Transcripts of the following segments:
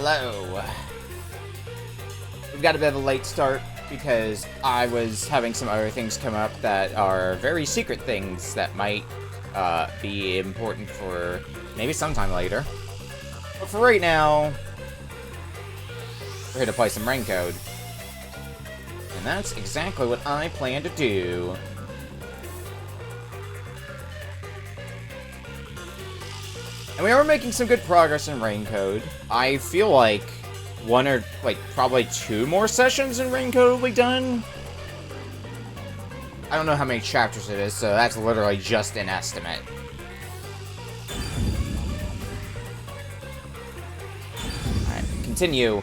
Hello. We've got a bit of a late start because I was having some other things come up that are very secret things that might be important for maybe sometime later. But for right now, we're here to play some rain code. And that's exactly what I plan to do. And we are making some good progress in rain code. I feel like one or, probably 2 more sessions in rain code will be done. I don't know how many chapters it is, so that's literally just an estimate. Alright, continue.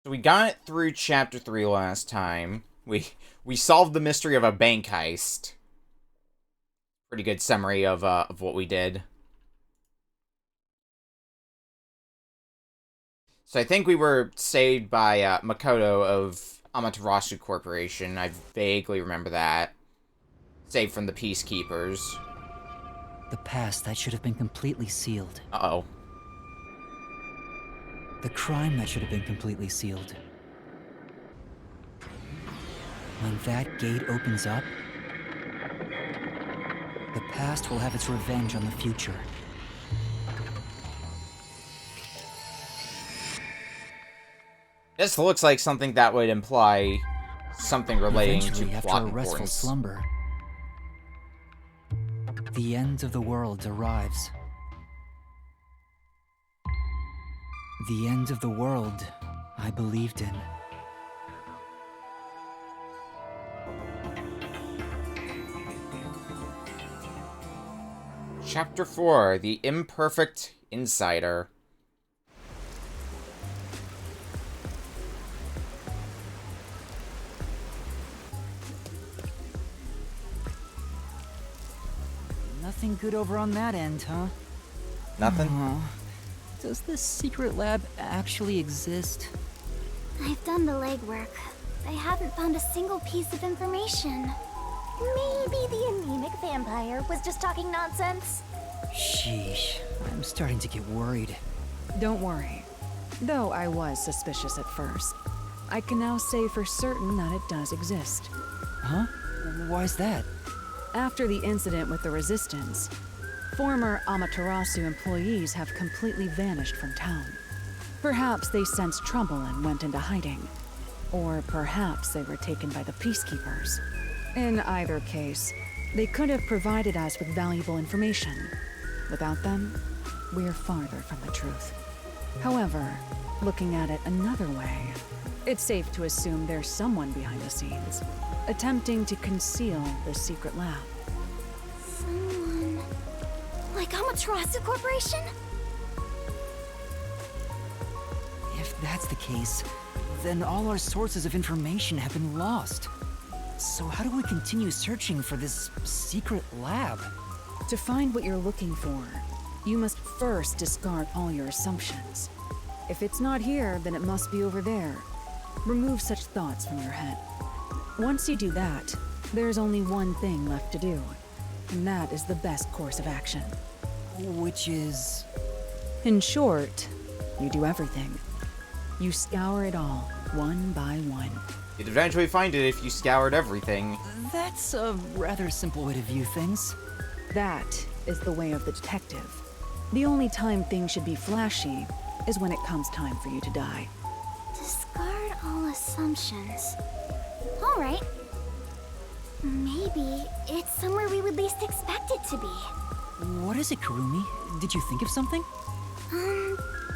So we got through chapter 3 last time. We solved the mystery of a bank heist. Pretty good summary of what we did. So I think we were saved by Makoto of Amaterasu Corporation. I vaguely remember that. Saved from the Peacekeepers. The past that should have been completely sealed. Uh-oh. The crime that should have been completely sealed. When that gate opens up, the past will have its revenge on the future. This looks like something that would imply something relating Eventually, to after plot a restful importance. slumber, the end of the world arrives. The end of the world I believed in. Chapter 4, The Imperfect Insider. Nothing good over on that end, huh? Nothing? Does this secret lab actually exist? I've done the legwork. I haven't found a single piece of information. Maybe the anemic vampire was just talking nonsense. Sheesh, I'm starting to get worried. Don't worry. Though I was suspicious at first, I can now say for certain that it does exist. Huh? Why's that? After the incident with the Resistance, former Amaterasu employees have completely vanished from town. Perhaps they sensed trouble and went into hiding. Or perhaps they were taken by the Peacekeepers. In either case, they could have provided us with valuable information. Without them, we're farther from the truth. However, looking at it another way, it's safe to assume there's someone behind the scenes, attempting to conceal the secret lab. Someone... like Amaterasu Corporation? If that's the case, then all our sources of information have been lost. So how do we continue searching for this secret lab? To find what you're looking for, you must first discard all your assumptions. If it's not here, then it must be over there. Remove such thoughts from your head. Once you do that, there's only one thing left to do, and that is the best course of action. Which is... In short, you do everything. You scour it all, one by one. You'd eventually find it if you scoured everything. That's a rather simple way to view things. That is the way of the detective. The only time things should be flashy is when it comes time for you to die. Discard all assumptions. Alright. Maybe it's somewhere we would least expect it to be. What is it, Kurumi? Did you think of something?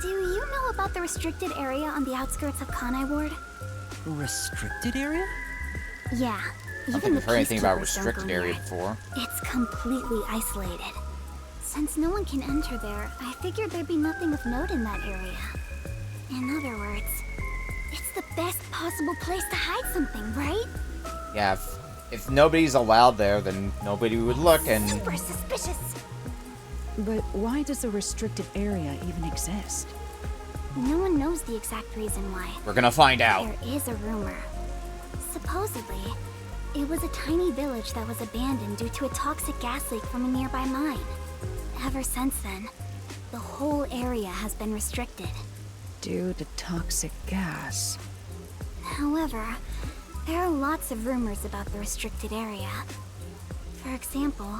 Do you know about the restricted area on the outskirts of Kanai Ward? Restricted area? Yeah. I don't Even think the I've heard anything about Peacekeepers don't restricted go area near it. before. It's completely isolated. Since no one can enter there, I figured there'd be nothing of note in that area. In other words, it's the best possible place to hide something, right? Yeah, if nobody's allowed there, then nobody would look, and Super suspicious. But why does a restricted area even exist? No one knows the exact reason why. we're gonna find out. There is a rumor. Supposedly, it was a tiny village that was abandoned due to a toxic gas leak from a nearby mine. Ever since then, the whole area has been restricted. Due to toxic gas. However, there are lots of rumors about the restricted area. For example,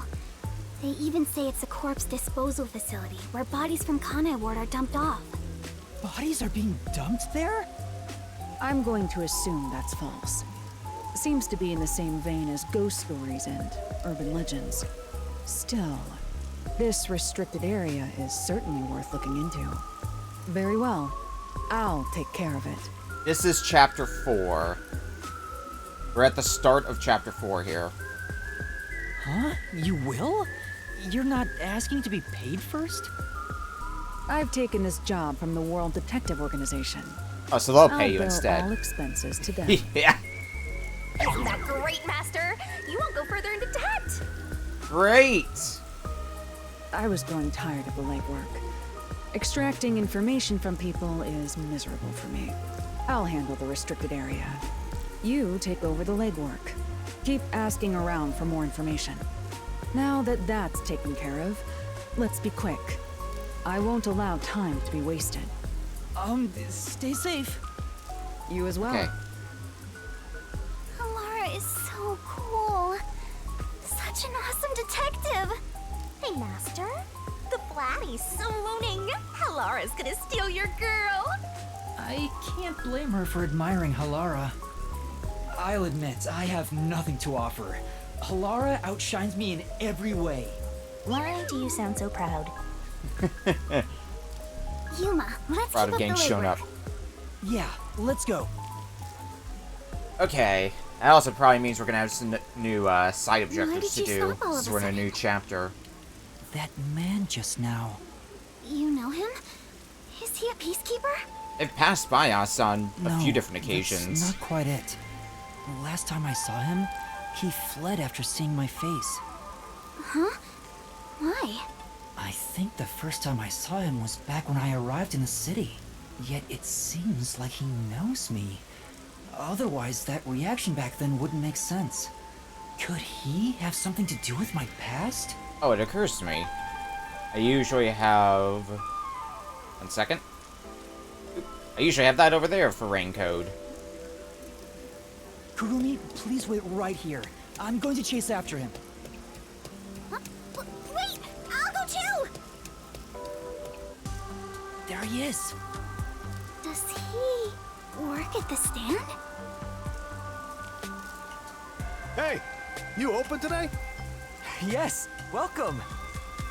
they even say it's a corpse disposal facility where bodies from Kanai Ward are dumped off. Bodies are being dumped there? I'm going to assume that's false. Seems to be in the same vein as ghost stories and urban legends. Still, this restricted area is certainly worth looking into. Very well. I'll take care of it. This is chapter 4. We're at the start of chapter 4 here. Huh? You will? You're not asking to be paid first? I've taken this job from the World Detective Organization. Oh, so they'll I'll pay you bill instead. all expenses to them. Yeah, Isn't that great, Master? You won't go further into debt. great. I was growing tired of the legwork. Extracting information from people is miserable for me. I'll handle the restricted area. You take over the legwork. Keep asking around for more information. Now that that's taken care of, let's be quick. I won't allow time to be wasted. Stay safe. You as well. Okay. Alara is so cool. Such an awesome detective. Hey, Master. The Blatty's so mooning. Alara's gonna steal your girl. I can't blame her for admiring Halara. I'll admit, I have nothing to offer. Halara outshines me in every way. Why do you sound so proud? Yuma, let's Proud keep of up getting the shown legwork. up. Yeah, let's go. Okay. That also probably means we're gonna have some new side objectives to did you do. stop all of Since a we're in a sudden? new chapter. That man just now. You know him? Is he a peacekeeper? They've passed by us on a No, few different that's occasions. not quite it. The last time I saw him, he fled after seeing my face. Huh? Why? I think the first time I saw him was back when I arrived in the city. Yet it seems like he knows me. Otherwise, that reaction back then wouldn't make sense. Could he have something to do with my past? Oh, it occurs to me. I usually have... 1 second. I usually have that over there for rain code. Kurumi, please wait right here. I'm going to chase after him. Huh? Wait! I'll go too! There he is. Does he work at the stand? Hey, you open today? Yes, welcome.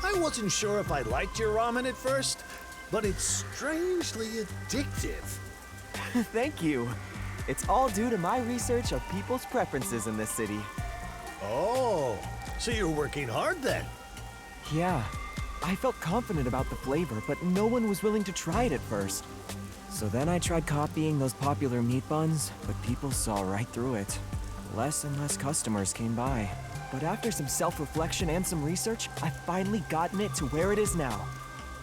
I wasn't sure if I liked your ramen at first, but it's strangely addictive. Thank you. It's all due to my research of people's preferences in this city. Oh, so you're working hard then? Yeah, I felt confident about the flavor, but no one was willing to try it at first. So then I tried copying those popular meat buns, but people saw right through it. Less and less customers came by. But after some self-reflection and some research, I've finally gotten it to where it is now.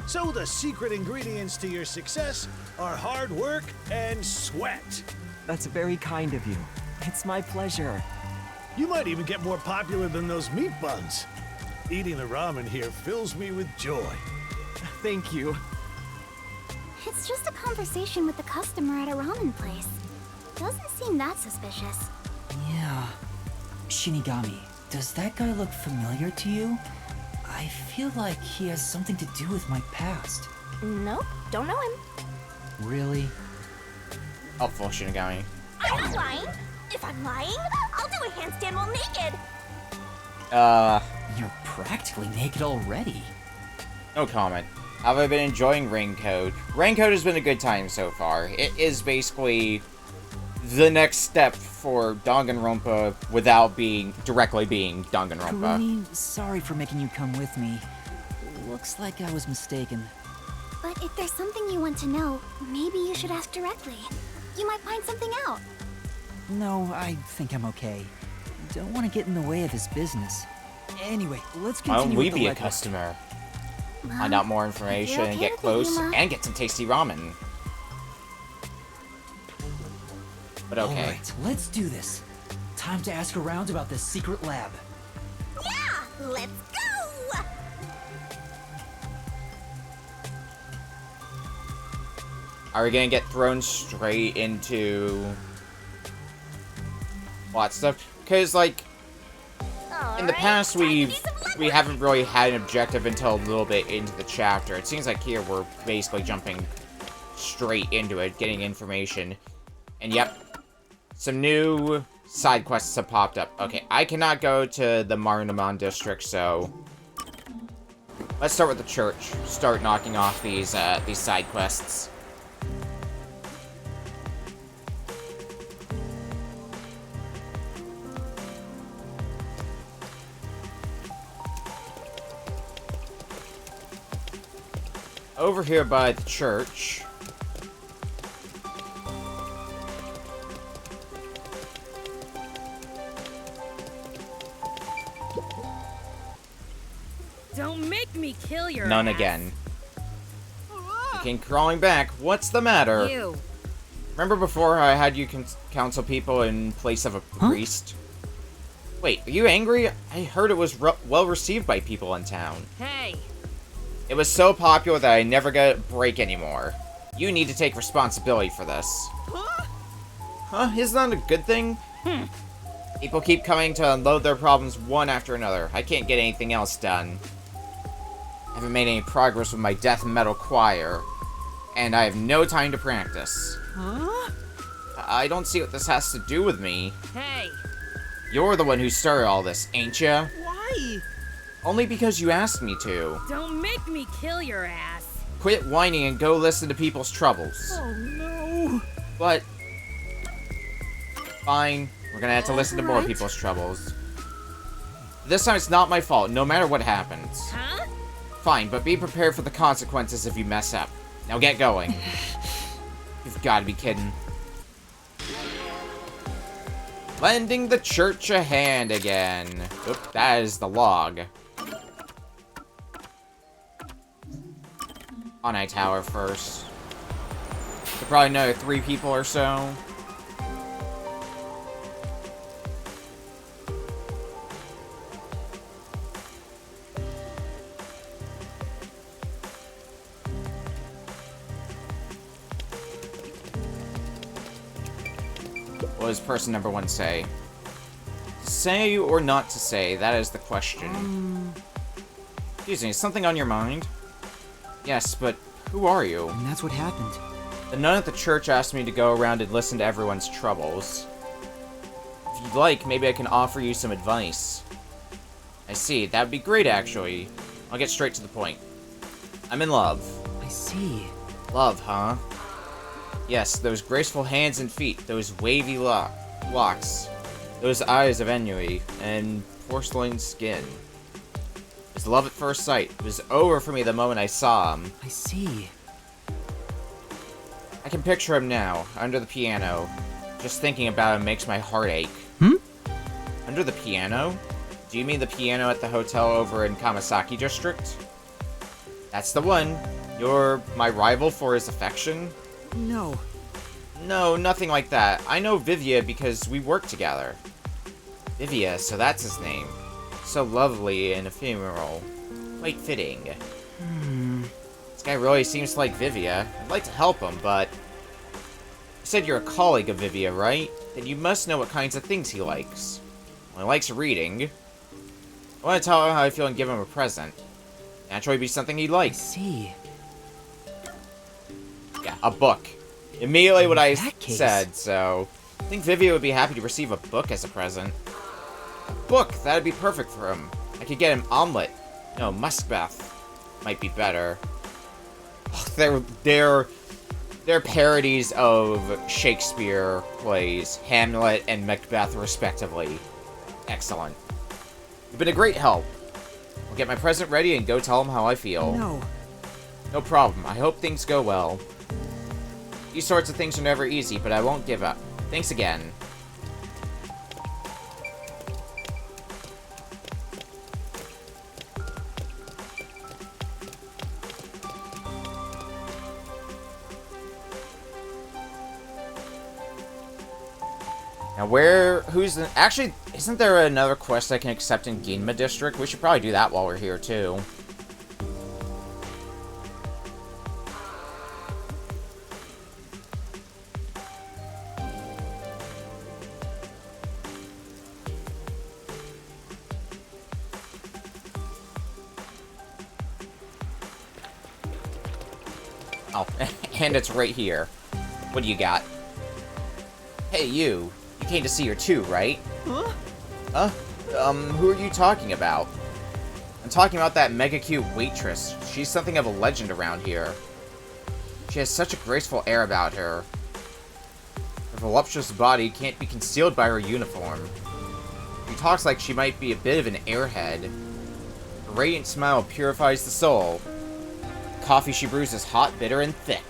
So the secret ingredients to your success are hard work and sweat. That's very kind of you. It's my pleasure. You might even get more popular than those meat buns. Eating the ramen here fills me with joy. Thank you. It's just a conversation with the customer at a ramen place. Doesn't seem that suspicious. Yeah. Shinigami, does that guy look familiar to you? I feel like he has something to do with my past. Nope, don't know him. Really? Helpful Shinigami. I'm not lying. If I'm lying, I'll do a handstand while naked. You're practically naked already. No comment. Have I been enjoying Raincoat? Raincoat has been a good time so far. It is basically the next step for Danganronpa without directly being Danganronpa. Kurumi, sorry for making you come with me. Looks like I was mistaken. But if there's something you want to know, maybe you should ask directly. You might find something out. No, I think I'm okay. don't want to get in the way of his business. Anyway, let's Why continue don't we with the be a legwork. customer? Well, Find out more if information you're and okay get with it, close Yuma. and get some tasty ramen. But okay. Alright, let's do this. Time to ask around about this secret lab. Yeah, let's go! Are we gonna get thrown straight into plot stuff? Because, like, in the past, we haven't really had an objective until a little bit into the chapter. It seems like here we're basically jumping straight into it, getting information. And yep, some new side quests have popped up. Okay, I cannot go to the Marnamon district, so let's start with the church. Start knocking off these side quests. Over here by the church. Don't make me kill your None ass. again. You came crawling back. What's the matter? You. Remember before I had you counsel people in place of a priest? Wait, are you angry? I heard it was well received by people in town. Hey. It was so popular that I never got a break anymore. You need to take responsibility for this. Huh? Isn't that a good thing? People keep coming to unload their problems one after another. I can't get anything else done. I haven't made any progress with my death metal choir. And I have no time to practice. Huh? I don't see what this has to do with me. Hey. You're the one who started all this, ain't ya? Why? Only because you asked me to. Don't make me kill your ass. Quit whining and go listen to people's troubles. Oh no. But... fine. We're gonna have to listen to more Alright. people's troubles. This time it's not my fault, no matter what happens. Huh? Fine, but be prepared for the consequences if you mess up. Now get going. You've gotta be kidding. Lending the church a hand again. Oop, that is the log. On a tower first. There's probably another 3 people or so. What does person number 1 say? To say or not to say, that is the question. Excuse me, is something on your mind? Yes, but who are you? And that's what happened. The nun at the church asked me to go around and listen to everyone's troubles. If you'd like, maybe I can offer you some advice. I see, that would be great actually. I'll get straight to the point. I'm in love. I see. Love, huh? Yes, those graceful hands and feet, those wavy locks, those eyes of ennui, and porcelain skin. It was love at first sight. It was over for me the moment I saw him. I see. I can picture him now, under the piano. Just thinking about him makes my heart ache. Under the piano? Do you mean the piano at the hotel over in Kamasaki District? That's the one. You're my rival for his affection? No. No, nothing like that. I know Vivia because we work together. Vivia, so that's his name. So lovely and ephemeral. Quite fitting. This guy really seems to like Vivia. I'd like to help him, but... You said you're a colleague of Vivia, right? Then you must know what kinds of things he likes. Well, he likes reading. I want to tell him how I feel and give him a present. Naturally be something he I likes. see. Yeah, a book. Immediately what I In that case- said, so... I think Vivia would be happy to receive a book as a present. A book! That'd be perfect for him. I could get him omelet. No, muskbath. Might be better. Ugh, they're parodies of Shakespeare plays, Hamlet and Macbeth respectively. Excellent. You've been a great help. I'll get my present ready and go tell him how I feel. No. No problem. I hope things go well. These sorts of things are never easy, but I won't give up. Thanks again. Now actually, isn't there another quest I can accept in Ginma District? We should probably do that while we're here, too. Oh, and it's right here. What do you got? Hey, you. You came to see her too, right? Huh? Who are you talking about? I'm talking about that mega cute waitress. She's something of a legend around here. She has such a graceful air about her. Her voluptuous body can't be concealed by her uniform. She talks like she might be a bit of an airhead. Her radiant smile purifies the soul. The coffee she brews is hot, bitter, and thick.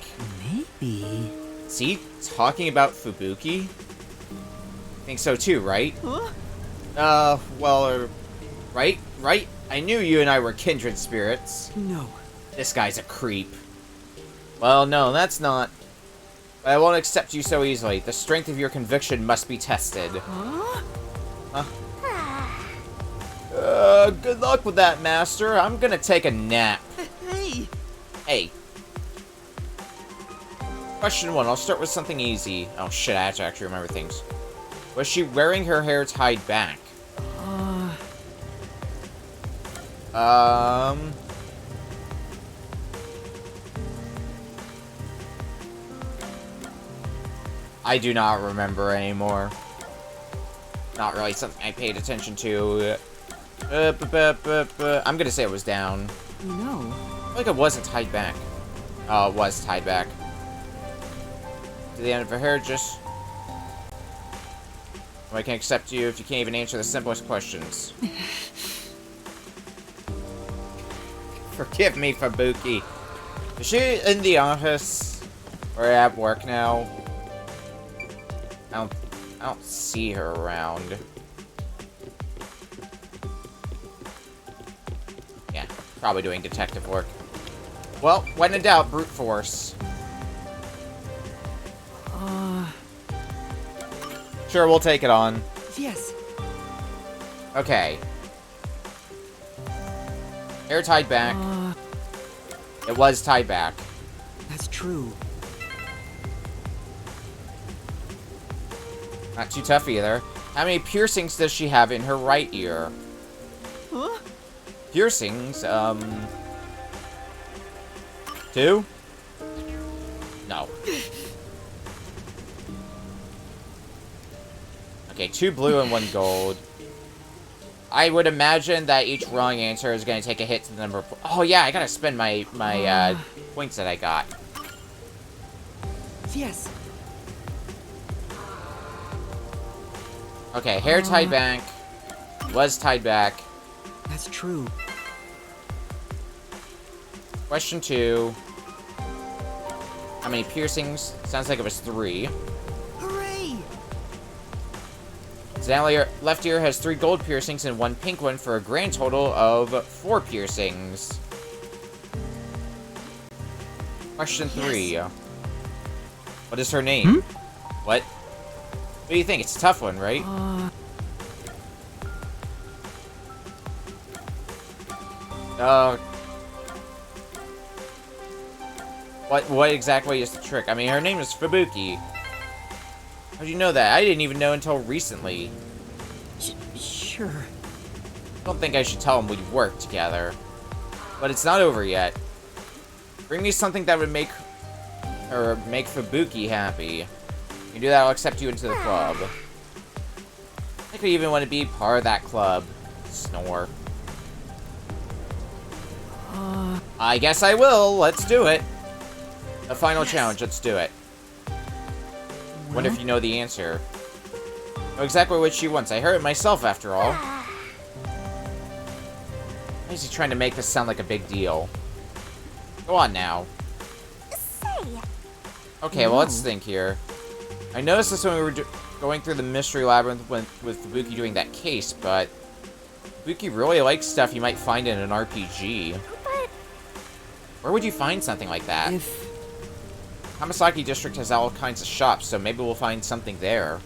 Maybe. See? Talking about Fubuki? Think so too, right? Well, right? I knew you and I were kindred spirits. No. This guy's a creep. Well, no, that's not. But I won't accept you so easily. The strength of your conviction must be tested. Huh? Good luck with that, Master. I'm gonna take a nap. Hey. Question 1. I'll start with something easy. Oh shit, I have to actually remember things. Was she wearing her hair tied back? I do not remember anymore. Not really something I paid attention to. I'm gonna say it was down. No. I feel like it wasn't tied back. Oh, it was tied back. To the end of her hair, just... I can accept you if you can't even answer the simplest questions. Forgive me, Fubuki. Is she in the office? Or at work now? I don't see her around. Yeah, probably doing detective work. Well, when in doubt, brute force. Sure, we'll take it on. Yes. Okay. Hair tied back. It was tied back. That's true. Not too tough either. How many piercings does she have in her right ear? Huh? Piercings, 2? No. Okay, 2 blue and 1 gold. I would imagine that each wrong answer is going to take a hit to the number of... Oh, yeah, I gotta spend my points that I got. Yes. Okay, hair tied back. Was tied back. That's true. Question 2. How many piercings? Sounds like it was 3. Hooray! Zanelli left ear has 3 gold piercings and 1 pink one for a grand total of 4 piercings. Question 3. Yes. What is her name? What? What do you think? It's a tough one, right? What exactly is the trick? I mean, her name is Fubuki. How'd you know that? I didn't even know until recently. Sure. I don't think I should tell him we'd work together. But it's not over yet. Bring me something that would make Fubuki happy. If you do that, I'll accept you into the club. I think I even want to be part of that club. Snore. I guess I will. Let's do it. The final challenge. Let's do it. Wonder if you know the answer. Know exactly what she wants. I heard it myself, after all. Why is he trying to make this sound like a big deal? Go on now. Okay, well, let's think here. I noticed this when we were going through the mystery labyrinth with Fubuki doing that case, but Fubuki really likes stuff you might find in an RPG. But Where would you find something like that? Hamasaki District has all kinds of shops, so maybe we'll find something there.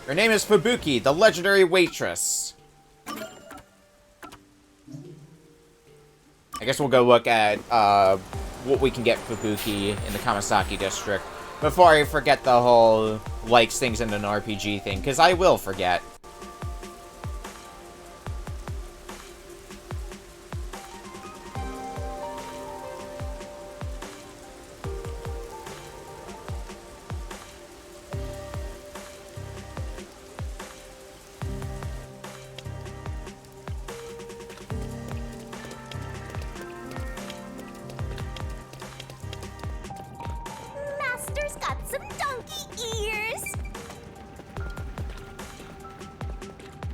Her name is Fubuki, the legendary waitress. I guess we'll go look at what we can get Fubuki in the Kamasaki district before I forget the whole likes things in an RPG thing, because I will forget. Master's got some donkey ears.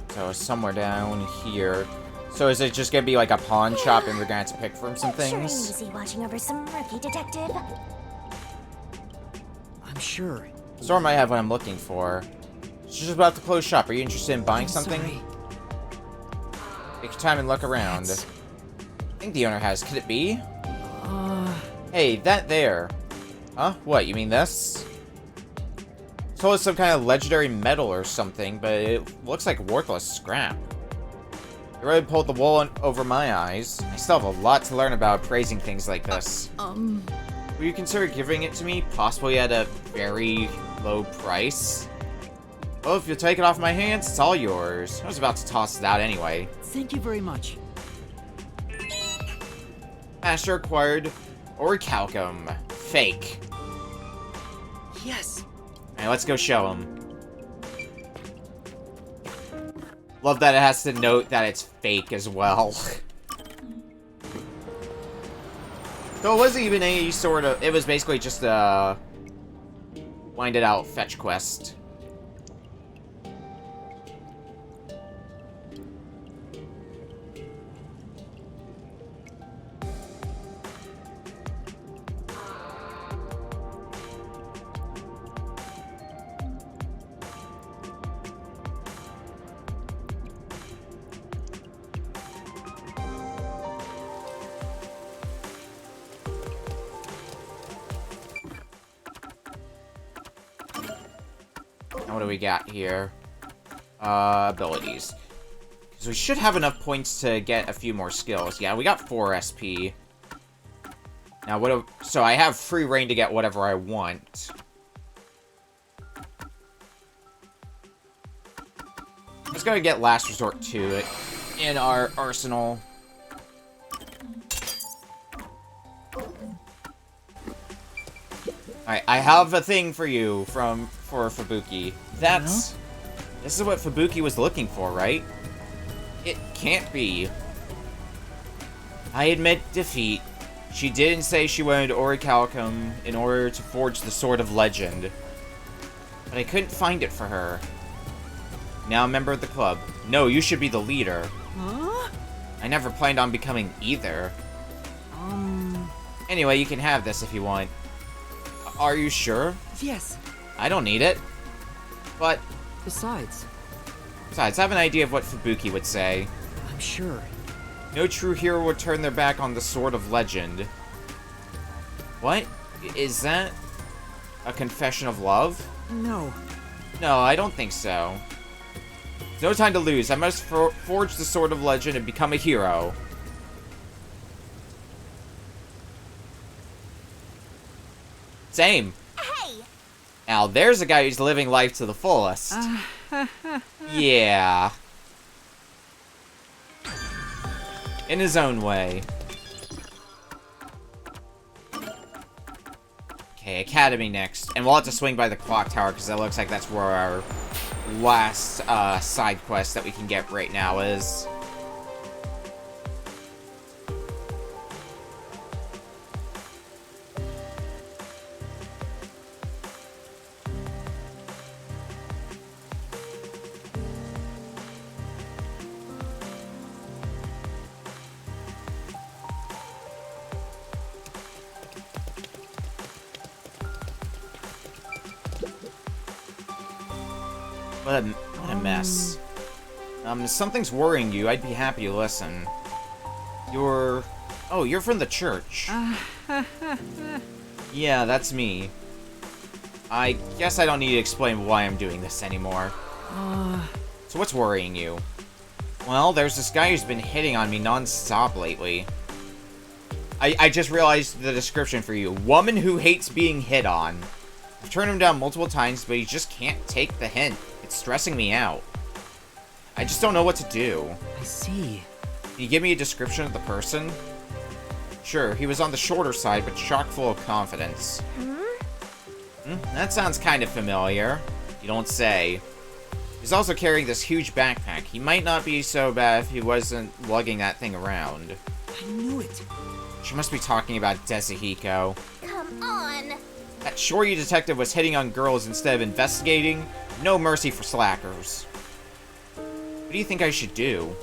So it's somewhere down here. So is it just gonna be like a pawn shop and we're gonna have to pick from some Sure ain't things? easy watching over some rookie detective. I'm sure. Store might have what I'm looking for. She's just about to close shop. Are you interested in buying I'm something? sorry. Take your time and look around. That's- I think the owner has. Could it be? Hey, that there. Huh? What, you mean this? Told us some kind of legendary metal or something, but it looks like worthless scrap. You really pulled the wool over my eyes. I still have a lot to learn about praising things like this. Will you consider giving it to me, possibly at a very low price? Well, if you'll take it off my hands, it's all yours. I was about to toss it out anyway. Thank you very much. Master acquired orichalcum. Fake. Yes. Alright, let's go show him. Love that it has to note that it's fake as well. So it wasn't even any sort of... It was basically just a... winded out fetch quest. Now what do we got here? Abilities. So we should have enough points to get a few more skills. Yeah, we got 4 SP. Now so I have free reign to get whatever I want. Let's go and get Last Resort 2 in our arsenal. Alright, I have a thing for you for Fubuki. This is what Fubuki was looking for, right? It can't be. I admit defeat. She didn't say she wanted orichalcum in order to forge the Sword of Legend. But I couldn't find it for her. Now a member of the club. No, you should be the leader. Huh? I never planned on becoming either. Anyway, you can have this if you want. Are you sure? Yes. I don't need it. But, Besides, I have an idea of what Fubuki would say. I'm sure. No true hero would turn their back on the Sword of Legend. What? Is that a confession of love? No. No, I don't think so. There's no time to lose. I must forge the Sword of Legend and become a hero. Same. Hey! Now, there's a guy who's living life to the fullest. Yeah. In his own way. Okay, Academy next. And we'll have to swing by the clock tower, because it looks like that's where our last side quest that we can get right now is. What a mess. If something's worrying you, I'd be happy to listen. Oh, you're from the church. Yeah, that's me. I guess I don't need to explain why I'm doing this anymore. So what's worrying you? Well, there's this guy who's been hitting on me non-stop lately. I just realized the description for you. Woman who hates being hit on. I've turned him down multiple times, but he just can't take the hint. It's stressing me out. I just don't know what to do. I see. Can you give me a description of the person? Sure, he was on the shorter side, but chock full of confidence. That sounds kind of familiar. You don't say. He's also carrying this huge backpack. He might not be so bad if he wasn't lugging that thing around. I knew it. She must be talking about Desahiko. Come on! That Shorty detective was hitting on girls instead of investigating. No mercy for slackers. What do you think I should do?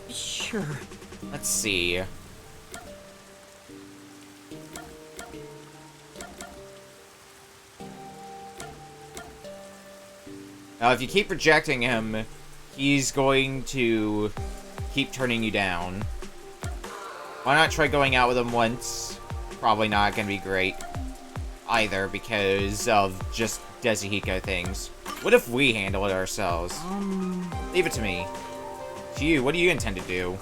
Sure. Let's see. Now, if you keep rejecting him, he's going to keep turning you down. Why not try going out with him once? Probably not gonna be great either because of just Desahiko things. What if we handle it ourselves? Leave it to me. To you, what do you intend to do?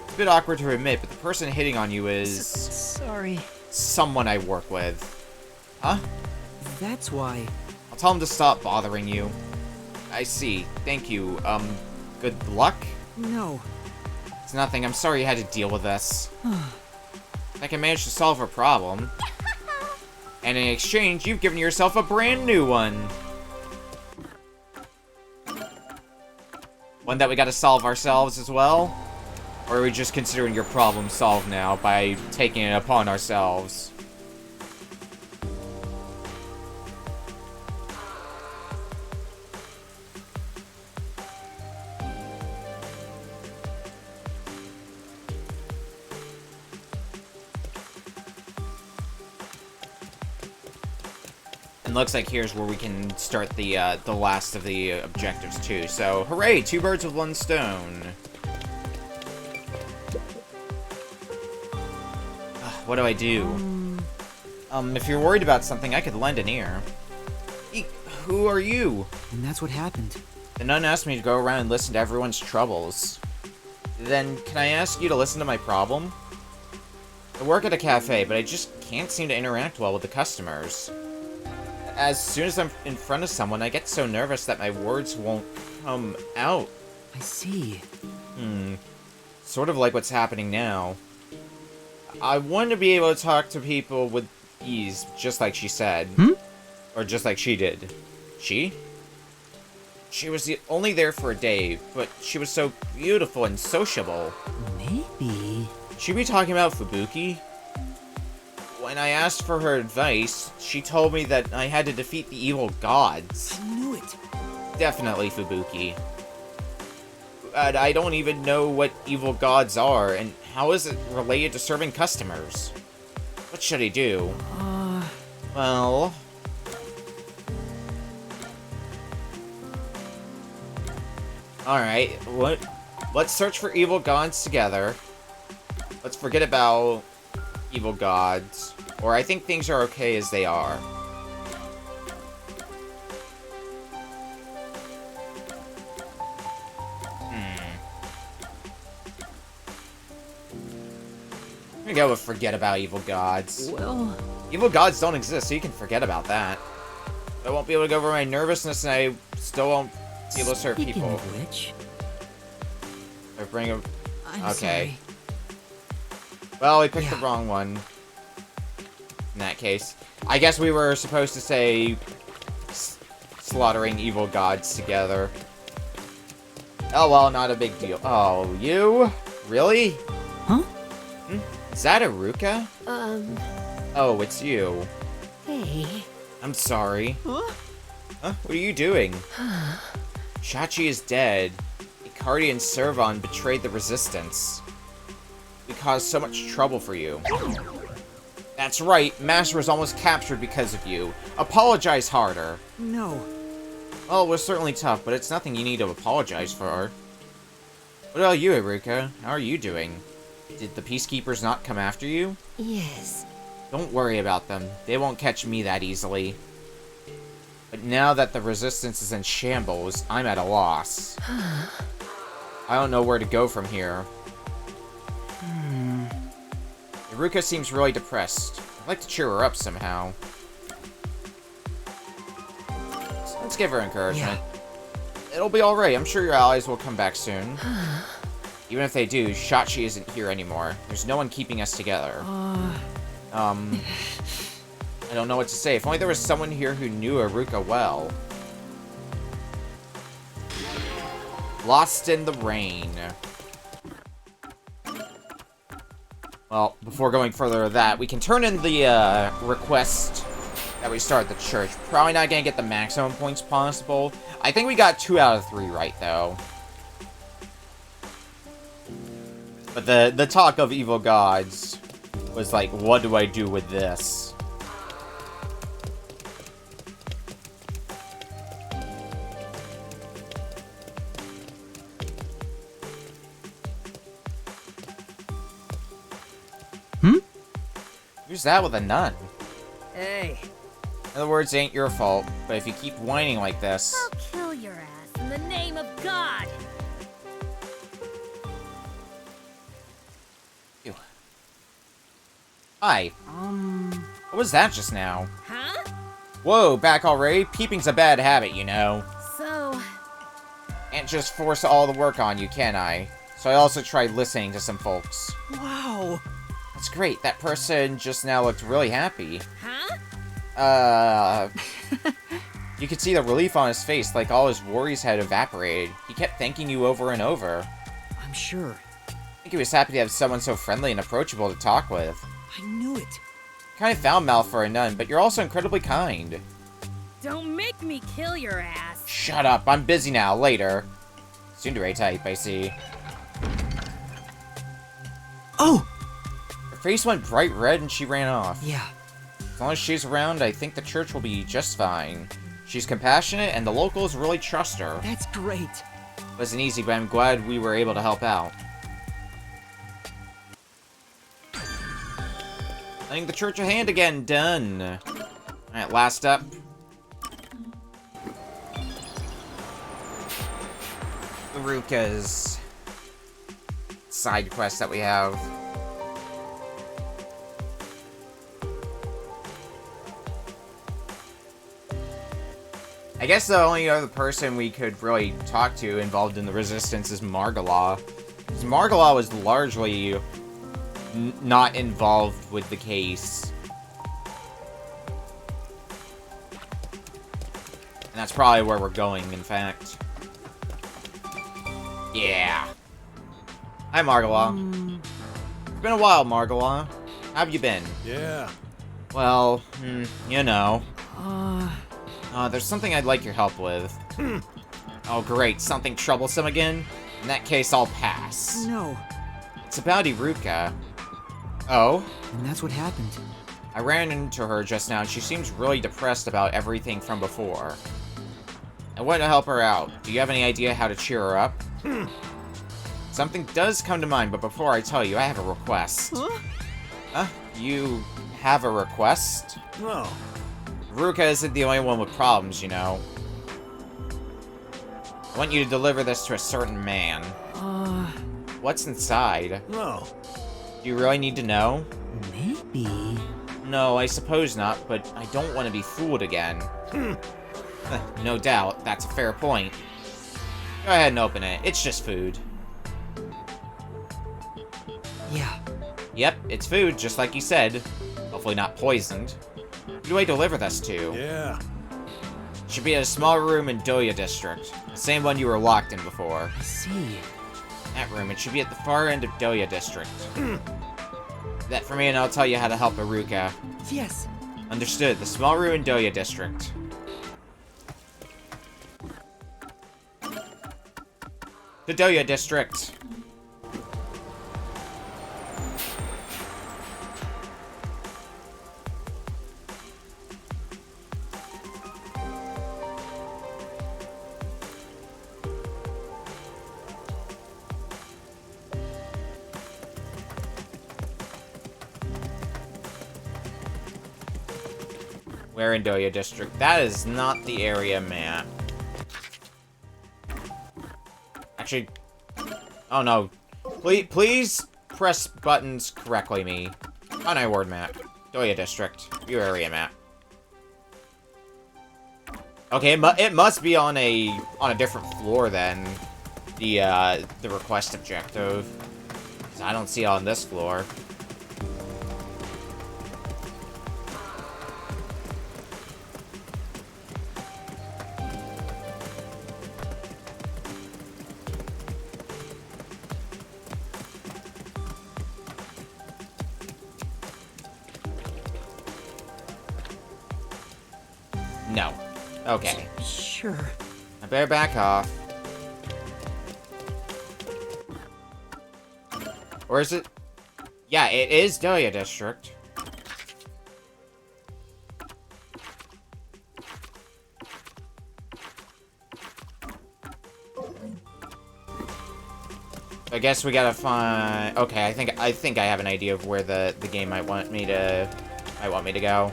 It's a bit awkward to admit, but the person hitting on you is... Sorry. someone I work with. Huh? That's why. I'll tell him to stop bothering you. I see. Thank you. Good luck? No. It's nothing. I'm sorry you had to deal with this. I can manage to solve her problem. And in exchange, you've given yourself a brand new one. One that we gotta solve ourselves as well? Or are we just considering your problem solved now by taking it upon ourselves? And looks like here's where we can start the last of the objectives too. So, hooray! 2 birds with 1 stone. What do I do? If you're worried about something, I could lend an ear. Who are you? And that's what happened. The nun asked me to go around and listen to everyone's troubles. Then, can I ask you to listen to my problem? I work at a cafe, but I just can't seem to interact well with the customers. As soon as I'm in front of someone, I get so nervous that my words won't come out. I see. Sort of like what's happening now. I want to be able to talk to people with ease, just like she said. Or just like she did. She? She was only there for a day, but she was so beautiful and sociable. Maybe. Should we be talking about Fubuki? When I asked for her advice, she told me that I had to defeat the evil gods. I knew it. Definitely Fubuki. But I don't even know what evil gods are, and how is it related to serving customers? What should I do? Well... Alright, let's search for evil gods together. Let's forget about evil gods. Or I think things are okay as they are. I'm gonna go with forget about evil gods. Well... Evil gods don't exist, so you can forget about that. I won't be able to go over my nervousness, and I still won't be able to serve Speaking people. of which... Or bring a... I'm Okay. sorry. Well, we picked the Yeah. wrong one. In that case. I guess we were supposed to say... slaughtering evil gods together. Oh, well, not a big deal. Oh, you? Really? Huh? Is that Aruka? Oh, it's you. Hey. I'm sorry. Huh? Huh? What are you doing? Shachi is dead. Icardi and Servon betrayed the Resistance. We caused so much trouble for you. That's right, Master was almost captured because of you. Apologize harder. No. Well, it was certainly tough, but it's nothing you need to apologize for. What about you, Iruka? How are you doing? Did the Peacekeepers not come after you? Yes. Don't worry about them. They won't catch me that easily. But now that the resistance is in shambles, I'm at a loss. I don't know where to go from here. Iruka seems really depressed. I'd like to cheer her up somehow. So let's give her encouragement. It'll be alright. I'm sure your allies will come back soon. Even if they do, Shachi isn't here anymore. There's no one keeping us together. I don't know what to say. If only there was someone here who knew Iruka well. Lost in the rain. Well, before going further with that, we can turn in the request that we start at the church. Probably not gonna get the maximum points possible. I think we got 2 out of 3 right, though. But the talk of evil gods was like, what do I do with this? Who's that with a nun? Hey, In other words, it ain't your fault, but if you keep whining like this... I'll kill your ass in the name of God. Ew. Hi. What was that just now? Huh? Whoa, back already? Peeping's a bad habit, you know. So, Can't just force all the work on you, can I? So I also tried listening to some folks. Wow! That's great, that person just now looked really happy. huh? You could see the relief on his face, like all his worries had evaporated. He kept thanking you over and over. I'm sure. I think he was happy to have someone so friendly and approachable to talk with. I knew it. Kind of foul mouth for a nun, but you're also incredibly kind. Don't make me kill your ass. Shut up, I'm busy now, later. Tsundere type, I see. Oh! Her face went bright red and she ran off. Yeah. As long as she's around, I think the church will be just fine. She's compassionate, and the locals really trust her. That's great. It wasn't easy, but I'm glad we were able to help out. Letting the church a hand again, done. Alright, last up. Iruka's side quest that we have. I guess the only other person we could really talk to involved in the resistance is Margala. Because Margala was largely not involved with the case. And that's probably where we're going, in fact. Yeah. Hi, Margala. It's been a while, Margala. How have you been? Yeah. Well, you know. There's something I'd like your help with. Oh, great. Something troublesome again? In that case, I'll pass. No. It's about Iruka. Oh? And that's what happened. I ran into her just now, and she seems really depressed about everything from before. I want to help her out. Do you have any idea how to cheer her up? Something does come to mind, but before I tell you, I have a request. Huh? You have a request? No. Iruka isn't the only one with problems, you know. I want you to deliver this to a certain man. What's inside? No. Do you really need to know? Maybe. No, I suppose not, but I don't want to be fooled again. No doubt, that's a fair point. Go ahead and open it. It's just food. Yeah. Yep, it's food, just like you said. Hopefully not poisoned. Who do I deliver this to? Yeah. Should be at a small room in Doya District. The same one you were locked in before. I see. That room, it should be at the far end of Doya District. That for me, and I'll tell you how to help Iruka. Yes. Understood. The small room in Doya District. The Doya District. Where in Doya District? That is not the area map. Actually... Oh no. Please press buttons correctly, me. On my word map. Doya District. View area map. Okay, it must be on a different floor then. The request objective. 'Cause I don't see it on this floor. No. Okay. Sure. I better back off. Or is it? Yeah, it is Doya District. I guess we gotta find. Okay, I think I have an idea of where the game might want me to go.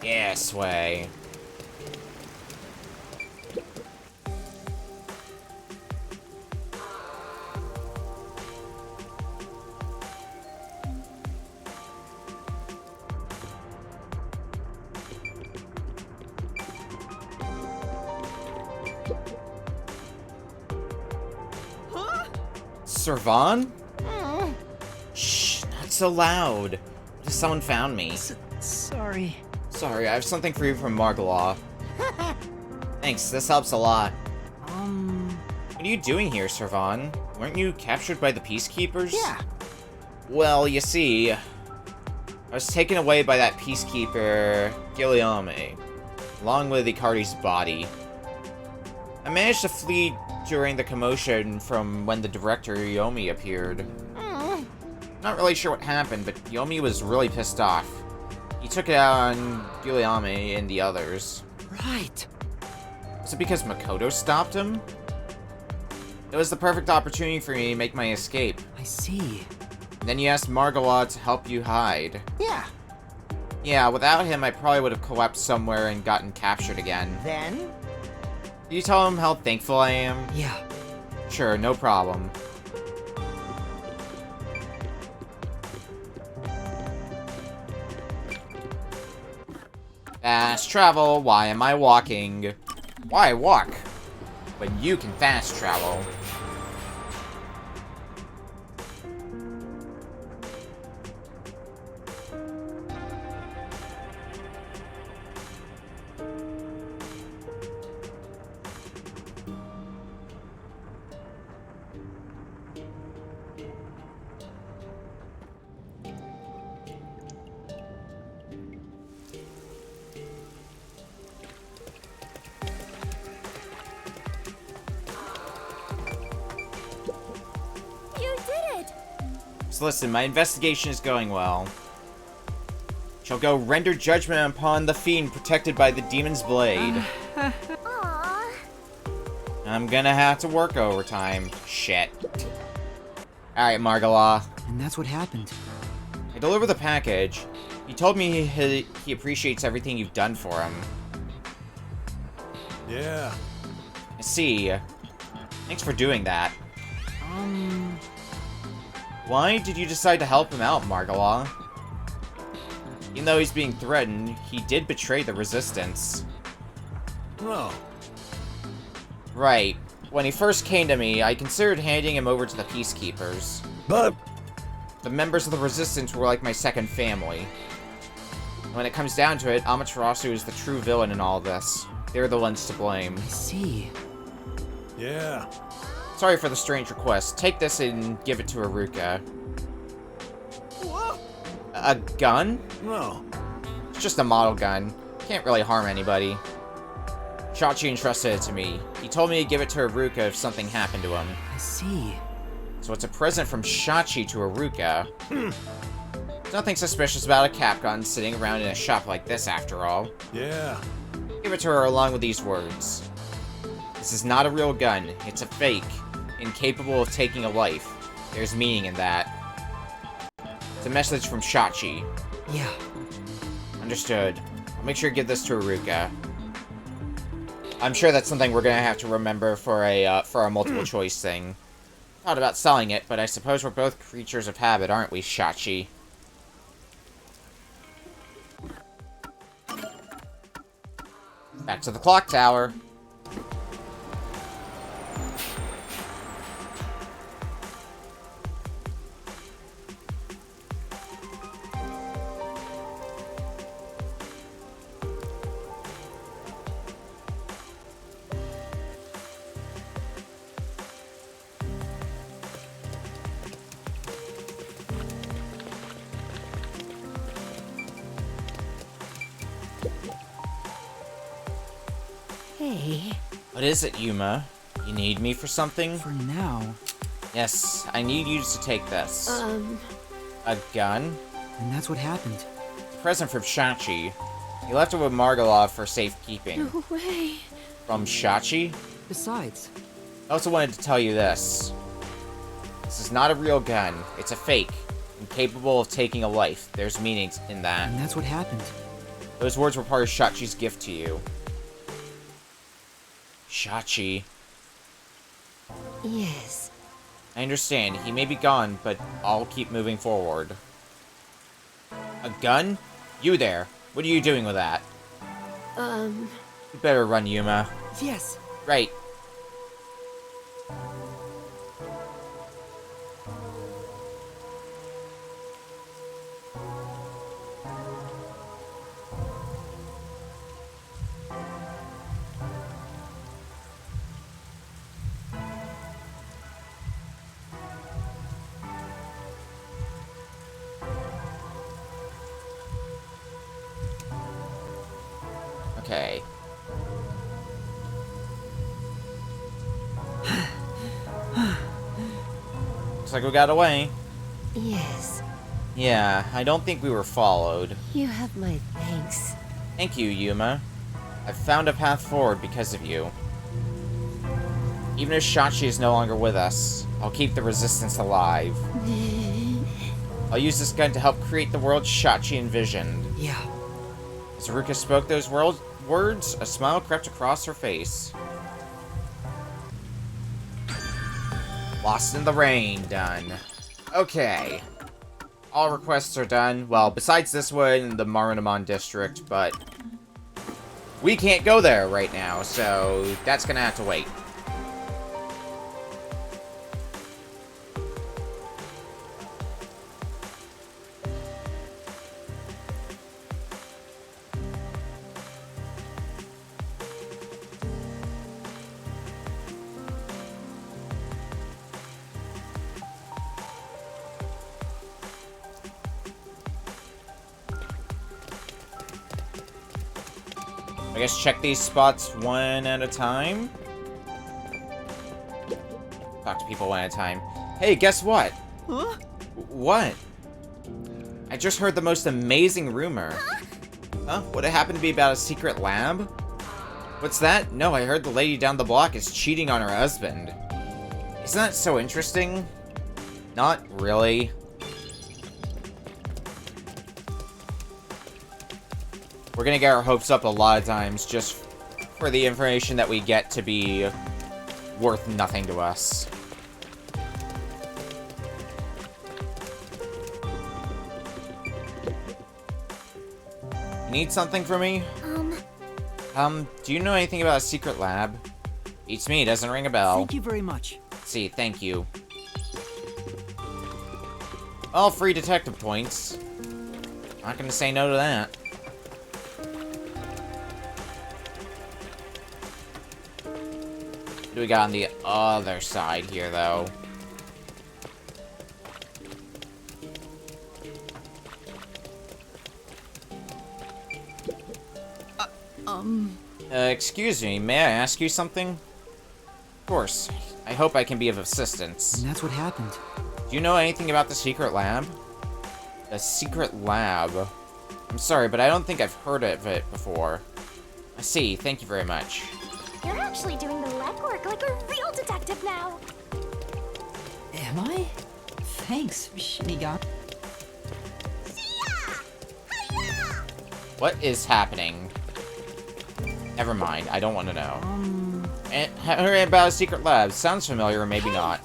Yeah, sway. Servan? Shh, not so loud. Just someone found me. Sorry. Sorry, I have something for you from Margalaw. Thanks, this helps a lot. What are you doing here, Servan? Weren't you captured by the Peacekeepers? Yeah. Well, you see, I was taken away by that Peacekeeper, Guillaume, along with Icardi's body. I managed to flee during the commotion from when the director, Yomi, appeared. Not really sure what happened, but Yomi was really pissed off. He took it out on Guillaume and the others. Right. Was it because Makoto stopped him? It was the perfect opportunity for me to make my escape. I see. And then you asked Margalaw to help you hide. Yeah. Yeah, without him, I probably would have collapsed somewhere and gotten captured again. Then? Did you tell him how thankful I am? Yeah. Sure, no problem. Fast travel, why am I walking? Why walk? When you can fast travel. So listen, my investigation is going well. Shall go render judgment upon the fiend protected by the demon's blade. Aww. I'm gonna have to work overtime. Shit. Alright, Margalaw. And that's what happened. I delivered the package. He told me he appreciates everything you've done for him. Yeah. I see. Thanks for doing that. Why did you decide to help him out, Margalaw? Even though he's being threatened, he did betray the Resistance. Oh. Right. When he first came to me, I considered handing him over to the Peacekeepers. But... The members of the Resistance were like my second family. When it comes down to it, Amaterasu is the true villain in all this. They're the ones to blame. I see. yeah. Sorry for the strange request. Take this and give it to Haruka. What? A gun? No. It's just a model gun. Can't really harm anybody. Shachi entrusted it to me. He told me to give it to Haruka if something happened to him. I see. So it's a present from Shachi to Haruka. There's nothing suspicious about a cap gun sitting around in a shop like this, after all. Yeah. Give it to her along with these words. This is not a real gun. It's a fake. Incapable of taking a life. There's meaning in that. It's a message from Shachi. Yeah. Understood. I'll make sure to give this to Aruka. I'm sure that's something we're gonna have to remember for our multiple choice thing. Thought about selling it, but I suppose we're both creatures of habit, aren't we, Shachi? Back to the clock tower. Hey. What is it, Yuma? You need me for something? For now. Yes, I need you to take this. A gun? And that's what happened. Present from Shachi. He left it with Margalov for safekeeping. No way. From Shachi? Besides, I also wanted to tell you this. This is not a real gun. It's a fake. Incapable of taking a life. There's meaning in that. and that's what happened. Those words were part of Shachi's gift to you. Shachi. Yes. I understand. He may be gone, but I'll keep moving forward. A gun? You there. What are you doing with that? You better run, Yuma. Yes. Right. Okay. Looks like we got away. Yes. Yeah, I don't think we were followed. You have my thanks. Thank you, Yuma. I've found a path forward because of you. Even if Shachi is no longer with us, I'll keep the resistance alive. I'll use this gun to help create the world Shachi envisioned. Yeah. As Aruka spoke those words, a smile crept across her face. Lost in the Rain, done. Okay. All requests are done. Well, besides this one in the Marunaman district, but we can't go there right now, so that's gonna have to wait. I guess check these spots one at a time. Talk to people one at a time. Hey, guess what? Huh? What? I just heard the most amazing rumor. Huh? Would it happen to be about a secret lab? What's that? No, I heard the lady down the block is cheating on her husband. Isn't that so interesting? Not really. We're gonna get our hopes up a lot of times just for the information that we get to be worth nothing to us. You need something from me? Do you know anything about a secret lab? Beats me, doesn't ring a bell. Thank you very much. Let's see, thank you. All free detective points. Not gonna say no to that. What do we got on the other side here, though? Excuse me, may I ask you something? Of course. I hope I can be of assistance. And that's what happened. Do you know anything about the secret lab? The secret lab? I'm sorry, but I don't think I've heard of it before. I see. Thank you very much. You're actually doing the legwork like a real detective now. Am I? Thanks, Shinigami. What is happening? Never mind. I don't want to know. Heard about a secret lab. Sounds familiar, or maybe not.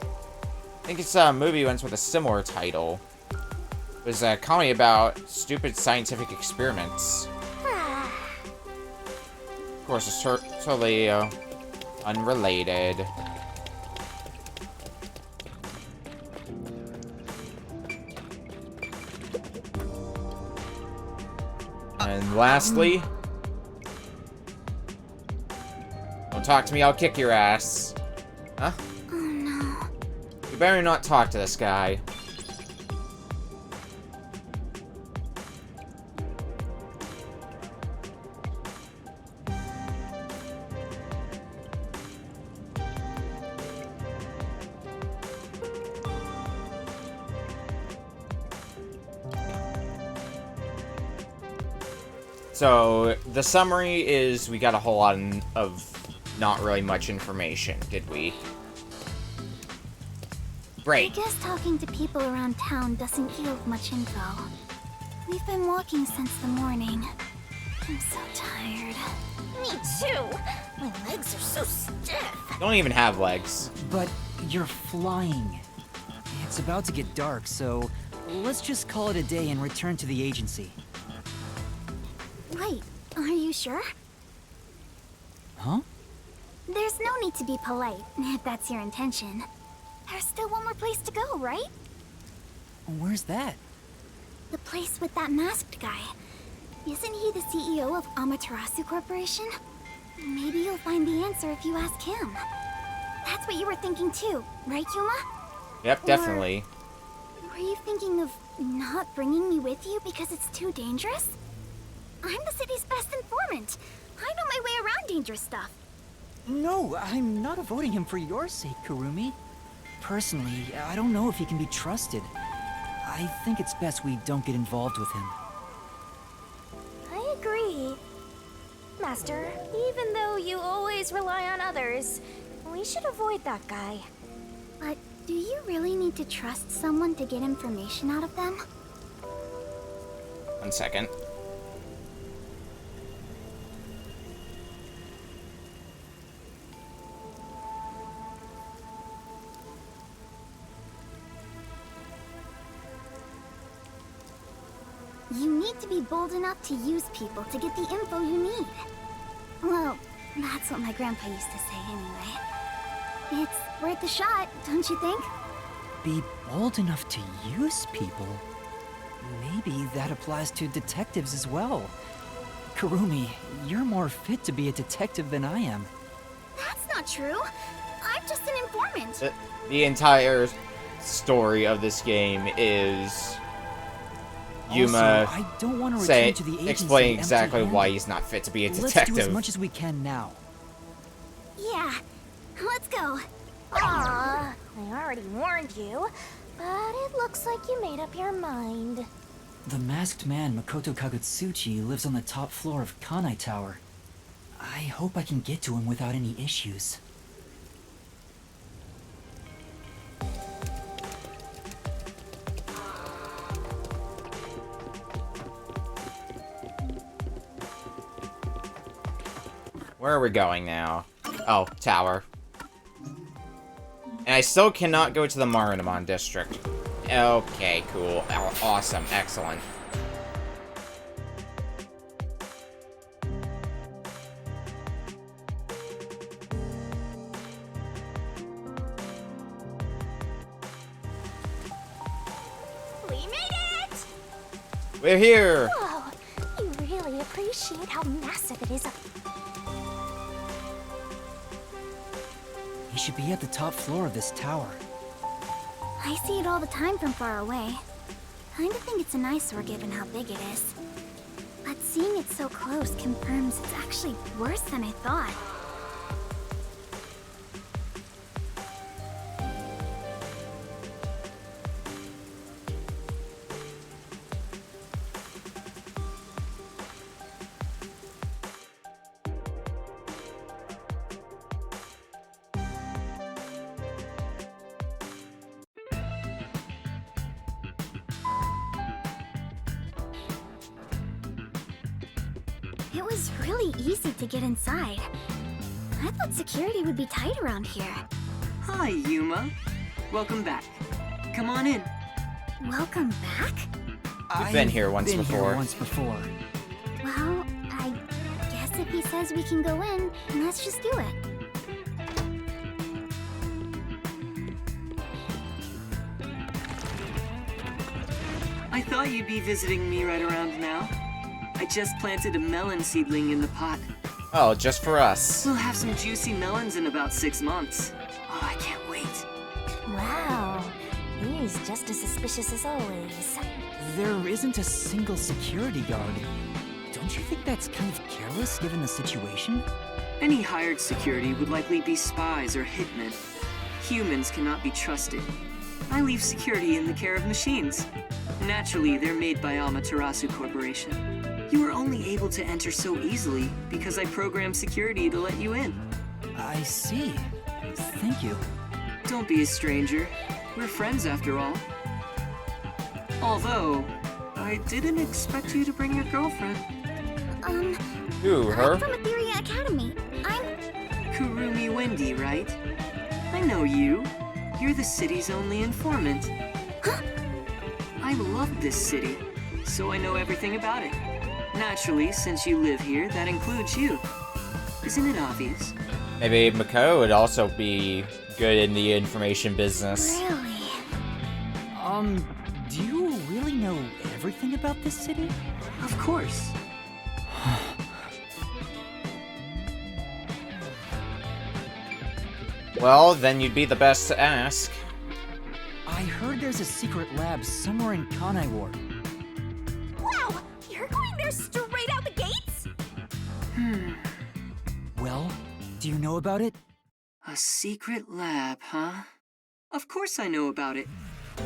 I think it's a movie once with a similar title. It was a comedy about stupid scientific experiments. Of course, it's totally unrelated. And lastly, don't talk to me, I'll kick your ass. Huh? Oh no. You better not talk to this guy. So, the summary is we got a whole lot of not really much information, did we? I Great. guess talking to people around town doesn't yield much info. We've been walking since the morning. I'm so tired. Me too. My legs are so stiff. Don't even have legs. But you're flying. It's about to get dark, so let's just call it a day and return to the agency. Wait, are you sure? Huh? There's no need to be polite, if that's your intention. There's still one more place to go, right? Where's that? The place with that masked guy. Isn't he the CEO of Amaterasu Corporation? Maybe you'll find the answer if you ask him. That's what you were thinking too, right, Yuma? Yep, definitely. Were you thinking of not bringing me with you because it's too dangerous? I'm the city's best informant. I know my way around dangerous stuff. No, I'm not avoiding him for your sake, Kurumi. Personally, I don't know if he can be trusted. I think it's best we don't get involved with him. I agree. Master, even though you always rely on others, we should avoid that guy. But do you really need to trust someone to get information out of them? 1 second. You need to be bold enough to use people to get the info you need. Well, that's what my grandpa used to say anyway. It's worth a shot, don't you think? Be bold enough to use people? Maybe that applies to detectives as well. Kurumi, you're more fit to be a detective than I am. That's not true. I'm just an informant. The entire story of this game is Yuma Also, I don't want to return to the agency explaining exactly empty-handed. why he's not fit to be a Let's detective. do as much as we can now. Yeah, let's go. Aw, I already warned you, but it looks like you made up your mind. The masked man Makoto Kagutsuchi lives on the top floor of Kanai Tower. I hope I can get to him without any issues. Where are we going now? Oh, tower. And I still cannot go to the Marinamon district. Okay, cool. Awesome. Excellent. We made it! We're here! Whoa, you really appreciate how massive it is up. He should be at the top floor of this tower. I see it all the time from far away. Kinda think it's an eyesore given how big it is. But seeing it so close confirms it's actually worse than I thought. It was really easy to get inside. I thought security would be tight around here. Hi, Yuma. Welcome back. Come on in. Welcome back? We've been here once Been before. Here once before. Well, I guess if he says we can go in, let's just do it. I thought you'd be visiting me right around now. I just planted a melon seedling in the pot. Oh, just for us. We'll have some juicy melons in about 6 months. Oh, I can't wait. Wow, he's just as suspicious as always. There isn't a single security guard. Don't you think that's kind of careless given the situation? Any hired security would likely be spies or hitmen. Humans cannot be trusted. I leave security in the care of machines. Naturally, they're made by Amaterasu Corporation. You were only able to enter so easily because I programmed security to let you in. I see. Thank you. Don't be a stranger. We're friends after all. Although, I didn't expect you to bring your girlfriend. Who, her? I'm from Etheria Academy. I'm... Kurumi Wendy, right? I know you. You're the city's only informant. Huh? I love this city, so I know everything about it. Naturally, since you live here, that includes you. Isn't it obvious? Maybe Mako would also be good in the information business. Really? Do you really know everything about this city? Of course. Well, then you'd be the best to ask. I heard there's a secret lab somewhere in Kanai Ward. Wow, you're going there straight out the gates? Well, do you know about it? A secret lab, huh? Of course I know about it.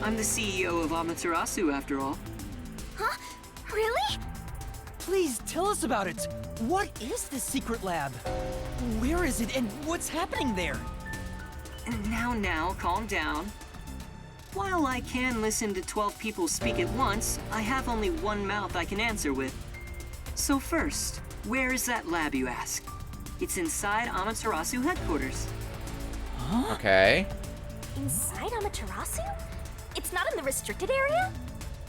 I'm the CEO of Amaterasu, after all. Huh? Really? Please tell us about it. What is this secret lab? Where is it and what's happening there? And now, calm down. While I can listen to 12 people speak at once, I have only one mouth I can answer with. So first, where is that lab, you ask? It's inside Amaterasu headquarters. Okay. Inside Amaterasu? It's not in the restricted area?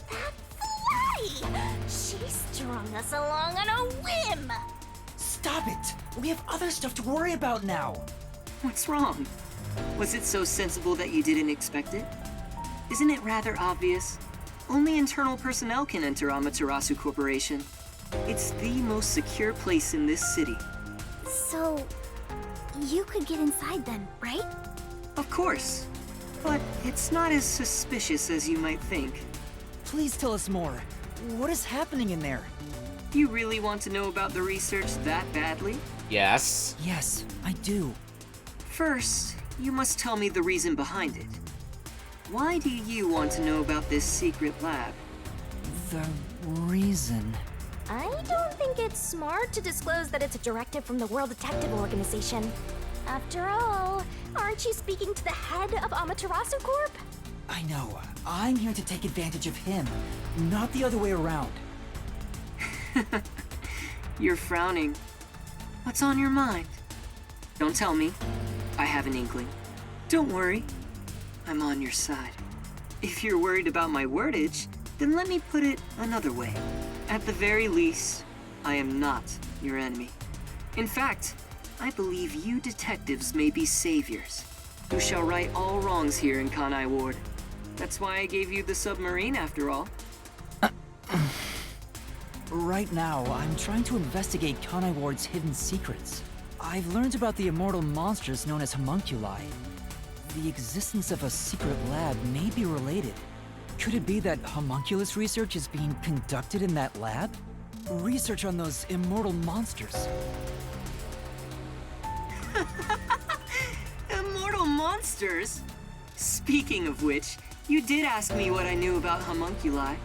That's lie! She strung us along on a whim! Stop it! We have other stuff to worry about now. What's wrong? Was it so sensible that you didn't expect it? Isn't it rather obvious? Only internal personnel can enter Amaterasu Corporation. It's the most secure place in this city. So... you could get inside then, right? Of course. But it's not as suspicious as you might think. Please tell us more. What is happening in there? You really want to know about the research that badly? Yes. Yes, I do. First, you must tell me the reason behind it. Why do you want to know about this secret lab? The reason... I don't think it's smart to disclose that it's a directive from the World Detective Organization. After all, aren't you speaking to the head of Amaterasu Corp? I know. I'm here to take advantage of him, not the other way around. You're frowning. What's on your mind? Don't tell me. I have an inkling. Don't worry. I'm on your side. If you're worried about my wordage, then let me put it another way. At the very least, I am not your enemy. In fact, I believe you detectives may be saviors, who shall right all wrongs here in Kanai Ward. That's why I gave you the submarine, after all. Right now, I'm trying to investigate Kanai Ward's hidden secrets. I've learned about the immortal monsters known as homunculi. The existence of a secret lab may be related. Could it be that homunculus research is being conducted in that lab? Research on those immortal monsters. Immortal monsters? Speaking of which, you did ask me what I knew about homunculi.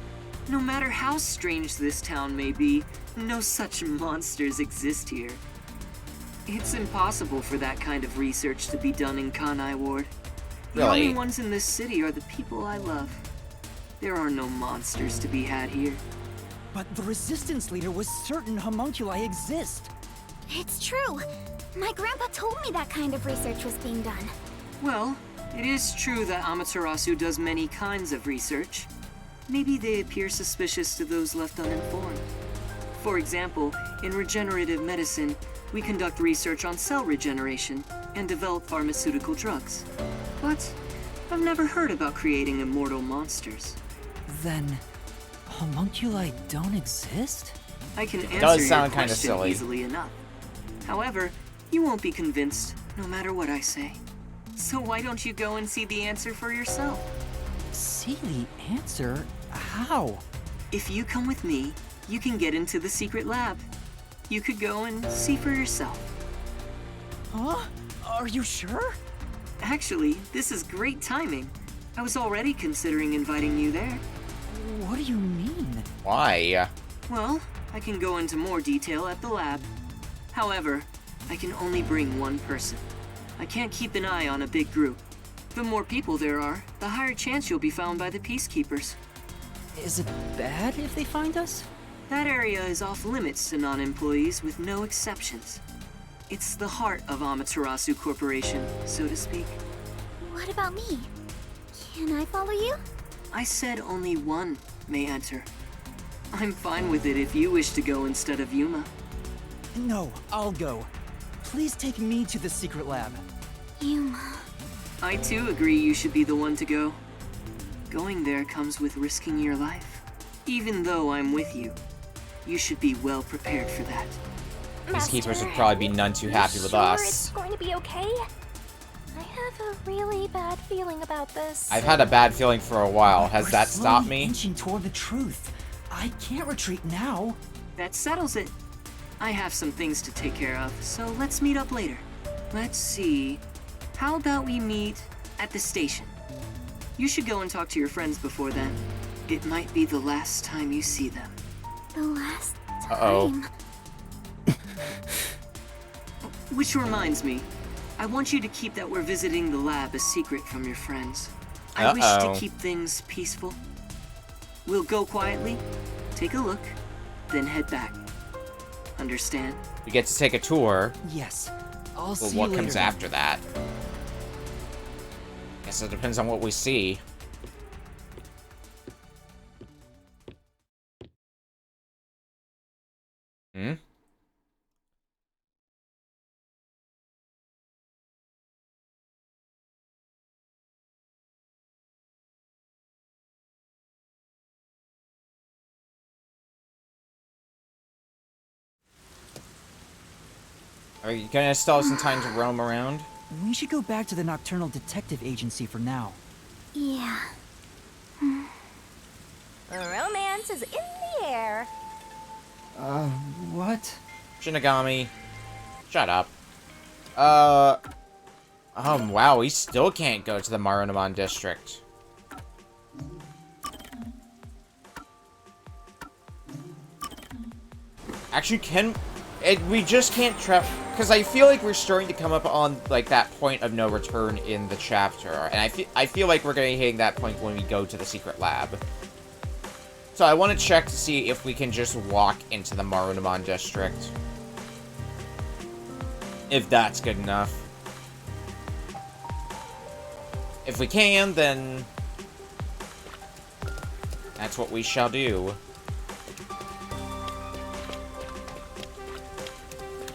No matter how strange this town may be, no such monsters exist here. It's impossible for that kind of research to be done in Kanai Ward. The Really? only ones in this city are the people I love. There are no monsters to be had here. But the Resistance leader was certain homunculi exist. It's true. My grandpa told me that kind of research was being done. Well, it is true that Amaterasu does many kinds of research. Maybe they appear suspicious to those left uninformed. For example, in regenerative medicine, we conduct research on cell regeneration and develop pharmaceutical drugs. But I've never heard about creating immortal monsters. Then, homunculi don't exist? I can answer does your sound kinda question silly. easily enough. However, you won't be convinced, no matter what I say. So why don't you go and see the answer for yourself? See the answer? How? If you come with me, you can get into the secret lab. You could go and see for yourself. Huh? Are you sure? Actually, this is great timing. I was already considering inviting you there. What do you mean? Why? Well, I can go into more detail at the lab. However, I can only bring one person. I can't keep an eye on a big group. The more people there are, the higher chance you'll be found by the peacekeepers. Is it bad if they find us? That area is off limits to non-employees with no exceptions. It's the heart of Amaterasu Corporation, so to speak. What about me? Can I follow you? I said only one may enter. I'm fine with it if you wish to go instead of Yuma. No, I'll go. Please take me to the secret lab. Yuma. I too agree you should be the one to go. Going there comes with risking your life. Even though I'm with you, you should be well prepared for that. Peacekeepers Master, would probably be none too happy with sure us. it's going to be okay? I have a really bad feeling about this. I've had a bad feeling for a while. Has We're that stopped slowly me? inching toward the truth. I can't retreat now. That settles it. I have some things to take care of, so let's meet up later. Let's see. How about we meet at the station? You should go and talk to your friends before then. It might be the last time you see them. The last time. Uh-oh. Which reminds me, I want you to keep that we're visiting the lab a secret from your friends. I wish Uh-oh. to keep things peaceful. We'll go quietly, take a look, then head back. Understand? We get to take a tour. Yes. I'll Well, see what you comes later. after that? Guess it depends on what we see. Hmm? Are you gonna still have some time to roam around? We should go back to the Nocturnal Detective Agency for now. Yeah. Romance is in the air. What? Shinigami. Shut up. Wow, we still can't go to the Marunomon district. Actually, we just can't travel, because I feel like we're starting to come up on, like, that point of no return in the chapter, and I feel like we're gonna be hitting that point when we go to the secret lab. So I want to check to see if we can just walk into the Marunomon district. If that's good enough. If we can, then that's what we shall do.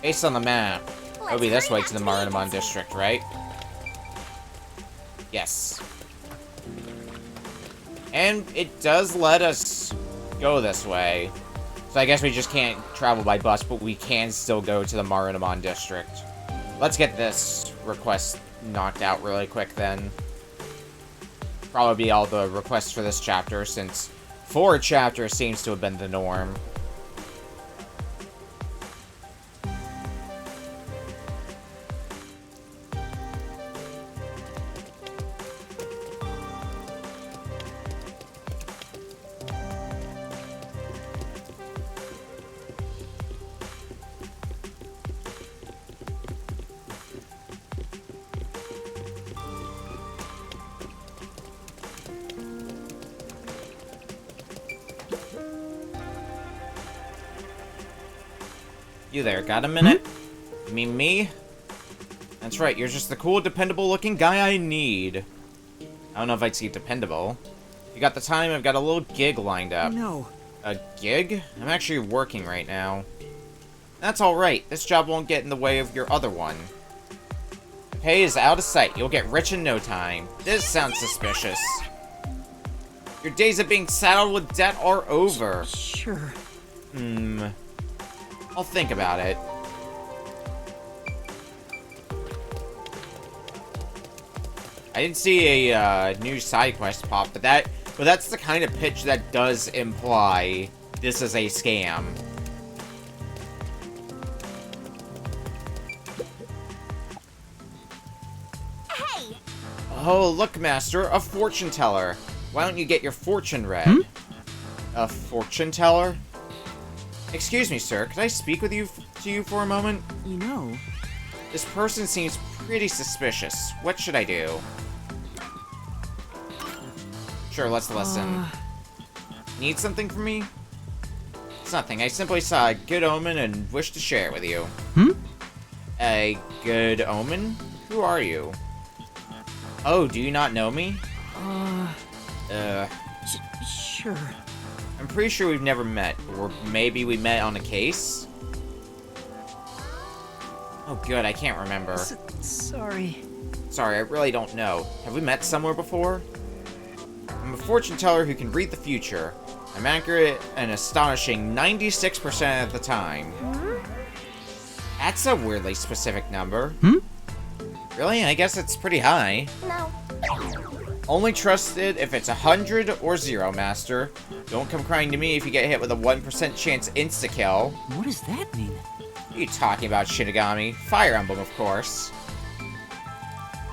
Based on the map, it'll be this way to the Marunomon district, right? Yes. And it does let us go this way. So I guess we just can't travel by bus, but we can still go to the Marunomon district. Let's get this request knocked out really quick then. Probably be all the requests for this chapter, since 4 chapters seems to have been the norm. You there, got a minute? You mean me? That's right, you're just the cool, dependable-looking guy I need. I don't know if I'd say dependable. You got the time, I've got a little gig lined up. No. A gig? I'm actually working right now. That's alright, this job won't get in the way of your other one. Pay is out of sight, you'll get rich in no time. This sounds suspicious. Your days of being saddled with debt are over. Sure. I'll think about it. I didn't see a new side quest pop, but that's the kind of pitch that does imply this is a scam. Hey! Oh, look, Master, a fortune teller. Why don't you get your fortune read? A fortune teller? Excuse me, sir. Could I speak with you for a moment? You know, This person seems pretty suspicious. What should I do? Sure, let's listen. Need something from me? It's nothing. I simply saw a good omen and wish to share it with you. A good omen? Who are you? Oh, do you not know me? sure. I'm pretty sure we've never met. Or maybe we met on a case? Oh, good. I can't remember. Sorry. Sorry, I really don't know. Have we met somewhere before? I'm a fortune teller who can read the future. I'm accurate an astonishing 96% of the time. That's a weirdly specific number. Really? I guess it's pretty high. No. Only trust it if it's 100 or 0, Master. Don't come crying to me if you get hit with a 1% chance insta-kill. What does that mean? What are you talking about, Shinigami? Fire Emblem, of course.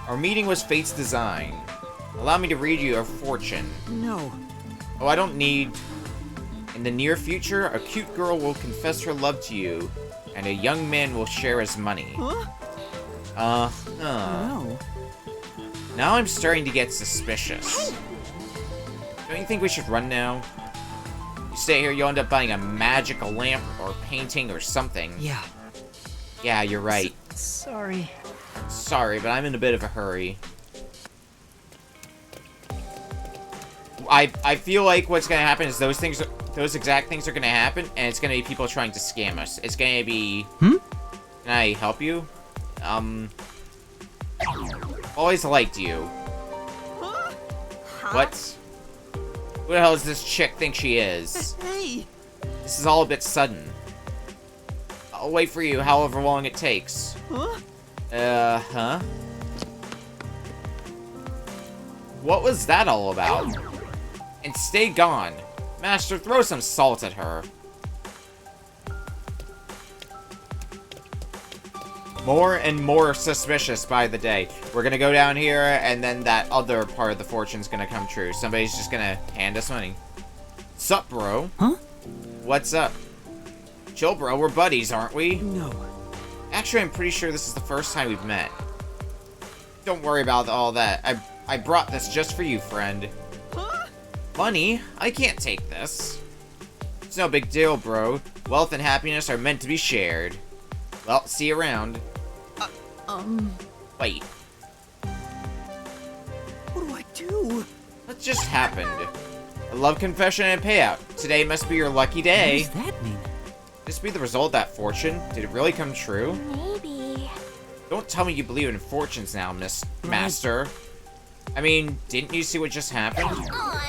Our meeting was fate's design. Allow me to read you a fortune. No. Oh, I don't need... In the near future, a cute girl will confess her love to you, and a young man will share his money. No. Now I'm starting to get suspicious. Don't you think we should run now? You stay here, you'll end up buying a magical lamp or painting or something. Yeah. Yeah, you're right. Sorry. Sorry, but I'm in a bit of a hurry. I feel like what's gonna happen is those exact things are gonna happen, and it's gonna be people trying to scam us. It's gonna be... Can I help you? Always liked you. What? Who the hell does this chick think she is? Hey! This is all a bit sudden. I'll wait for you however long it takes. Huh? What was that all about? And stay gone. Master, throw some salt at her. More and more suspicious by the day. We're gonna go down here, and then that other part of the fortune's gonna come true. Somebody's just gonna hand us money. Sup, bro? Huh? What's up? Chill, bro. We're buddies, aren't we? No. Actually, I'm pretty sure this is the first time we've met. Don't worry about all that. I brought this just for you, friend. Money? I can't take this. It's no big deal, bro. Wealth and happiness are meant to be shared. Well, see you around. Wait. What do I do? What just happened? A love confession and payout. Today must be your lucky day. What does that mean? This be the result of that fortune? Did it really come true? Maybe. Don't tell me you believe in fortunes now, Master. I mean, didn't you see what just happened? Come on.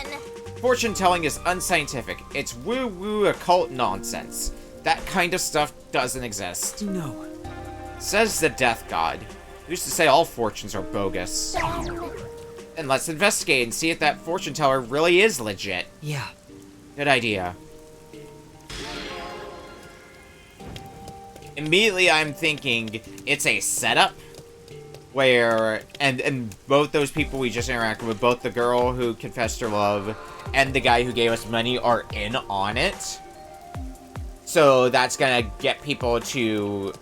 Fortune telling is unscientific. It's woo-woo occult nonsense. That kind of stuff doesn't exist. No. Says the Death God. Who's to say all fortunes are bogus? Then let's investigate and see if that fortune teller really is legit. Yeah. Good idea. Immediately I'm thinking it's a setup where and both those people we just interacted with, both the girl who confessed her love and the guy who gave us money, are in on it. So that's gonna get people to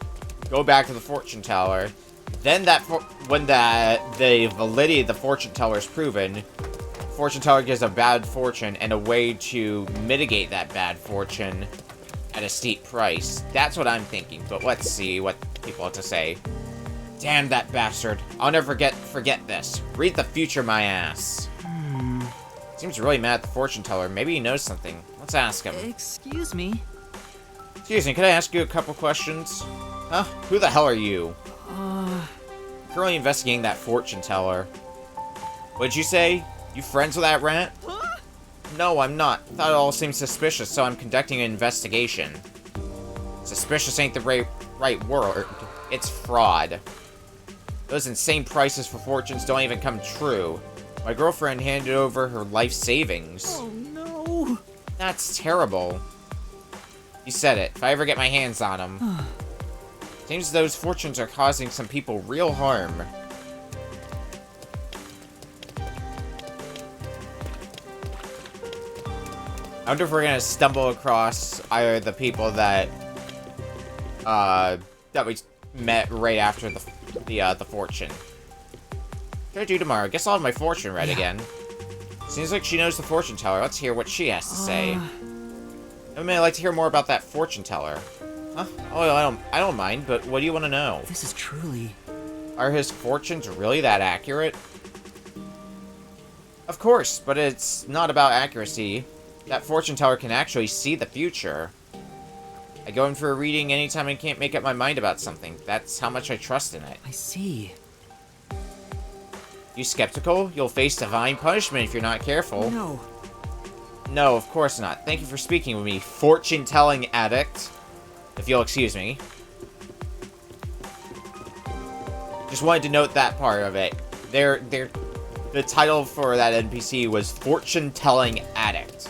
go back to the fortune teller. Then when the validity of the fortune teller is proven, fortune teller gives a bad fortune, and a way to mitigate that bad fortune at a steep price. That's what I'm thinking, but let's see what people have to say. Damn that bastard. I'll never forget this. Read the future, my ass. Seems really mad at the fortune teller. Maybe he knows something. Let's ask him. Excuse me? Excuse me, can I ask you a couple questions? Huh? Who the hell are you? Currently investigating that fortune teller. What'd you say? You friends with that rat? No, I'm not. Thought it all seemed suspicious, so I'm conducting an investigation. Suspicious ain't the right word. It's fraud. Those insane prices for fortunes don't even come true. My girlfriend handed over her life savings. Oh, no. That's terrible. You said it. If I ever get my hands on them. Seems those fortunes are causing some people real harm. I wonder if we're gonna stumble across either the people that we met right after the fortune. What should I do tomorrow? Guess I'll have my fortune read again. Seems like she knows the fortune teller. Let's hear what she has to say. I mean, I'd like to hear more about that fortune teller. Huh? Oh, I don't mind, but what do you want to know? This is truly... Are his fortunes really that accurate? Of course, but it's not about accuracy. That fortune teller can actually see the future. I go in for a reading anytime I can't make up my mind about something. That's how much I trust in it. I see. You skeptical? You'll face divine punishment if you're not careful. No. No, of course not. Thank you for speaking with me, fortune-telling addict. If you'll excuse me. Just wanted to note that part of it. The title for that NPC was Fortune-telling addict.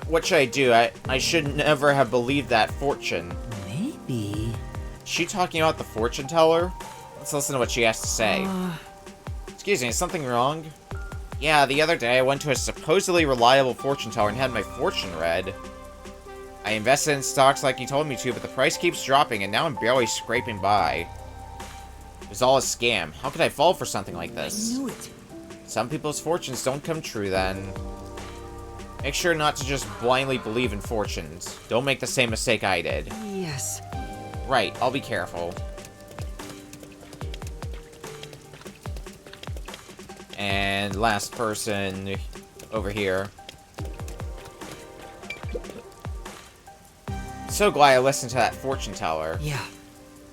What should I do? I should never have believed that fortune. Maybe. Is she talking about the fortune teller? Let's listen to what she has to say. Excuse me, is something wrong? Yeah, the other day I went to a supposedly reliable fortune teller and had my fortune read. I invested in stocks like he told me to, but the price keeps dropping and now I'm barely scraping by. It was all a scam. How could I fall for something like this? I knew it. Some people's fortunes don't come true then. Make sure not to just blindly believe in fortunes. Don't make the same mistake I did. Yes. Right, I'll be careful. And last person over here. So glad I listened to that fortune teller. Yeah.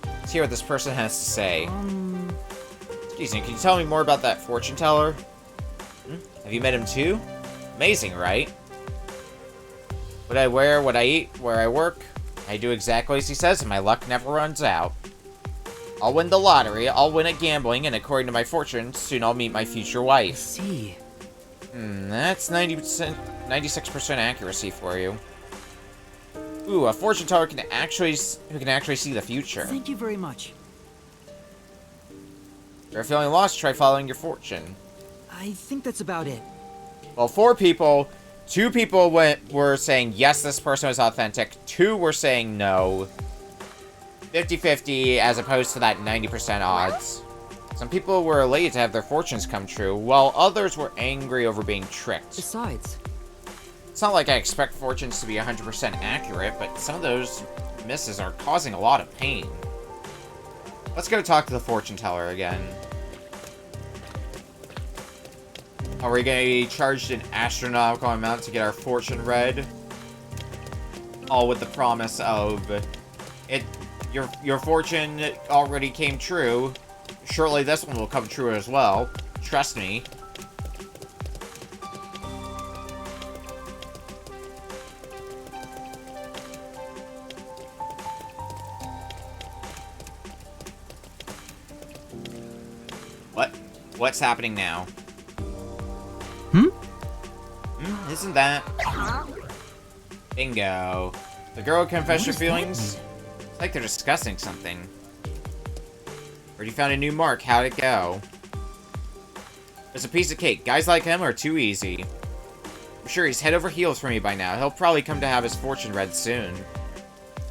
Let's hear what this person has to say. Excuse me, can you tell me more about that fortune teller? Have you met him too? Amazing, right? What I wear, what I eat, where I work, I do exactly as he says and my luck never runs out. I'll win the lottery, I'll win at gambling, and according to my fortune, soon I'll meet my future I wife. see. That's 96% accuracy for you. Ooh, a fortune teller who can actually see the future. Thank you very much. If you're feeling lost, try following your fortune. I think that's about it. Well, 4 people, 2 people were saying yes, this person was authentic. 2 were saying no. 50-50 as opposed to that 90% odds. Some people were elated to have their fortunes come true, while others were angry over being tricked. Besides, It's not like I expect fortunes to be 100% accurate, but some of those misses are causing a lot of pain. Let's go talk to the fortune teller again. Are we going to be charged an astronomical amount to get our fortune read? All with the promise of your fortune already came true. Surely this one will come true as well. Trust me. What's happening now? Isn't that? Bingo. The girl confessed her feelings? It's like they're discussing something. Already found a new mark. How'd it go? It's a piece of cake. Guys like him are too easy. I'm sure he's head over heels for me by now. He'll probably come to have his fortune read soon.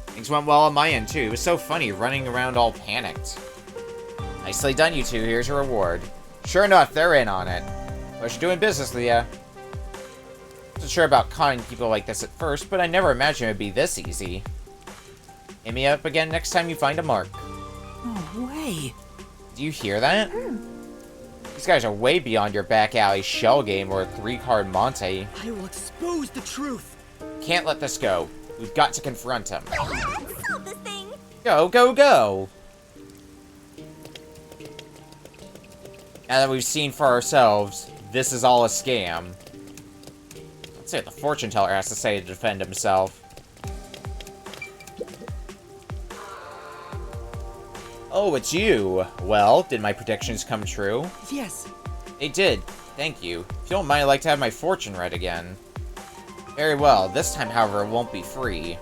Things went well on my end, too. It was so funny, running around all panicked. Nicely done, you two. Here's your reward. Sure enough, they're in on it. Pleasure doing business with ya. Wasn't sure about conning people like this at first, but I never imagined it'd be this easy. Hit me up again next time you find a mark. No way. Do you hear that? These guys are way beyond your back alley shell game or 3-card Monte. I will expose the truth. Can't let this go. We've got to confront him. Solve this thing! Go, go, go! Now that we've seen for ourselves, this is all a scam. Let's see what the fortune teller has to say to defend himself. Oh, it's you. Well, did my predictions come true? Yes. They did. Thank you. If you don't mind, I'd like to have my fortune read again. Very well. This time, however, it won't be free.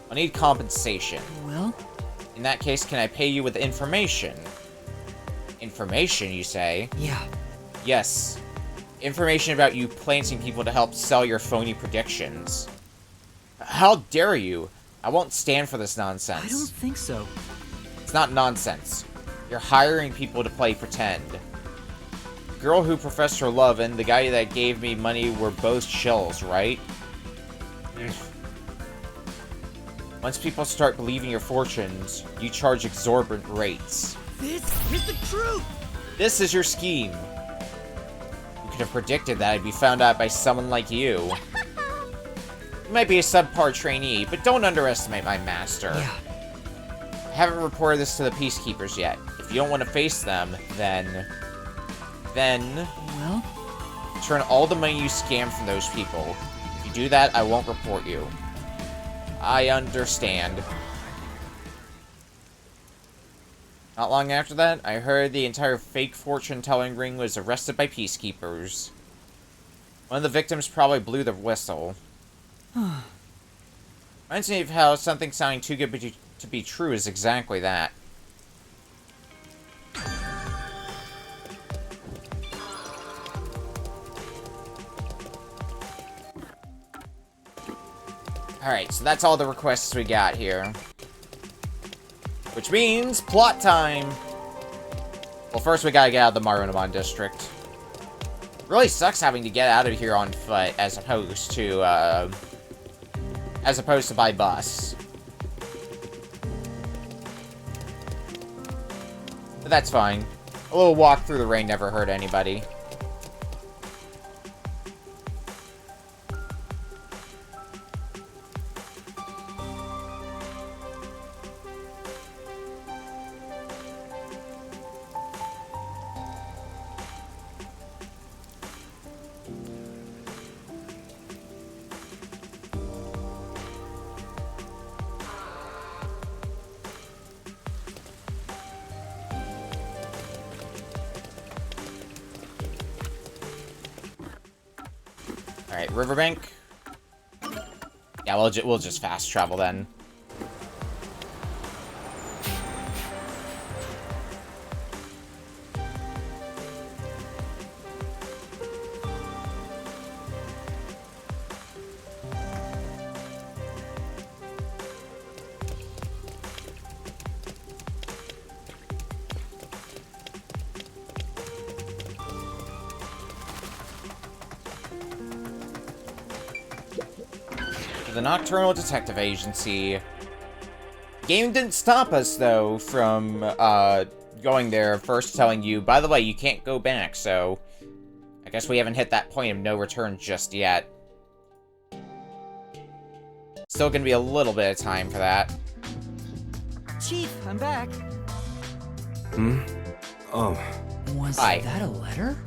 I'll need compensation. Well? In that case, can I pay you with information? Information, you say? Yeah. Yes. Information about you planting people to help sell your phony predictions. How dare you? I won't stand for this nonsense. I don't think so. It's not nonsense. You're hiring people to play pretend. The girl who professed her love and the guy that gave me money were both shills, right? Once people start believing your fortunes, you charge exorbitant rates. This is the truth! This is your scheme. You could have predicted that I'd be found out by someone like you. You might be a subpar trainee, but don't underestimate my master. Yeah. I haven't reported this to the peacekeepers yet. If you don't want to face them, then... Well? Return all the money you scammed from those people. If you do that, I won't report you. I understand. Not long after that, I heard the entire fake fortune-telling ring was arrested by peacekeepers. One of the victims probably blew the whistle. Reminds me of how something sounding too good to be true is exactly that. Alright, so that's all the requests we got here. Which means plot time! Well, first we gotta get out of the Marunamon district. Really sucks having to get out of here on foot as opposed to by bus. But that's fine. A little walk through the rain never hurt anybody. Alright, Riverbank. Yeah, we'll just fast travel then. The Nocturnal Detective Agency. The game didn't stop us, though, from going there first telling you, by the way, you can't go back, so I guess we haven't hit that point of no return just yet. Still gonna be a little bit of time for that. Chief, I'm back. Oh. Was Hi. that a letter?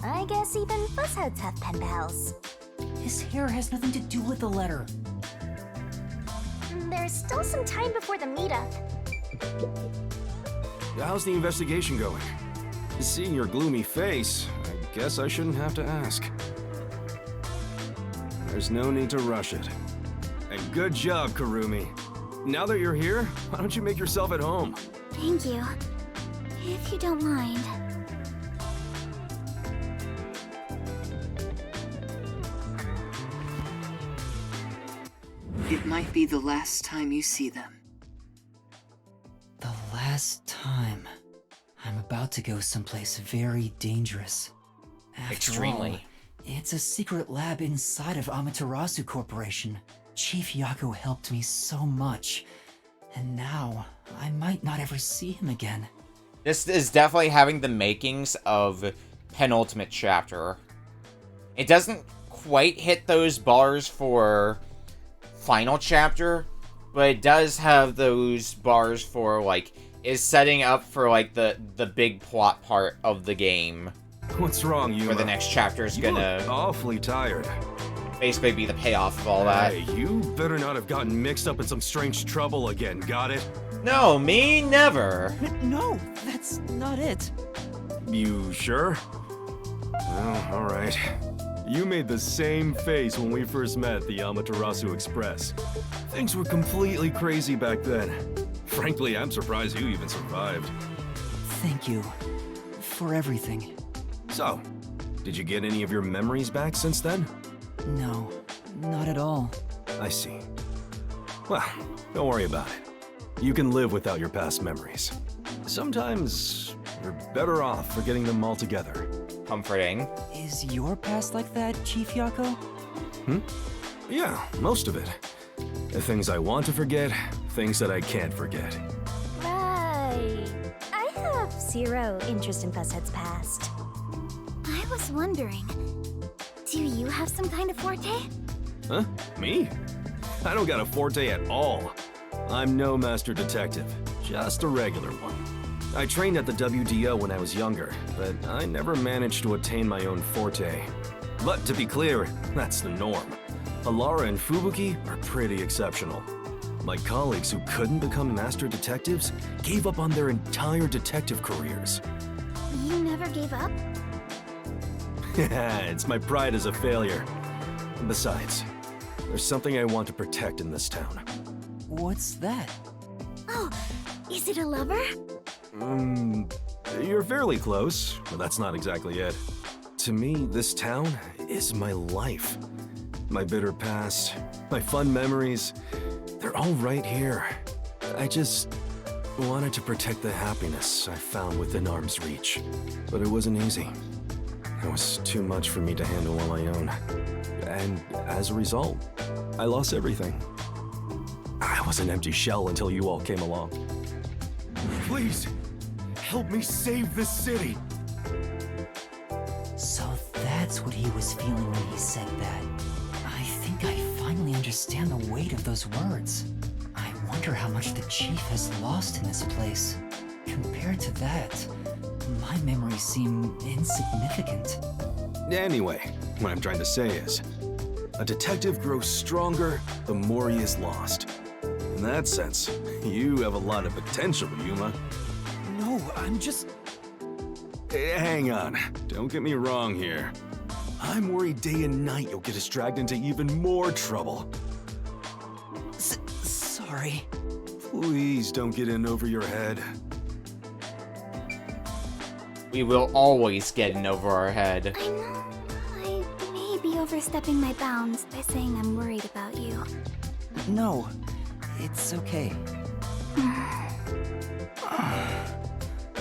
I guess even fuzzheads have pen pals. His hair has nothing to do with the letter. There's still some time before the meetup. How's the investigation going? Seeing your gloomy face, I guess I shouldn't have to ask. There's no need to rush it. And good job, Karumi. Now that you're here, why don't you make yourself at home? Thank you. If you don't mind. It might be the last time you see them. The last time. I'm about to go someplace very dangerous. After Extremely. all, It's a secret lab inside of Amaterasu Corporation. Chief Yako helped me so much, and now I might not ever see him again. This is definitely having the makings of penultimate chapter. It doesn't quite hit those bars for final chapter, but it does have those bars for, like, is setting up for, like, the big plot part of the game. What's wrong, you? Where the next chapter is gonna look awfully tired. basically be the payoff of all that. Hey, you better not have gotten mixed up in some strange trouble again, got it? No, me never. No, that's not it. You sure? Well, alright. You made the same face when we first met at the Amaterasu Express. Things were completely crazy back then. Frankly, I'm surprised you even survived. Thank you for everything. So, did you get any of your memories back since then? No, not at all. I see. Well, don't worry about it. You can live without your past memories. Sometimes you're better off forgetting them altogether. Comforting. Is your past like that, Chief Yako? Yeah, most of it. The things I want to forget, things that I can't forget. Right. I have zero interest in Fuzzhead's past. I was wondering, do you have some kind of forte? Huh? Me? I don't got a forte at all. I'm no master detective, just a regular one. I trained at the WDO when I was younger, but I never managed to attain my own forte. But to be clear, that's the norm. Alara and Fubuki are pretty exceptional. My colleagues who couldn't become master detectives gave up on their entire detective careers. You never gave up? It's my pride as a failure. Besides, there's something I want to protect in this town. What's that? Oh, is it a lover? You're fairly close, but that's not exactly it. To me, this town is my life. My bitter past, my fun memories, they're all right here. I just wanted to protect the happiness I found within arm's reach. But it wasn't easy. It was too much for me to handle on my own. And as a result, I lost everything. I was an empty shell until you all came along. Please, help me save this city. So that's what he was feeling when he said that. I think I finally understand the weight of those words. I wonder how much the chief has lost in this place. Compared to that, my memories seem insignificant. Anyway, what I'm trying to say is, a detective grows stronger the more he is lost. In that sense, you have a lot of potential, Yuma. No, I'm just... Hang on, don't get me wrong here. I'm worried day and night you'll get us dragged into even more trouble. Sorry. Please don't get in over your head. We will always get in over our head. I know I may be overstepping my bounds by saying I'm worried about you. No, it's okay.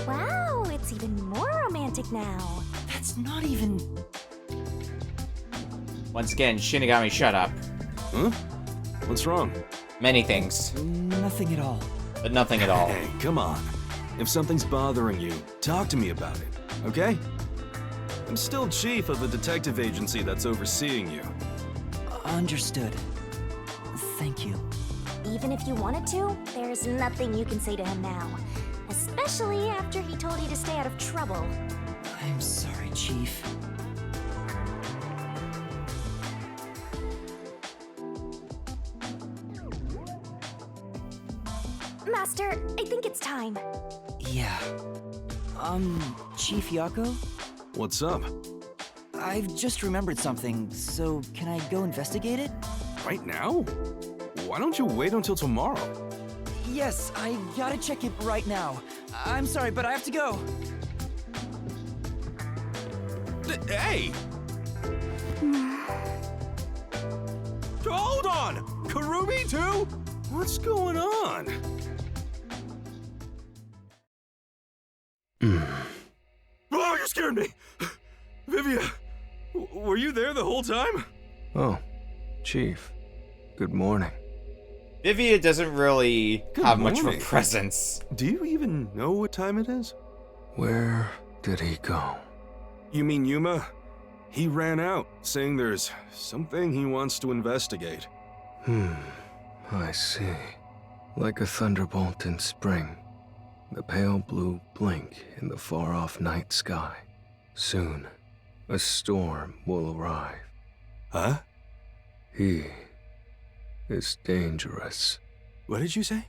Wow, it's even more romantic now. That's not even... Once again, Shinigami, shut up. Huh? What's wrong? Many things, Nothing at all. but nothing at all. Hey, come on. If something's bothering you, talk to me about it, okay? I'm still chief of the detective agency that's overseeing you. Understood. Thank you. Even if you wanted to, there's nothing you can say to him now. Especially after he told you to stay out of trouble. I'm sorry, Chief. Master, I think it's time. Yeah. Chief Yako? What's up? I've just remembered something, so can I go investigate it? Right now? Why don't you wait until tomorrow? Yes, I gotta check it right now. I'm sorry, but I have to go. Hey! Hold on! Kurumi too? What's going on? Oh, you scared me! Vivia, were you you there the whole time? Oh, Chief. Good morning. Vivia doesn't really Good have much of a morning. presence. Do you even know what time it is? Where did he go? You mean Yuma? He ran out, saying there's something he wants to investigate. I see. Like a thunderbolt in spring, the pale blue blink in the far-off night sky. Soon, a storm will arrive. Huh? He is dangerous. What did you say?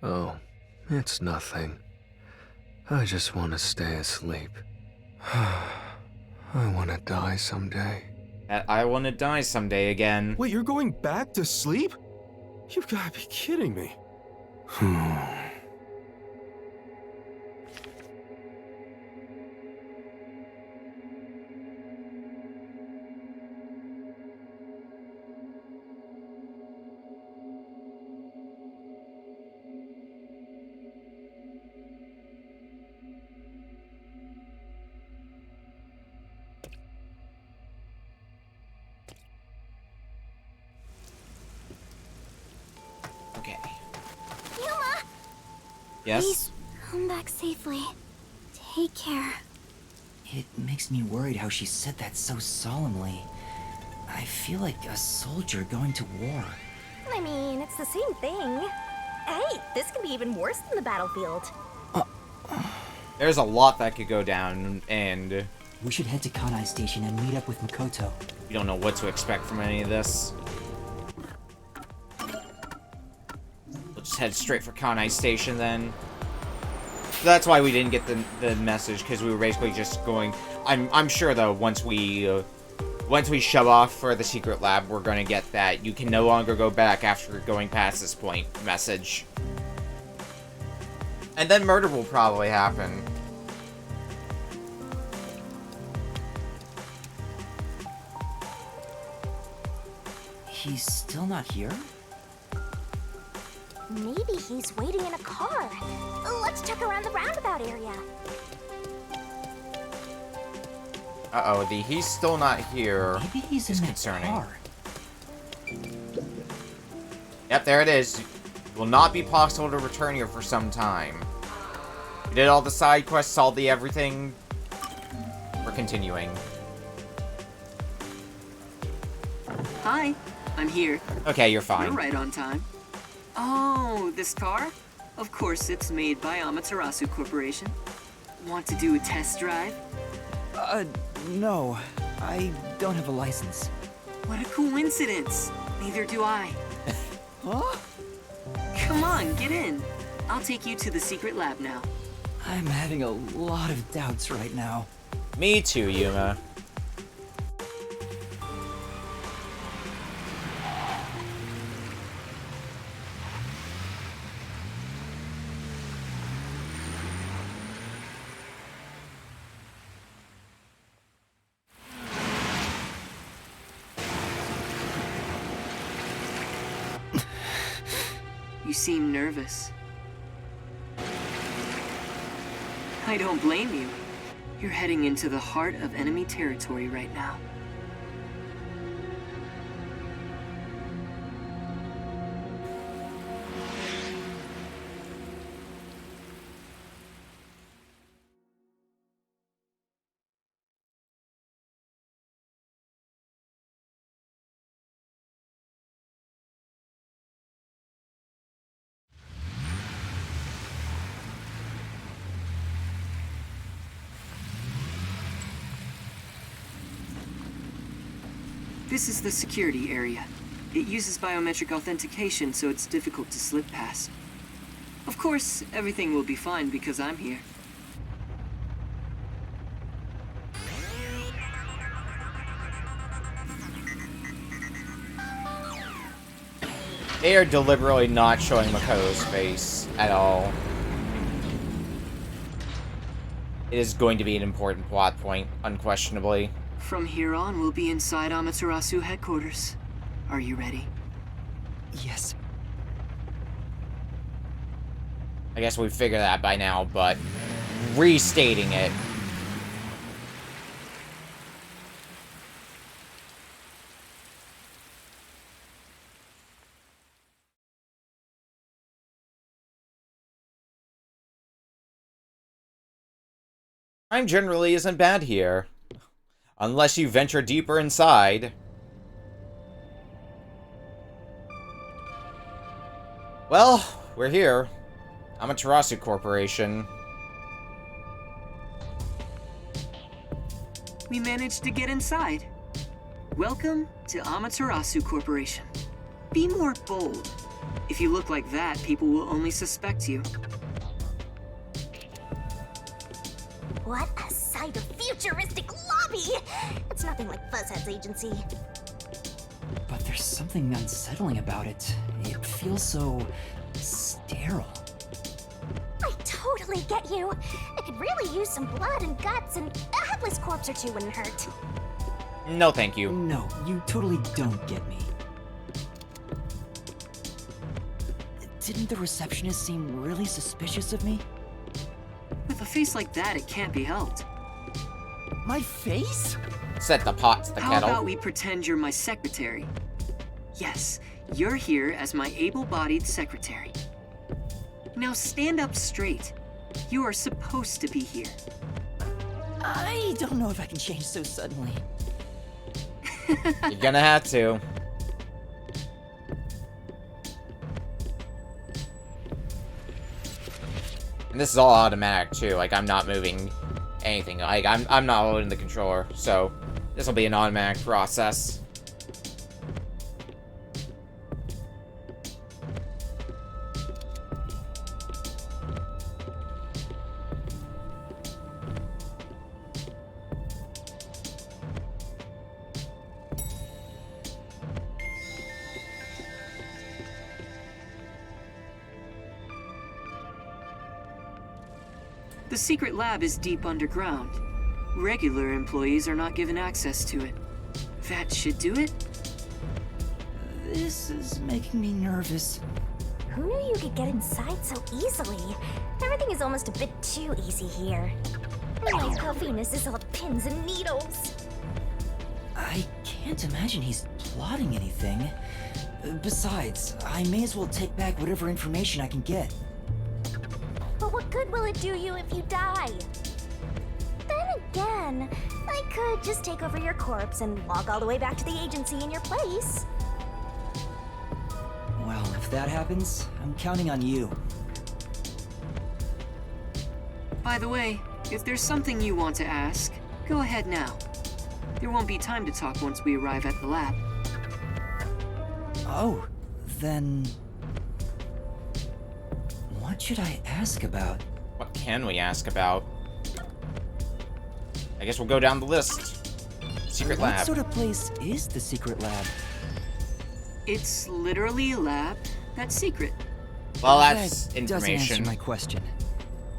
Oh, it's nothing. I just want to stay asleep. I want to die someday. I want to die someday again. Wait, you're going back to sleep? You've got to be kidding me. Okay. Yuma! Yes? Please come back safely. Take care. It makes me worried how she said that so solemnly. I feel like a soldier going to war. I mean, it's the same thing. Hey, this can be even worse than the battlefield. There's a lot that could go down, and We should head to Kanai Station and meet up with Makoto. you don't know what to expect from any of this. We'll just head straight for Kanai Station then. So that's why we didn't get the message, because we were basically just going. I'm sure though once we shove off for the secret lab, we're gonna get that you can no longer go back after going past this point message. And then murder will probably happen. He's still not here? Maybe he's waiting in a car. Let's check around the roundabout area. Uh-oh, he's still not here. Maybe he's is in that concerning. car. Yep, there it is. It will not be possible to return here for some time. We did all the side quests, all the everything. We're continuing. Hi, I'm here. Okay, you're fine. You're right on time. Oh, this car? Of course, it's made by Amaterasu Corporation. Want to do a test drive? No. I don't have a license. What a coincidence. Neither do I. Huh? Come on, get in. I'll take you to the secret lab now. I'm having a lot of doubts right now. Me too, Yuma. You seem nervous. I don't blame you. You're heading into the heart of enemy territory right now. This is the security area. It uses biometric authentication, so it's difficult to slip past. Of course, everything will be fine because I'm here. They are deliberately not showing Makoto's face at all. It is going to be an important plot point, unquestionably. From here on, we'll be inside Amaterasu headquarters. Are you ready? Yes. I guess we figured that by now, but restating it. Crime generally isn't bad here. Unless you venture deeper inside. Well, we're here. Amaterasu Corporation. We managed to get inside. Welcome to Amaterasu Corporation. Be more bold. If you look like that, people will only suspect you. What a sight of futuristic lobby! It's nothing like Fuzzhead's agency. But there's something unsettling about it. It feels so sterile. I totally get you. I could really use some blood and guts, and a headless corpse or two wouldn't hurt. No, thank you. No, you totally don't get me. Didn't the receptionist seem really suspicious of me? With a face like that, it can't be helped. My face? Set the pot to the How kettle. about we pretend you're my secretary? Yes, you're here as my able-bodied secretary. Now stand up straight. You are supposed to be here. I don't know if I can change so suddenly. You're gonna have to. And this is all automatic too. Like, I'm not moving anything. Like, I'm not holding the controller, so this will be an automatic process. The secret lab is deep underground. Regular employees are not given access to it. That should do it. This is making me nervous. Who knew you could get inside so easily? Everything is almost a bit too easy here. My puffiness is all pins and needles. I can't imagine he's plotting anything. Besides, I may as well take back whatever information I can get. But what good will it do you if you die? Then again, I could just take over your corpse and walk all the way back to the agency in your place. Well, if that happens, I'm counting on you. By the way, if there's something you want to ask, go ahead now. There won't be time to talk once we arrive at the lab. Oh, then... what should I ask about? What can we ask about? I guess we'll go down the list. Secret What lab. sort of place is the secret lab? It's literally a lab that's secret. Well, that's That doesn't answer information. my question.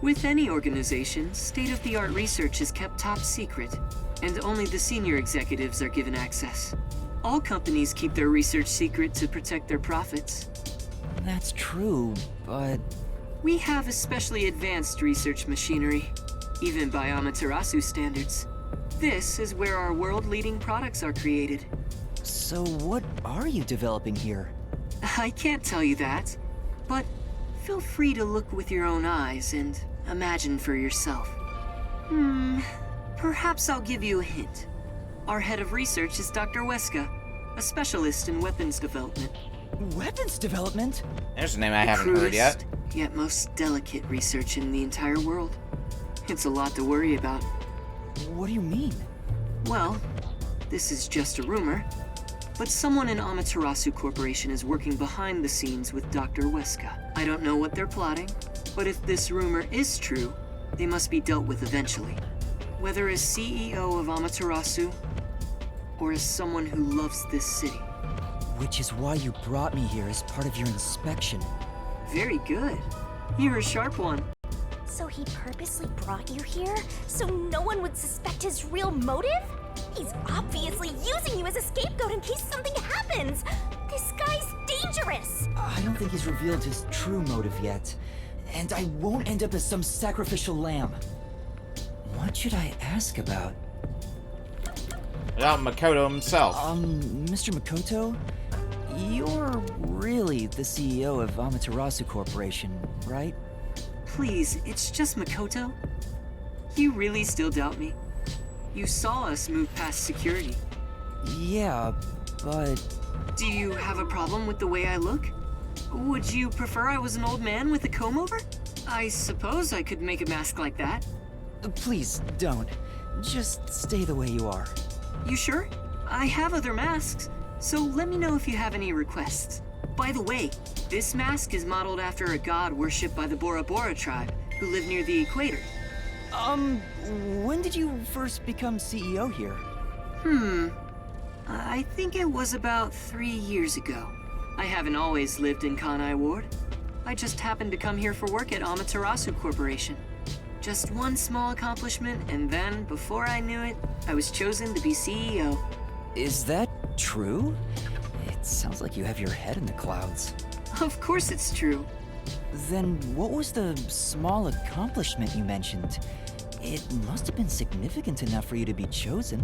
With any organization, state-of-the-art research is kept top secret, and only the senior executives are given access. All companies keep their research secret to protect their profits. That's true, but... We have especially advanced research machinery, even by Amaterasu standards. This is where our world-leading products are created. So what are you developing here? I can't tell you that, but feel free to look with your own eyes and imagine for yourself. Perhaps I'll give you a hint. Our head of research is Dr. Weska, a specialist in weapons development. Weapons development? There's a name I The haven't heard yet. crudest, yet most delicate research in the entire world. It's a lot to worry about. What do you mean? Well, this is just a rumor, but someone in Amaterasu Corporation is working behind the scenes with Dr. Weska. I don't know what they're plotting, but if this rumor is true, they must be dealt with eventually. Whether as CEO of Amaterasu, or as someone who loves this city. Which is why you brought me here as part of your inspection. Very good. You're a sharp one. So he purposely brought you here so no one would suspect his real motive? He's obviously using you as a scapegoat in case something happens. This guy's dangerous. I don't think he's revealed his true motive yet. And I won't end up as some sacrificial lamb. What should I ask about? About Makoto himself. Mr. Makoto? You're really the CEO of Amaterasu Corporation, right? Please, it's just Makoto. You really still doubt me? You saw us move past security. Yeah, but... Do you have a problem with the way I look? Would you prefer I was an old man with a comb-over? I suppose I could make a mask like that. Please, don't. Just stay the way you are. You sure? I have other masks, so let me know if you have any requests. By the way, this mask is modeled after a god worshipped by the Bora Bora tribe, who live near the equator. When did you first become CEO here? I think it was about 3 years ago. I haven't always lived in Kanai Ward. I just happened to come here for work at Amaterasu Corporation. Just one small accomplishment, and then, before I knew it, I was chosen to be CEO. Is that true? It sounds like you have your head in the clouds. Of course it's true. Then what was the small accomplishment you mentioned? It must have been significant enough for you to be chosen.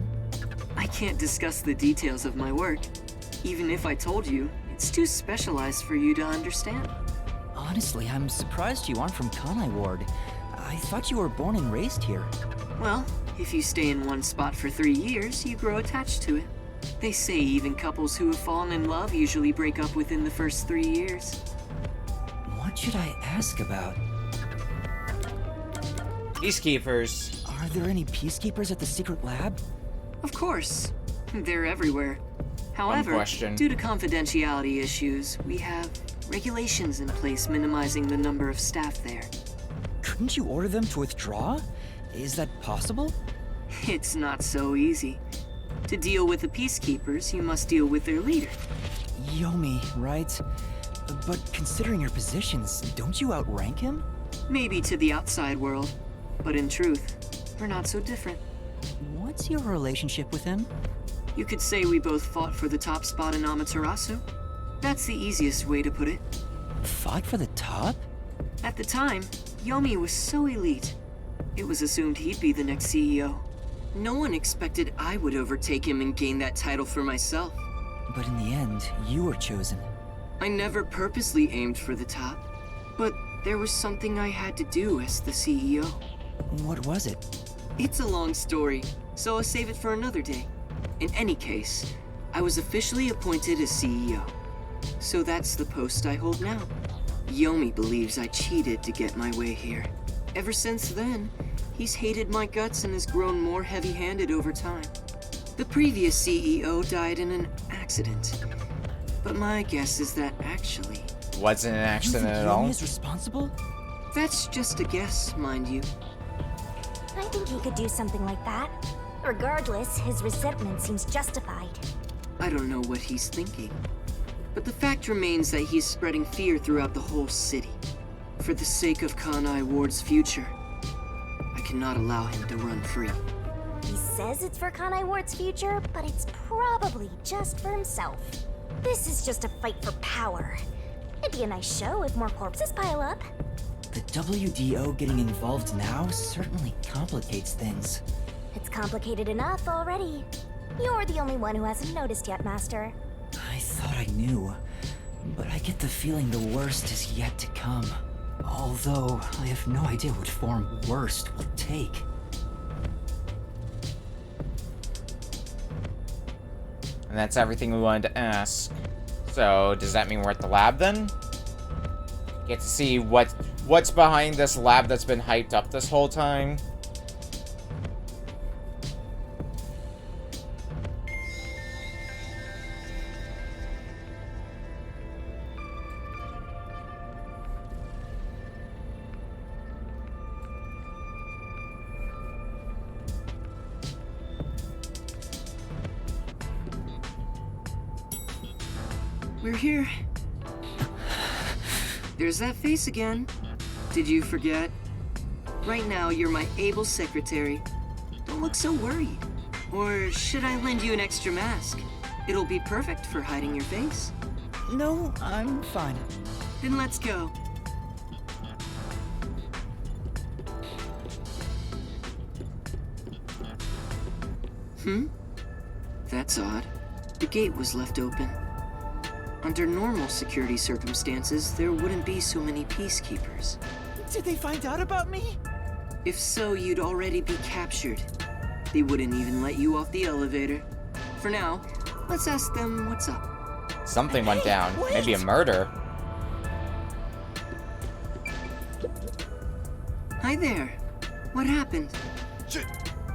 I can't discuss the details of my work. Even if I told you, it's too specialized for you to understand. Honestly, I'm surprised you aren't from Kanai Ward. I thought you were born and raised here. Well, if you stay in one spot for 3 years, you grow attached to it. They say even couples who have fallen in love usually break up within the first 3 years. What should I ask about? Peacekeepers. Are there any peacekeepers at the secret lab? Of course. They're everywhere. However, due to confidentiality issues, we have regulations in place minimizing the number of staff there. Couldn't you order them to withdraw? Is that possible? It's not so easy. To deal with the peacekeepers, you must deal with their leader. Yomi, right? But considering your positions, don't you outrank him? Maybe to the outside world, but in truth, we're not so different. What's your relationship with him? You could say we both fought for the top spot in Amaterasu. That's the easiest way to put it. Fought for the top? At the time, Yomi was so elite. It was assumed he'd be the next CEO. No one expected I would overtake him and gain that title for myself. But in the end, you were chosen. I never purposely aimed for the top, but there was something I had to do as the CEO. What was it? It's a long story, so I'll save it for another day. In any case, I was officially appointed as CEO. So that's the post I hold now. Yomi believes I cheated to get my way here. Ever since then, he's hated my guts and has grown more heavy-handed over time. The previous CEO died in an accident. But my guess is that actually... Wasn't an accident at all? Yomi is responsible? That's just a guess, mind you. I think he could do something like that. Regardless, his resentment seems justified. I don't know what he's thinking. But the fact remains that he's spreading fear throughout the whole city. For the sake of Kanai Ward's future, I cannot allow him to run free. He says it's for Kanai Ward's future, but it's probably just for himself. This is just a fight for power. It'd be a nice show if more corpses pile up. The WDO getting involved now certainly complicates things. It's complicated enough already. You're the only one who hasn't noticed yet, Master. I thought I knew, but I get the feeling the worst is yet to come. Although, I have no idea what form worst will take. And that's everything we wanted to ask. So, does that mean we're at the lab then? Get to see what's behind this lab that's been hyped up this whole time. We're here. There's that face again. Did you forget? Right now, you're my able secretary. Don't look so worried. Or should I lend you an extra mask? It'll be perfect for hiding your face. No, I'm fine. Then let's go. That's odd. The gate was left open. Under normal security circumstances, there wouldn't be so many peacekeepers. Did they find out about me? If so, you'd already be captured. They wouldn't even let you off the elevator. For now, let's ask them what's up. Something went Hey, down. wait! Maybe a murder. Hi there. What happened?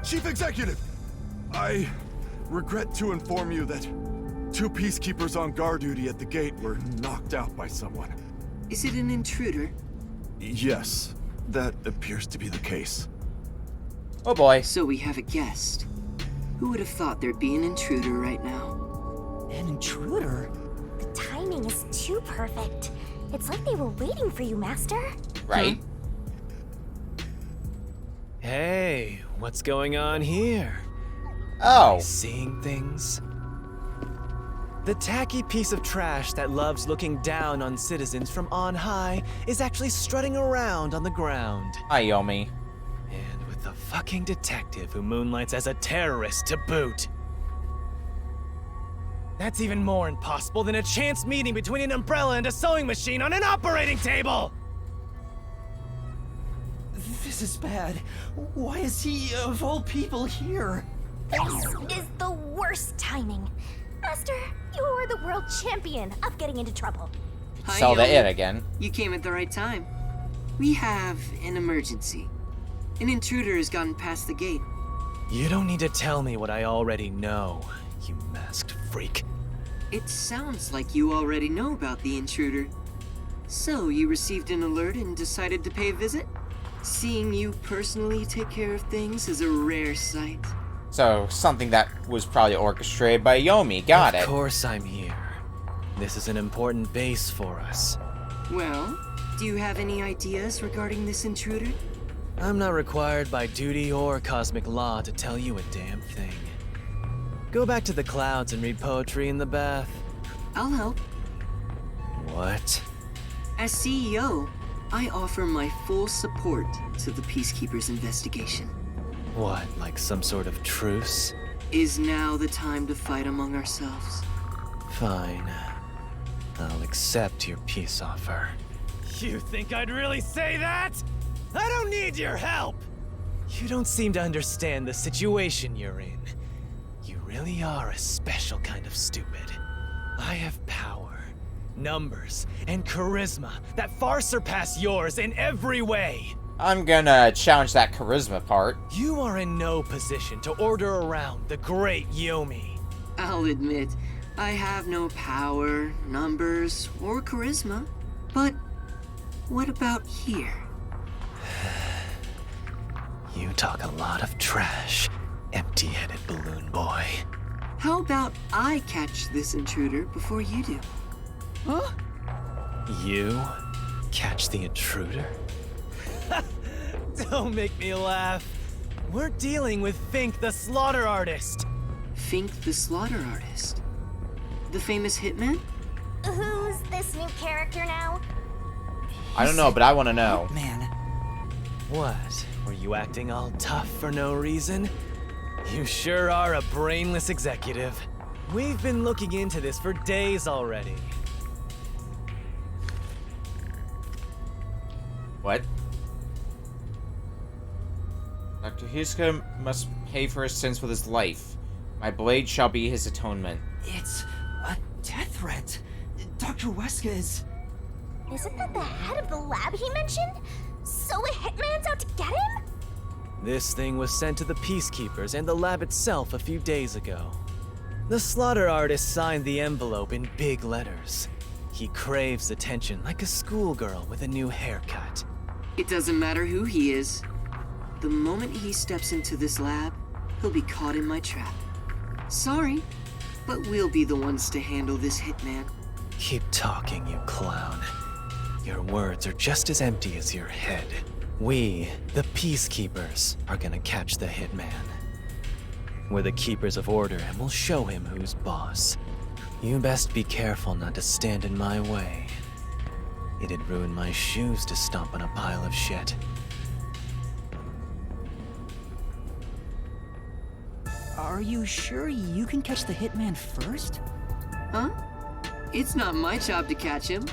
Chief Executive! I regret to inform you that 2 peacekeepers on guard duty at the gate were knocked out by someone. Is it an intruder? Yes, that appears to be the case. Oh boy. So we have a guest. Who would have thought there'd be an intruder right now? An intruder? The timing is too perfect. It's like they were waiting for you, Master. Right? Hey, what's going on here? Oh. Seeing things? The tacky piece of trash that loves looking down on citizens from on high is actually strutting around on the ground. Hi, Yomi. And with the fucking detective who moonlights as a terrorist to boot. That's even more impossible than a chance meeting between an umbrella and a sewing machine on an operating table! This is bad. Why is he, of all people, here? This is the worst timing. Master, you are the world champion of getting into trouble. Hi, Sell the Yomi. it again. You came at the right time. We have an emergency. An intruder has gotten past the gate. You don't need to tell me what I already know, you masked freak. It sounds like you already know about the intruder. So, you received an alert and decided to pay a visit? Seeing you personally take care of things is a rare sight. So, something that was probably orchestrated by Yomi. Got it. Of course I'm here. This is an important base for us. Well, do you have any ideas regarding this intruder? I'm not required by duty or cosmic law to tell you a damn thing. Go back to the clouds and read poetry in the bath. I'll help. What? As CEO, I offer my full support to the Peacekeepers' investigation. What, like some sort of truce? Is now the time to fight among ourselves? Fine. I'll accept your peace offer. You think I'd really say that? I don't need your help! You don't seem to understand the situation you're in. You really are a special kind of stupid. I have power, numbers, and charisma that far surpass yours in every way. I'm gonna challenge that charisma part. You are in no position to order around the great Yomi. I'll admit, I have no power, numbers, or charisma. But what about here? You talk a lot of trash, empty-headed balloon boy. How about I catch this intruder before you do? Huh? You catch the intruder? Don't make me laugh. We're dealing with Fink the Slaughter Artist. Fink the Slaughter Artist? The famous hitman? Who's this new character now? I don't know, but I want to know. Man, What? Were you acting all tough for no reason? You sure are a brainless executive. We've been looking into this for days already. What? Dr. Hiska must pay for his sins with his life. My blade shall be his atonement. it's a death threat. Dr. Weska is... Isn't that the head of the lab he mentioned? So a hitman's out to get him? This thing was sent to the Peacekeepers and the lab itself a few days ago. The Slaughter Artist signed the envelope in big letters. He craves attention like a schoolgirl with a new haircut. It doesn't matter who he is. The moment he steps into this lab, he'll be caught in my trap. Sorry, but we'll be the ones to handle this hitman. Keep talking, you clown. Your words are just as empty as your head. We, the Peacekeepers, are gonna catch the hitman. We're the keepers of order and we'll show him who's boss. You best be careful not to stand in my way. It'd ruin my shoes to stomp on a pile of shit. Are you sure you can catch the hitman first? Huh? It's not my job to catch him.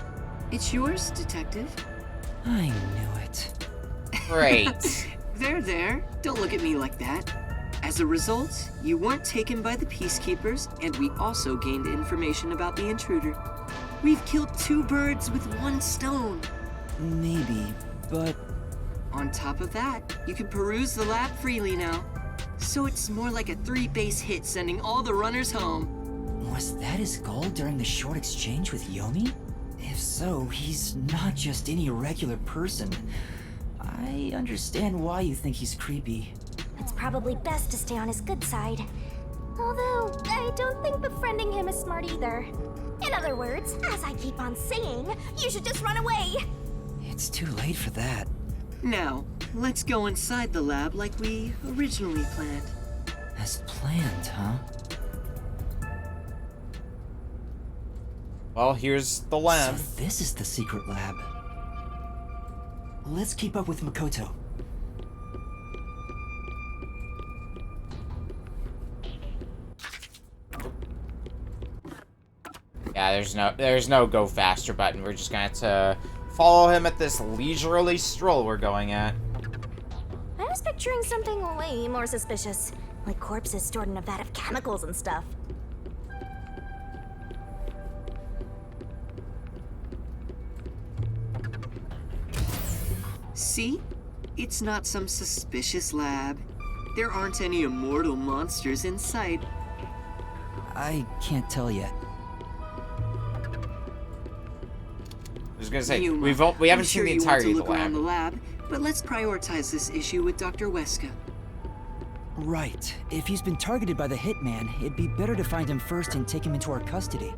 It's yours, detective. I knew it. Great. There. Don't look at me like that. As a result, you weren't taken by the Peacekeepers, and we also gained information about the intruder. We've killed 2 birds with 1 stone. Maybe, but... On top of that, you can peruse the lab freely now. So it's more like a 3-base hit, sending all the runners home. Was that his goal during the short exchange with Yomi? If so, he's not just any regular person. I understand why you think he's creepy. It's probably best to stay on his good side. Although, I don't think befriending him is smart either. In other words, as I keep on saying, you should just run away! It's too late for that. Now, let's go inside the lab like we originally planned. As planned, huh? Well, here's the lab. So this is the secret lab. Let's keep up with Makoto. Yeah, there's no go faster button. We're just gonna have to follow him at this leisurely stroll we're going at. I was picturing something way more suspicious, like corpses stored in a vat of chemicals and stuff. See? It's not some suspicious lab. There aren't any immortal monsters in sight. I can't tell yet. I was gonna say, Yuma, we haven't I'm sure seen the you want entirety to of the look around lab. the lab, but let's prioritize this issue with Dr. Weska. Right. If he's been targeted by the hitman, it'd be better to find him first and take him into our custody.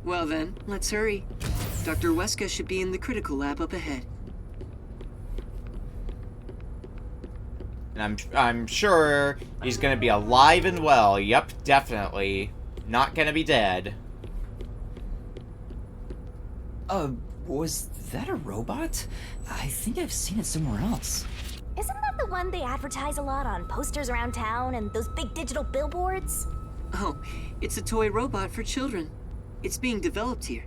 Well then, let's hurry. Dr. Weska should be in the critical lab up ahead. And I'm sure he's gonna be alive and well. Yup, definitely. Not gonna be dead. Was that a robot? I think I've seen it somewhere else. Isn't that the one they advertise a lot on posters around town and those big digital billboards? Oh, it's a toy robot for children. It's being developed here.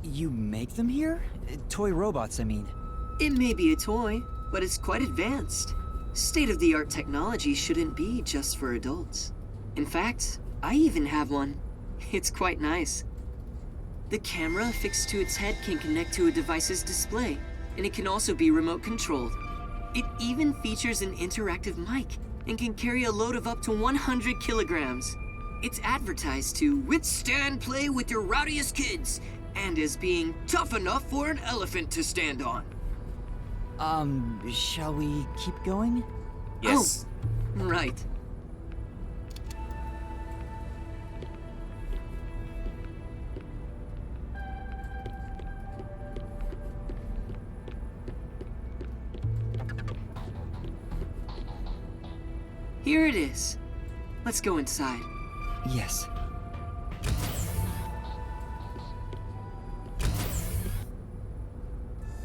You make them here? Toy robots, I mean. It may be a toy, but it's quite advanced. State-of-the-art technology shouldn't be just for adults. In fact, I even have one. It's quite nice. The camera affixed to its head can connect to a device's display, and it can also be remote controlled. It even features an interactive mic and can carry a load of up to 100 kilograms. It's advertised to withstand play with your rowdiest kids, and as being tough enough for an elephant to stand on. Shall we keep going? Yes. Oh, right. Here it is. Let's go inside. Yes.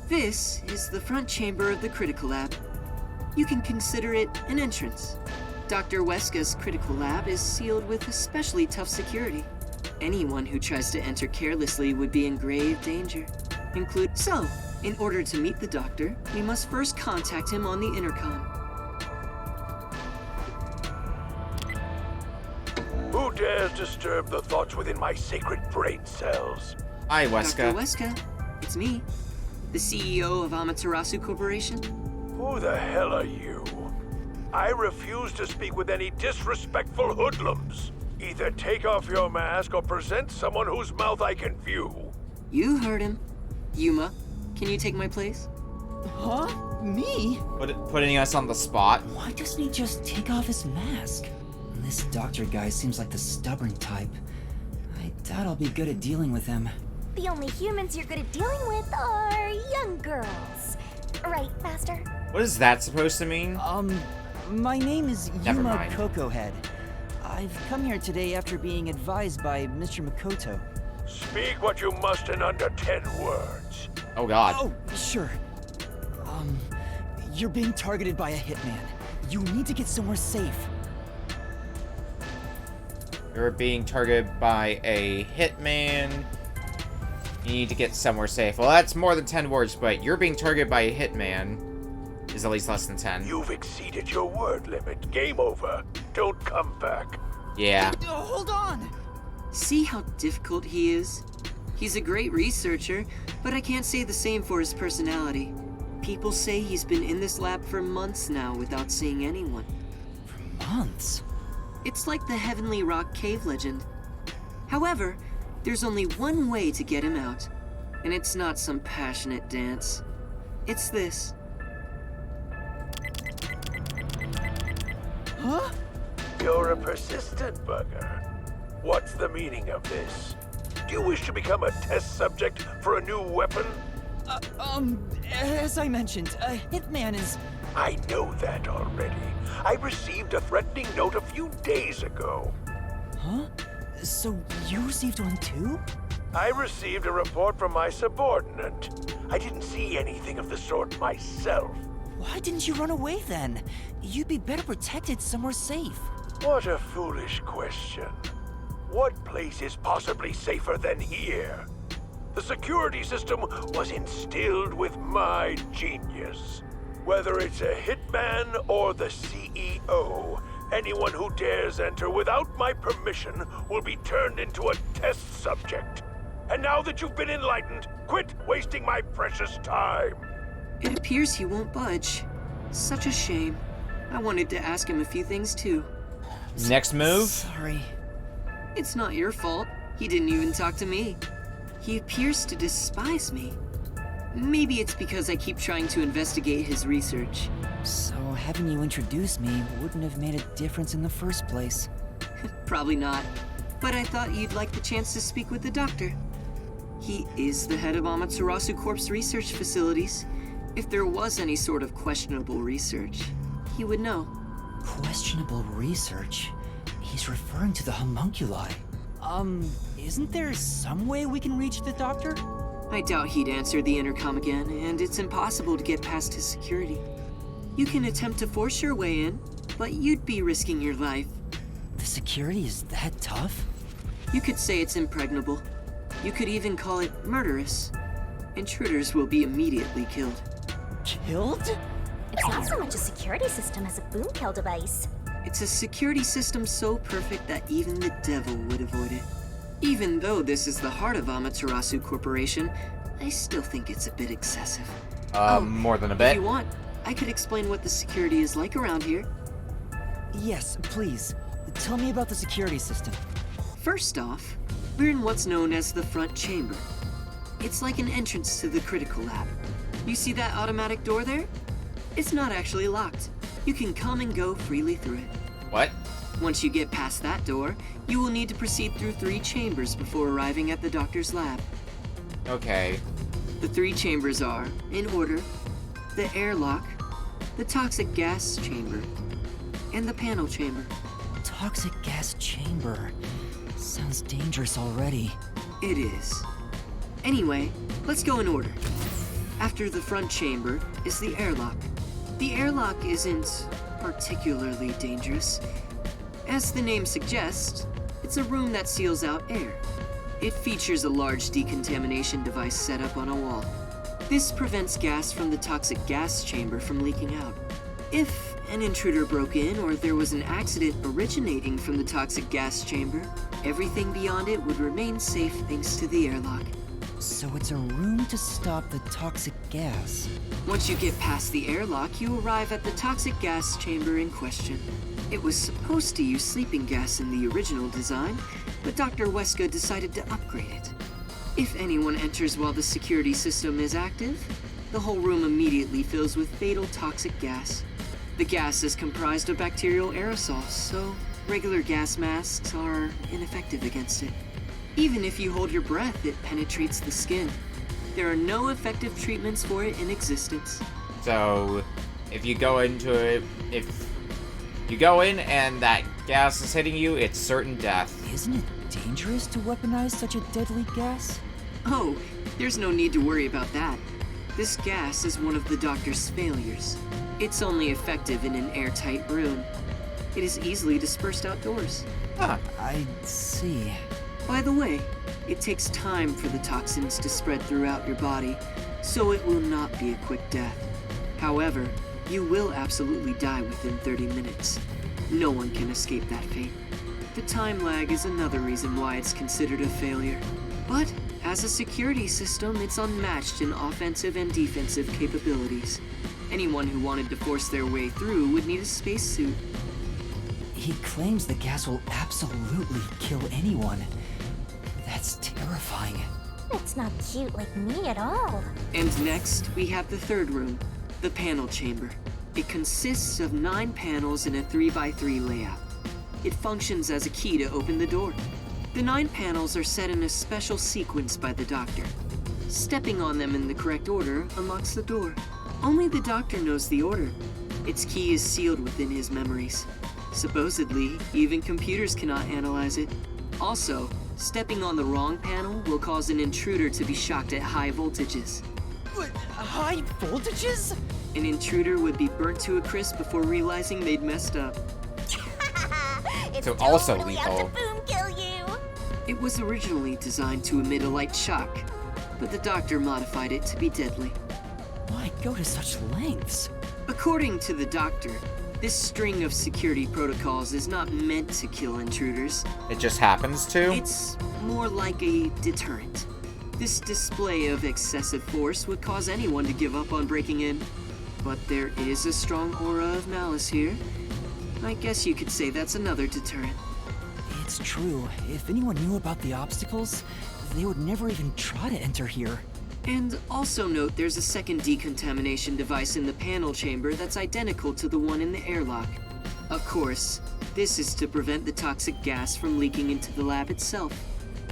This is the front chamber of the critical lab. You can consider it an entrance. Dr. Weska's critical lab is sealed with especially tough security. Anyone who tries to enter carelessly would be in grave danger. So, in order to meet the doctor, we must first contact him on the intercom. Who dares disturb the thoughts within my sacred brain cells? Hi, Weska. Dr. Weska, it's me, the CEO of Amaterasu Corporation. Who the hell are you? I refuse to speak with any disrespectful hoodlums. Either take off your mask or present someone whose mouth I can view. You heard him. Yuma, can you take my place? Huh? Me? Putting us on the spot. Why doesn't he just take off his mask? This doctor guy seems like the stubborn type. I doubt I'll be good at dealing with him. The only humans you're good at dealing with are young girls. Right, Master? What is that supposed to mean? My name is Never Yuma mind. Cocohead. I've come here today after being advised by Mr. Makoto. Speak what you must in under 10 words. Oh god. Oh, sure. You're being targeted by a hitman. You need to get somewhere safe. You're being targeted by a hitman. You need to get somewhere safe. Well, that's more than 10 words, but you're being targeted by a hitman. is at least less than 10. You've exceeded your word limit. Game over. Don't come back. Yeah. Hold on! See how difficult he is? He's a great researcher, but I can't say the same for his personality. People say he's been in this lab for months now without seeing anyone. Months? It's like the Heavenly Rock cave legend. However, there's only one way to get him out, and it's not some passionate dance. It's this. Huh? You're a persistent bugger. What's the meaning of this? Do you wish to become a test subject for a new weapon? As I mentioned, Hitman is... I know that already. I received a threatening note a few days ago. Huh? So you received one too? I received a report from my subordinate. I didn't see anything of the sort myself. Why didn't you run away then? You'd be better protected somewhere safe. What a foolish question. What place is possibly safer than here? The security system was instilled with my genius. Whether it's a hitman or the CEO, anyone who dares enter without my permission will be turned into a test subject. And now that you've been enlightened, quit wasting my precious time. It appears he won't budge. Such a shame. I wanted to ask him a few things too. Next move? Sorry. It's not your fault. He didn't even talk to me. He appears to despise me. Maybe it's because I keep trying to investigate his research. So having you introduce me wouldn't have made a difference in the first place. Probably not. But I thought you'd like the chance to speak with the doctor. He is the head of Amaterasu Corp's research facilities. If there was any sort of questionable research, he would know. Questionable research? He's referring to the homunculi. Isn't there some way we can reach the doctor? I doubt he'd answer the intercom again, and it's impossible to get past his security. You can attempt to force your way in, but you'd be risking your life. The security is that tough? You could say it's impregnable. You could even call it murderous. Intruders will be immediately killed. Killed? It's not so much a security system as a boom kill device. It's a security system so perfect that even the devil would avoid it. Even though this is the heart of Amaterasu Corporation, I still think it's a bit excessive. More than a bit. If you want, I could explain what the security is like around here. Yes, please. Tell me about the security system. First off, we're in what's known as the front chamber. It's like an entrance to the critical lab. You see that automatic door there? It's not actually locked. You can come and go freely through it. What? Once you get past that door, you will need to proceed through 3 chambers before arriving at the doctor's lab. Okay. The 3 chambers are, in order, the airlock, the toxic gas chamber, and the panel chamber. Toxic gas chamber. Sounds dangerous already. It is. Anyway, let's go in order. After the front chamber is the airlock. The airlock isn't particularly dangerous. As the name suggests, it's a room that seals out air. It features a large decontamination device set up on a wall. This prevents gas from the toxic gas chamber from leaking out. If an intruder broke in or there was an accident originating from the toxic gas chamber, everything beyond it would remain safe thanks to the airlock. So it's a room to stop the toxic gas. Once you get past the airlock, you arrive at the toxic gas chamber in question. It was supposed to use sleeping gas in the original design, but Dr. Weska decided to upgrade it. If anyone enters while the security system is active, the whole room immediately fills with fatal toxic gas. The gas is comprised of bacterial aerosols, so regular gas masks are ineffective against it. Even if you hold your breath, it penetrates the skin. There are no effective treatments for it in existence. So, if you go into it, if you go in and that gas is hitting you, it's certain death. Isn't it dangerous to weaponize such a deadly gas? Oh, there's no need to worry about that. This gas is one of the doctor's failures. It's only effective in an airtight room. It is easily dispersed outdoors. Huh. I see. By the way, it takes time for the toxins to spread throughout your body, so it will not be a quick death. However, You will absolutely die within 30 minutes. No one can escape that fate. The time lag is another reason why it's considered a failure. But as a security system, it's unmatched in offensive and defensive capabilities. Anyone who wanted to force their way through would need a spacesuit. He claims the gas will absolutely kill anyone. That's terrifying. That's not cute like me at all. And next, we have the third room, the panel chamber. It consists of 9 panels in a 3x3 layout. It functions as a key to open the door. The 9 panels are set in a special sequence by the doctor. Stepping on them in the correct order unlocks the door. Only the doctor knows the order. Its key is sealed within his memories. Supposedly, even computers cannot analyze it. Also, stepping on the wrong panel will cause an intruder to be shocked at high voltages. What? High voltages? An intruder would be burnt to a crisp before realizing they'd messed up. It's So also totally out lethal. to boom kill you. It was originally designed to emit a light shock, but the doctor modified it to be deadly. Why go to such lengths? According to the doctor, this string of security protocols is not meant to kill intruders. It just happens to? It's more like a deterrent. This display of excessive force would cause anyone to give up on breaking in. But there is a strong aura of malice here. I guess you could say that's another deterrent. It's true. If anyone knew about the obstacles, they would never even try to enter here. And also note there's a second decontamination device in the panel chamber that's identical to the one in the airlock. Of course, this is to prevent the toxic gas from leaking into the lab itself.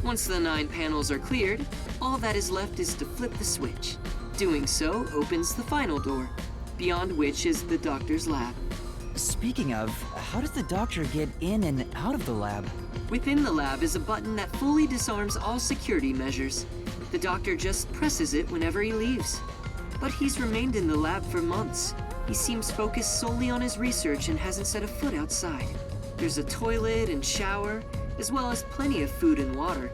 Once the 9 panels are cleared, all that is left is to flip the switch. Doing so opens the final door, beyond which is the doctor's lab. Speaking of, how does the doctor get in and out of the lab? Within the lab is a button that fully disarms all security measures. The doctor just presses it whenever he leaves. But he's remained in the lab for months. He seems focused solely on his research and hasn't set a foot outside. There's a toilet and shower, as well as plenty of food and water.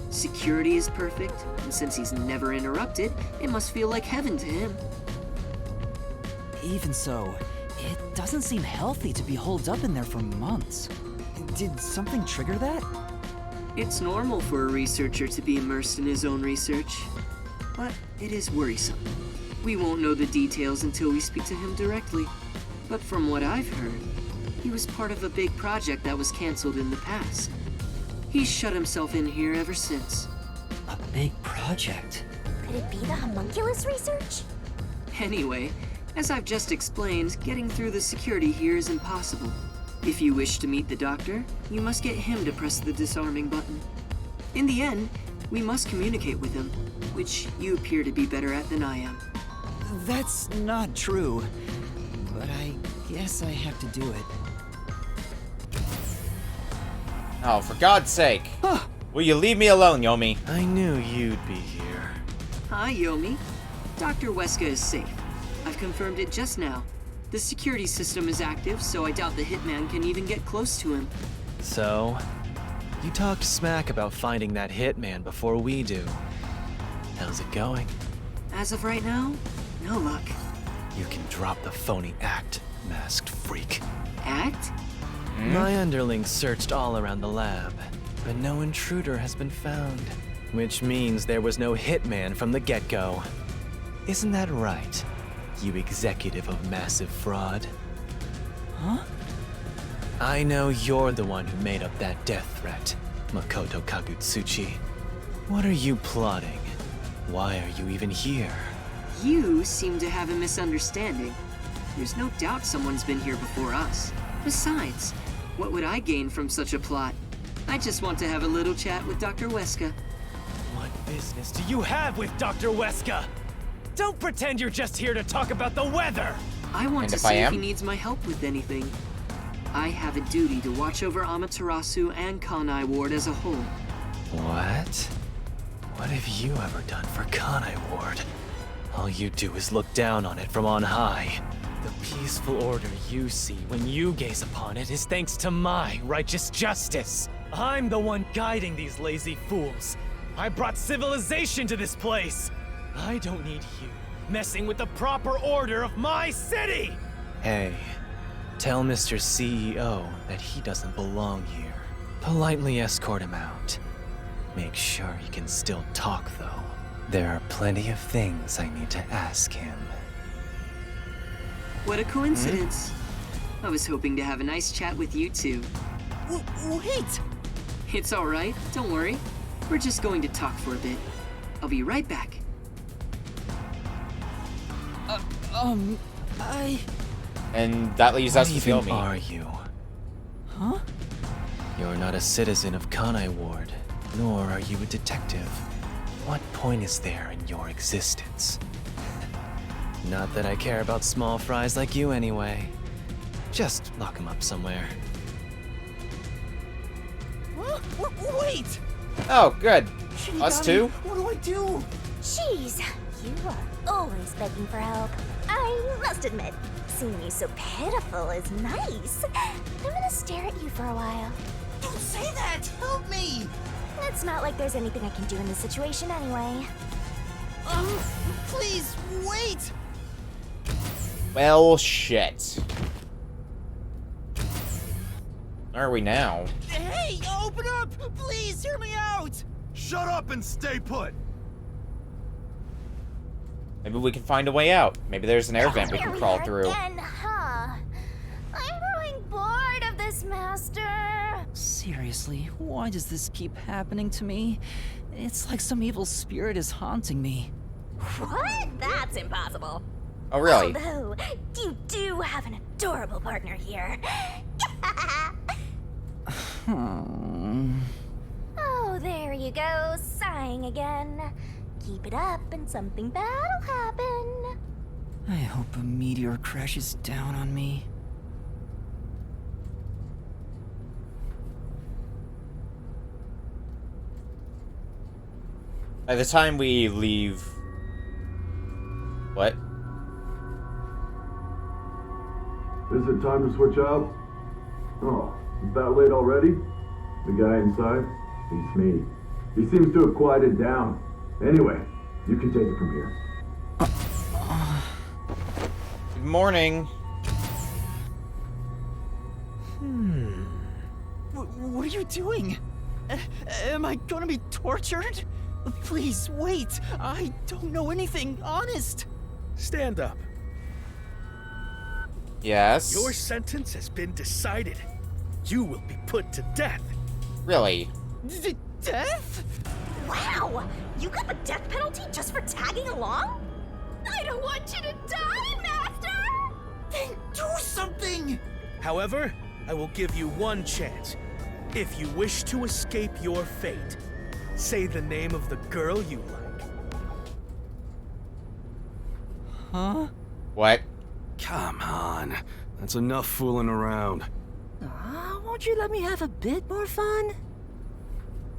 Security is perfect, and since he's never interrupted, it must feel like heaven to him. Even so, it doesn't seem healthy to be holed up in there for months. Did something trigger that? It's normal for a researcher to be immersed in his own research, but it is worrisome. We won't know the details until we speak to him directly. But from what I've heard, he was part of a big project that was canceled in the past. He's shut himself in here ever since. A big project? Could it be the homunculus research? Anyway, as I've just explained, getting through the security here is impossible. If you wish to meet the doctor, you must get him to press the disarming button. In the end, we must communicate with him, which you appear to be better at than I am. That's not true. But I guess I have to do it. Oh, for God's sake. Will you leave me alone, Yomi? I knew you'd be here. Hi, Yomi. Dr. Weska is safe. I've confirmed it just now. The security system is active, so I doubt the hitman can even get close to him. So, you talked smack about finding that hitman before we do. How's it going? As of right now, no luck. You can drop the phony act, masked freak. Act? My underlings searched all around the lab, but no intruder has been found. Which means there was no hitman from the get-go. Isn't that right, you executive of massive fraud? Huh? I know you're the one who made up that death threat, Makoto Kagutsuchi. What are you plotting? Why are you even here? You seem to have a misunderstanding. There's no doubt someone's been here before us. Besides, what would I gain from such a plot? I just want to have a little chat with Dr. Weska. What business do you have with Dr. Weska? Don't pretend you're just here to talk about the weather! I want to see if he needs my help with anything. I have a duty to watch over Amaterasu and Kanai Ward as a whole. What? What have you ever done for Kanai Ward? All you do is look down on it from on high. The peaceful order you see when you gaze upon it is thanks to my righteous justice. I'm the one guiding these lazy fools. I brought civilization to this place. I don't need you messing with the proper order of my city! Hey, tell Mr. CEO that he doesn't belong here. Politely escort him out. Make sure he can still talk, though. There are plenty of things I need to ask him. What a coincidence. I was hoping to have a nice chat with you two. Wait! It's all right, don't worry. We're just going to talk for a bit. I'll be right back. And that leaves us to What feel even me. are you? Huh? You're not a citizen of Kanai Ward, nor are you a detective. What point is there in your existence? Not that I care about small fries like you anyway. Just lock him up somewhere. Huh? Wait! Oh, good. Us Shinigami, too? What do I do? Jeez, you are always begging for help. I must admit, seeing you so pitiful is nice. I'm gonna stare at you for a while. Don't say that! Help me! It's not like there's anything I can do in this situation anyway. Please, wait! Well, shit. Where are we now? Hey, open up! Please, hear me out! Shut up and stay put! Maybe we can find a way out. Maybe there's an air vent we can crawl through. Again, huh? I'm growing bored of this, Master. Seriously, why does this keep happening to me? It's like some evil spirit is haunting me. What? That's impossible. Oh, really? Although, you do have an adorable partner here. Oh, there you go, sighing again. Keep it up and something bad'll happen. I hope a meteor crashes down on me. By the time we leave... What? Is it time to switch out? Oh, is that late already? The guy inside? Beats me. He seems to have quieted down. Anyway, you can take it from here. Good morning. What are you doing? Am I gonna be tortured? Please, wait! I don't know anything, honest! Stand up. Yes? Your sentence has been decided. You will be put to death. Really? Death? Wow! You got the death penalty just for tagging along? I don't want you to die, Master! Then do something! However, I will give you one chance. If you wish to escape your fate, say the name of the girl you like. Huh? What? Come on. That's enough fooling around. Won't you let me have a bit more fun?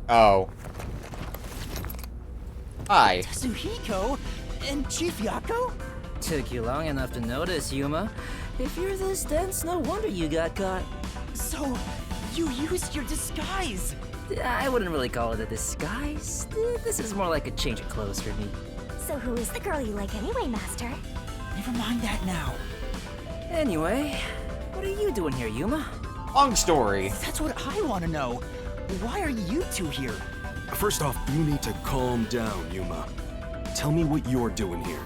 Oh. Hi. Tsuhiko? And Chief Yako? Took you long enough to notice, Yuma. If you're this dense, no wonder you got caught. So, you used your disguise! I wouldn't really call it a disguise. This is more like a change of clothes for me. So who is the girl you like anyway, Master? Never mind that now. Anyway, what are you doing here, Yuma? Long story. That's what I want to know. Why are you two here? First off, you need to calm down, Yuma. Tell me what you're doing here.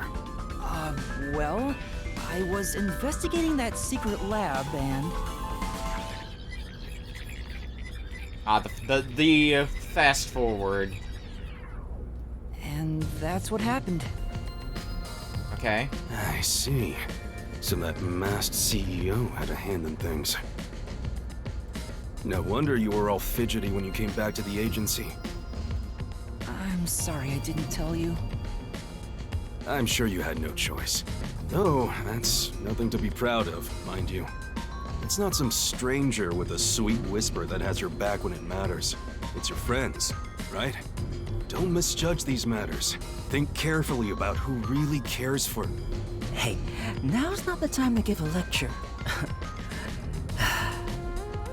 Well, I was investigating that secret lab and... The fast forward. And that's what happened. Okay. I see. So that masked CEO had a hand in things. No wonder you were all fidgety when you came back to the agency. I'm sorry I didn't tell you. I'm sure you had no choice. Oh, that's nothing to be proud of, mind you. It's not some stranger with a sweet whisper that has your back when it matters. It's your friends, right? Don't misjudge these matters. Think carefully about who really cares for... Hey, now's not the time to give a lecture.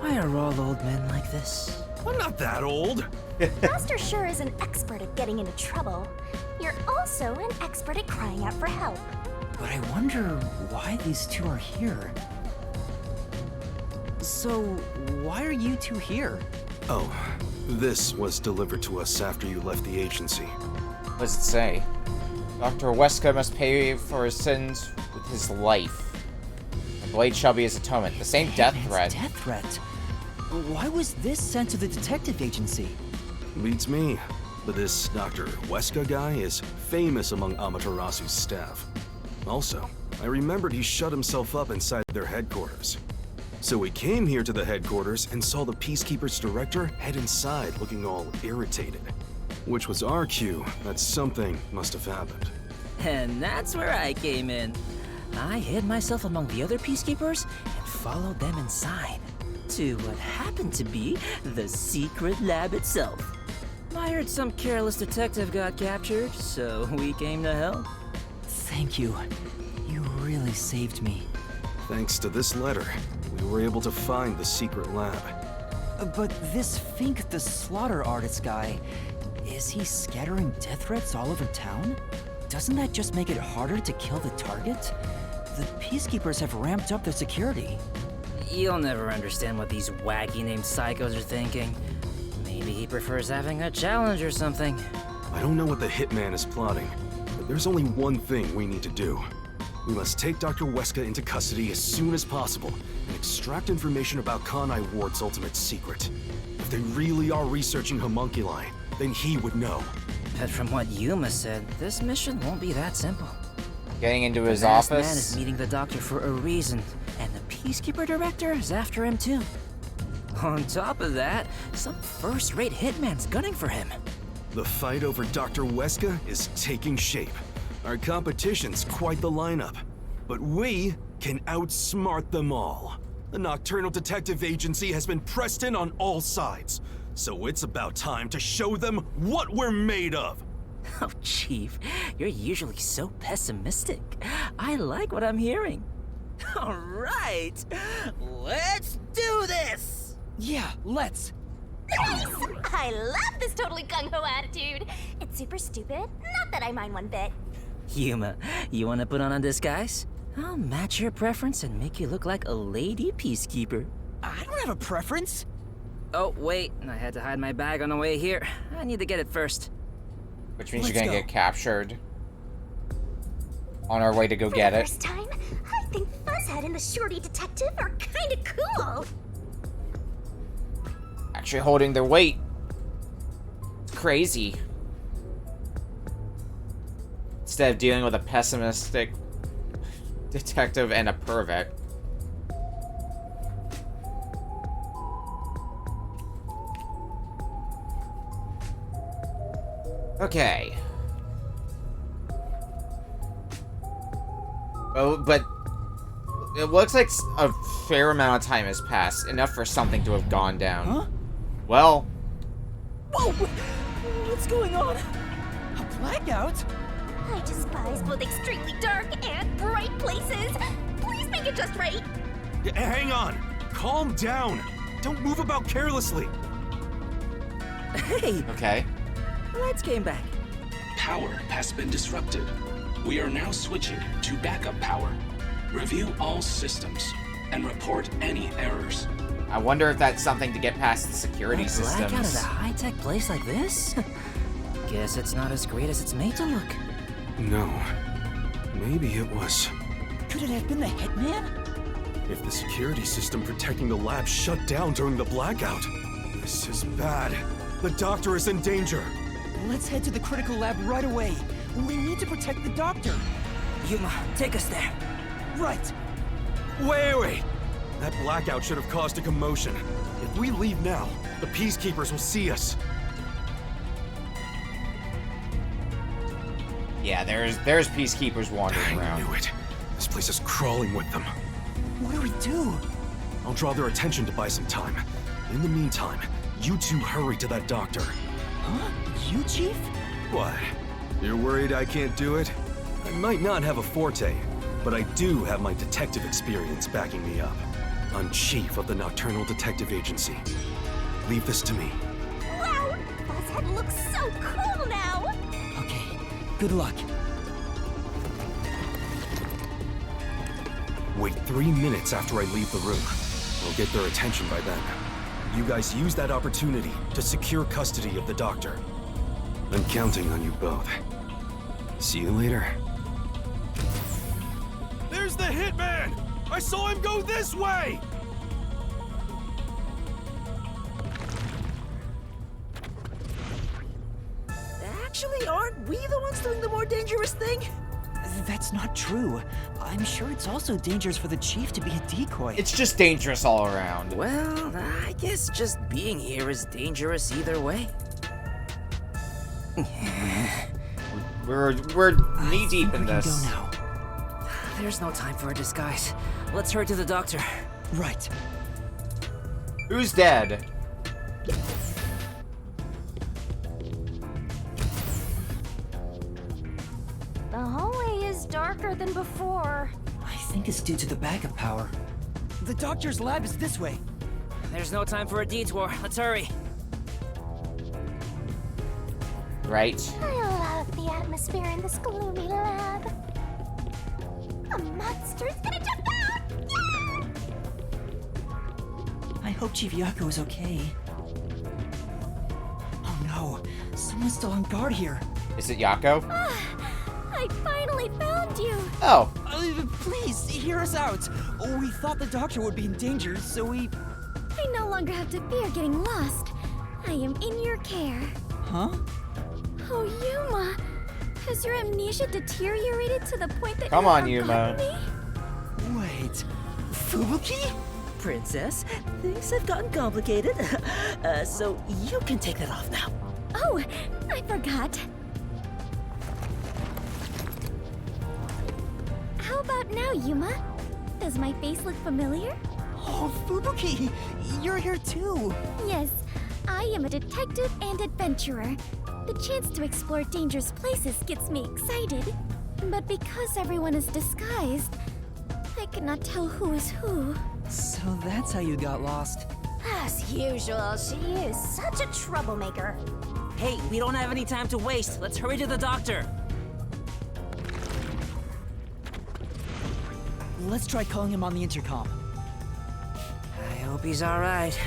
Why are all old men like this? I'm not that old. Master sure is an expert at getting into trouble. You're also an expert at crying out for help. But I wonder why these two are here. So, why are you two here? Oh, this was delivered to us after you left the agency. What does it say? Dr. Weska must pay for his sins with his life. The blade shall be his atonement. The same death threat. Death threat? Why was this sent to the detective agency? Beats me. But this Dr. Weska guy is famous among Amaterasu's staff. Also, I remembered he shut himself up inside their headquarters. So we came here to the headquarters and saw the Peacekeeper's director head inside looking all irritated. Which was our cue that something must have happened. And that's where I came in. I hid myself among the other Peacekeepers and followed them inside to what happened to be the secret lab itself. I heard some careless detective got captured, so we came to help. Thank you. You really saved me. Thanks to this letter, we were able to find the secret lab. But this Fink the slaughter artist guy, is he scattering death threats all over town? Doesn't that just make it harder to kill the target? The Peacekeepers have ramped up their security. You'll never understand what these wacky-named psychos are thinking. Maybe he prefers having a challenge or something. I don't know what the hitman is plotting, but there's only one thing we need to do. We must take Dr. Weska into custody as soon as possible and extract information about Kanai Ward's ultimate secret. If they really are researching homunculi, then he would know. But from what Yuma said, this mission won't be that simple. Getting into his The masked office. man is meeting the doctor for a reason, and the Peacekeeper director is after him too. On top of that, some first-rate hitman's gunning for him. The fight over Dr. Weska is taking shape. Our competition's quite the lineup, but we can outsmart them all. The Nocturnal Detective Agency has been pressed in on all sides, so it's about time to show them what we're made of. Oh, Chief, you're usually so pessimistic. I like what I'm hearing. All right, let's do this! Yeah, let's. Nice! I love this totally gung-ho attitude. It's super stupid. Not that I mind one bit. Yuma, you want to put on a disguise? I'll match your preference and make you look like a lady peacekeeper. I don't have a preference. Oh, wait, I had to hide my bag on the way here. I need to get it first. Which means you're gonna get captured. On our way to go get it. First time, I think Fuzzhead and the Shorty Detective are kinda cool. Actually holding their weight. It's crazy. Instead of dealing with a pessimistic detective and a pervert. Okay. Oh, but it looks like a fair amount of time has passed, enough for something to have gone down. Huh? Well. Whoa! What's going on? A blackout? I despise both extremely dark and bright places. Please make it just right. Hang on! Calm down! Don't move about carelessly! Hey! Okay. Lights came back. Power has been disrupted. We are now switching to backup power. Review all systems and report any errors. I wonder if that's something to get past the security systems. Blackout at a high-tech place like this? Guess it's not as great as it's made to look. No. Maybe it was. Could it have been the hitman? If the security system protecting the lab shut down during the blackout, this is bad. The doctor is in danger. Let's head to the critical lab right away. We need to protect the doctor. Yuma, take us there. Right. Wait! That blackout should have caused a commotion. If we leave now, the Peacekeepers will see us. Yeah, there's peacekeepers wandering around. I knew it. This place is crawling with them. What do we do? I'll draw their attention to buy some time. In the meantime, you two hurry to that doctor. Huh? You, Chief? What? You're worried I can't do it? I might not have a forte, but I do have my detective experience backing me up. I'm chief of the Nocturnal Detective Agency. Leave this to me. Wow! Fuzzhead looks so cool now! Okay, good luck. Wait 3 minutes after I leave the room. We'll get their attention by then. You guys use that opportunity to secure custody of the doctor. I'm counting on you both. See you later. There's the hitman! I saw him go this way! Actually, aren't we the ones doing the more dangerous thing? That's not true. I'm sure it's also dangerous for the chief to be a decoy. It's just dangerous all around. Well, I guess just being here is dangerous either way. We're knee deep in this. Go now. There's no time for a disguise. Let's hurry to the doctor. Right. Who's dead? The hallway is darker than before. I think it's due to the backup power. The doctor's lab is this way. There's no time for a detour. Let's hurry. Right. I love the atmosphere in this gloomy lab. A monster's gonna jump out! Yeah! I hope Chief Yako is okay. Oh no, someone's still on guard here. Is it Yako? I finally found you! Oh. Please, hear us out. We thought the doctor would be in danger, so we... I no longer have to fear getting lost. I am in your care. Huh? Oh, Yuma! Has your amnesia deteriorated to the point that Come you've on, Yuma. forgotten me? Wait, Fubuki? Princess, things have gotten complicated. So you can take that off now. Oh, I forgot. How about now, Yuma? Does my face look familiar? Oh, Fubuki, you're here too. Yes, I am a detective and adventurer. The chance to explore dangerous places gets me excited. But because everyone is disguised, I cannot tell who is who. So that's how you got lost. As usual, she is such a troublemaker. Hey, we don't have any time to waste. Let's hurry to the doctor. Let's try calling him on the intercom. I hope he's all right.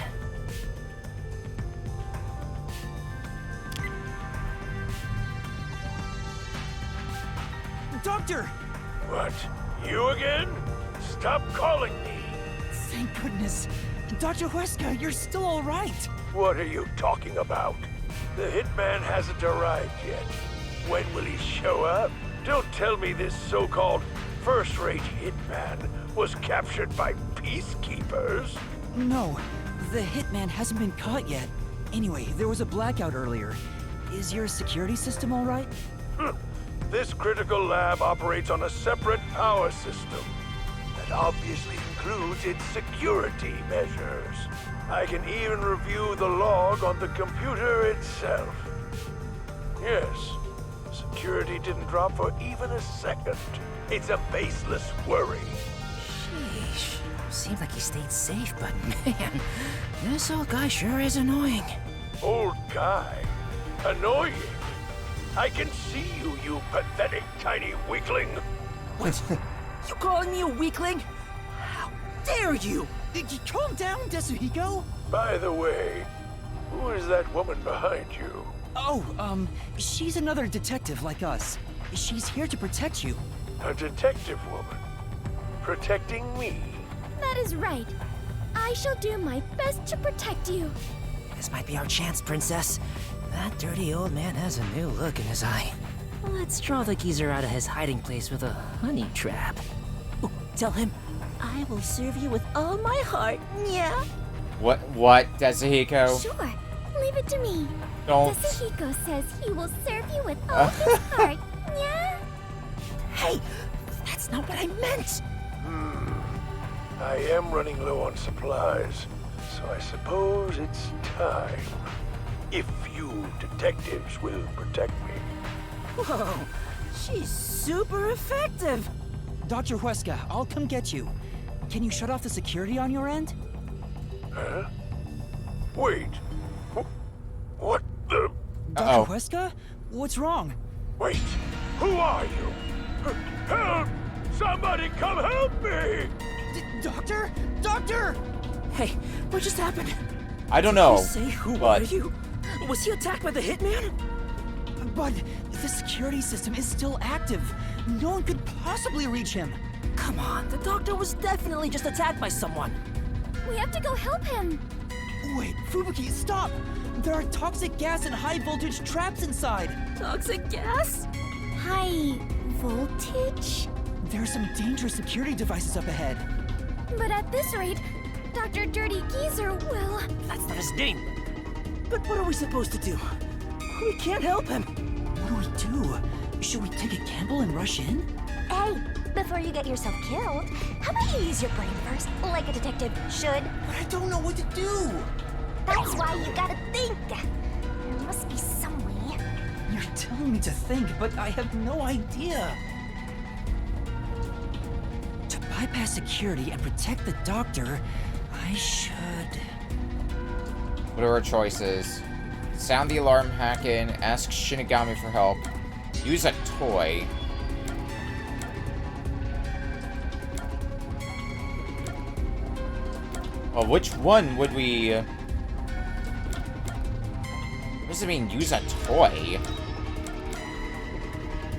Doctor! What? You again? Stop calling me! Thank goodness. Dr. Huesca, you're still all right. What are you talking about? The hitman hasn't arrived yet. When will he show up? Don't tell me this so-called first-rate hitman was captured by peacekeepers. No, the hitman hasn't been caught yet. Anyway, there was a blackout earlier. Is your security system all right? This critical lab operates on a separate power system that obviously includes its security measures. I can even review the log on the computer itself. Yes, security didn't drop for even a second. It's a baseless worry. Sheesh. Seems like he stayed safe, but man, this old guy sure is annoying. Old guy? Annoying? I can see you, you pathetic tiny weakling. What? You calling me a weakling? How dare you? Calm down, Desuhiko. By the way, who is that woman behind you? Oh, she's another detective like us. She's here to protect you. A detective woman? Protecting me? That is right. I shall do my best to protect you. This might be our chance, Princess. That dirty old man has a new look in his eye. Let's draw the geezer out of his hiding place with a honey trap. Ooh, tell him, I will serve you with all my heart, yeah? What, Desuhiko? Sure, leave it to me. Don't. Desuhiko says he will serve you with all his heart, yeah? Hey, that's not what I meant. I am running low on supplies, so I suppose it's time. If you detectives will protect me. Whoa, she's super effective. Dr. Huesca, I'll come get you. Can you shut off the security on your end? Huh? Wait. What the? Dr. Huesca? What's wrong? Wait. Who are you? Help! Someone! Somebody come help me! Doctor? Doctor! Hey, what just happened? I don't know. Did you say who but are you? Was he attacked by the hitman? But the security system is still active. No one could possibly reach him. Come on, the doctor was definitely just attacked by someone. We have to go help him. Wait, Fubuki, stop! There are toxic gas and high voltage traps inside. Toxic gas? High voltage? There are some dangerous security devices up ahead. But at this rate, Dr. Dirty Geezer will... That's not his name. But what are we supposed to do? We can't help him. What do we do? Should we take a gamble and rush in? Hey, before you get yourself killed, how about you use your brain first, like a detective should? But I don't know what to do. That's why you gotta think. There must be some way. You're telling me to think, but I have no idea. To bypass security and protect the doctor, I should... What are our choices? Sound the alarm, hack in, ask Shinigami for help, use a toy. Well, which one would we... What does it mean, use a toy?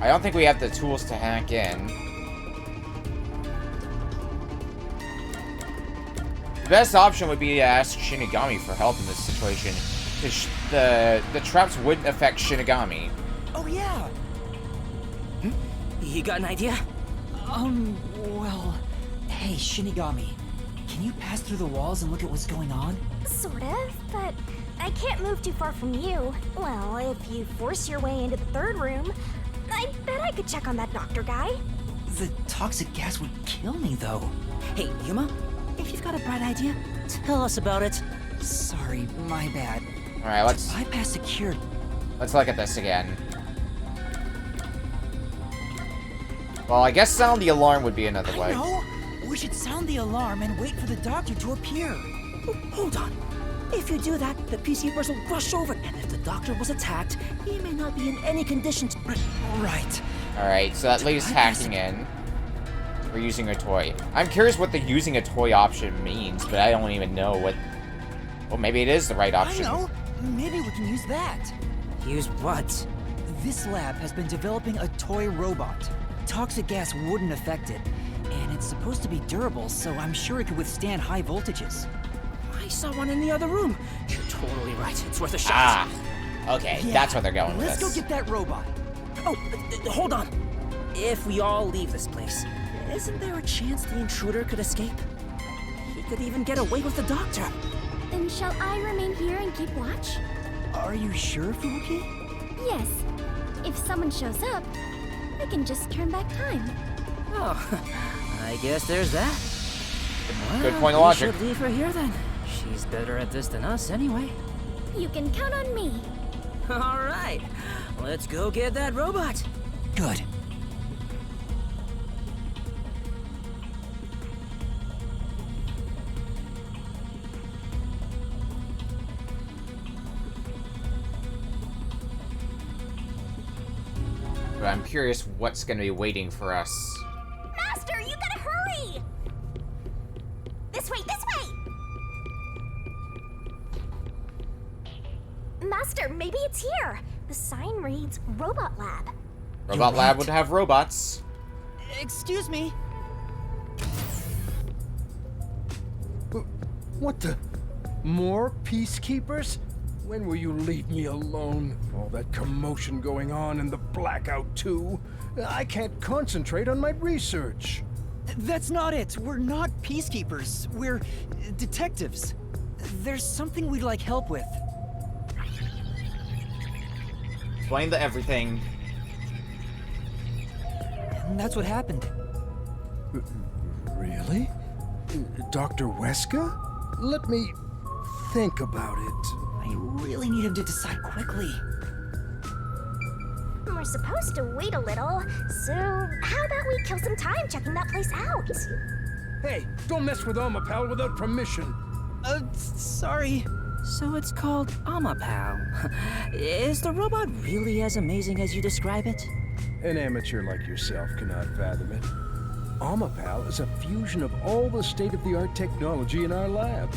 I don't think we have the tools to hack in. The best option would be to ask Shinigami for help in this situation, because the traps wouldn't affect Shinigami. Oh yeah! You got an idea? Well... Hey, Shinigami. Can you pass through the walls and look at what's going on? Sort of, but I can't move too far from you. Well, if you force your way into the third room, I bet I could check on that doctor guy. The toxic gas would kill me, though. Hey, Yuma, if you've got a bright idea, tell us about it. Sorry, my bad. Alright, let's... bypass security. Let's look at this again. Well, I guess sound the alarm would be another way. No, we should sound the alarm and wait for the doctor to appear. Hold on. If you do that, the peacekeepers will rush over, and if the doctor was attacked, he may not be in any condition to... Right. Alright, so that leaves hacking in. We're using a toy. I'm curious what the using a toy option means, but I don't even know what... Well, maybe it is the right option. I know. Maybe we can use that. Use what? This lab has been developing a toy robot. Toxic gas wouldn't affect it, and it's supposed to be durable, so I'm sure it could withstand high voltages. I saw one in the other room. You're totally right. It's worth a shot. Ah, okay, Yeah, that's what they're going with. Let's go get that robot. Oh, hold on. If we all leave this place, isn't there a chance the intruder could escape? He could even get away with the doctor. Then shall I remain here and keep watch? Are you sure, Fubuki? Yes. If someone shows up, I can just turn back time. Oh, I guess there's that. Good point of logic. We should leave her here then. She's better at this than us anyway. You can count on me. All right, let's go get that robot. Good. But I'm curious what's going to be waiting for us. Master, you gotta hurry! This way, this way! Master, maybe it's here. The sign reads Robot Lab. Robot Lab would have robots. Excuse me. What the? More peacekeepers? When will you leave me alone? All that commotion going on and the blackout too. I can't concentrate on my research. That's not it. We're not peacekeepers. We're detectives. There's something we'd like help with. Explain the everything. And that's what happened. Really? Dr. Weska? Let me think about it. I really need him to decide quickly. We're supposed to wait a little, so how about we kill some time checking that place out? Hey, don't mess with Omapal without permission. Sorry. So it's called Omapal. Is the robot really as amazing as you describe it? An amateur like yourself cannot fathom it. Amapal is a fusion of all the state-of-the-art technology in our lab.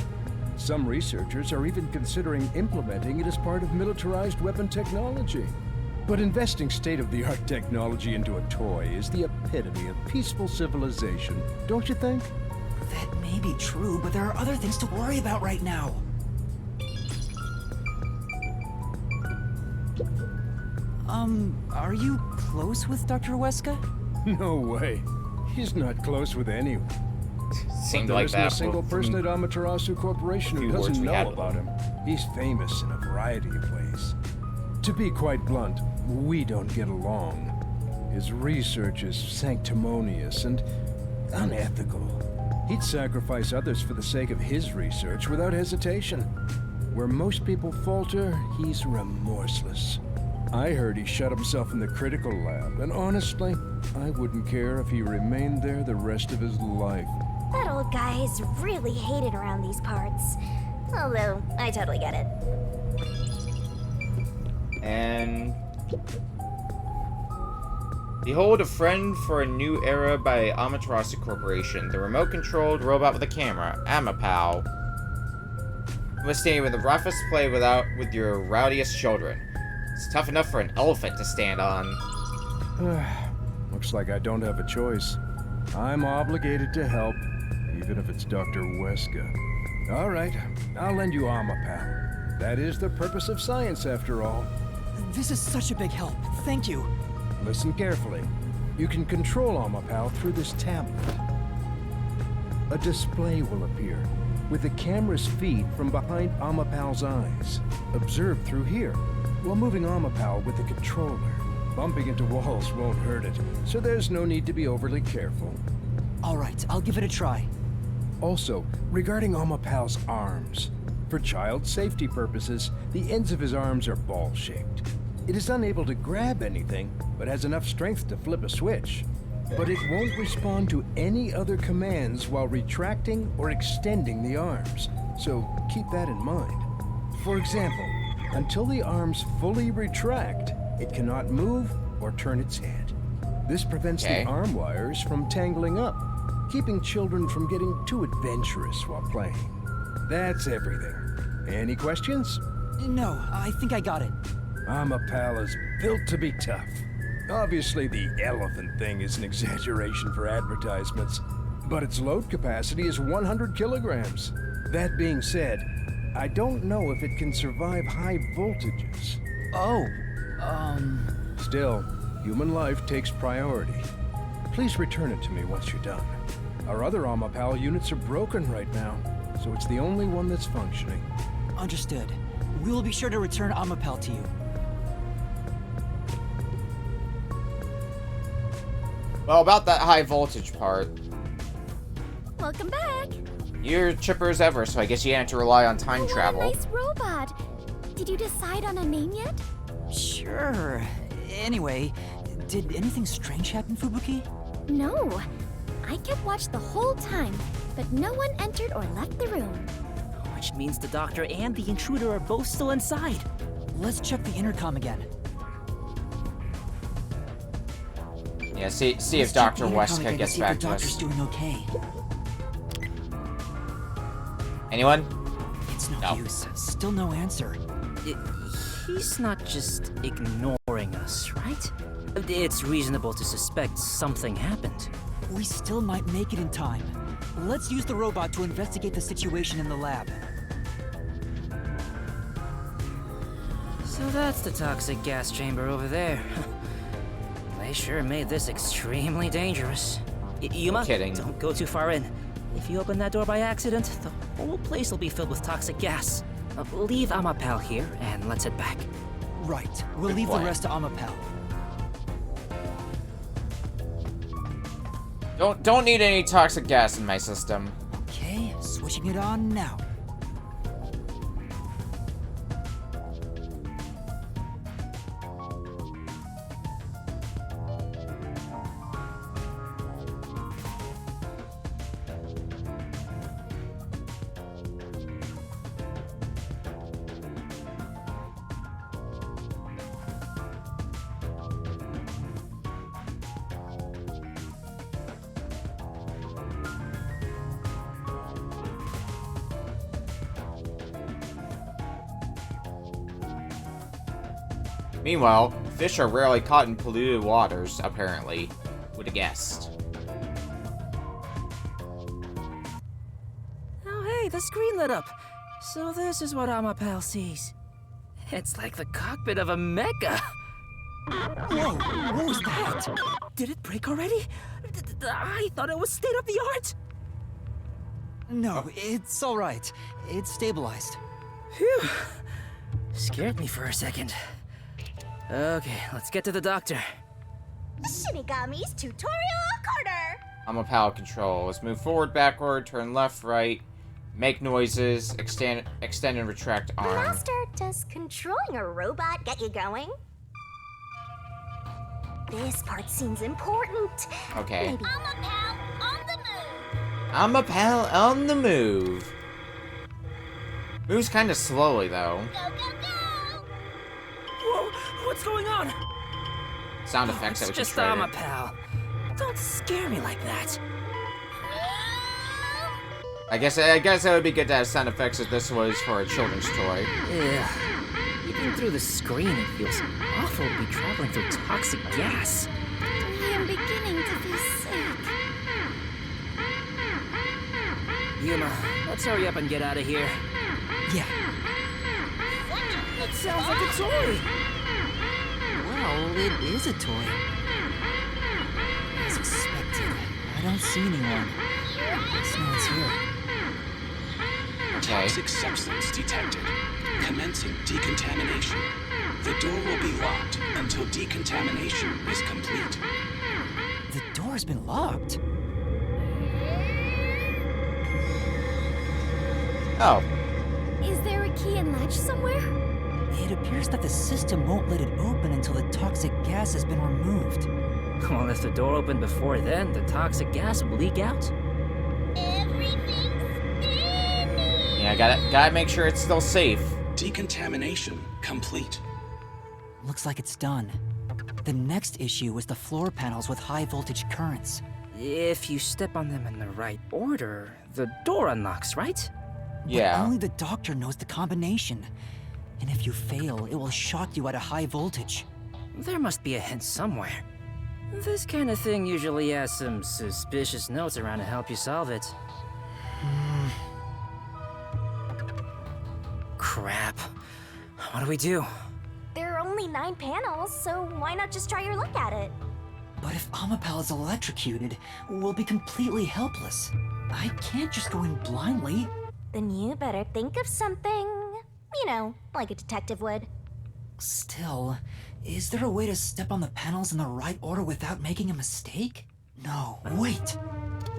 Some researchers are even considering implementing it as part of militarized weapon technology. But investing state-of-the-art technology into a toy is the epitome of peaceful civilization, don't you think? That may be true, but there are other things to worry about right now. Are you close with Dr. Weska? No way. He's not close with anyone. Seemed But there like isn't that a single person at Amaterasu Corporation who few words doesn't we had know with about him. He's famous in a variety of ways. To be quite blunt, we don't get along. His research is sanctimonious and unethical. He'd sacrifice others for the sake of his research without hesitation. Where most people falter, he's remorseless. I heard he shut himself in the critical lab, and honestly, I wouldn't care if he remained there the rest of his life. That old guy is really hated around these parts. Although, I totally get it. And behold, a friend for a new era by Amaterasu Corporation. The remote-controlled robot with a camera, Amapal. Withstanding with the roughest play with your rowdiest children. It's tough enough for an elephant to stand on. Looks like I don't have a choice. I'm obligated to help, even if it's Dr. Weska. All right, I'll lend you Amapal. That is the purpose of science, after all. This is such a big help. Thank you. Listen carefully. You can control Amapal through this tablet. A display will appear, with the camera's feed from behind Amapal's eyes. Observe through here, while moving Amapal with the controller. Bumping into walls won't hurt it, so there's no need to be overly careful. All right, I'll give it a try. Also, regarding Amapal's arms. For child safety purposes, the ends of his arms are ball-shaped. It is unable to grab anything, but has enough strength to flip a switch. But it won't respond to any other commands while retracting or extending the arms, so keep that in mind. For example, until the arms fully retract, it cannot move or turn its head. This prevents the arm wires from tangling up, keeping children from getting too adventurous while playing. That's everything. Any questions? No, I think I got it. Amapal is built to be tough. Obviously, the elephant thing is an exaggeration for advertisements, but its load capacity is 100 kilograms. That being said, I don't know if it can survive high voltages. Oh, Still, human life takes priority. Please return it to me once you're done. Our other Amapal units are broken right now, so it's the only one that's functioning. Understood. We will be sure to return Amapal to you. Well, about that high voltage part. Welcome back. You're chipper as ever, so I guess you have to rely on time What travel. a nice robot. Did you decide on a name yet? Sure. Anyway, did anything strange happen, Fubuki? No. I kept watch the whole time, but no one entered or left the room. Which means the doctor and the intruder are both still inside. Let's check the intercom again. Yeah, see Let's if check Dr. the intercom Weska again gets see if back the to doctor's us. doing okay. Anyone? It's no use. Still no answer. He's not just ignoring us, right? It's reasonable to suspect something happened. We still might make it in time. Let's use the robot to investigate the situation in the lab. So that's the toxic gas chamber over there. They sure made this extremely dangerous. Yuma, don't go too far in. If you open that door by accident, the whole place will be filled with toxic gas. Leave Amapal here, and let's head back. Right. We'll leave the rest to Amapal. Don't need any toxic gas in my system. Okay, switching it on now. Meanwhile, fish are rarely caught in polluted waters, apparently. Would have guessed. Oh, hey, the screen lit up. So this is what Amapal sees. It's like the cockpit of a mecha. Whoa, what was that? Did it break already? I thought it was state of the art. No, it's all right. It's stabilized. Phew. Scared me for a second. Okay, let's get to the doctor. Shinigami's tutorial corner! Amapal controls. Move forward, backward, turn left, right, make noises, extend and retract arm. Master, does controlling a robot get you going? This part seems important. Okay. Maybe Amapal on the move. Amapal on the move. Moves kind of slowly, though. Go, go, go! Whoa, what's going on? Sound effects that we It's just control. Amapal. Don't scare me like that. I guess it would be good to have sound effects if this was for a children's toy. Yeah. Even through the screen, it feels awful to be traveling through toxic gas. I am beginning to feel sick. Yuma, let's hurry up and get out of here. Yeah. It sounds like a toy. Well, it is a toy. As expected, I don't see anyone. Guess no one's here. Okay. Toxic substance detected. Commencing decontamination. The door will be locked until decontamination is complete. The door's been locked. Oh. Is there a key and latch somewhere? It appears that the system won't let it open until the toxic gas has been removed. Well, if the door opened before then, the toxic gas will leak out. Yeah, gotta make sure it's still safe. Decontamination complete. Looks like it's done. The next issue was the floor panels with high voltage currents. If you step on them in the right order, the door unlocks, right? Yeah. But only the doctor knows the combination. And if you fail, it will shock you at a high voltage. There must be a hint somewhere. This kind of thing usually has some suspicious notes around to help you solve it. Crap. What do we do? There are only 9 panels, so why not just try your luck at it? But if Amapal is electrocuted, we'll be completely helpless. I can't just go in blindly. Then you better think of something. You know, like a detective would. Still, is there a way to step on the panels in the right order without making a mistake? No, wait.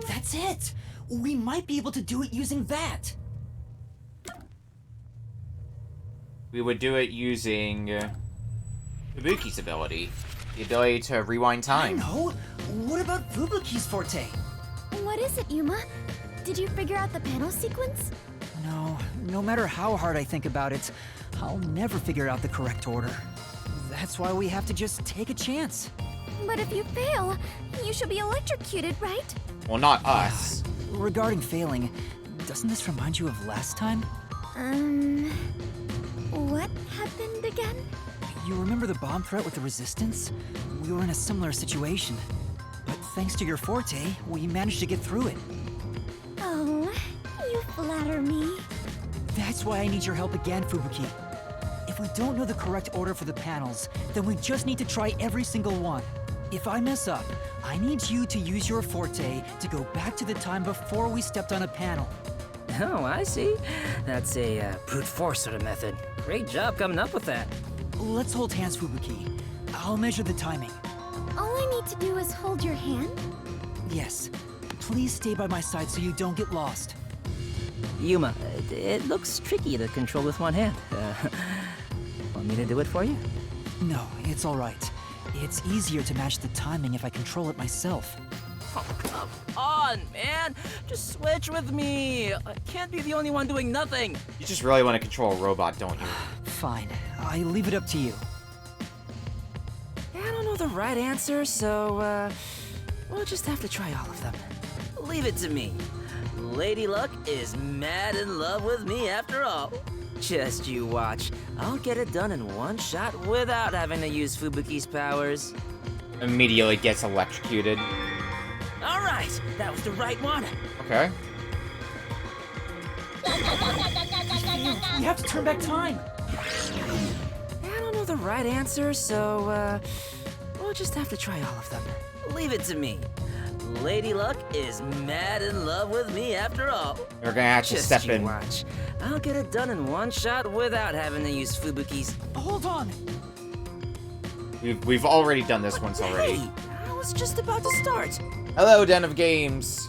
That's it! We might be able to do it using that! We would do it using Fubuki's ability. The ability to rewind time. I know! What about Fubuki's forte? What is it, Yuma? Did you figure out the panel sequence? No, no matter how hard I think about it, I'll never figure out the correct order. That's why we have to just take a chance. But if you fail, you should be electrocuted, right? Well, not us. Regarding failing, doesn't this remind you of last time? What happened again? You remember the bomb threat with the Resistance? We were in a similar situation. But thanks to your forte, we managed to get through it. Oh, you flatter me. That's why I need your help again, Fubuki. If we don't know the correct order for the panels, then we just need to try every single one. If I mess up, I need you to use your forte to go back to the time before we stepped on a panel. Oh, I see. That's a brute force sort of method. Great job coming up with that. Let's hold hands, Fubuki. I'll measure the timing. All I need to do is hold your hand? Yes. Please stay by my side so you don't get lost. Yuma, it looks tricky to control with one hand. Want me to do it for you? No, it's all right. It's easier to match the timing if I control it myself. Oh, come on, man! Just switch with me! I can't be the only one doing nothing! You just really want to control a robot, don't you? Fine. I leave it up to you. I don't know the right answer, so, we'll just have to try all of them. Leave it to me. Lady Luck is mad in love with me after all. Just you watch. I'll get it done in one shot without having to use Fubuki's powers. Immediately gets electrocuted. Alright, that was the right one. Okay. We have to turn back time. I don't know the right answer, so, we'll just have to try all of them. Leave it to me. Lady Luck is mad in love with me after all. We're gonna have to Just step you in. watch. I'll get it done in one shot without having to use Fubuki's. Hold on. We've already done this once already. Hey, I was just about to start. Hello, Den of Games.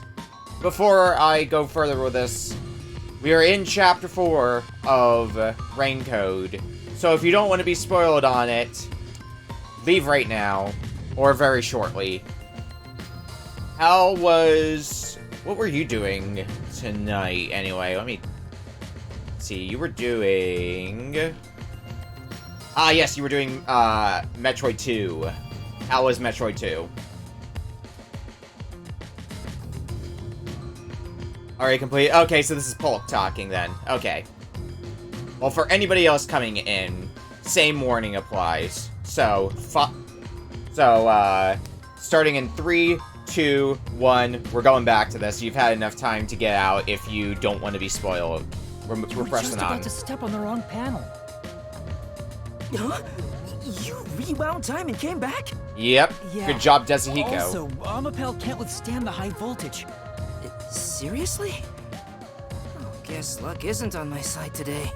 Before I go further with this, we are in Chapter 4 of Rain Code. So if you don't want to be spoiled on it, leave right now, or very shortly. What were you doing tonight, anyway? Let me see. You were doing... yes, you were doing, Metroid 2. How was Metroid 2? Already complete. Okay, so this is Polk talking then. Okay. Well, for anybody else coming in, same warning applies. So, starting in 3, 2, 1, we're going back to this. You've had enough time to get out if you don't want to be spoiled. We're pressing just on. about to step on the wrong panel. Huh? You rewound time and came back? Yep. Yeah. Good job, Desahiko. Also, Amapel can't withstand the high voltage. Seriously? Oh, guess luck isn't on my side today.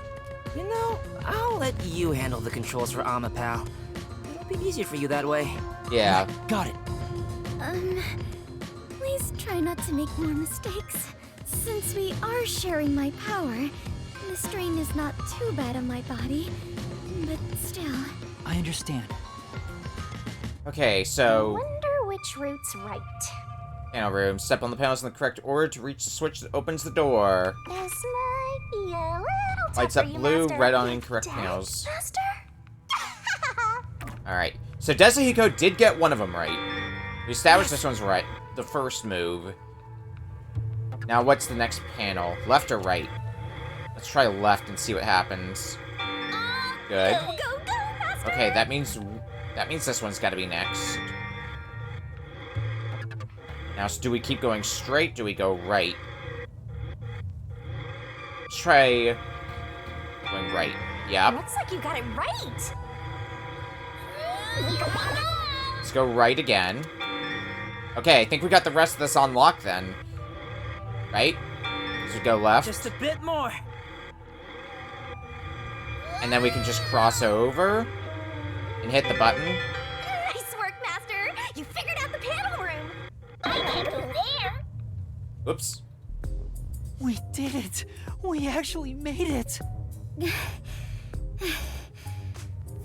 You know, I'll let you handle the controls for Amapal. It'll be easier for you that way. Yeah. Got it. Please try not to make more mistakes. Since we are sharing my power, the strain is not too bad on my body. But still. I understand. Okay, so... Wonder which route's right. Panel room. Step on the panels in the correct order to reach the switch that opens the door. This might be a little tough Lights for up you, blue, Master. red on incorrect panels. Master? Alright. So Desahiko did get one of them right. We established this one's right. The first move. Now what's the next panel? Left or right? Let's try left and see what happens. Good. Go, go, go, Master! Okay, that means this one's gotta be next. Now, so do we keep going straight? Do we go right? Let's try going right. Yep. Looks like you got it right. Let's go right again. Okay, I think we got the rest of this on lock then. Right? So we go left. Just a bit more. And then we can just cross over and hit the button. Nice work, Master. You figured out the panel room. I can't go there. Oops. We did it! We actually made it!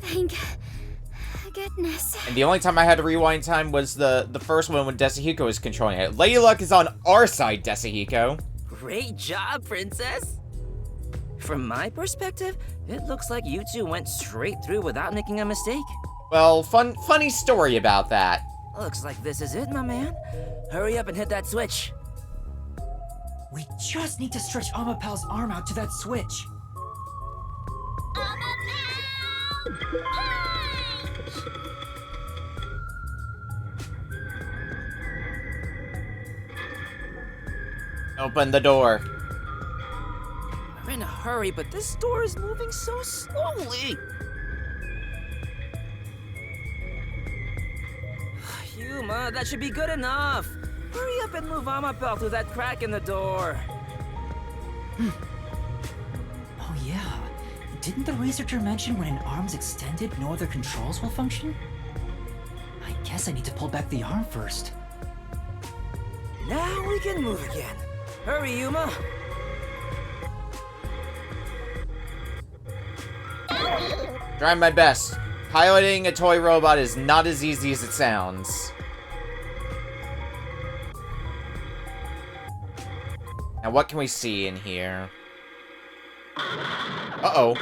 Thank goodness. And the only time I had to rewind time was the first one when Desahiko was controlling it. Lady Luck is on our side, Desahiko. Great job, Princess. From my perspective, it looks like you two went straight through without making a mistake. Well, funny story about that. Looks like this is it, my man. Hurry up and hit that switch. We just need to stretch Amapal's arm out to that switch. Open the door. I'm in a hurry, but this door is moving so slowly. Yuma, that should be good enough. Hurry up and move Amapel through that crack in the door. Oh yeah. Didn't the researcher mention when an arm's extended, no other controls will function? I guess I need to pull back the arm first. Now we can move again. Hurry, Yuma. Trying my best. Piloting a toy robot is not as easy as it sounds. Now what can we see in here? Uh-oh.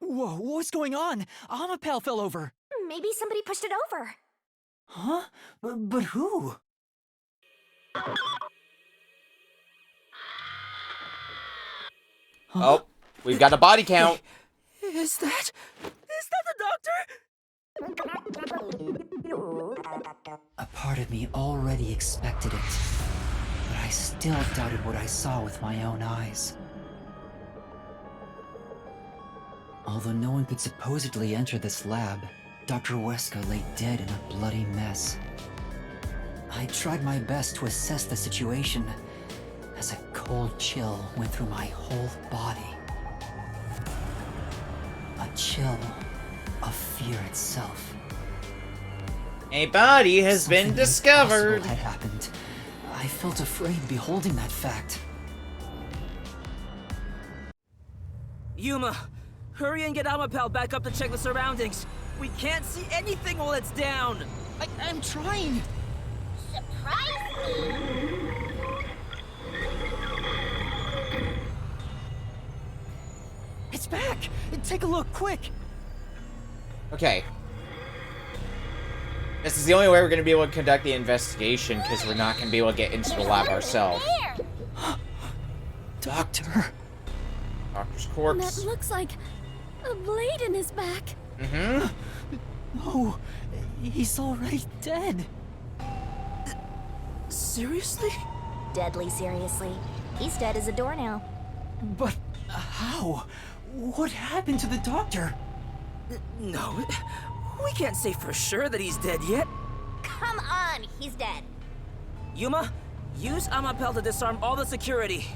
Whoa, what's going on? Amapal fell over. Maybe somebody pushed it over. Huh? But who? Oh, we've got a body count. Is that the doctor? A part of me already expected it, but I still doubted what I saw with my own eyes. Although no one could supposedly enter this lab, Dr. Weska lay dead in a bloody mess. I tried my best to assess the situation as a cold chill went through my whole body. A chill of fear itself. A body has been Something discovered. impossible had happened. I felt afraid beholding that fact. Yuma, hurry and get Amapel back up to check the surroundings. We can't see anything while it's down. I'm trying. Surprise me! It's back! Take a look, quick! Okay. This is the only way we're going to be able to conduct the investigation, because we're not going to be able to get into the lab ourselves. Doctor. Doctor's corpse. That looks like a blade in his back. Mm-hmm. No, he's already dead. Seriously? Deadly seriously. He's dead as a doornail. But how? What happened to the doctor? No, we can't say for sure that he's dead yet. Come on, he's dead. Yuma, use Amapel to disarm all the security.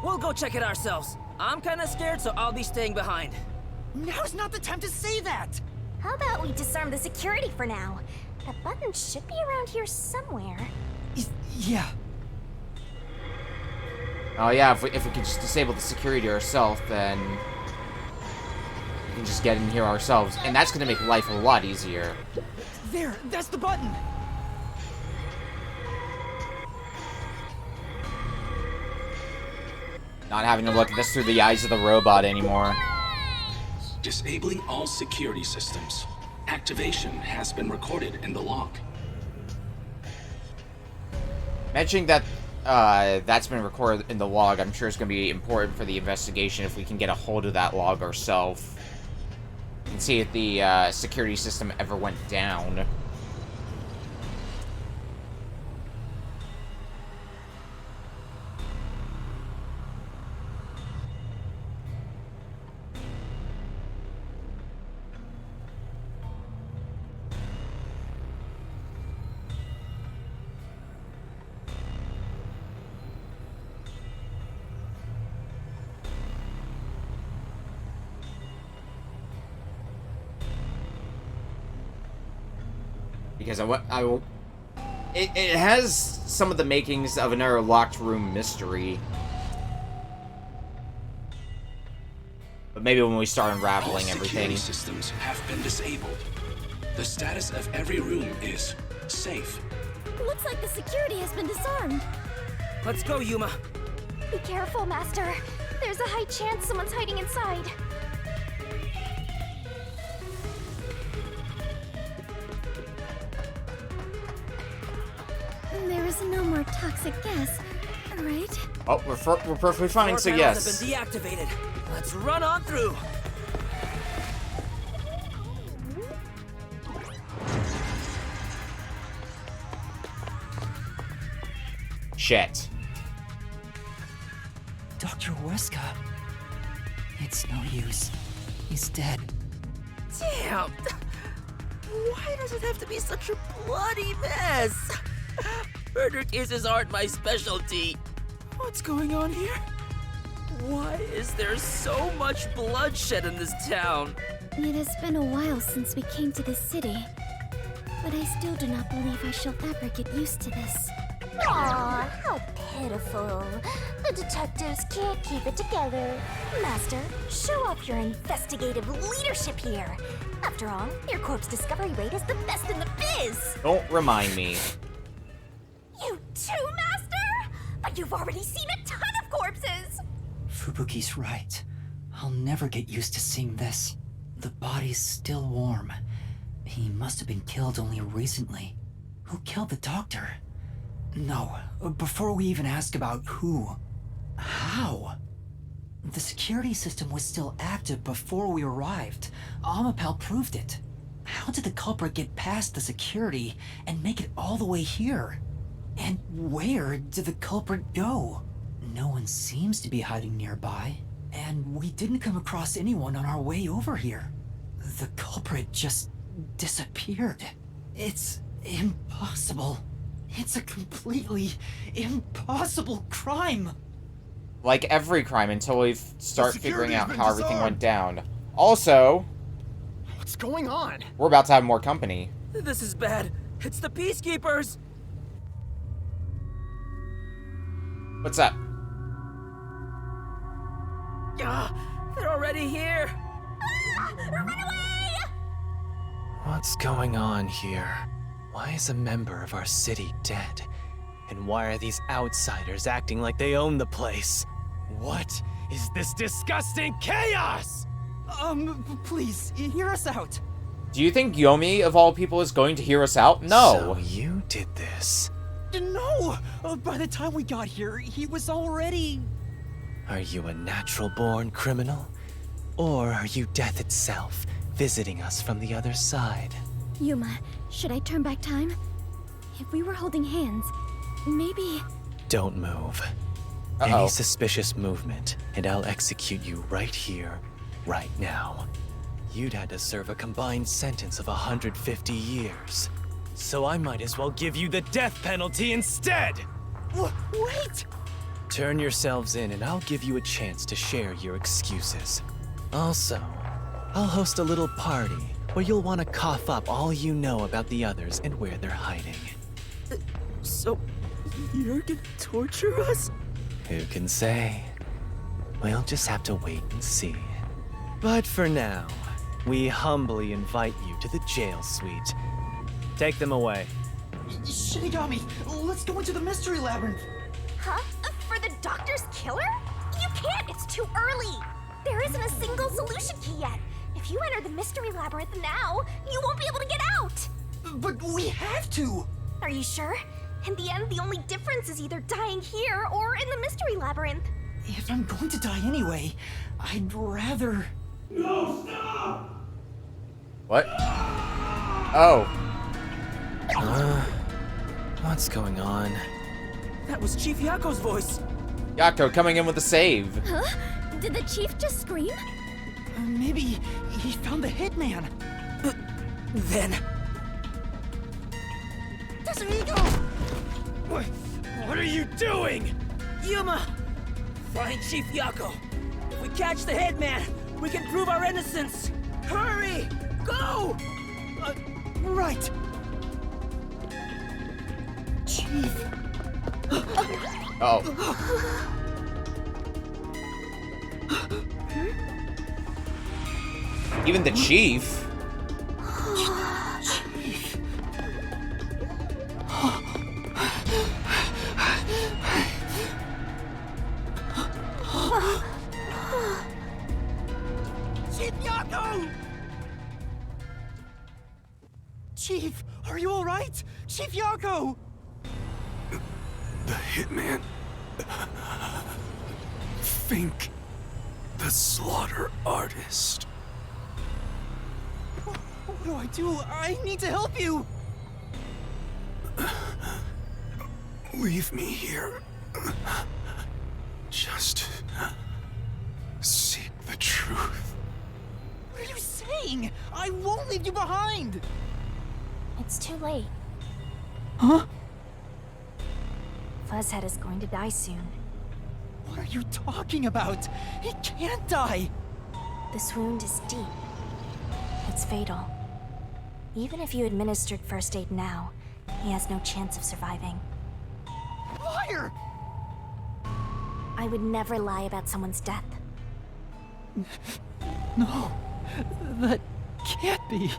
We'll go check it ourselves. I'm kinda scared, so I'll be staying behind. Now's not the time to say that! How about we disarm the security for now? That button should be around here somewhere. Yeah. Oh yeah, if we could just disable the security ourselves, then we can just get in here ourselves, and that's going to make life a lot easier. There, that's the button! Not having to look at this through the eyes of the robot anymore. Disabling all security systems. Activation has been recorded in the log. Mentioning that that's been recorded in the log, I'm sure it's going to be important for the investigation if we can get a hold of that log ourselves. And see if the security system ever went down. Because I will. It has some of the makings of another locked room mystery. But maybe when we start unraveling all everything. Security systems have been disabled. The status of every room is safe. Looks like the security has been disarmed. Let's go, Yuma. Be careful, Master. There's a high chance someone's hiding inside. There is no more toxic gas, right? Oh, we're perfectly fine, so Floor yes. panels have been deactivated. Let's run on through. Shit. Dr. Weska. It's no use. He's dead. Damn. Why does it have to be such a bloody mess? Murder cases aren't my specialty. What's going on here? Why is there so much bloodshed in this town? It has been a while since we came to this city, but I still do not believe I shall ever get used to this. Aw, how pitiful. The detectives can't keep it together. Master, show off your investigative leadership here. After all, your corpse discovery rate is the best in the biz. Don't remind me. You too, Master? But you've already seen a ton of corpses. Fubuki's right. I'll never get used to seeing this. The body's still warm. He must have been killed only recently. Who killed the doctor? No, before we even ask about who, how? The security system was still active before we arrived. Amapel proved it. How did the culprit get past the security and make it all the way here? And where did the culprit go? No one seems to be hiding nearby, and we didn't come across anyone on our way over here. The culprit just disappeared. It's impossible. It's a completely impossible crime. Like every crime until we start figuring out how everything went down. Also, what's going on? We're about to have more company. This is bad. It's the Peacekeepers! What's up? They're already here! Run away! What's going on here? Why is a member of our city dead? And why are these outsiders acting like they own the place? What is this disgusting chaos? Please, hear us out. Do you think Yomi, of all people, is going to hear us out? No. So you did this. No! By the time we got here, he was already... Are you a natural-born criminal? Or are you death itself, visiting us from the other side? Yuma, should I turn back time? If we were holding hands, maybe... Don't move. Any suspicious movement, and I'll execute you right here, right now. You'd had to serve a combined sentence of 150 years. So I might as well give you the death penalty instead! Wait! Turn yourselves in and I'll give you a chance to share your excuses. Also, I'll host a little party where you'll want to cough up all you know about the others and where they're hiding. So, you're gonna torture us? Who can say? We'll just have to wait and see. But for now, we humbly invite you to the jail suite. Take them away. Shinigami, let's go into the mystery labyrinth. Huh? For the doctor's killer? You can't, it's too early. There isn't a single solution key yet. If you enter the mystery labyrinth now, you won't be able to get out. But we have to. Are you sure? In the end, the only difference is either dying here or in the mystery labyrinth. If I'm going to die anyway, I'd rather... No, stop! What? Oh. What's going on? That was Chief Yako's voice. Yako coming in with a save. Huh? Did the chief just scream? Maybe he found the hitman. Then... Tetsuhiko! What are you doing? Yuma! Find Chief Yako. If we catch the headman, we can prove our innocence. Hurry! Go! Right. Chief. Oh. Even the chief. Chief Yako! Chief, are you all right? Chief Yako! The hitman. Fink. The slaughter artist. What do I do? I need to help you! Leave me here. Just seek the truth. What are you saying? I won't leave you behind! It's too late. Huh? Fuzzhead is going to die soon. What are you talking about? He can't die! This wound is deep. It's fatal. Even if you administered first aid now, he has no chance of surviving. Liar! I would never lie about someone's death. No, that can't be.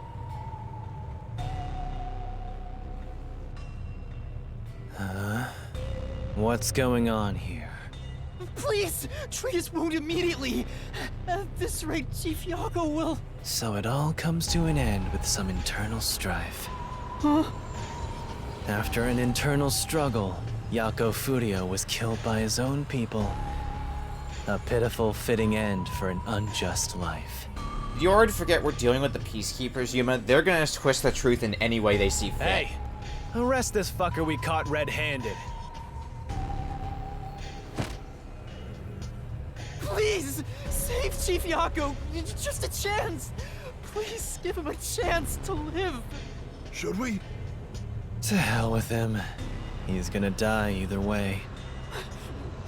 What's going on here? Please, treat his wound immediately. At this rate, Chief Yako will... So it all comes to an end with some internal strife. Huh? After an internal struggle, Yako Furio was killed by his own people. A pitiful, fitting end for an unjust life. You already forget we're dealing with the Peacekeepers, Yuma. They're gonna twist the truth in any way they see fit. Hey! Arrest this fucker we caught red-handed. Please! Save Chief Yako! Just a chance! Please give him a chance to live! Should we? To hell with him. He's gonna die either way.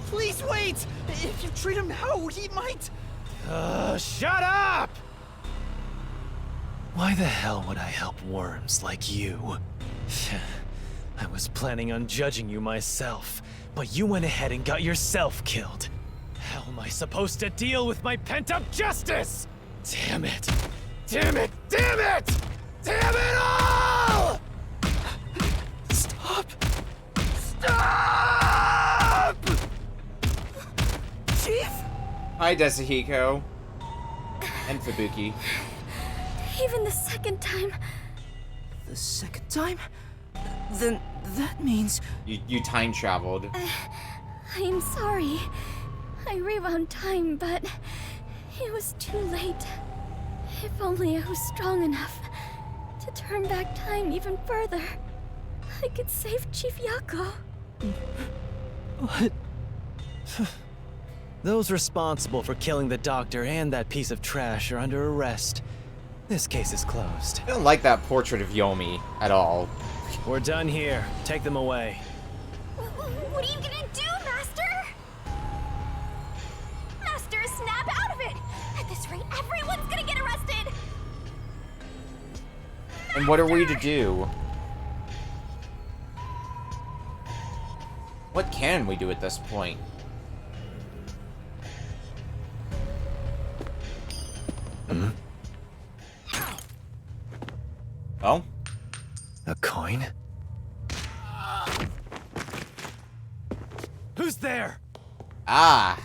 Please wait! If you treat him now, he might... Shut up! Why the hell would I help worms like you? I was planning on judging you myself, but you went ahead and got yourself killed. How am I supposed to deal with my pent-up justice? Damn it! Damn it! Damn it! Damn it all! Stop! Stop! Chief? Hi, Desahiko. And Fubuki. Even the second time. The second time? Then that means... You time traveled. I am sorry. I rewound time, but it was too late. If only I was strong enough to turn back time even further, I could save Chief Yako. What? Those responsible for killing the doctor and that piece of trash are under arrest. This case is closed. I don't like that portrait of Yomi at all. We're done here. Take them away. What are you gonna do, Master? Master, snap out of it! At this rate, everyone's gonna get arrested! And what are we to do? What can we do at this point? Oh? A coin? Who's there? Ah.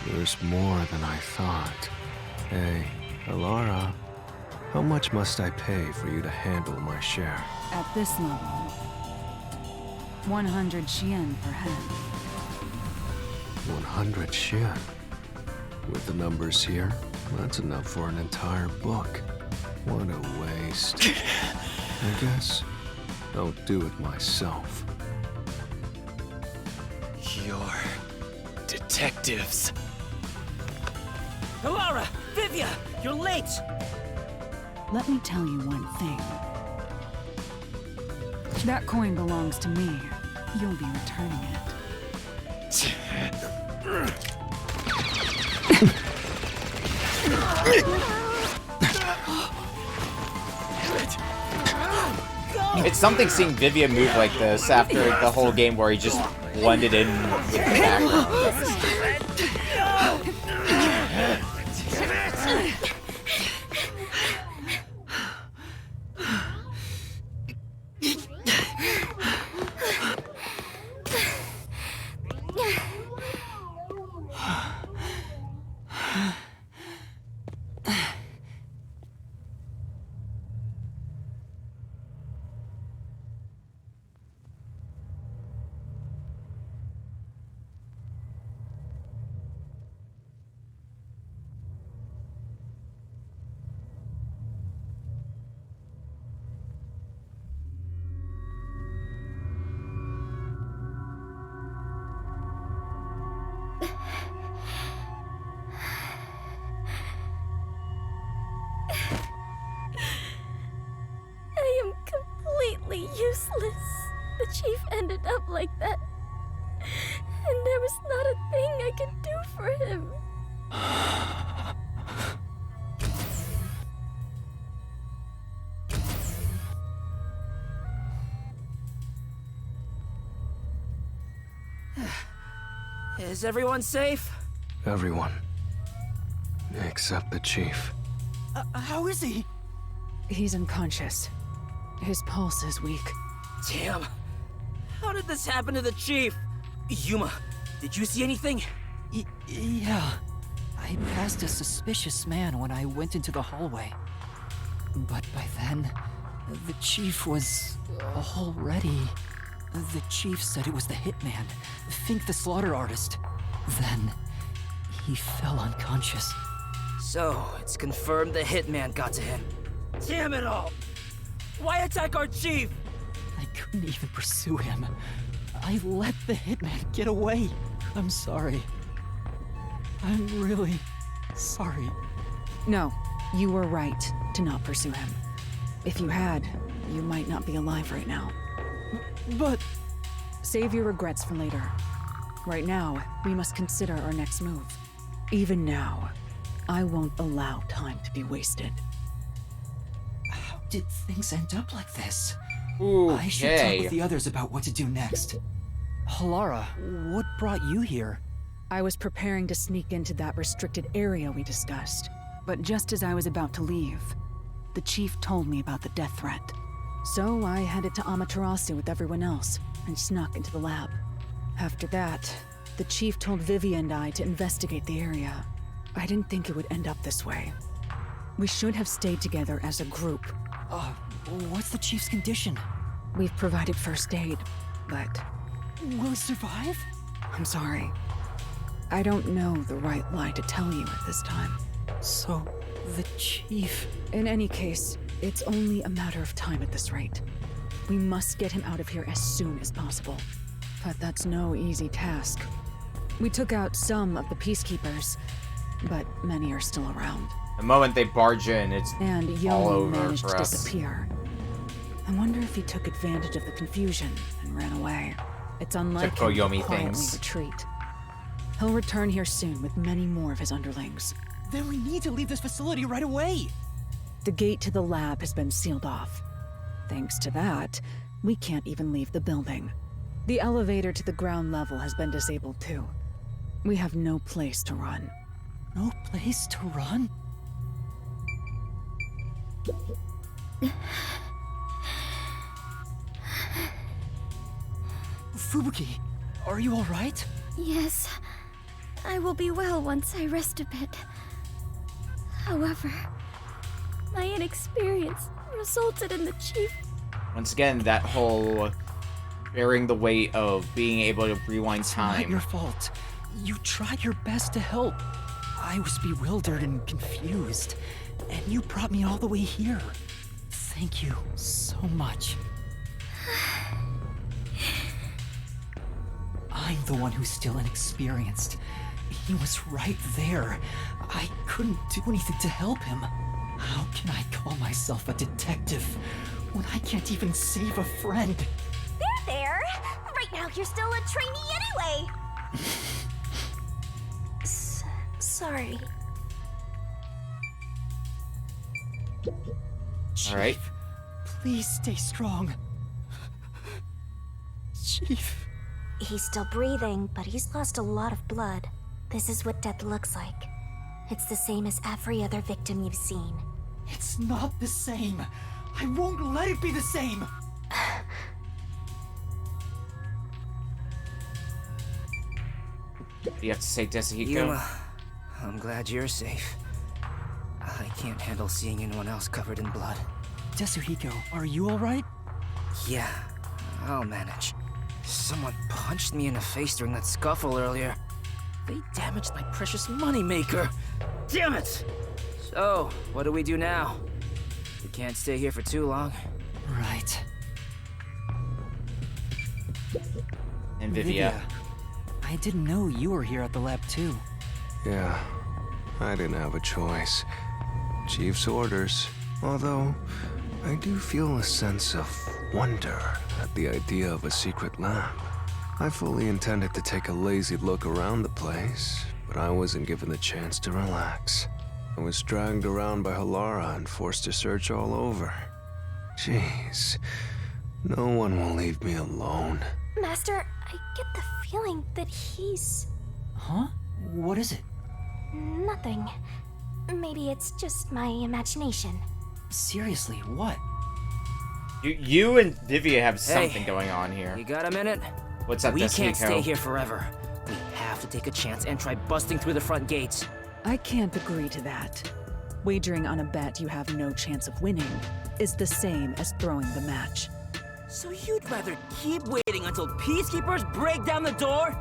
There's more than I thought. Hey, Alara, how much must I pay for you to handle my share? At this level, 100 Xian per head. 100 Xian. With the numbers here, that's enough for an entire book. What a waste. I guess I'll do it myself. You're detectives. Alara! Vivia! You're late! Let me tell you one thing. That coin belongs to me. You'll be returning it. It's something seeing Vivia move like this after the whole game where he just blended in with the background. I am completely useless. The chief ended up like that. And there was not a thing I could do for him. Is everyone safe? Everyone. Except the chief. How is he? He's unconscious. His pulse is weak. Damn. How did this happen to the chief? Yuma, did you see anything? Yeah. I passed a suspicious man when I went into the hallway. But by then, the chief was already... The chief said it was the hitman, Fink the slaughter artist. Then, he fell unconscious. So, it's confirmed the hitman got to him. Damn it all! Why attack our chief? I couldn't even pursue him. I let the hitman get away. I'm sorry. I'm really sorry. No, you were right to not pursue him. If you had, you might not be alive right now. But... Save your regrets for later. Right now, we must consider our next move. Even now, I won't allow time to be wasted. How did things end up like this? Okay. I should talk with the others about what to do next. Halara, what brought you here? I was preparing to sneak into that restricted area we discussed. But just as I was about to leave, the chief told me about the death threat. So I headed to Amaterasu with everyone else and snuck into the lab. After that, the chief told Vivi and I to investigate the area. I didn't think it would end up this way. We should have stayed together as a group. What's the chief's condition? We've provided first aid, but... Will he survive? I'm sorry. I don't know the right lie to tell you at this time. So, the chief... In any case, it's only a matter of time at this rate. We must get him out of here as soon as possible. But that's no easy task. We took out some of the peacekeepers, but many are still around. The moment they barge in, it's and all Yomi over managed for to us. disappear. I wonder if he took advantage of the confusion and ran away. It's unlike Typical him to Yomi quietly things. retreat. He'll return here soon with many more of his underlings. Then we need to leave this facility right away! The gate to the lab has been sealed off. Thanks to that, we can't even leave the building. The elevator to the ground level has been disabled too. We have no place to run. No place to run? Fubuki, are you alright? Yes, I will be well once I rest a bit. However, my inexperience resulted in the chief. Once again, that whole bearing the weight of being able to rewind It's not time. your fault. You tried your best to help. I was bewildered and confused, and you brought me all the way here. Thank you so much. I'm the one who's still inexperienced. He was right there. I couldn't do anything to help him. How can I call myself a detective when I can't even save a friend? There! Right now you're still a trainee anyway! Sorry. Chief, All right. please stay strong. Chief. He's still breathing, but he's lost a lot of blood. This is what death looks like. It's the same as every other victim you've seen. It's not the same. I won't let it be the same. What do you have to say, Desahiko? Yuma, I'm glad you're safe. I can't handle seeing anyone else covered in blood. Tetsuhiko, are you alright? Yeah, I'll manage. Someone punched me in the face during that scuffle earlier. They damaged my precious moneymaker. Damn it! So, what do we do now? We can't stay here for too long. Right. And Vivia. I didn't know you were here at the lab too. Yeah, I didn't have a choice. Chief's orders. Although, I do feel a sense of wonder at the idea of a secret lab. I fully intended to take a lazy look around the place, but I wasn't given the chance to relax. I was dragged around by Halara and forced to search all over. Jeez, no one will leave me alone. Master, I get the feeling that he's... Huh? What is it? Nothing. Maybe it's just my imagination. Seriously, what? You and Vivia have Hey, something going on here. You got a minute? What's up, We can't Desahiko? stay here forever. We have to take a chance and try busting through the front gates. I can't agree to that. Wagering on a bet you have no chance of winning is the same as throwing the match. So you'd rather keep waiting until peacekeepers break down the door?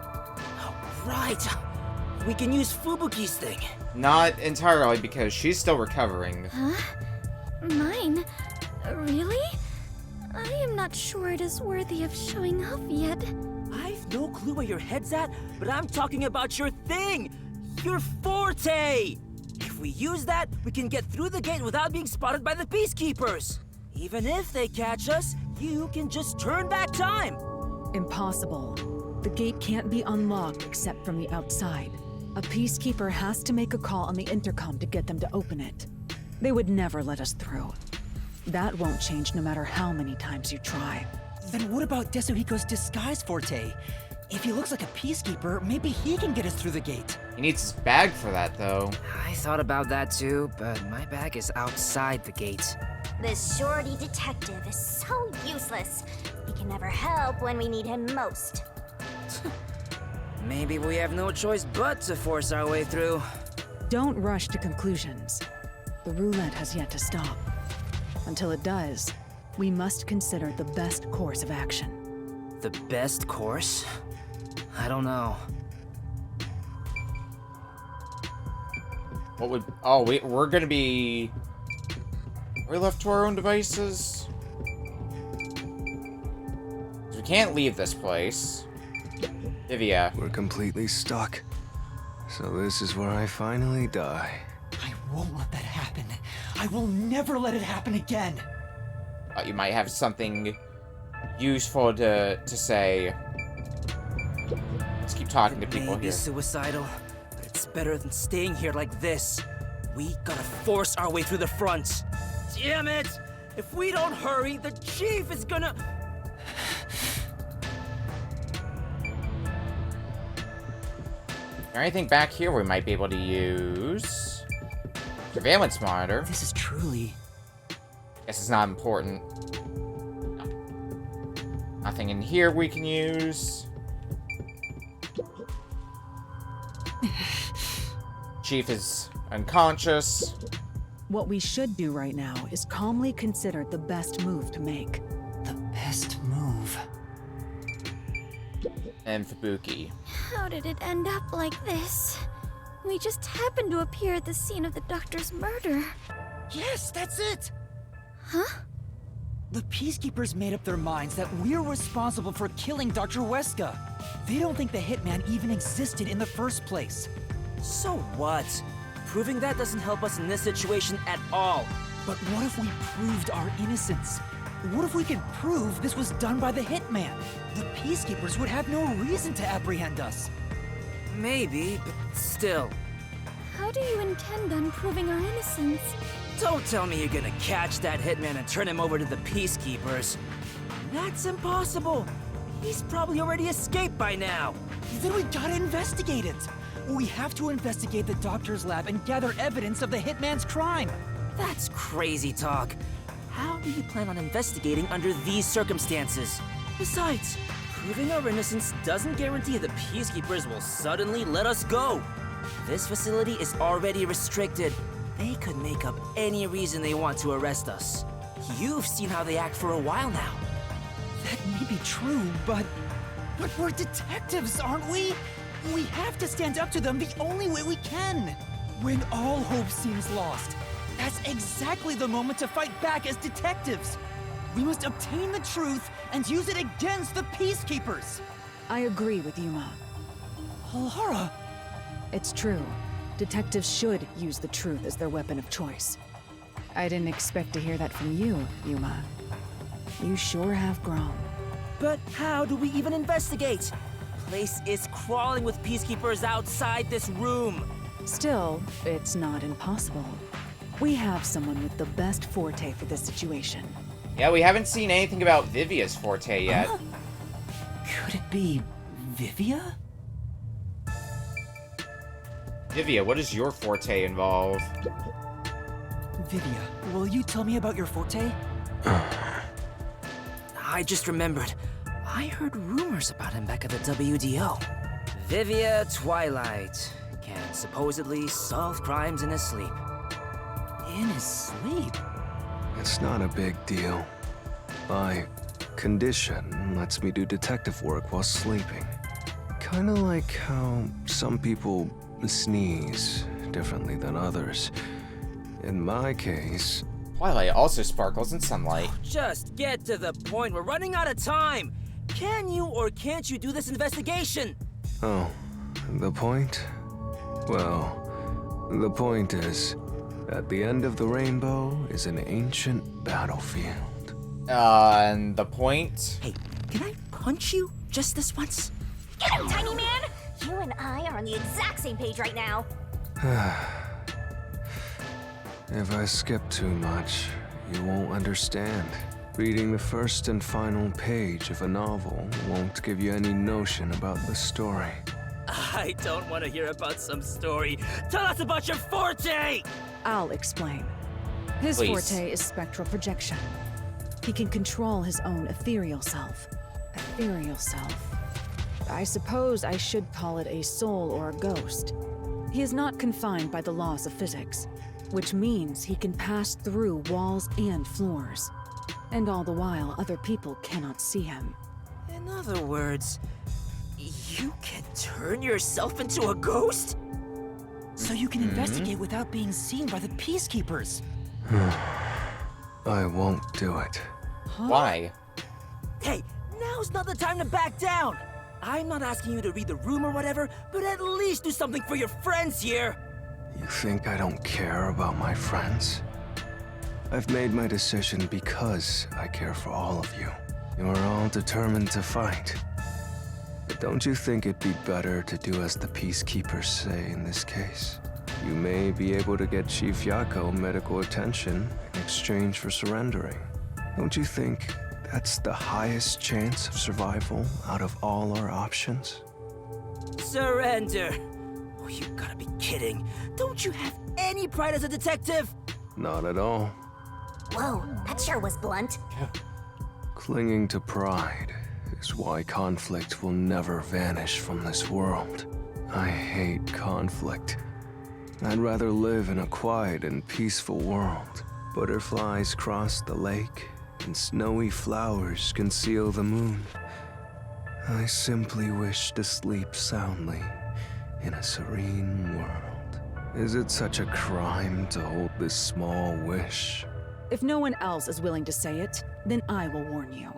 Right. We can use Fubuki's thing. Not entirely, because she's still recovering. Huh? Mine? Really? I am not sure it is worthy of showing off yet. I've no clue where your head's at, but I'm talking about your thing! Your forte! If we use that, we can get through the gate without being spotted by the peacekeepers. Even if they catch us, you can just turn back time. Impossible. The gate can't be unlocked except from the outside. A peacekeeper has to make a call on the intercom to get them to open it. They would never let us through. That won't change no matter how many times you try. Then what about Desuhiko's disguise forte? If he looks like a peacekeeper, maybe he can get us through the gate. He needs his bag for that, though. I thought about that too, but my bag is outside the gate. This shorty detective is so useless. He can never help when we need him most. Maybe we have no choice but to force our way through. Don't rush to conclusions. The roulette has yet to stop. Until it does, we must consider the best course of action. The best course? I don't know. What would... Oh, we're gonna be... Are we left to our own devices? 'Cause we can't leave this place. Vivia. We're completely stuck. So this is where I finally die. I won't let that happen. I will never let it happen again. Thought you might have something useful to say. Let's keep talking to people Maybe here. suicidal, but it's better than staying here like this. We gotta force our way through the front. Damn it! If we don't hurry, the chief is gonna... Anything back here we might be able to use? Surveillance monitor. This is truly... Guess it's not important. No. Nothing in here we can use. Chief is unconscious. What we should do right now is calmly consider the best move to make. The best move. And Fubuki. How did it end up like this? We just happened to appear at the scene of the doctor's murder. Yes, that's it! Huh? The Peacekeepers made up their minds that we're responsible for killing Dr. Weska. They don't think the Hitman even existed in the first place. So what? Proving that doesn't help us in this situation at all. But what if we proved our innocence? What if we could prove this was done by the Hitman? The Peacekeepers would have no reason to apprehend us. Maybe, but still. How do you intend on proving our innocence? Don't tell me you're gonna catch that hitman and turn him over to the peacekeepers. That's impossible. He's probably already escaped by now. Then we gotta investigate it. We have to investigate the doctor's lab and gather evidence of the Hitman's crime. That's crazy talk. How do you plan on investigating under these circumstances? Besides, proving our innocence doesn't guarantee the peacekeepers will suddenly let us go. This facility is already restricted. They could make up any reason they want to arrest us. You've seen how they act for a while now. That may be true, but we're detectives, aren't we? We have to stand up to them the only way we can. When all hope seems lost, that's exactly the moment to fight back as detectives. We must obtain the truth and use it against the Peacekeepers. I agree with Yuma. Lara! It's true. Detectives should use the truth as their weapon of choice. I didn't expect to hear that from you, Yuma. You sure have grown. But how do we even investigate? Place is crawling with peacekeepers outside this room. Still, it's not impossible. We have someone with the best forte for this situation. Yeah, we haven't seen anything about Vivia's forte yet. Could it be Vivia? Vivia, what does your forte involve? Vivia, will you tell me about your forte? I just remembered. I heard rumors about him back at the WDO. Vivia Twilight can supposedly solve crimes in his sleep. In his sleep? It's not a big deal. I condition lets me do detective work while sleeping. Kinda like how some people sneeze differently than others. In my case... Twilight also sparkles in sunlight. Just get to the point. We're running out of time. Can you or can't you do this investigation? Oh, the point? Well, the point is, at the end of the rainbow is an ancient battlefield. And the point? Hey, can I punch you just this once? Get him, tiny man! You and I are on the exact same page right now. If I skip too much, you won't understand. Reading the first and final page of a novel won't give you any notion about the story. I don't want to hear about some story. Tell us about your forte! I'll explain. His Please. forte is spectral projection. He can control his own ethereal self. Ethereal self. I suppose I should call it a soul or a ghost. He is not confined by the laws of physics, which means he can pass through walls and floors. And all the while, other people cannot see him. In other words, you can turn yourself into a ghost? So you can investigate without being seen by the Peacekeepers. I won't do it. Why? Hey, now's not the time to back down! I'm not asking you to read the room or whatever, but at least do something for your friends here! You think I don't care about my friends? I've made my decision because I care for all of you. You're all determined to fight. But don't you think it'd be better to do as the Peacekeepers say in this case? You may be able to get Chief Yako medical attention in exchange for surrendering. Don't you think that's the highest chance of survival out of all our options? Surrender? Oh, you gotta be kidding. Don't you have any pride as a detective? Not at all. Whoa, that sure was blunt. Clinging to pride is why conflict will never vanish from this world. I hate conflict. I'd rather live in a quiet and peaceful world. Butterflies cross the lake, and snowy flowers conceal the moon. I simply wish to sleep soundly in a serene world. Is it such a crime to hold this small wish? If no one else is willing to say it, then I will warn you.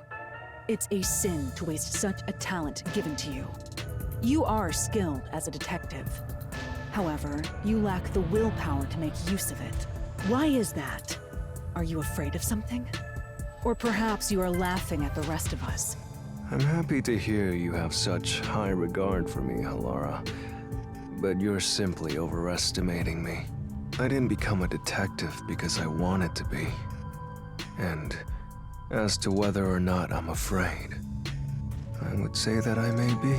It's a sin to waste such a talent given to you. You are skilled as a detective. However, you lack the willpower to make use of it. Why is that? Are you afraid of something? Or perhaps you are laughing at the rest of us. I'm happy to hear you have such high regard for me, Halara. But you're simply overestimating me. I didn't become a detective because I wanted to be. And as to whether or not I'm afraid, I would say that I may be.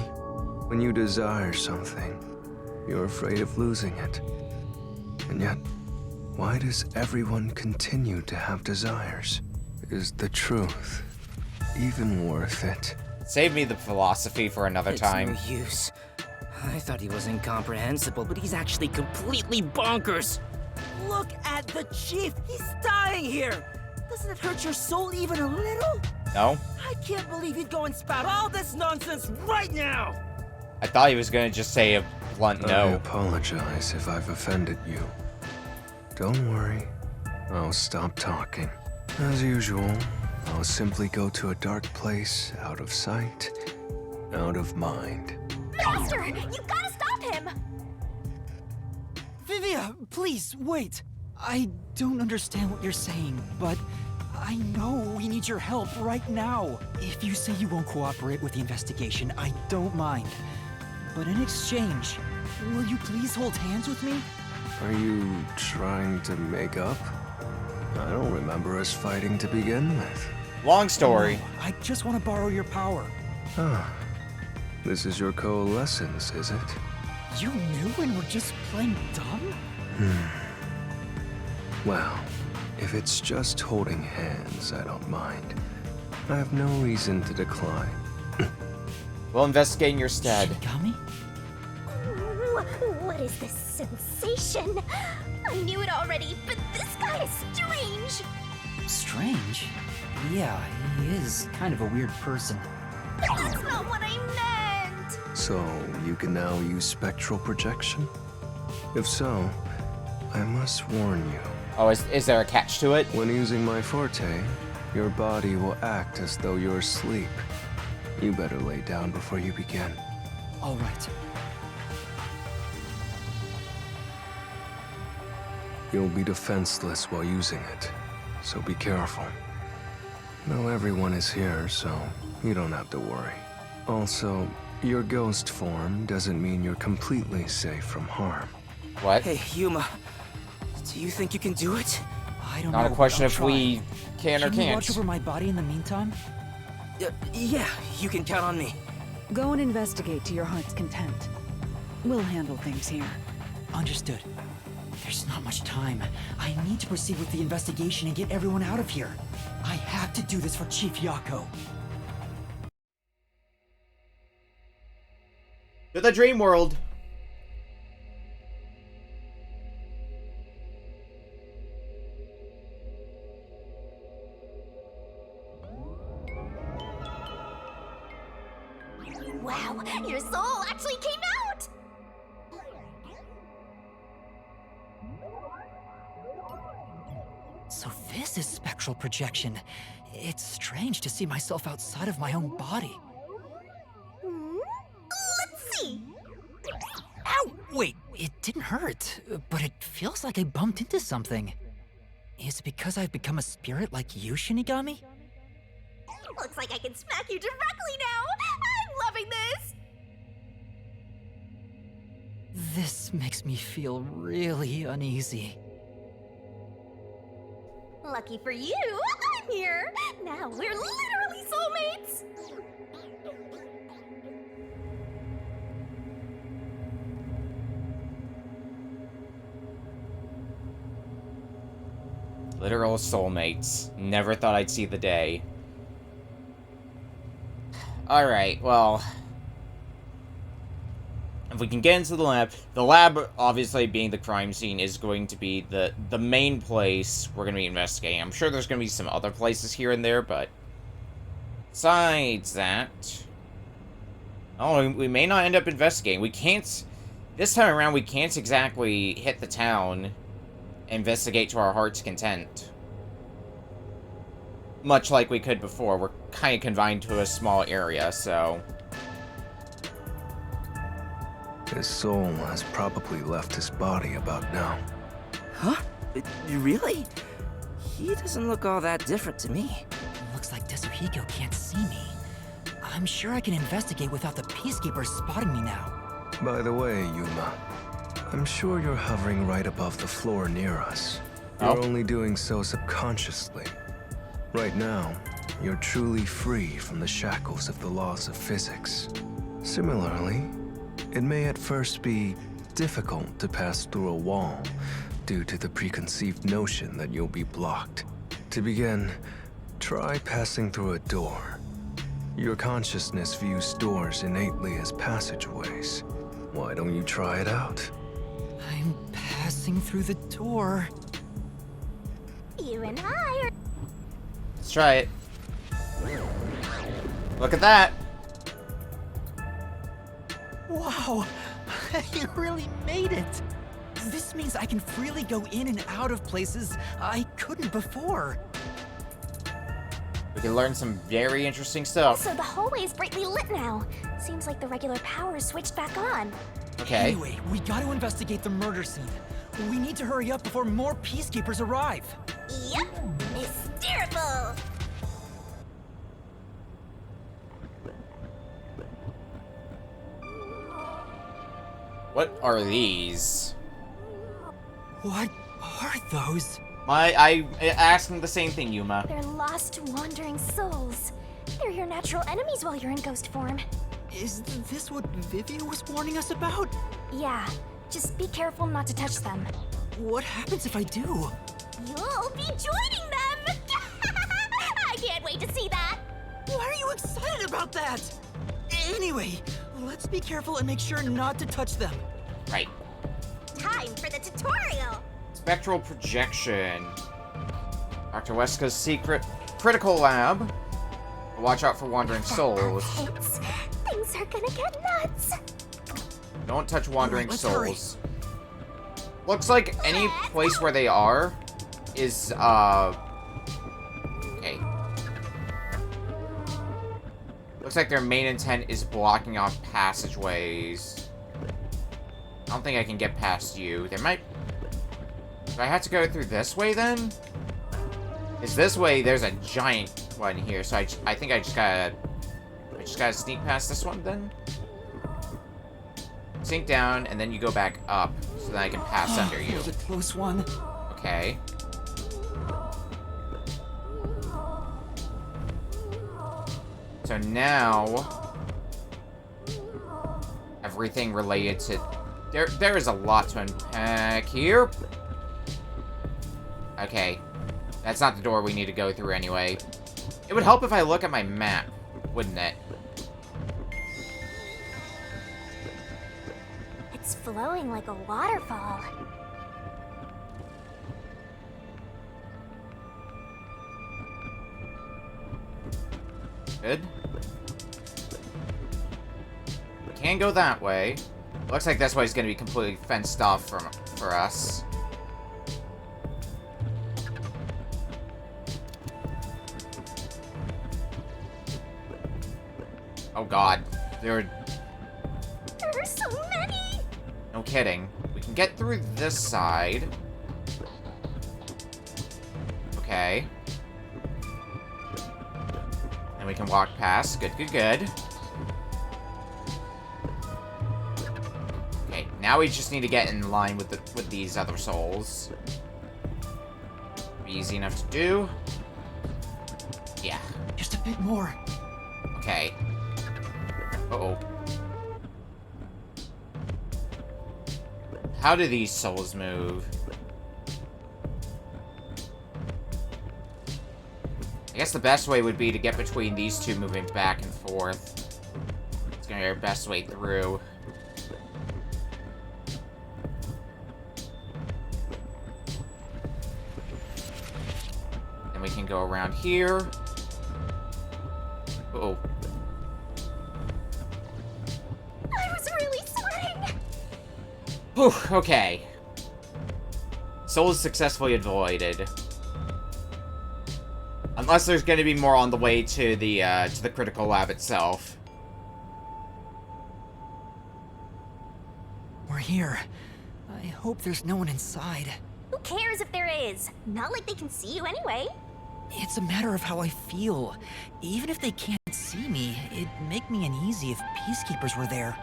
When you desire something, you're afraid of losing it. And yet, why does everyone continue to have desires? Is the truth even worth it? Save me the philosophy for another time. It's no use. I thought he was incomprehensible, but he's actually completely bonkers. Look at the chief. He's dying here. Doesn't it hurt your soul even a little? No. I can't believe he'd go and spout all this nonsense right now. I thought he was gonna just say a blunt no. I apologize if I've offended you. Don't worry. I'll stop talking. As usual, I'll simply go to a dark place, out of sight, out of mind. Master, you gotta stop him! Vivia, please, wait. I don't understand what you're saying, but I know we need your help right now. If you say you won't cooperate with the investigation, I don't mind. But in exchange, will you please hold hands with me? Are you trying to make up? I don't remember us fighting to begin with. Long story. No, I just want to borrow your power. Ah, this is your coalescence, is it? You knew and were just playing dumb? Well, if it's just holding hands, I don't mind. I have no reason to decline. We'll investigate in your stead. Shigami? What is this sensation? I knew it already, but this guy is strange. Strange? Yeah, he is kind of a weird person. That's not what I meant! So, you can now use spectral projection? If so, I must warn you. Oh, is there a catch to it? When using my forte, your body will act as though you're asleep. You better lay down before you begin. All right. You'll be defenseless while using it, so be careful. No, everyone is here, so you don't have to worry. Also, your ghost form doesn't mean you're completely safe from harm. What? Hey, Yuma. Do you think you can do it? I don't know. Not a question if we can or Can you can't. watch over my body in the meantime? Yeah, you can count on me. Go and investigate to your heart's content. We'll handle things here. Understood. There's not much time. I need to proceed with the investigation and get everyone out of here. I have to do this for Chief Yako. To the dream world. Wow, your soul actually came out! So this is spectral projection. It's strange to see myself outside of my own body. Let's see! Ow! Wait, it didn't hurt, but it feels like I bumped into something. Is it because I've become a spirit like you, Shinigami? Looks like I can smack you directly now! I'm loving this! This makes me feel really uneasy. Lucky for you, I'm here! Now we're literally soulmates! Literal soulmates. Never thought I'd see the day. Alright, well... if we can get into the lab, obviously being the crime scene, is going to be the main place we're going to be investigating. I'm sure there's going to be some other places here and there, but... besides that... oh, we may not end up investigating. We can't... this time around, we can't exactly hit the town... investigate to our heart's content. Much like we could before, we're kind of confined to a small area, so... His soul has probably left his body about now. Huh? Really? He doesn't look all that different to me. Looks like Tetsuhiko can't see me. I'm sure I can investigate without the Peacekeepers spotting me now. By the way, Yuma, I'm sure you're hovering right above the floor near us. You're only doing so subconsciously. Right now, you're truly free from the shackles of the laws of physics. Similarly, it may at first be difficult to pass through a wall due to the preconceived notion that you'll be blocked. To begin, try passing through a door. Your consciousness views doors innately as passageways. Why don't you try it out? I'm passing through the door. You and I are... let's try it. Look at that! Wow! You really made it! This means I can freely go in and out of places I couldn't before. We can learn some very interesting stuff. So the hallway is brightly lit now. Seems like the regular power is switched back on. Okay. Anyway, we gotta investigate the murder scene. We need to hurry up before more Peacekeepers arrive. Yep, hysterical! What are these? What are those? I asking the same thing, Yuma. They're lost, wandering souls. They're your natural enemies while you're in ghost form. Is this what Vivia was warning us about? Yeah, just be careful not to touch them. What happens if I do? You'll be joining them! I can't wait to see that! Why are you excited about that? Anyway, let's be careful and make sure not to touch them. Right. Time for the tutorial! Spectral projection. Dr. Weska's secret critical lab. Watch out for wandering souls. Things are gonna get nuts. Don't touch wandering let's souls. Looks like any place where they are is, okay. Looks like their main intent is blocking off passageways. I don't think I can get past you. There might... Do I have to go through this way, then? Is this way, there's a giant one here, so I think I just gotta sneak past this one, then? Sink down, and then you go back up, so that I can pass under you. That was a close one. Okay. So now... everything related to... There is a lot to unpack here. Okay. That's not the door we need to go through anyway. It would help if I look at my map, wouldn't it? It's flowing like a waterfall. Good. We can go that way. Looks like this way is going to be completely fenced off for us. Oh god. There are so many! No kidding. We can get through this side. Okay. And we can walk past. Good, good, good. Okay, now we just need to get in line with these other souls. Be easy enough to do. Yeah. Just a bit more. Okay. Uh-oh. How do these souls move? I guess the best way would be to get between these two moving back and forth. It's gonna be our best way through. Then we can go around here. Uh-oh. I was really sweating! Whew, okay. Soul is successfully avoided. Unless there's going to be more on the way to the critical lab itself. We're here. I hope there's no one inside. Who cares if there is? Not like they can see you anyway. It's a matter of how I feel. Even if they can't see me, it'd make me uneasy if peacekeepers were there.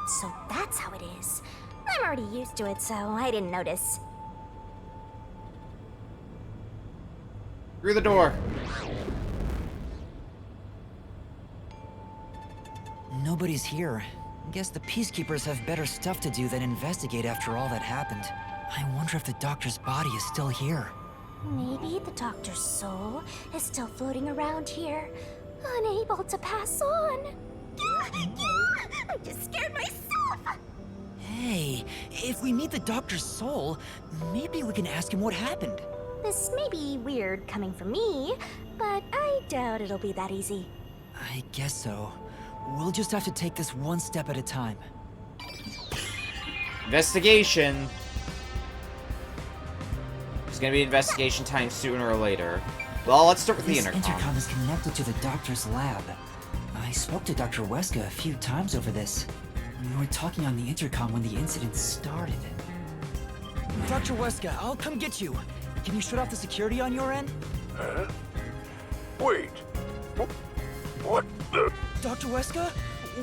So that's how it is. I'm already used to it, so I didn't notice. Through the door. Nobody's here. Guess the peacekeepers have better stuff to do than investigate after all that happened. I wonder if the doctor's body is still here. Maybe the doctor's soul is still floating around here, unable to pass on. I just scared myself! Hey, if we meet the doctor's soul, maybe we can ask him what happened. This may be weird coming from me, but I doubt it'll be that easy. I guess so. We'll just have to take this one step at a time. Investigation. There's gonna be investigation time sooner or later. Well, let's start with the intercom. This intercom is connected to the doctor's lab. I spoke to Dr. Weska a few times over this. We were talking on the intercom when the incident started. Dr. Weska, I'll come get you. Can you shut off the security on your end? Huh? Wait. What the? Dr. Weska?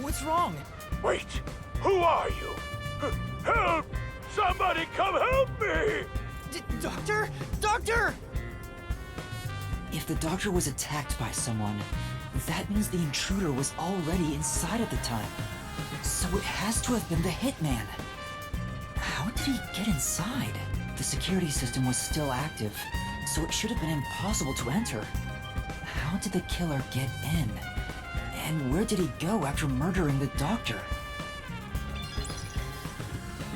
What's wrong? Wait. Who are you? Help! Somebody come help me! Doctor? Doctor! If the doctor was attacked by someone, that means the intruder was already inside at the time. So it has to have been the hitman. How did he get inside? The security system was still active, so it should have been impossible to enter. How did the killer get in? And where did he go after murdering the doctor?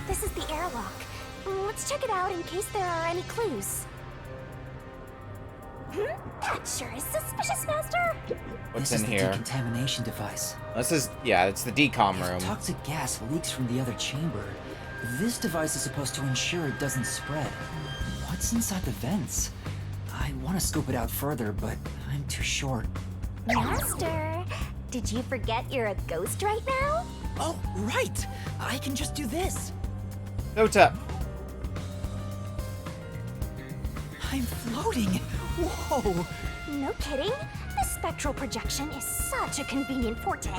This is the airlock. Let's check it out in case there are any clues. That sure is suspicious, Master. What's This in is here? the decontamination device. This is, yeah, it's the decom room. If toxic gas leaks from the other chamber, this device is supposed to ensure it doesn't spread. What's inside the vents? I want to scope it out further, but I'm too short. Master, did you forget you're a ghost right now? Oh, right! I can just do this. Note up. I'm floating. Whoa! No kidding. This spectral projection is such a convenient forte.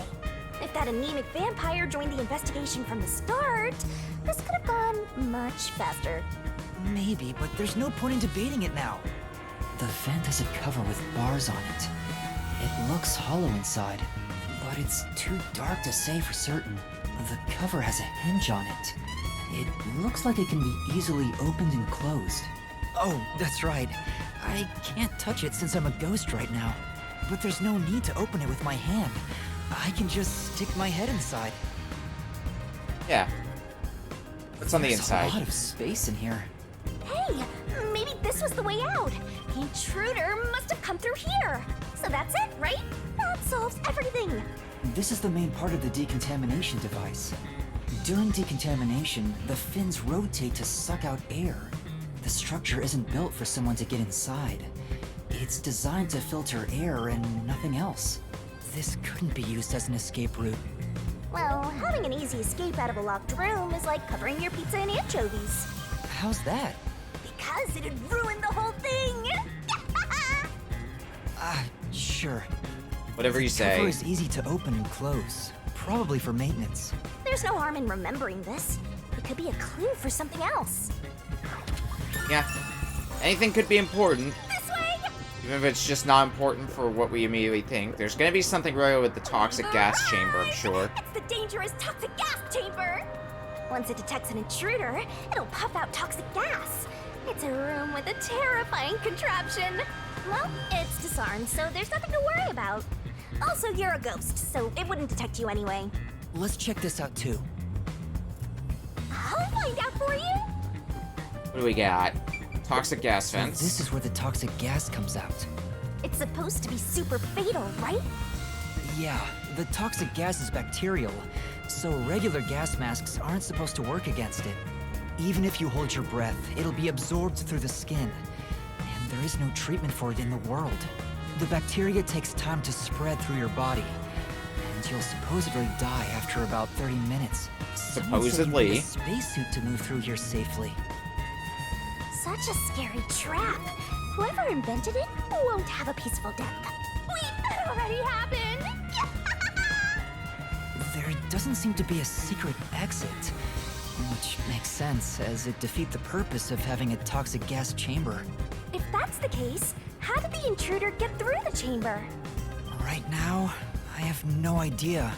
If that anemic vampire joined the investigation from the start, this could have gone much faster. Maybe, but there's no point in debating it now. The vent has a cover with bars on it. It looks hollow inside, but it's too dark to say for certain. The cover has a hinge on it. It looks like it can be easily opened and closed. Oh, that's right. I can't touch it since I'm a ghost right now. But there's no need to open it with my hand. I can just stick my head inside. Yeah. What's on the inside? There's a lot of space in here. Hey, maybe this was the way out. The intruder must have come through here. So that's it, right? That solves everything. This is the main part of the decontamination device. During decontamination, the fins rotate to suck out air. The structure isn't built for someone to get inside. It's designed to filter air and nothing else. This couldn't be used as an escape route. Well, having an easy escape out of a locked room is like covering your pizza in anchovies. How's that? Because it'd ruin the whole thing! Sure. Whatever you The say. cover is easy to open and close, probably for maintenance. There's no harm in remembering this. It could be a clue for something else. Yeah. Anything could be important. This way! Even if it's just not important for what we immediately think. There's gonna be something royal with the toxic gas chamber, I'm sure. It's the dangerous toxic gas chamber! Once it detects an intruder, it'll puff out toxic gas. It's a room with a terrifying contraption. Well, it's disarmed, so there's nothing to worry about. Also, you're a ghost, so it wouldn't detect you anyway. Let's check this out too. I'll find out for you. What do we got? Toxic gas vents. This is where the toxic gas comes out. It's supposed to be super fatal, right? Yeah, the toxic gas is bacterial, so regular gas masks aren't supposed to work against it. Even if you hold your breath, it'll be absorbed through the skin. And there is no treatment for it in the world. The bacteria takes time to spread through your body, and you'll supposedly die after about 30 minutes. Someone said you need Supposedly. a spacesuit to move through here safely. Such a scary trap. Whoever invented it won't have a peaceful death. Wait, that already happened! There doesn't seem to be a secret exit, which makes sense, as it defeats the purpose of having a toxic gas chamber. If that's the case, how did the intruder get through the chamber? Right now, I have no idea.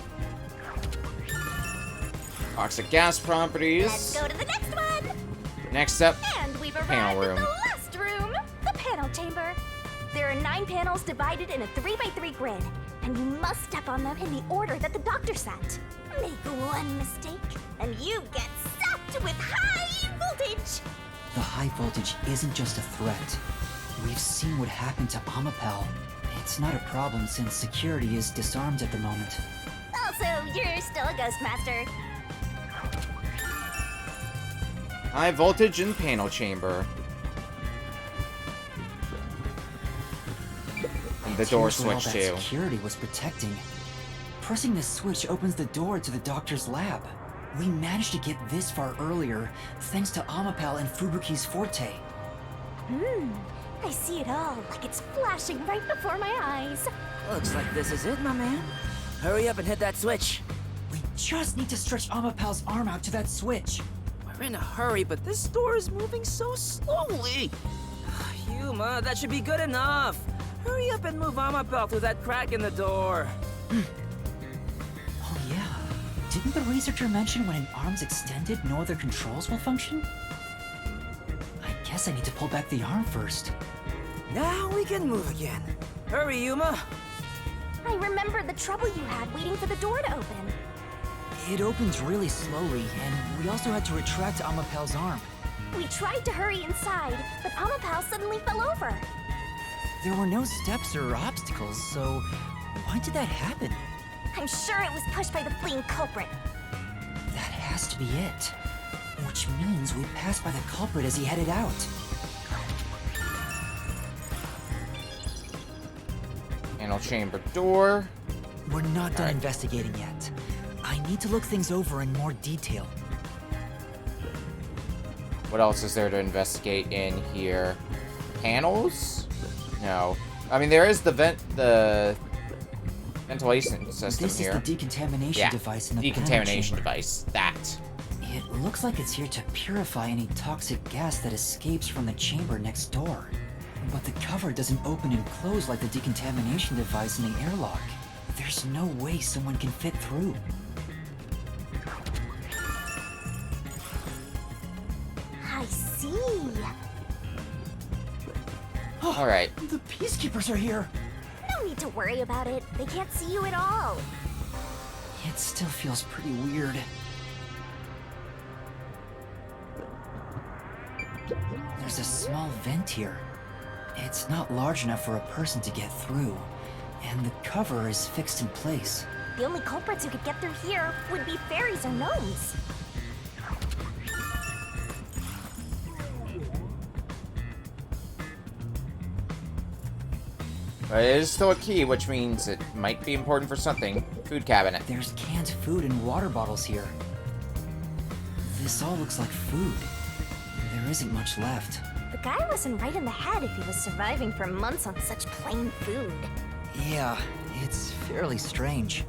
Toxic gas properties. Let's go to the next one! Next up, And we've panel arrived at room. the last room, the panel chamber. There are 9 panels divided in a 3x3 grid, and you must step on them in the order that the doctor set. Make one mistake, and you get zapped with high voltage! The high voltage isn't just a threat. We've seen what happened to Amapel. It's not a problem since security is disarmed at the moment. Also, you're still a ghost master. High voltage and panel chamber. And the door Here's where all switch that too. security was protecting. Pressing this switch opens the door to the doctor's lab. We managed to get this far earlier, thanks to Amapel and Fubuki's forte. I see it all like it's flashing right before my eyes. Looks like this is it, my man. Hurry up and hit that switch. We just need to stretch Amapel's arm out to that switch. We're in a hurry, but this door is moving so slowly. Yuma, that should be good enough. Hurry up and move Amapel through that crack in the door. Oh yeah. Didn't the researcher mention when an arm's extended, no other controls will function? I guess I need to pull back the arm first. Now we can move again. Hurry, Yuma. I remember the trouble you had waiting for the door to open. It opens really slowly, and we also had to retract Amapel's arm. We tried to hurry inside, but Amapal suddenly fell over. There were no steps or obstacles, so why did that happen? I'm sure it was pushed by the fleeing culprit. That has to be it. Which means we passed by the culprit as he headed out. Panel chamber door. We're not done investigating yet. I need to look things over in more detail. What else is there to investigate in here? Panels? No. I mean, there is the ventilation system This here. is the decontamination device in the decontamination panel chamber. device. That. It looks like it's here to purify any toxic gas that escapes from the chamber next door. But the cover doesn't open and close like the decontamination device in the airlock. There's no way someone can fit through. I see. Alright. The peacekeepers are here. No need to worry about it. They can't see you at all. It still feels pretty weird. There's a small vent here. It's not large enough for a person to get through, and the cover is fixed in place. The only culprits who could get through here would be fairies or gnomes. But it is still a key, which means it might be important for something. Food cabinet. There's canned food and water bottles here. This all looks like food. There isn't much left. The guy wasn't right in the head if he was surviving for months on such plain food. Yeah, it's fairly strange.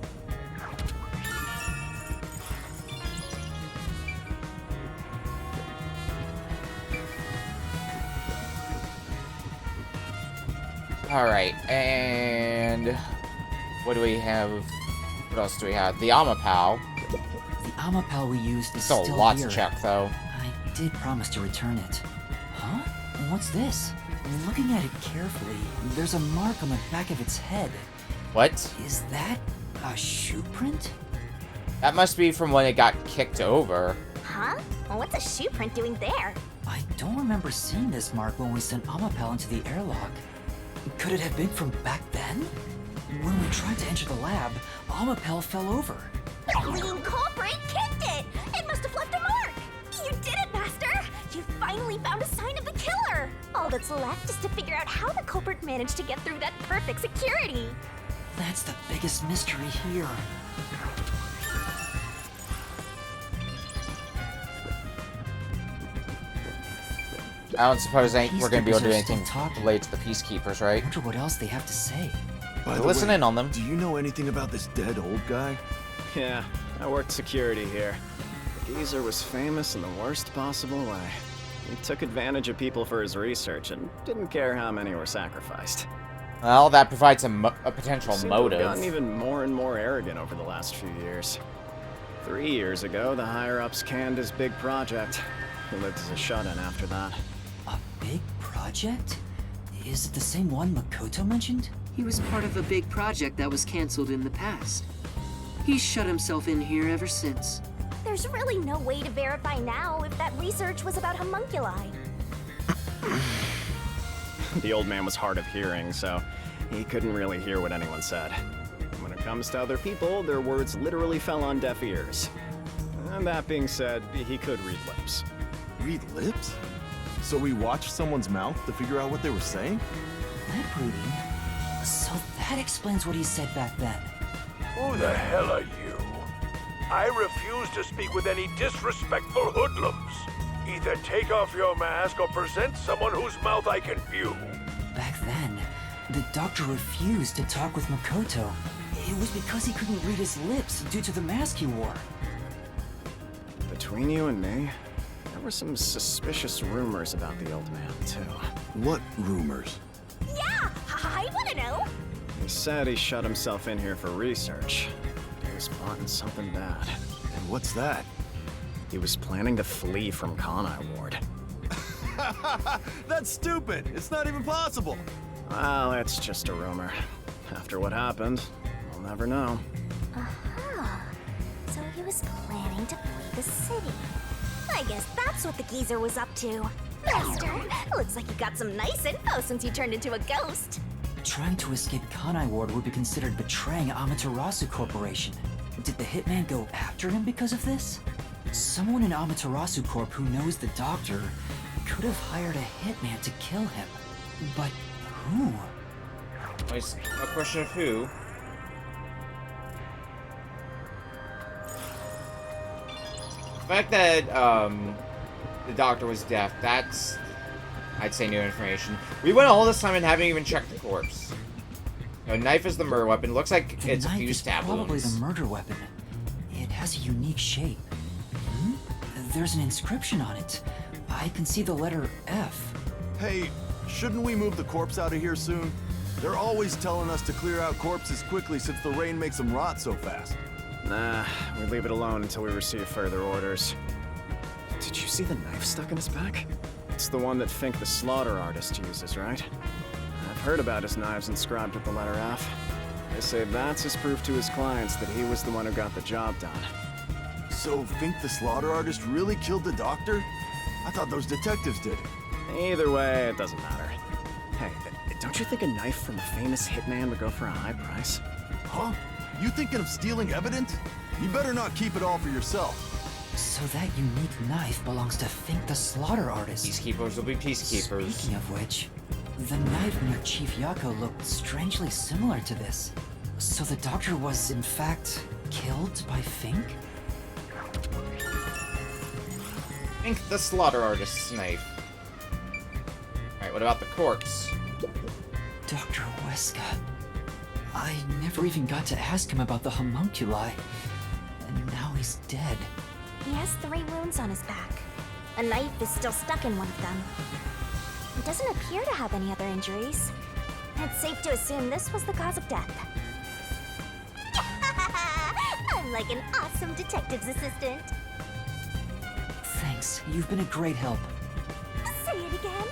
Alright, and what do we have? What else do we have? The Amapal. The Amapal we used is Still still lots here. to check, though. I did promise to return it. Huh? What's this? Looking at it carefully, there's a mark on the back of its head. What? Is that a shoe print? That must be from when it got kicked over. Huh? Well, what's a shoe print doing there? I don't remember seeing this mark when we sent Amapal into the airlock. Could it have been from back then? When we tried to enter the lab, Amapal fell over. The fleeing culprit kicked it! It must have left a mark! You did it, Master! You finally found a sign of the killer! All that's left is to figure out how the culprit managed to get through that perfect security. That's the biggest mystery here. I don't suppose we're going to be able to do Peacekeepers are anything still talking. related to the Peacekeepers, right? I wonder what else they have to say. By the Listen way, in on them. Do you know anything about this dead old guy? Yeah, I worked security here. The geezer was famous in the worst possible way. He took advantage of people for his research and didn't care how many were sacrificed. Well, that provides a potential Seemed to have motive. gotten even more and more arrogant over the last few years. 3 years ago, the higher-ups canned his big project. He lived as a shut-in after that. A big project? Is it the same one Makoto mentioned? He was part of a big project that was canceled in the past. He's shut himself in here ever since. There's really no way to verify now if that research was about homunculi. The old man was hard of hearing, so he couldn't really hear what anyone said. When it comes to other people, their words literally fell on deaf ears. And that being said, he could read lips. Read lips? So we watched someone's mouth to figure out what they were saying? Lip reading? So that explains what he said back then. Who the hell are you? I refuse to speak with any disrespectful hoodlums. Either take off your mask or present someone whose mouth I can view. Back then, the doctor refused to talk with Makoto. It was because he couldn't read his lips due to the mask he wore. Between you and me, there were some suspicious rumors about the old man, too. What rumors? Yeah, I want to know. He said he shut himself in here for research. He was plotting something bad. And what's that? He was planning to flee from Kanai Ward. That's stupid! It's not even possible! Well, it's just a rumor. After what happened, we'll never know. Aha. So he was planning to flee the city. I guess that's what the geezer was up to. Master, looks like you got some nice info since you turned into a ghost. Trying to escape Kanai Ward would be considered betraying Amaterasu Corporation. Did the hitman go after him because of this? Someone in Amaterasu Corp who knows the doctor could have hired a hitman to kill him. But who? It's a question of who. The fact that the doctor was deaf, that's, I'd say, new information. We went all this time and haven't even checked the corpse. A knife is the murder weapon. Looks like it's a few stab wounds. Probably the murder weapon. It has a unique shape. There's an inscription on it. I can see the letter F. Hey, shouldn't we move the corpse out of here soon? They're always telling us to clear out corpses quickly since the rain makes them rot so fast. Nah, we leave it alone until we receive further orders. Did you see the knife stuck in his back? It's the one that Fink the slaughter artist uses, right? I've heard about his knives inscribed with the letter F. They say that's his proof to his clients that he was the one who got the job done. So Fink the slaughter artist really killed the doctor? I thought those detectives did it. Either way, it doesn't matter. Hey, don't you think a knife from a famous hitman would go for a high price? Huh? You thinking of stealing evidence? You better not keep it all for yourself. So that unique knife belongs to Fink the slaughter artist. Peacekeepers will be peacekeepers. Speaking of which, the knife near Chief Yako looked strangely similar to this. So the doctor was, in fact, killed by Fink? Fink the slaughter artist's knife. Alright, what about the corpse? Dr. Weska. I never even got to ask him about the homunculi. And now he's dead. He has 3 wounds on his back. A knife is still stuck in one of them. He doesn't appear to have any other injuries. It's safe to assume this was the cause of death. I'm like an awesome detective's assistant. Thanks, you've been a great help. Say it again.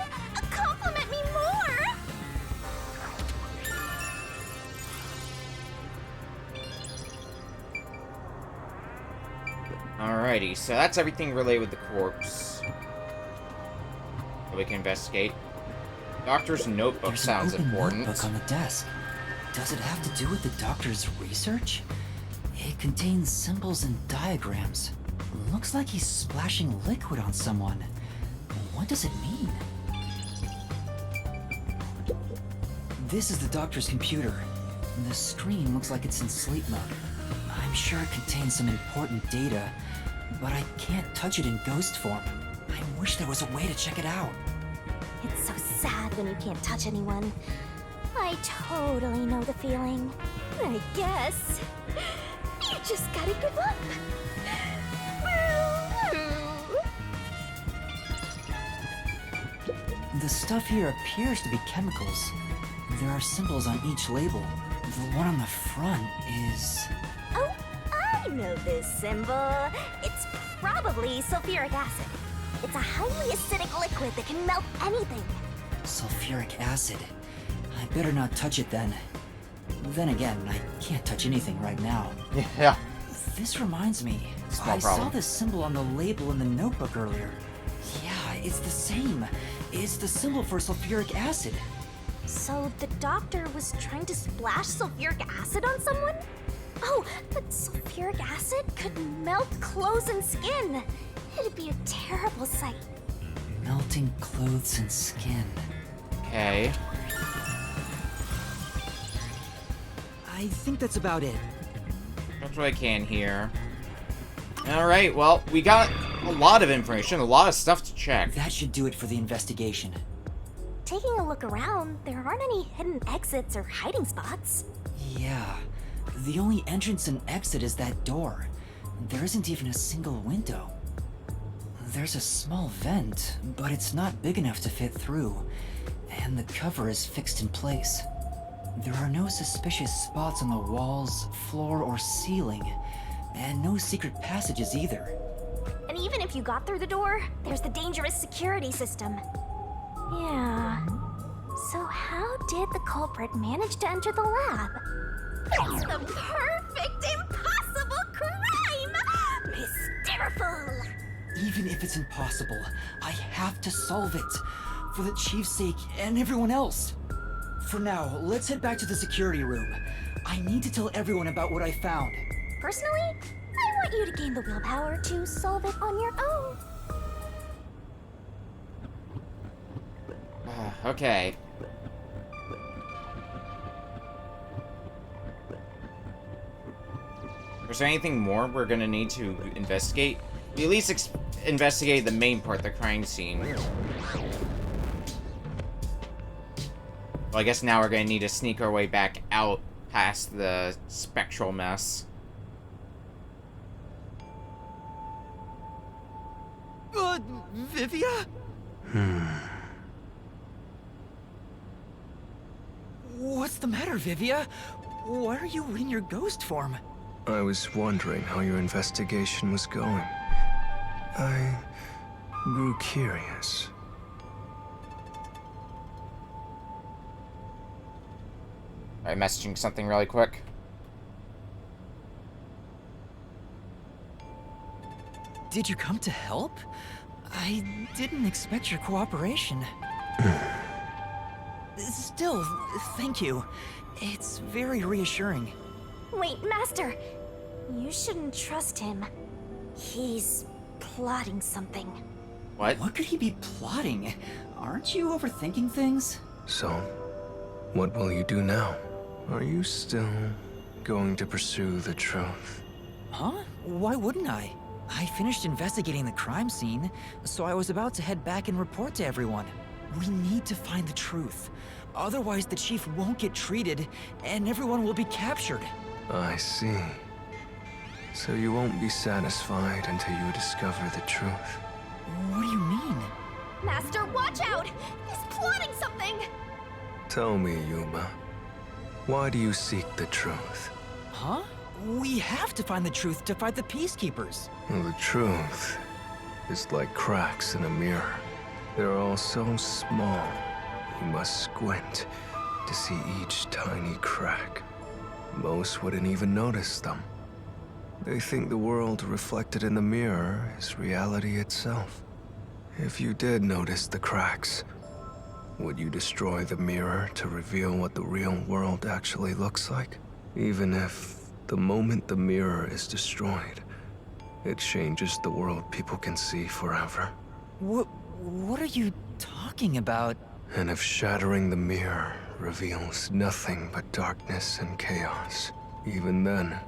Compliment me more. Alrighty, so that's everything related with the corpse that we can investigate. Doctor's notebook sounds important. Notebook on the desk. Does it have to do with the doctor's research? It contains symbols and diagrams. Looks like he's splashing liquid on someone. What does it mean? This is the doctor's computer. The screen looks like it's in sleep mode. I'm sure it contains some important data, but I can't touch it in ghost form. I wish there was a way to check it out. It's so sad when you can't touch anyone. I totally know the feeling. I guess you just gotta give up. The stuff here appears to be chemicals. There are symbols on each label. The one on the front is... Oh, I know this symbol. It's probably sulfuric acid. It's a highly acidic liquid that can melt anything. Sulfuric acid. I better not touch it then. Then again, I can't touch anything right now. Yeah. This reminds me. Small I problem. saw this symbol on the label in the notebook earlier. Yeah, it's the same. It's the symbol for sulfuric acid. So the doctor was trying to splash sulfuric acid on someone? Oh, but sulfuric acid could melt clothes and skin. It'd be a terrible sight. Melting clothes and skin. Okay. I think that's about it. That's what I can here. Alright, well, we got a lot of information, a lot of stuff to check. That should do it for the investigation. Taking a look around, there aren't any hidden exits or hiding spots. Yeah. The only entrance and exit is that door. There isn't even a single window. There's a small vent, but it's not big enough to fit through, and the cover is fixed in place. There are no suspicious spots on the walls, floor, or ceiling, and no secret passages either. And even if you got through the door, there's the dangerous security system. Yeah. So how did the culprit manage to enter the lab? It's the perfect impossible crime! Mysteriful! Even if it's impossible, I have to solve it. For the Chief's sake and everyone else. For now, let's head back to the security room. I need to tell everyone about what I found. Personally, I want you to gain the willpower to solve it on your own. Okay. Is there anything more we're gonna need to investigate? We at least investigate the main part, the crime scene. Well, I guess now we're gonna need to sneak our way back out past the spectral mess. Vivia? What's the matter, Vivia? Why are you in your ghost form? I was wondering how your investigation was going. I grew curious. Alright, messaging something really quick. Did you come to help? I didn't expect your cooperation. Still, thank you. It's very reassuring. Wait, Master! You shouldn't trust him. He's plotting something. What? What could he be plotting? Aren't you overthinking things? So, what will you do now? Are you still going to pursue the truth? Huh? Why wouldn't I? I finished investigating the crime scene, so I was about to head back and report to everyone. We need to find the truth. Otherwise, the chief won't get treated, and everyone will be captured. I see. So you won't be satisfied until you discover the truth. What do you mean? Master, watch out! He's plotting something! Tell me, Yuma. Why do you seek the truth? Huh? We have to find the truth to fight the Peacekeepers. Well, the truth is like cracks in a mirror. They're all so small, you must squint to see each tiny crack. Most wouldn't even notice them. They think the world reflected in the mirror is reality itself. If you did notice the cracks, would you destroy the mirror to reveal what the real world actually looks like? Even if the moment the mirror is destroyed, it changes the world people can see forever. What are you talking about? And if shattering the mirror reveals nothing but darkness and chaos, even then,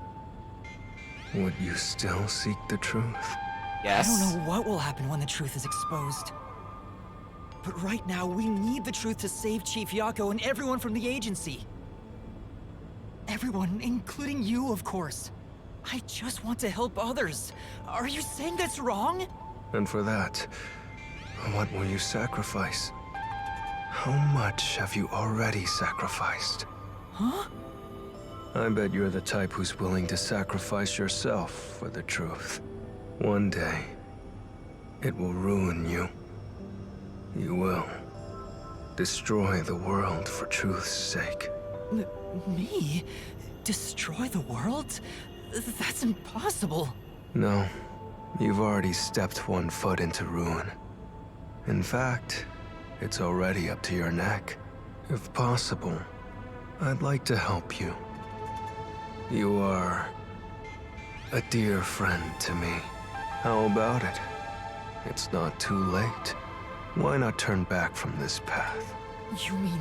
would you still seek the truth? Yes. I don't know what will happen when the truth is exposed. But right now, we need the truth to save Chief Yako and everyone from the agency. Everyone, including you, of course. I just want to help others. Are you saying that's wrong? And for that, what will you sacrifice? How much have you already sacrificed? Huh? I bet you're the type who's willing to sacrifice yourself for the truth. One day, it will ruin you. You will destroy the world for truth's sake. Me? Destroy the world? That's impossible. No, you've already stepped one foot into ruin. In fact, it's already up to your neck. If possible, I'd like to help you. You are a dear friend to me. How about it? It's not too late. Why not turn back from this path? You mean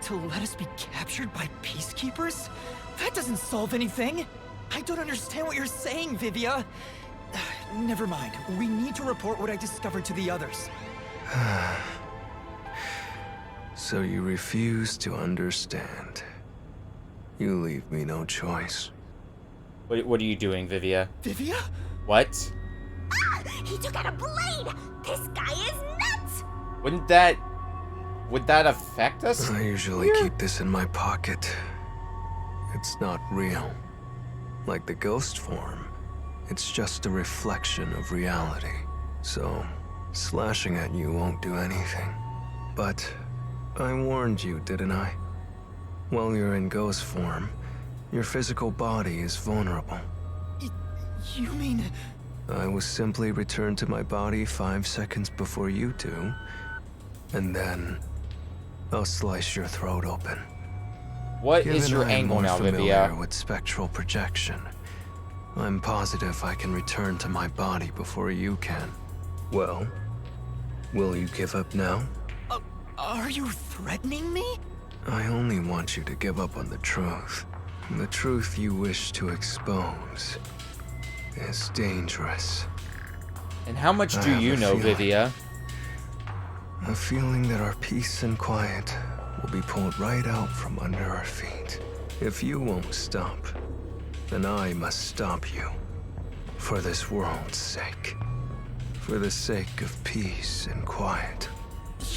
to let us be captured by Peacekeepers? That doesn't solve anything. I don't understand what you're saying, Vivia. Never mind. We need to report what I discovered to the others. So you refuse to understand. You leave me no choice. What are you doing, Vivia? Vivia? What? Ah! He took out a blade! This guy is nuts! Would that affect us? I usually keep this in my pocket. It's not real. Like the ghost form, it's just a reflection of reality. So, slashing at you won't do anything. But I warned you, didn't I? While you're in ghost form, your physical body is vulnerable. You mean... I will simply return to my body 5 seconds before you do, and then I'll slice your throat open. What is your angle now, Vivia? With spectral projection, I'm positive I can return to my body before you can. Well, will you give up now? Are you threatening me? I only want you to give up on the truth you wish to expose is dangerous. And how much do you know, Vivia? A feeling that our peace and quiet will be pulled right out from under our feet. If you won't stop, then I must stop you. For this world's sake. For the sake of peace and quiet.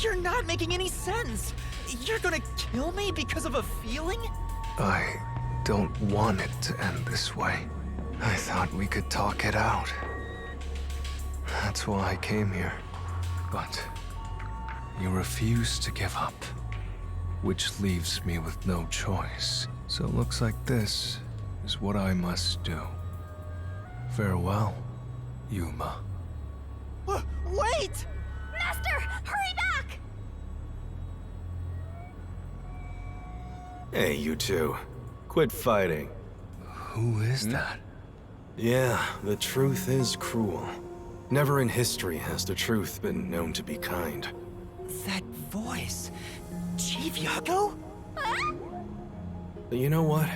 You're not making any sense. You're gonna kill me because of a feeling? I don't want it to end this way. I thought we could talk it out. That's why I came here. But you refuse to give up, which leaves me with no choice. So it looks like this is what I must do. Farewell, Yuma. Wait! Master, hurry back! Hey, you two. Quit fighting. Who is that? Yeah, the truth is cruel. Never in history has the truth been known to be kind. That voice... Chief Yago? But you know what?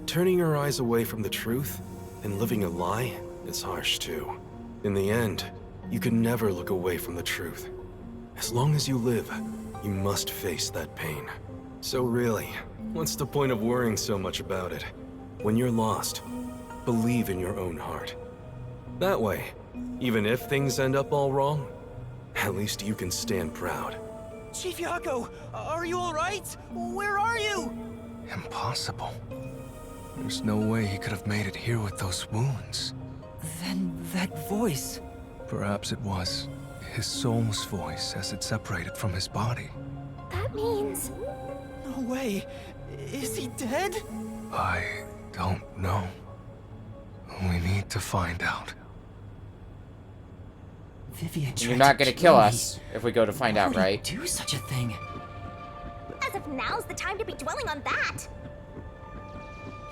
Turning your eyes away from the truth and living a lie is harsh too. In the end, you can never look away from the truth. As long as you live, you must face that pain. So really, what's the point of worrying so much about it? When you're lost, believe in your own heart. That way, even if things end up all wrong, at least you can stand proud. Chief Yago, are you alright? Where are you? Impossible. There's no way he could have made it here with those wounds. Then that voice... Perhaps it was his soul's voice as it separated from his body. That means... No way. Is he dead? I don't know. We need to find out. Vivia, you're not gonna kill us if we go to find out, right? Do such a thing. As if now's the time to be dwelling on that.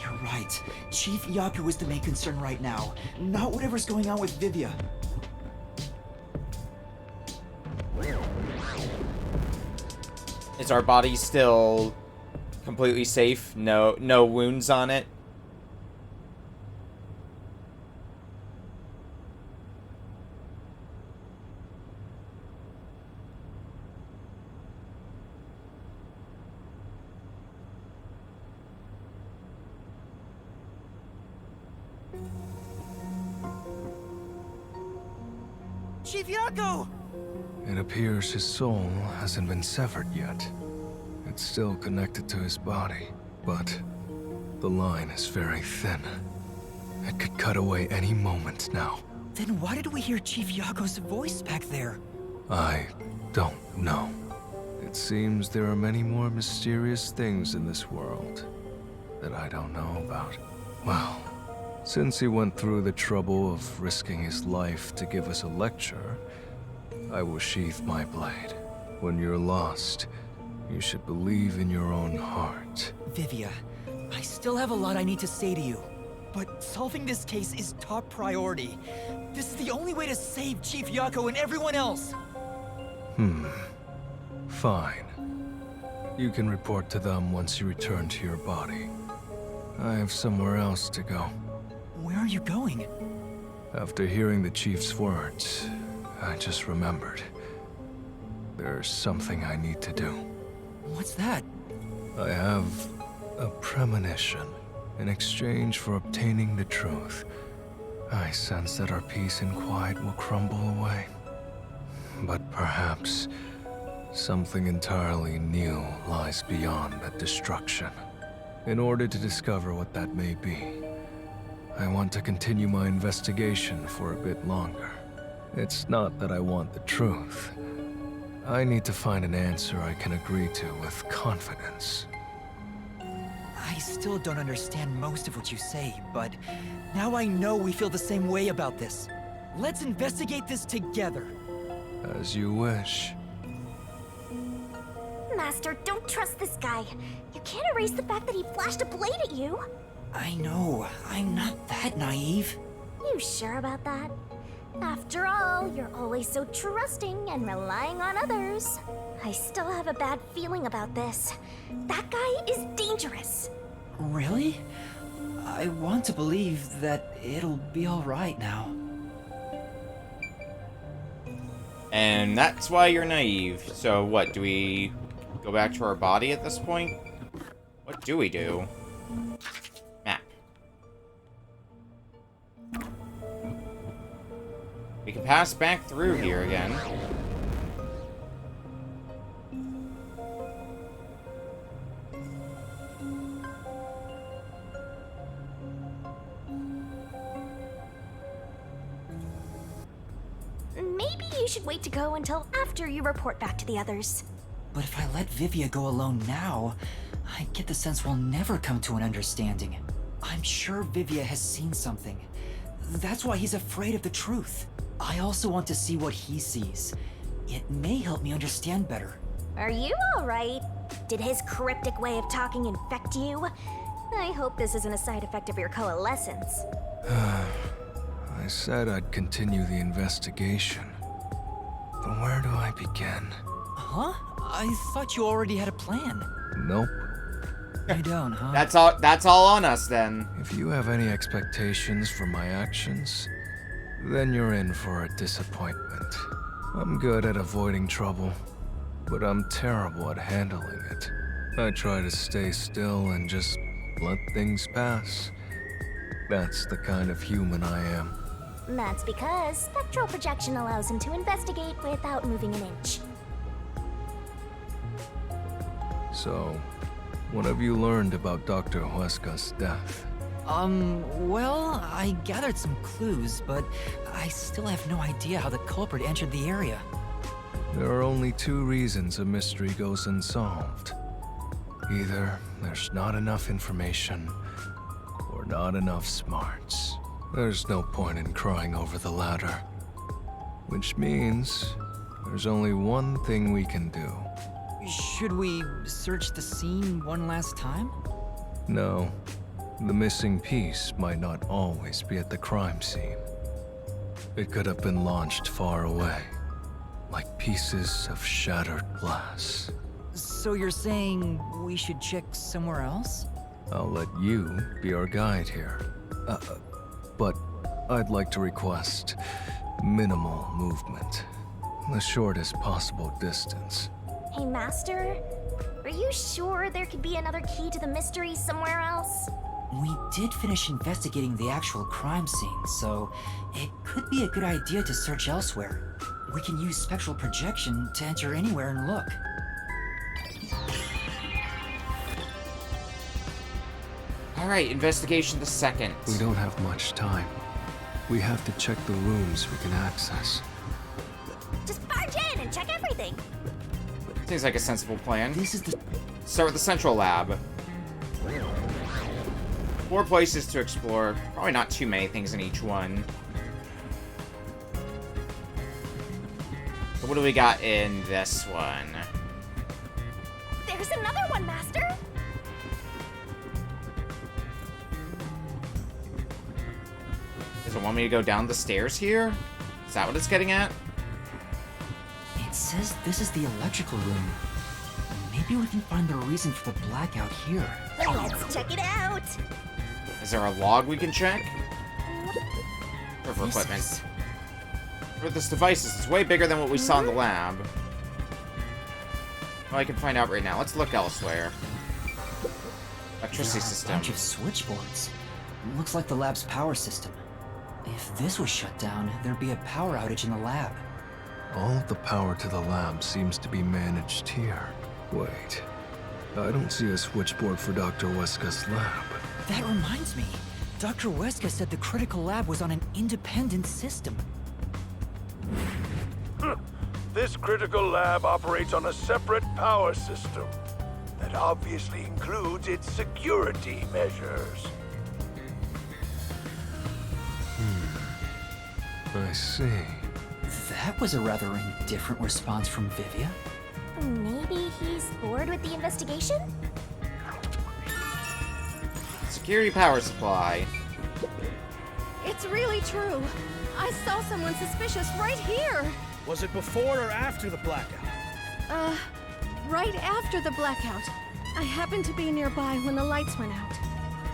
You're right. Chief Yaku is the main concern right now, not whatever's going on with Vivia. Is our body still completely safe? No wounds on it? Chief Yaku! It appears his soul hasn't been severed yet. It's still connected to his body, but the line is very thin. It could cut away any moment now. Then why did we hear Chief Yago's voice back there? I don't know. It seems there are many more mysterious things in this world that I don't know about. Well, since he went through the trouble of risking his life to give us a lecture, I will sheath my blade. When you're lost, you should believe in your own heart. Vivia, I still have a lot I need to say to you, but solving this case is top priority. This is the only way to save Chief Yago and everyone else. Fine. You can report to them once you return to your body. I have somewhere else to go. Where are you going? After hearing the chief's words, I just remembered. There's something I need to do. What's that? I have a premonition. In exchange for obtaining the truth, I sense that our peace and quiet will crumble away. But perhaps something entirely new lies beyond that destruction. In order to discover what that may be, I want to continue my investigation for a bit longer. It's not that I want the truth. I need to find an answer I can agree to with confidence. I still don't understand most of what you say, but now I know we feel the same way about this. Let's investigate this together. As you wish. Master, don't trust this guy. You can't erase the fact that he flashed a blade at you. I know. I'm not that naive. You sure about that? After all, you're always so trusting and relying on others. I still have a bad feeling about this. That guy is dangerous. Really? I want to believe that it'll be alright now. And that's why you're naive. So what, do we go back to our body at this point? What do we do? Map. We can pass back through here again. Maybe you should wait to go until after you report back to the others. But if I let Vivia go alone now, I get the sense we'll never come to an understanding. I'm sure Vivia has seen something. That's why he's afraid of the truth. I also want to see what he sees. It may help me understand better. Are you alright? Did his cryptic way of talking infect you? I hope this isn't a side effect of your coalescence. I said I'd continue the investigation. But where do I begin? Huh? I thought you already had a plan. Nope. You don't, huh? That's all on us then. If you have any expectations for my actions, then you're in for a disappointment. I'm good at avoiding trouble, but I'm terrible at handling it. I try to stay still and just let things pass. That's the kind of human I am. That's because spectral projection allows him to investigate without moving an inch. So, what have you learned about Dr. Huesca's death? Well, I gathered some clues, but I still have no idea how the culprit entered the area. There are only two reasons a mystery goes unsolved. Either there's not enough information, or not enough smarts. There's no point in crying over the latter. Which means there's only one thing we can do. Should we search the scene one last time? No. The missing piece might not always be at the crime scene. It could have been launched far away, like pieces of shattered glass. So you're saying we should check somewhere else? I'll let you be our guide here. But I'd like to request minimal movement. The shortest possible distance. Hey, Master, are you sure there could be another key to the mystery somewhere else? We did finish investigating the actual crime scene, so it could be a good idea to search elsewhere. We can use spectral projection to enter anywhere and look. Alright, investigation the second. We don't have much time. We have to check the rooms we can access. Just barge in and check everything. Seems like a sensible plan. This is the... Start with the central lab. 4 places to explore. Probably not too many things in each one. So what do we got in this one? There's another one, Master! Does it want me to go down the stairs here? Is that what it's getting at? It says this is the electrical room. Maybe we can find the reason for the blackout here. Let's check it out! Is there a log we can check? Or for equipment? For this device, it's way bigger than what we saw in the lab. Well, I can find out right now. Let's look elsewhere. Electricity system. A bunch of switchboards. Looks like the lab's power system. If this was shut down, there'd be a power outage in the lab. All of the power to the lab seems to be managed here. Wait. I don't see a switchboard for Dr. Huesca's lab. That reminds me. Dr. Huesca said the critical lab was on an independent system. This critical lab operates on a separate power system that obviously includes its security measures. I see. That was a rather indifferent response from Vivia. Maybe he's bored with the investigation? Security power supply. It's really true. I saw someone suspicious right here. Was it before or after the blackout? Right after the blackout. I happened to be nearby when the lights went out.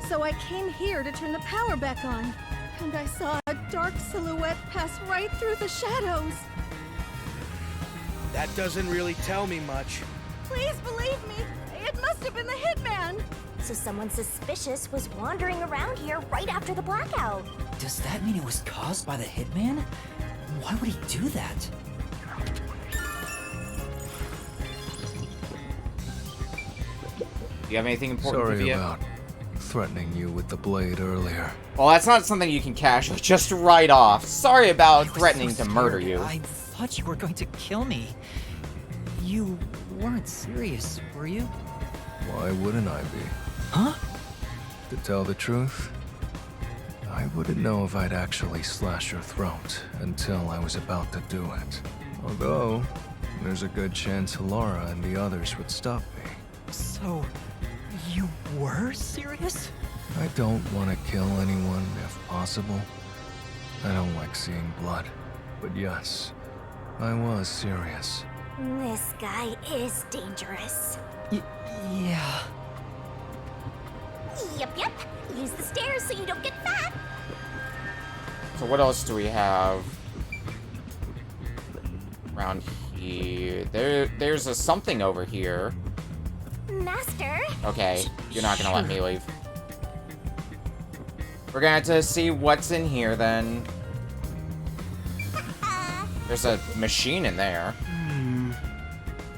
So I came here to turn the power back on. And I saw a dark silhouette pass right through the shadows. That doesn't really tell me much. Please believe me, it must have been the hitman. So someone suspicious was wandering around here right after the blackout. Does that mean it was caused by the hitman? Why would he do that? Do you have anything important, Sorry Vivia? about threatening you with the blade earlier. Well, that's not something you can casually just write off. Sorry about threatening to murder you. I thought you were going to kill me. You weren't serious, were you? Why wouldn't I be? Huh? To tell the truth, I wouldn't know if I'd actually slash your throat until I was about to do it. Although, there's a good chance Laura and the others would stop me. So, you were serious? I don't want to kill anyone if possible. I don't like seeing blood. But yes, I was serious. This guy is dangerous. Yeah. Yep. Use the stairs so you don't get fat. So what else do we have around here? There's a something over here. Master. Okay, you're not gonna let me leave. We're gonna have to see what's in here then. There's a machine in there.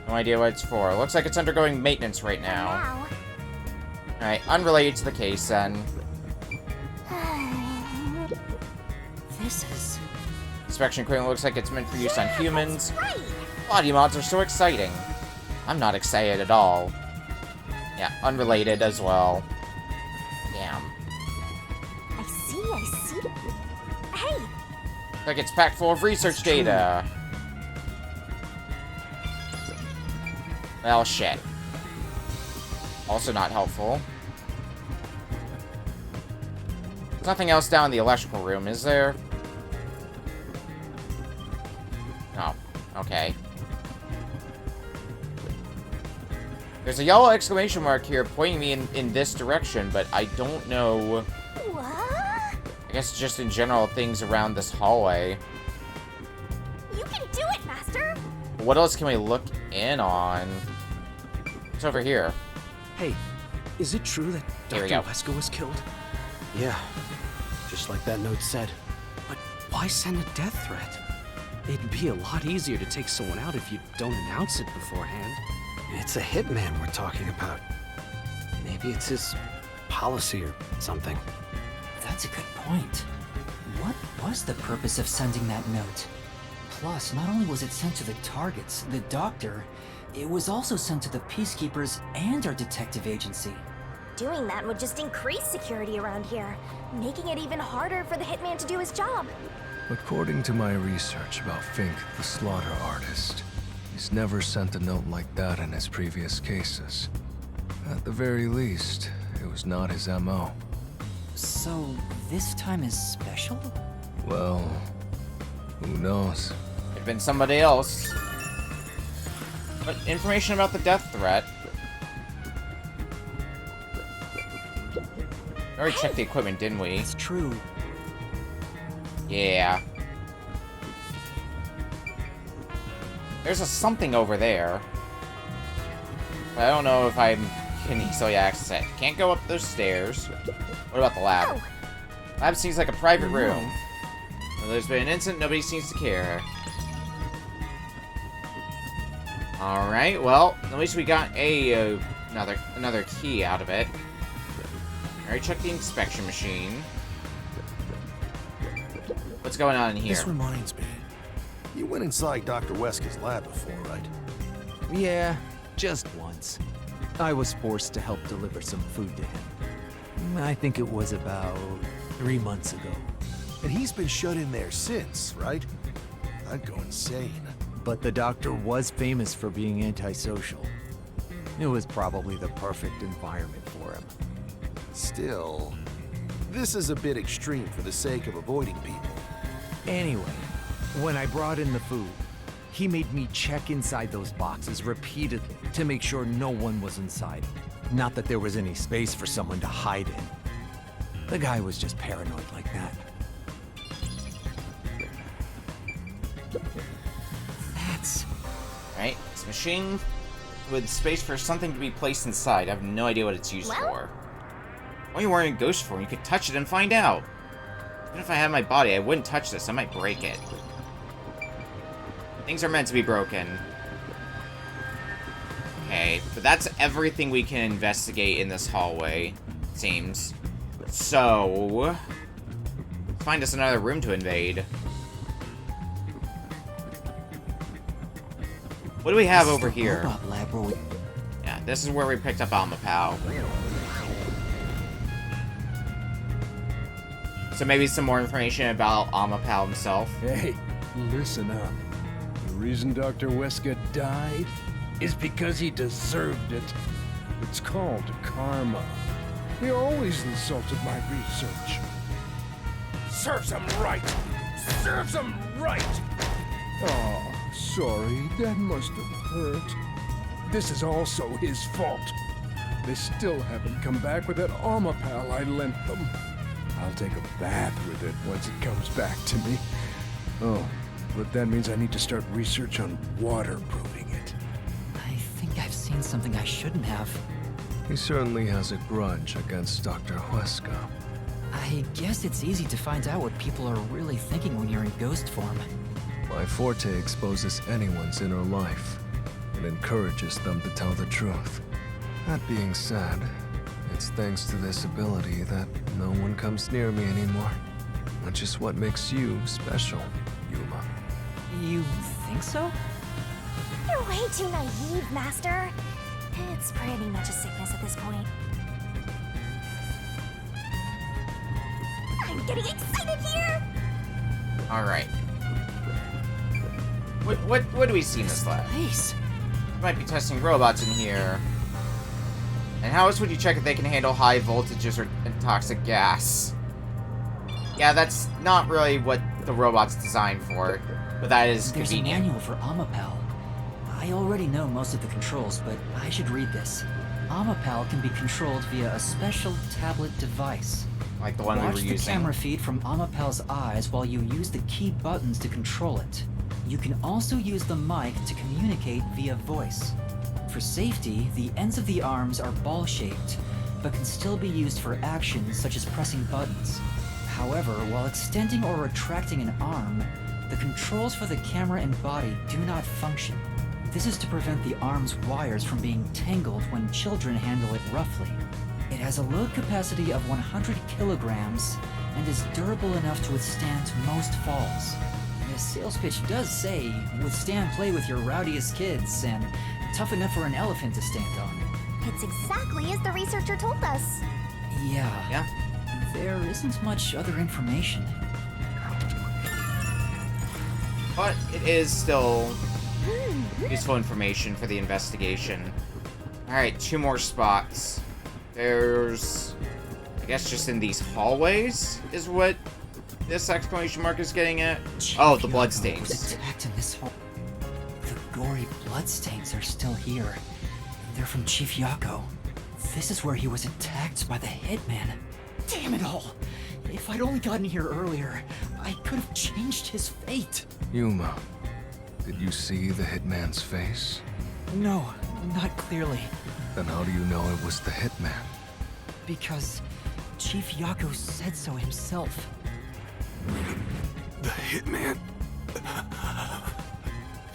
No idea what it's for. Looks like it's undergoing maintenance right now. Alright, unrelated to the case then. This is... Inspection equipment looks like it's meant for use on humans. Body mods are so exciting. I'm not excited at all. Yeah, unrelated as well. Damn. I see. Hey! Looks like it's packed full of research data. Well, shit. Also not helpful. There's nothing else down in the electrical room, is there? No. Okay. There's a yellow exclamation mark here pointing me in this direction, but I don't know... What? I guess just in general things around this hallway. You can do it, Master! What else can we look in on? What's over here? Hey, is it true that Here we Dr. go. Wesker was killed? Yeah, just like that note said. But why send a death threat? It'd be a lot easier to take someone out if you don't announce it beforehand. It's a hitman we're talking about. Maybe it's his policy or something. That's a good point. What was the purpose of sending that note? Plus, not only was it sent to the targets, the doctor, it was also sent to the Peacekeepers and our detective agency. Doing that would just increase security around here, making it even harder for the hitman to do his job. According to my research about Fink, the slaughter artist, he's never sent a note like that in his previous cases. At the very least, it was not his MO. So, this time is special? Well, who knows? Could have been somebody else. But information about the death threat. We already checked the equipment, didn't we? It's true. Yeah. There's a something over there. But I don't know if I can easily access it. Can't go up those stairs. What about the lab? Oh. Lab seems like a private room. Well, there's been an incident, nobody seems to care. Alright, well, at least we got another key out of it. Alright, check the inspection machine. What's going on in here? This reminds me. You went inside Dr. Wesker's lab before, right? Yeah, just once. I was forced to help deliver some food to him. I think it was about 3 months ago. And he's been shut in there since, right? I'd go insane. But the doctor was famous for being antisocial. It was probably the perfect environment for him. Still, this is a bit extreme for the sake of avoiding people. Anyway, when I brought in the food, he made me check inside those boxes repeatedly to make sure no one was inside. Not that there was any space for someone to hide in. The guy was just paranoid like that. That's... Right, it's a machine with space for something to be placed inside. I have no idea what it's used for. Why are you wearing ghost form? You could touch it and find out. Even if I had my body, I wouldn't touch this. I might break it. Things are meant to be broken. Okay, but that's everything we can investigate in this hallway, it seems. So, find us another room to invade. What do we have over here? Robot lab where we... Yeah, this is where we picked up Amapao. So maybe some more information about Amapao himself. Hey, listen up. The reason Dr. Wesker died is because he deserved it. It's called karma. He always insulted my research. Serves him right! Serves him right! Oh, sorry, that must have hurt. This is also his fault. They still haven't come back with that Amapal I lent them. I'll take a bath with it once it comes back to me. Oh, but that means I need to start research on waterproofing it. I think I've seen something I shouldn't have. He certainly has a grudge against Dr. Wesker. I guess it's easy to find out what people are really thinking when you're in ghost form. My forte exposes anyone's inner life and encourages them to tell the truth. That being said, it's thanks to this ability that no one comes near me anymore, which is what makes you special, Yuma. You think so? You're way too naive, Master. It's pretty much a sickness at this point. I'm getting excited here! Alright. What do we see in this lab? Nice. Might be testing robots in here. And how else would you check if they can handle high voltages or toxic gas? Yeah, that's not really what the robot's designed for, but that is There's convenient. a manual for Amapal. I already know most of the controls, but I should read this. Amapal can be controlled via a special tablet device. Like the one we were using. Watch the camera feed from Amapal's eyes while you use the key buttons to control it. You can also use the mic to communicate via voice. For safety, the ends of the arms are ball-shaped, but can still be used for actions such as pressing buttons. However, while extending or retracting an arm, the controls for the camera and body do not function. This is to prevent the arm's wires from being tangled when children handle it roughly. It has a load capacity of 100 kilograms and is durable enough to withstand most falls. The sales pitch does say, withstand play with your rowdiest kids and tough enough for an elephant to stand on. It's exactly as the researcher told us. Yeah. There isn't much other information. But it is still useful information for the investigation. Alright, 2 more spots. There's... I guess just in these hallways is what this exclamation mark is getting at. Oh, the bloodstains. Was attacked in this hall. The gory bloodstains are still here. They're from Chief Yako. This is where he was attacked by the hitman. Damn it all! If I'd only gotten here earlier, I could have changed his fate. Yuma, did you see the hitman's face? No, not clearly. Then how do you know it was the hitman? Because Chief Yako said so himself. The hitman.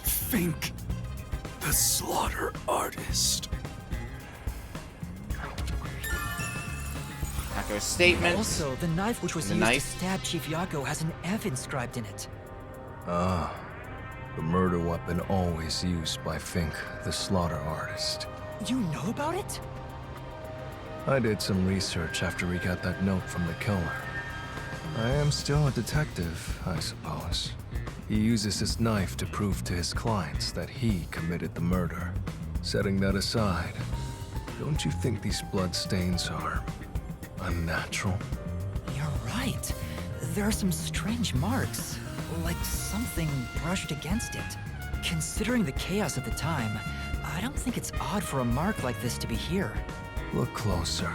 Fink. The slaughter artist. Yako's statement. Also, the knife which was The used knife? to stab Chief Yako has an F inscribed in it. Ah, the murder weapon always used by Fink, the slaughter artist. You know about it? I did some research after we got that note from the killer. I am still a detective, I suppose. He uses his knife to prove to his clients that he committed the murder. Setting that aside, don't you think these bloodstains are unnatural? You're right. There are some strange marks, like something brushed against it. Considering the chaos of the time, I don't think it's odd for a mark like this to be here. Look closer.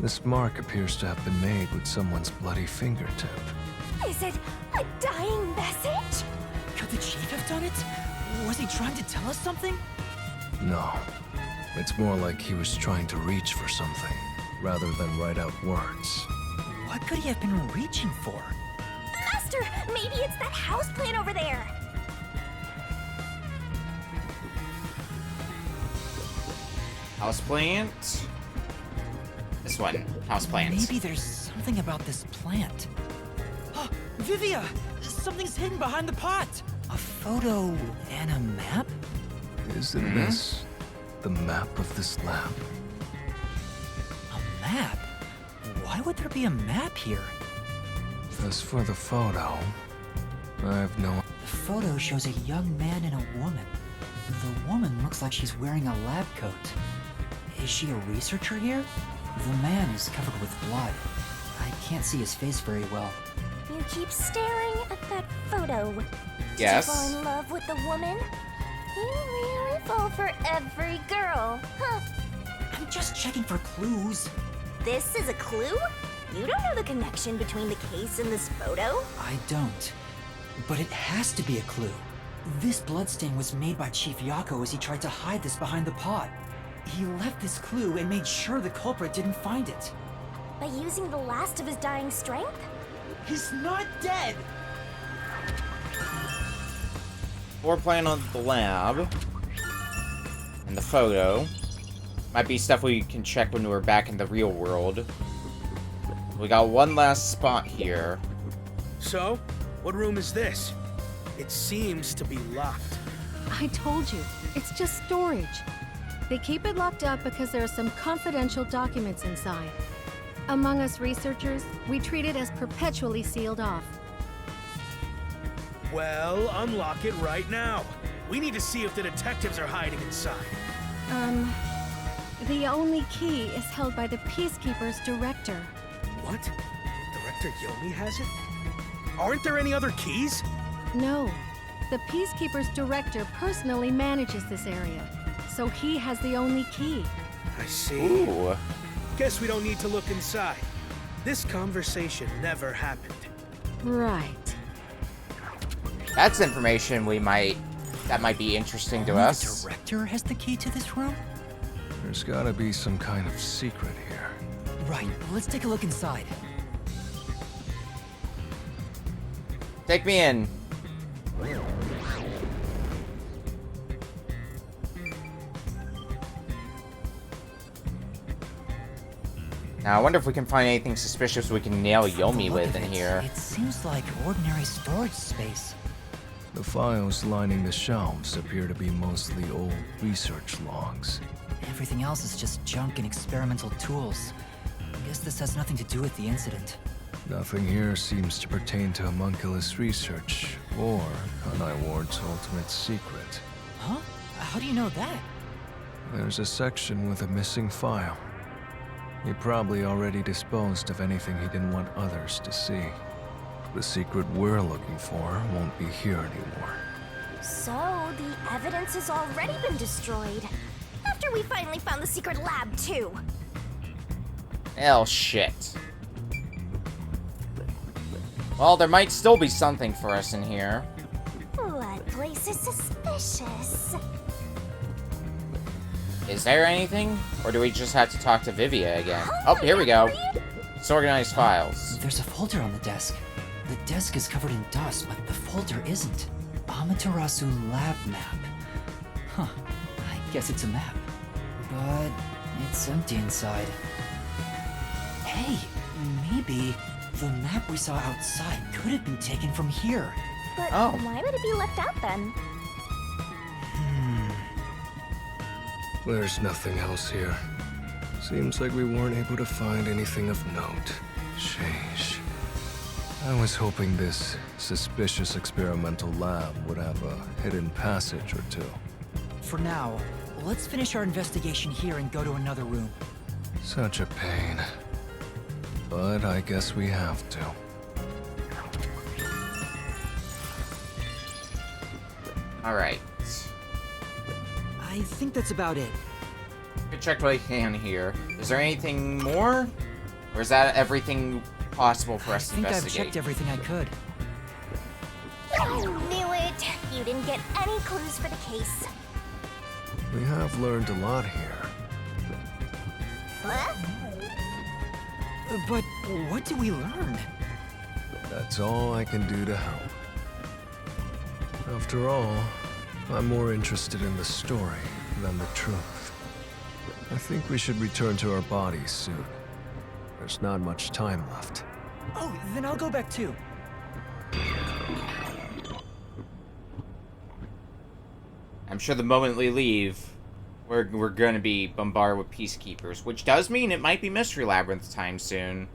This mark appears to have been made with someone's bloody fingertip. Is it a dying message? Could the chief have done it? Was he trying to tell us something? No. It's more like he was trying to reach for something, rather than write out words. What could he have been reaching for? Master, maybe it's that houseplant over there. Houseplant. This one, houseplant. Maybe there's something about this plant. Oh, Vivia! Something's hidden behind the pot! A photo and a map? Isn't this the map of this lab? A map? Why would there be a map here? As for the photo, I have no... The photo shows a young man and a woman. The woman looks like she's wearing a lab coat. Is she a researcher here? The man is covered with blood. I can't see his face very well. You keep staring at that photo. Yes. Did you fall in love with the woman? You really fall for every girl, huh? I'm just checking for clues. This is a clue? You don't know the connection between the case and this photo? I don't. But it has to be a clue. This bloodstain was made by Chief Yako as he tried to hide this behind the pot. He left this clue and made sure the culprit didn't find it. By using the last of his dying strength? He's not dead! Floor plan on the lab. And the photo. Might be stuff we can check when we're back in the real world. We got one last spot here. So, what room is this? It seems to be locked. I told you, it's just storage. They keep it locked up because there are some confidential documents inside. Among us researchers, we treat it as perpetually sealed off. Well, unlock it right now. We need to see if the detectives are hiding inside. The only key is held by the Peacekeeper's director. What? Director Yomi has it? Aren't there any other keys? No. The Peacekeeper's director personally manages this area, so he has the only key. I see. Ooh. Guess we don't need to look inside. This conversation never happened. Right. That's information that might be interesting to us. The director has the key to this room? There's gotta be some kind of secret here. Right, let's take a look inside. Take me in. Now, I wonder if we can find anything suspicious we can nail Yomi with in here. It seems like ordinary storage space. The files lining the shelves appear to be mostly old research logs. Everything else is just junk and experimental tools. I guess this has nothing to do with the incident. Nothing here seems to pertain to homunculus research, or Kanai Ward's ultimate secret. Huh? How do you know that? There's a section with a missing file. He probably already disposed of anything he didn't want others to see. The secret we're looking for won't be here anymore. So, the evidence has already been destroyed. After we finally found the secret lab, too. Hell shit. Well, there might still be something for us in here. That place is suspicious. Is there anything? Or do we just have to talk to Vivia again? Oh, here we go. Disorganized files. There's a folder on the desk. The desk is covered in dust, but the folder isn't. Amaterasu lab map. Huh. I guess it's a map. But it's empty inside. Hey, maybe the map we saw outside could have been taken from here. But why would it be left out then? There's nothing else here. Seems like we weren't able to find anything of note. Sheesh. I was hoping this suspicious experimental lab would have a hidden passage or two. For now, let's finish our investigation here and go to another room. Such a pain. But I guess we have to. Alright. I think that's about it. We checked what I can here. Is there anything more? Or is that everything possible for us to I think investigate? I've checked everything I could. Knew it! You didn't get any clues for the case. We have learned a lot here. What? But what do we learn? That's all I can do to help. After all, I'm more interested in the story than the truth. I think we should return to our bodies soon. There's not much time left. Oh, then I'll go back too. I'm sure the moment we leave, we're going to be bombarded with peacekeepers, which does mean it might be Mystery Labyrinth time soon.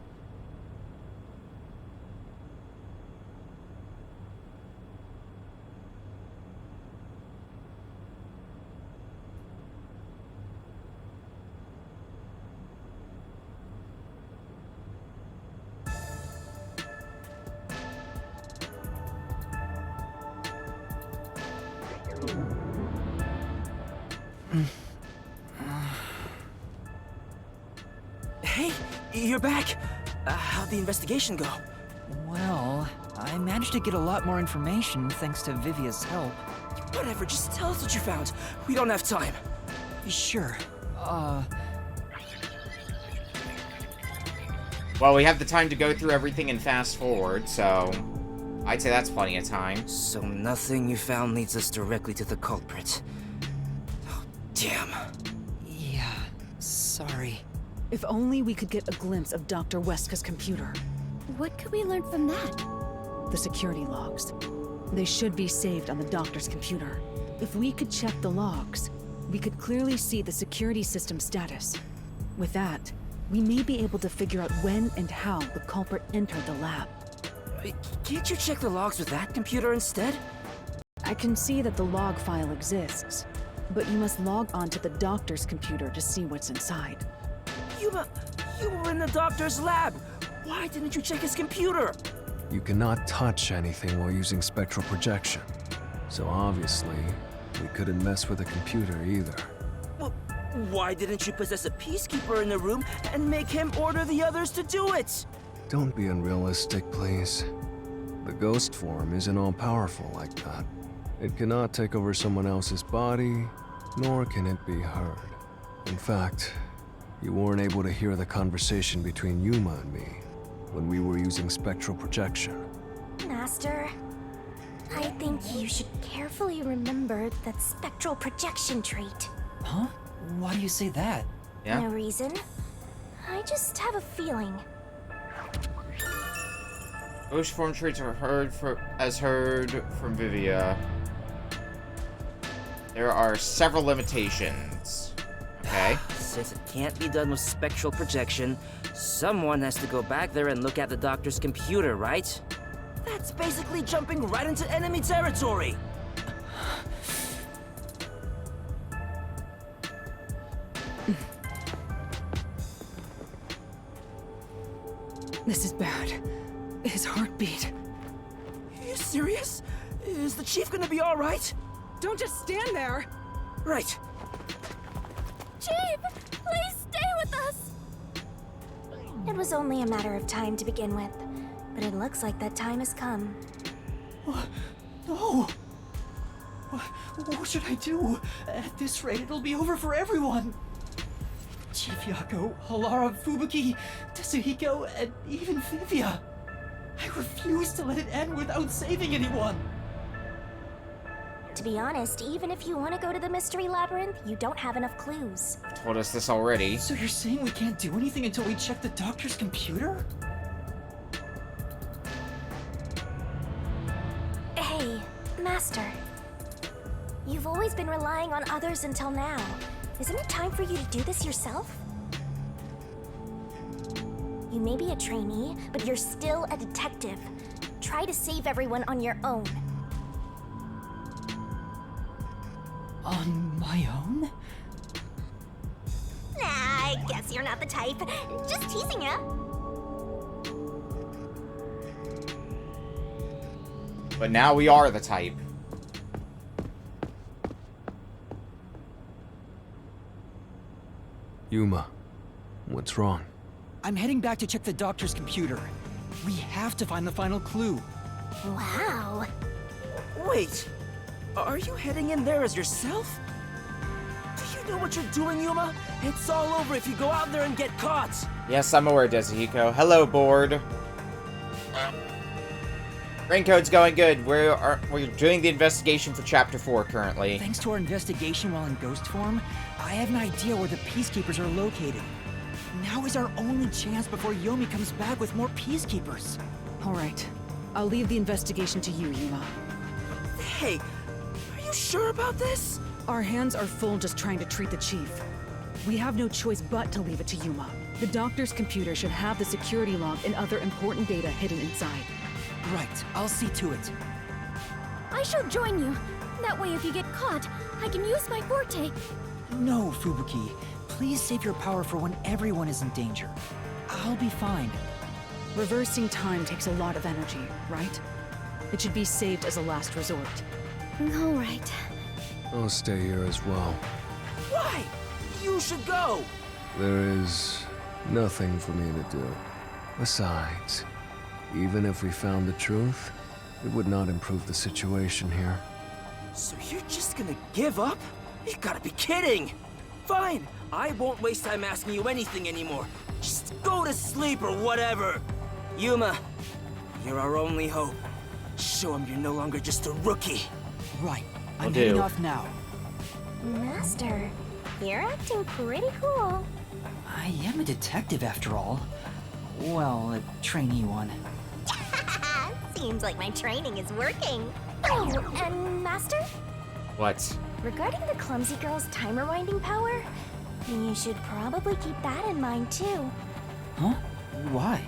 Hey, you're back. How'd the investigation go? Well, I managed to get a lot more information thanks to Vivia's help. Whatever, just tell us what you found. We don't have time. Sure. Well, we have the time to go through everything and fast forward, so I'd say that's plenty of time. So nothing you found leads us directly to the culprit. Oh, damn. Yeah, sorry. If only we could get a glimpse of Dr. Weska's computer. What could we learn from that? The security logs. They should be saved on the doctor's computer. If we could check the logs, we could clearly see the security system status. With that, we may be able to figure out when and how the culprit entered the lab. Can't you check the logs with that computer instead? I can see that the log file exists, but you must log on to the doctor's computer to see what's inside. You were in the doctor's lab. Why didn't you check his computer? You cannot touch anything while using spectral projection. So obviously, we couldn't mess with the computer either. Well, why didn't you possess a peacekeeper in the room and make him order the others to do it? Don't be unrealistic, please. The ghost form isn't all-powerful like that. It cannot take over someone else's body, nor can it be heard. In fact, you weren't able to hear the conversation between Yuma and me when we were using spectral projection. Master, I think you should carefully remember that spectral projection trait. Huh? Why do you say that? Yeah. No reason. I just have a feeling. Ghost form traits are heard from Vivia. There are several limitations. Okay. Since it can't be done with spectral projection, someone has to go back there and look at the doctor's computer, right? That's basically jumping right into enemy territory. This is bad. His heartbeat. Are you serious? Is the chief gonna be all right? Don't just stand there. Right. Chief, please stay with us! It was only a matter of time to begin with, but it looks like that time has come. No! What should I do? At this rate, it'll be over for everyone! Chief Yako, Halara, Fubuki, Tetsuhiko, and even Vivia. I refuse to let it end without saving anyone! To be honest, even if you want to go to the Mystery Labyrinth, you don't have enough clues. Told us this already. So you're saying we can't do anything until we check the doctor's computer? Hey, Master. You've always been relying on others until now. Isn't it time for you to do this yourself? You may be a trainee, but you're still a detective. try to save everyone on your own. On my own? Nah, I guess you're not the type. Just teasing ya. But now we are the type. Yuma, what's wrong? I'm heading back to check the doctor's computer. We have to find the final clue. Wow. Wait, are you heading in there as yourself? Do you know what you're doing, Yuma? It's all over if you go out there and get caught. Yes, I'm aware, Desihiko. Hello, board. Raincoat's going good. We're doing the investigation for Chapter 4 currently. Thanks to our investigation while in ghost form, I have an idea where the Peacekeepers are located. Now is our only chance before Yomi comes back with more Peacekeepers. All right. I'll leave the investigation to you, Yuma. Hey, are you sure about this? Our hands are full just trying to treat the chief. We have no choice but to leave it to Yuma. The doctor's computer should have the security log and other important data hidden inside. Right, I'll see to it. I shall join you. That way if you get caught, I can use my forte. No, Fubuki. Please save your power for when everyone is in danger. I'll be fine. Reversing time takes a lot of energy, right? It should be saved as a last resort. All right. I'll stay here as well. Why? You should go! There is nothing for me to do. Besides, even if we found the truth, it would not improve the situation here. So you're just gonna give up? You gotta be kidding! Fine, I won't waste time asking you anything anymore. Just go to sleep or whatever. Yuma, you're our only hope. Show him you're no longer just a rookie. Right, I'm heading off now. Master, you're acting pretty cool. I am a detective after all. Well, a trainee one. Seems like my training is working. Oh, and Master? What? Regarding the clumsy girl's time rewinding power, you should probably keep that in mind too. Huh? Why?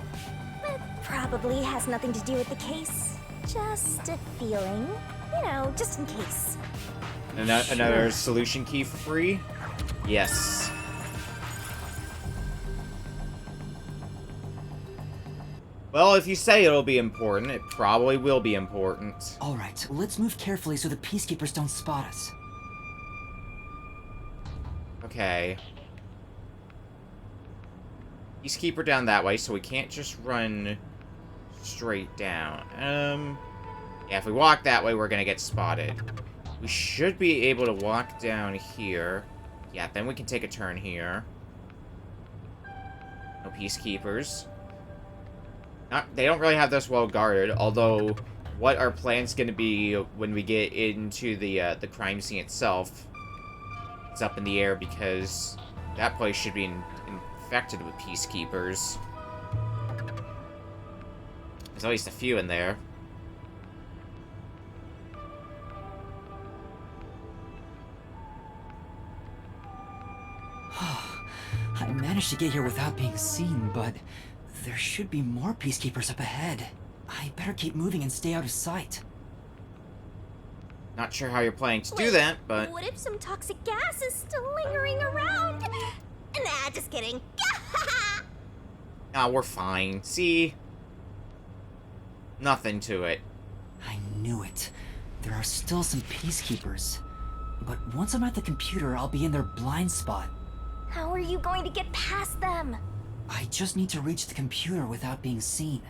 It probably has nothing to do with the case. Just a feeling. You know, just in case. Another solution key for free? Yes. Well, if you say it'll be important, it probably will be important. Alright, let's move carefully so the Peacekeepers don't spot us. Okay. Peacekeeper down that way, so we can't just run straight down. Yeah, if we walk that way, we're gonna get spotted. We should be able to walk down here. Yeah, then we can take a turn here. No Peacekeepers. They don't really have this well guarded, although what our plan's gonna be when we get into the crime scene itself is up in the air, because that place should be infected with Peacekeepers. There's at least a few in there. I managed to get here without being seen, but there should be more Peacekeepers up ahead. I better keep moving and stay out of sight. Not sure how you're planning to do that, but... What if some toxic gas is still lingering around? Nah, just kidding. Nah, we're fine. See? Nothing to it. I knew it. There are still some Peacekeepers. But once I'm at the computer, I'll be in their blind spot. How are you going to get past them? I just need to reach the computer without being seen.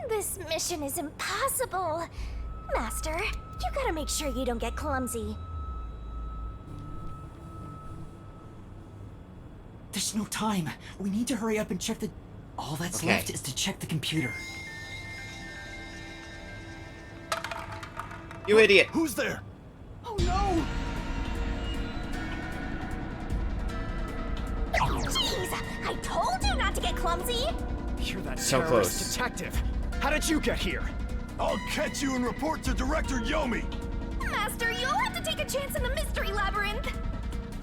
This mission is impossible. Master, you gotta make sure you don't get clumsy. There's no time. We need to hurry up and check the... All that's left is to check the computer. You idiot! Who's there? Oh no! Jeez, I told you not to get clumsy! You're that So terrorist close. detective. How did you get here? I'll catch you and report to Director Yomi. Master, you'll have to take a chance in the mystery labyrinth!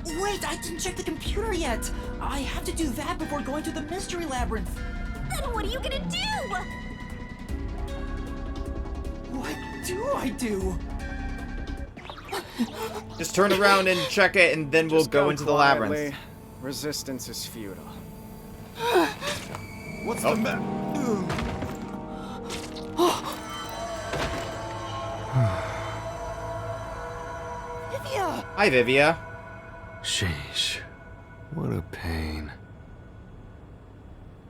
Wait, I didn't check the computer yet! I have to do that before going to the mystery labyrinth! Then what are you gonna do? do I do? Just turn around and check it, and then we'll go into the labyrinth. Resistance is futile. What's the matter? Vivia! Hi, Vivia. Sheesh. What a pain.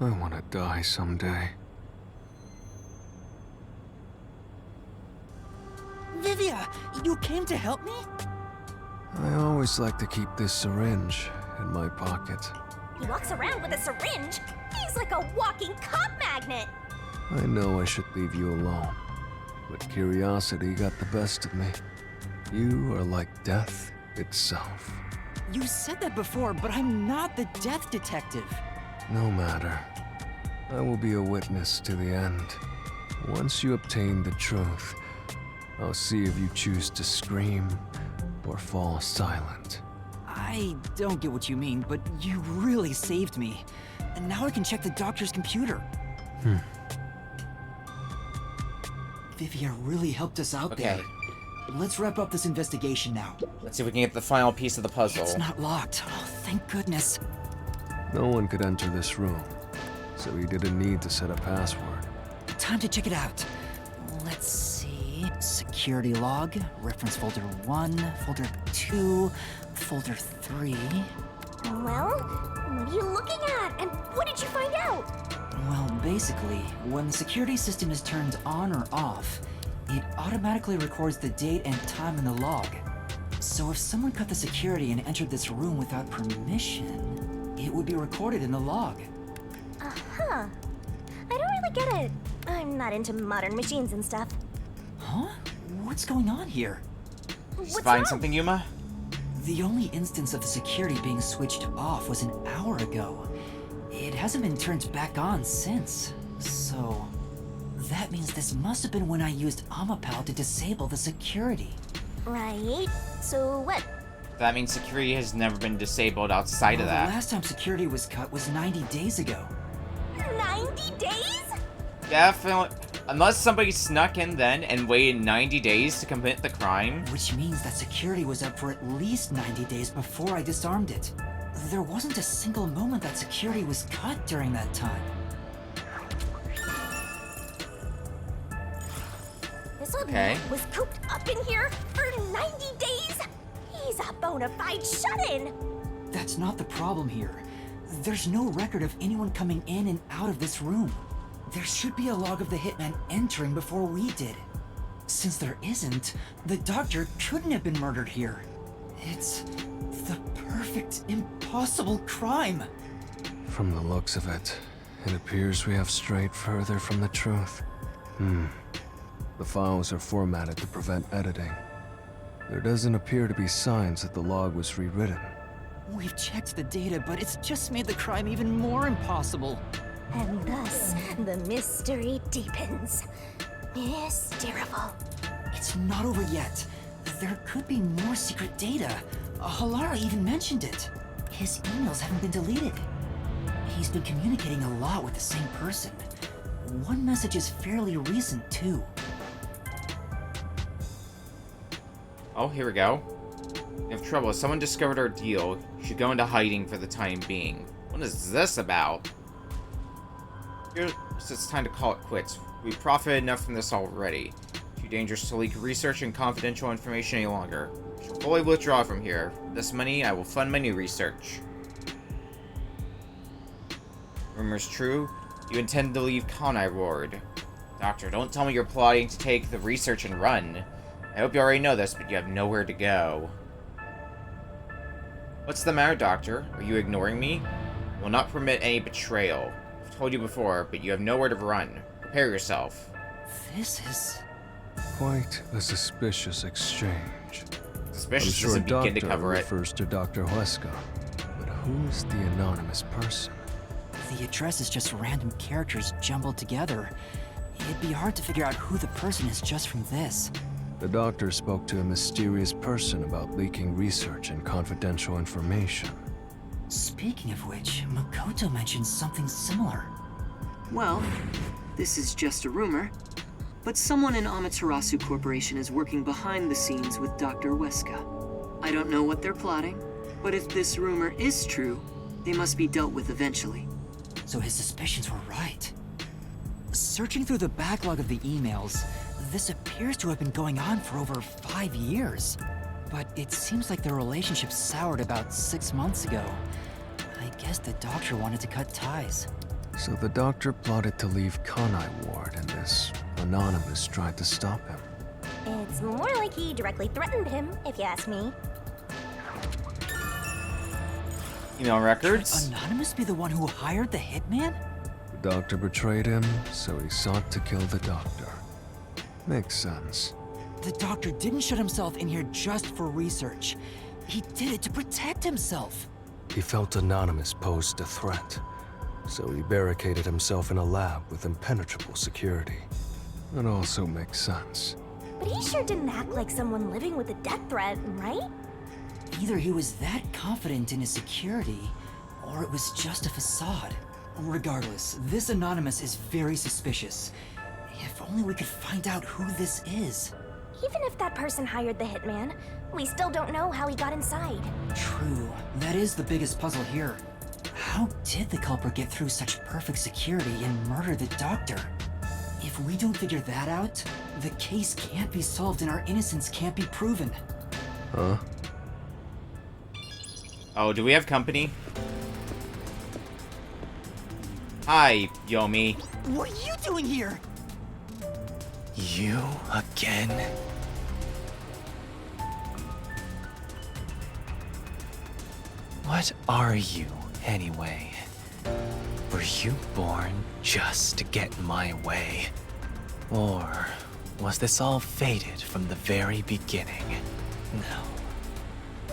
I want to die someday. Vivia, you came to help me? I always like to keep this syringe in my pocket. He walks around with a syringe. He's like a walking cop magnet. I know I should leave you alone, but curiosity got the best of me. You are like death itself. You said that before, but I'm not the death detective. No matter. I will be a witness to the end. Once you obtain the truth, I'll see if you choose to scream or fall silent. I don't get what you mean, but you really saved me. And now I can check the doctor's computer. Vivia really helped us out there. Let's wrap up this investigation now. Let's see if we can get the final piece of the puzzle. It's not locked. Oh, thank goodness. No one could enter this room, so he didn't need to set a password. Time to check it out. Let's see. Security log, reference folder 1, folder 2, folder 3. Well, what are you looking at? And what did you find out? Well, basically, when the security system is turned on or off, it automatically records the date and time in the log. So if someone cut the security and entered this room without permission, it would be recorded in the log. Uh-huh. I don't really get it. I'm not into modern machines and stuff. Huh? What's going on here? What's Find wrong? something, Yuma? The only instance of the security being switched off was an hour ago. It hasn't been turned back on since. So, that means this must have been when I used Amapal to disable the security. Right. So what? That means security has never been disabled outside of The that. last time security was cut was 90 days ago. 90 days? Definitely. Unless somebody snuck in then and waited 90 days to commit the crime. Which means that security was up for at least 90 days before I disarmed it. There wasn't a single moment that security was cut during that time. This old man was cooped up in here for 90 days? He's a bona fide shut-in! That's not the problem here. There's no record of anyone coming in and out of this room. There should be a log of the hitman entering before we did. Since there isn't, the doctor couldn't have been murdered here. It's the perfect, impossible crime. From the looks of it, it appears we have strayed further from the truth. The files are formatted to prevent editing. There doesn't appear to be signs that the log was rewritten. We've checked the data, but it's just made the crime even more impossible. And thus, the mystery deepens. Mysterious. It's not over yet. There could be more secret data. Halara even mentioned it. His emails haven't been deleted. He's been communicating a lot with the same person. One message is fairly recent, too. Oh, here we go. We have trouble. Someone discovered our deal. You should go into hiding for the time being. What is this about? Here's it's time to call it quits. We profited enough from this already. Too dangerous to leak research and confidential information any longer. I shall fully withdraw from here. With this money, I will fund my new research. Rumors true. You intend to leave Kanai Ward. Doctor, don't tell me you're plotting to take the research and run. I hope you already know this, but you have nowhere to go. What's the matter, Doctor? Are you ignoring me? I will not permit any betrayal. I've told you before, but you have nowhere to run. Prepare yourself. This is... quite a suspicious exchange. Suspicious I'm sure doesn't begin to Doctor cover it. refers to Dr. Huesca, but who is the anonymous person? The address is just random characters jumbled together. It'd be hard to figure out who the person is just from this. The doctor spoke to a mysterious person about leaking research and confidential information. Speaking of which, Makoto mentioned something similar. Well, this is just a rumor, but someone in Amaterasu Corporation is working behind the scenes with Dr. Weska. I don't know what they're plotting, but if this rumor is true, they must be dealt with eventually. So his suspicions were right. Searching through the backlog of the emails, this appears to have been going on for over 5 years. But it seems like their relationship soured about 6 months ago. I guess the doctor wanted to cut ties. So the doctor plotted to leave Kanai Ward, and this Anonymous tried to stop him. It's more like he directly threatened him, if you ask me. Email records. Could Anonymous be the one who hired the hitman? The doctor betrayed him, so he sought to kill the doctor. Makes sense. The doctor didn't shut himself in here just for research. He did it to protect himself. He felt Anonymous posed a threat, so he barricaded himself in a lab with impenetrable security. It also makes sense. But he sure didn't act like someone living with a death threat, right? Either he was that confident in his security, or it was just a facade. Regardless, this Anonymous is very suspicious. If only we could find out who this is. Even if that person hired the hitman, we still don't know how he got inside. True. That is the biggest puzzle here. How did the culprit get through such perfect security and murder the doctor? If we don't figure that out, the case can't be solved and our innocence can't be proven. Huh? Oh, do we have company? Hi, Yomi. What are you doing here? You again? What are you, anyway? Were you born just to get in my way? Or was this all fated from the very beginning? No.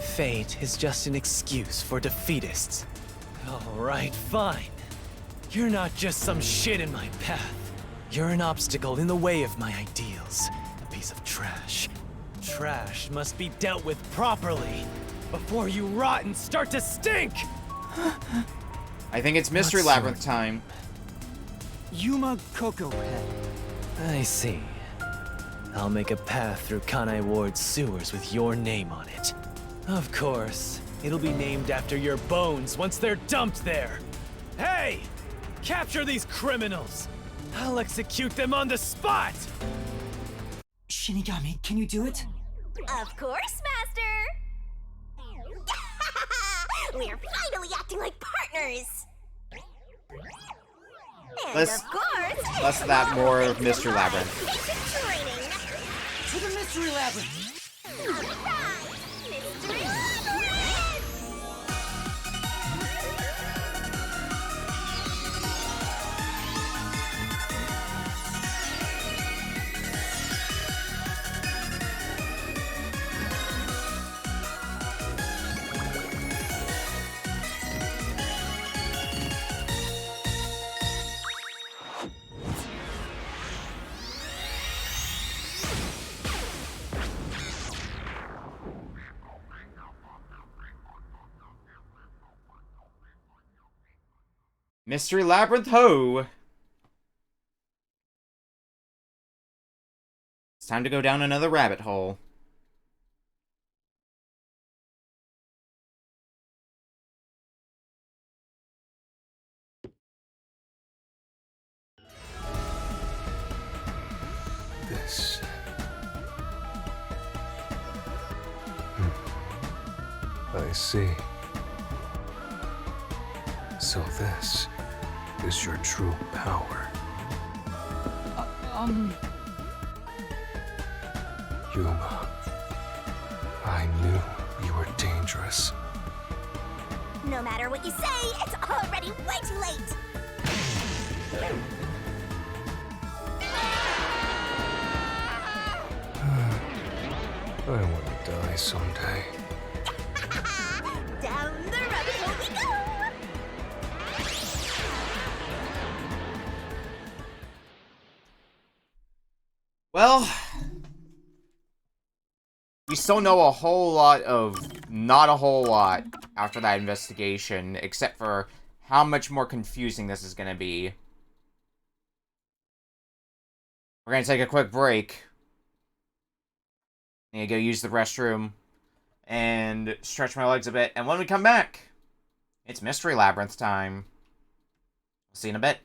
Fate is just an excuse for defeatists. Alright, fine. You're not just some shit in my path. You're an obstacle in the way of my ideals. A piece of trash. Trash must be dealt with properly before you rot and start to stink! I think it's Mystery Labyrinth time. Yuma Cocoa Head. I see. I'll make a path through Kanai Ward's sewers with your name on it. Of course, it'll be named after your bones once they're dumped there. Hey! Capture these criminals! I'll execute them on the spot! Shinigami, can you do it? Of course, Master! We're finally acting like partners! And Less- of course, less of that, more of Mr. Labyrinth. training! To the Mystery Labyrinth! Mystery Labyrinth! Mystery Labyrinth ho! It's time to go down another rabbit hole. This. I see. So this is your true power. Yuma, I knew you were dangerous. No matter what you say, it's already way too late! I want to die someday. Down the rabbit hole we go! Well, we still know a whole lot of, not a whole lot after that investigation, except for how much more confusing this is going to be. We're gonna take a quick break. Need to go use the restroom and stretch my legs a bit. And when we come back, it's Mystery Labyrinth time. See you in a bit.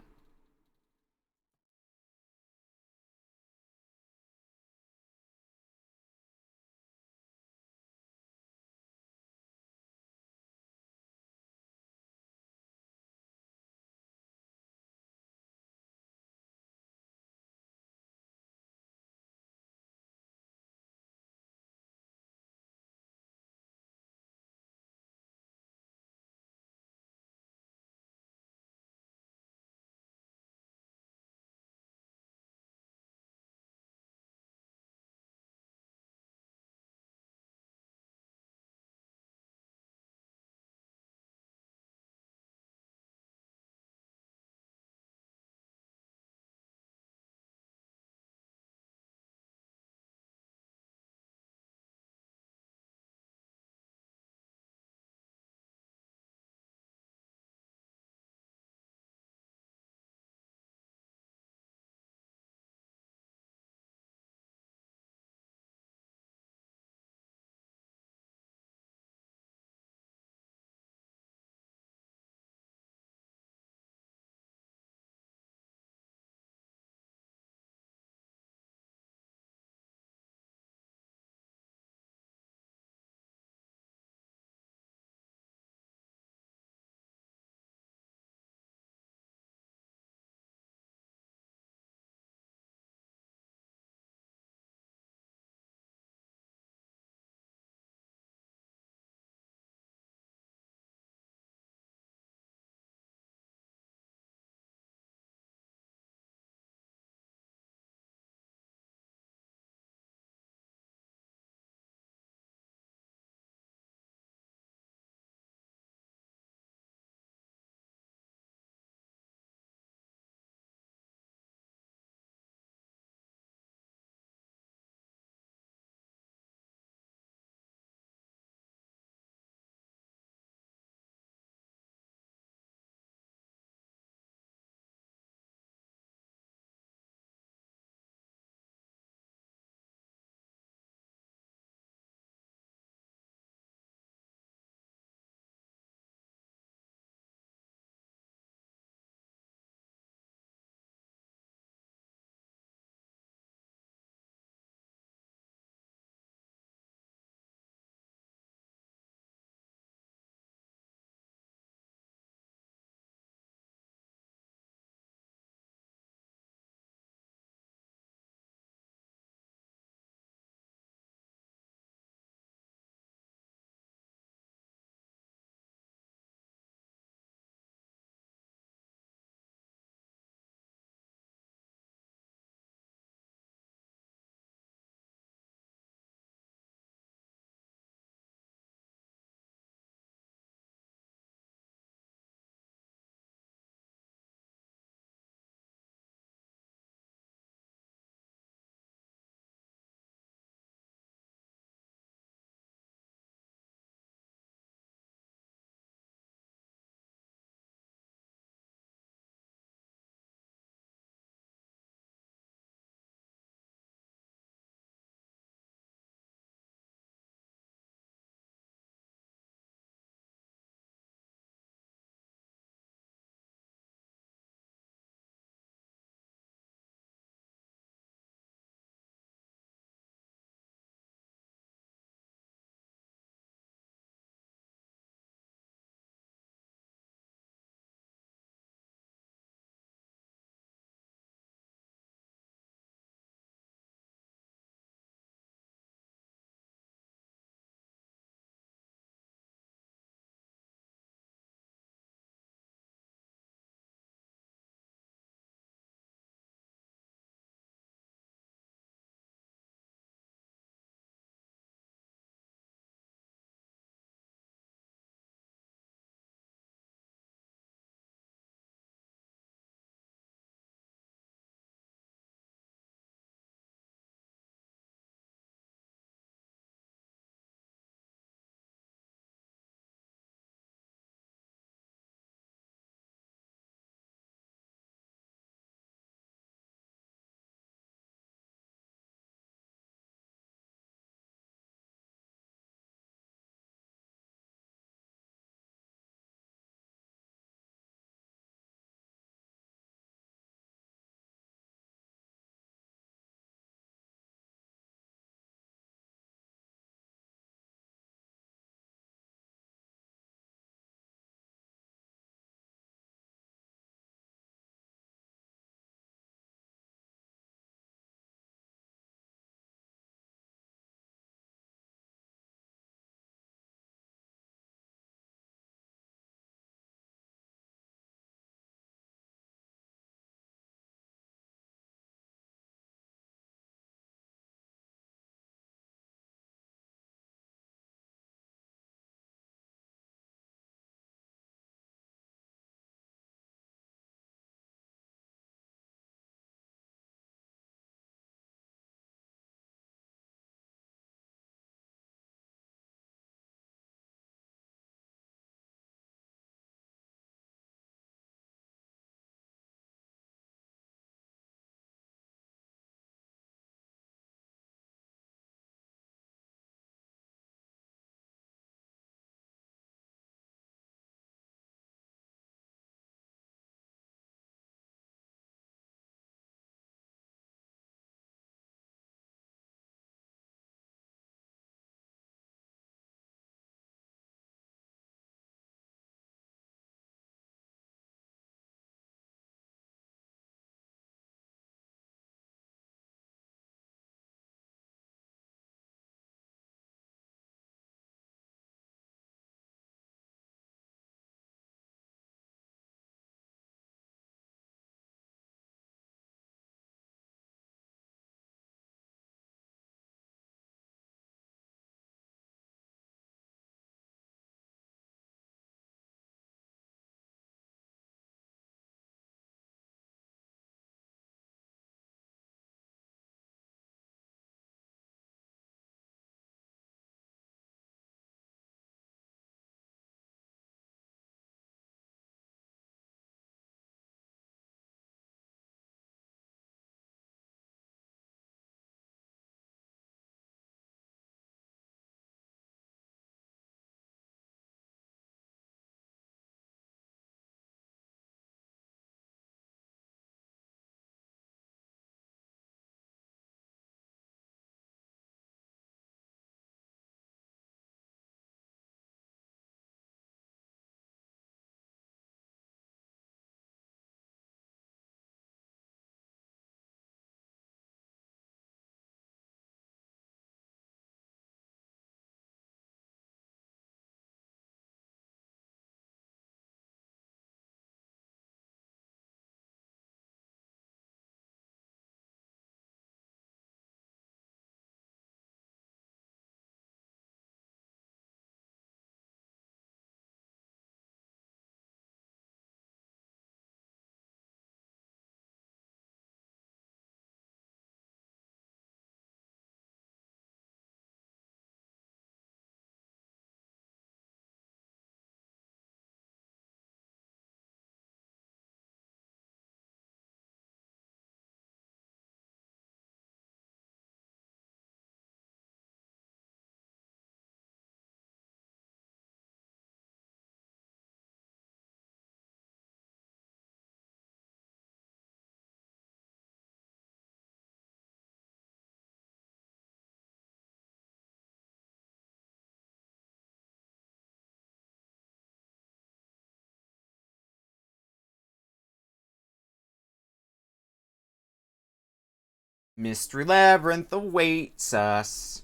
Mystery Labyrinth awaits us.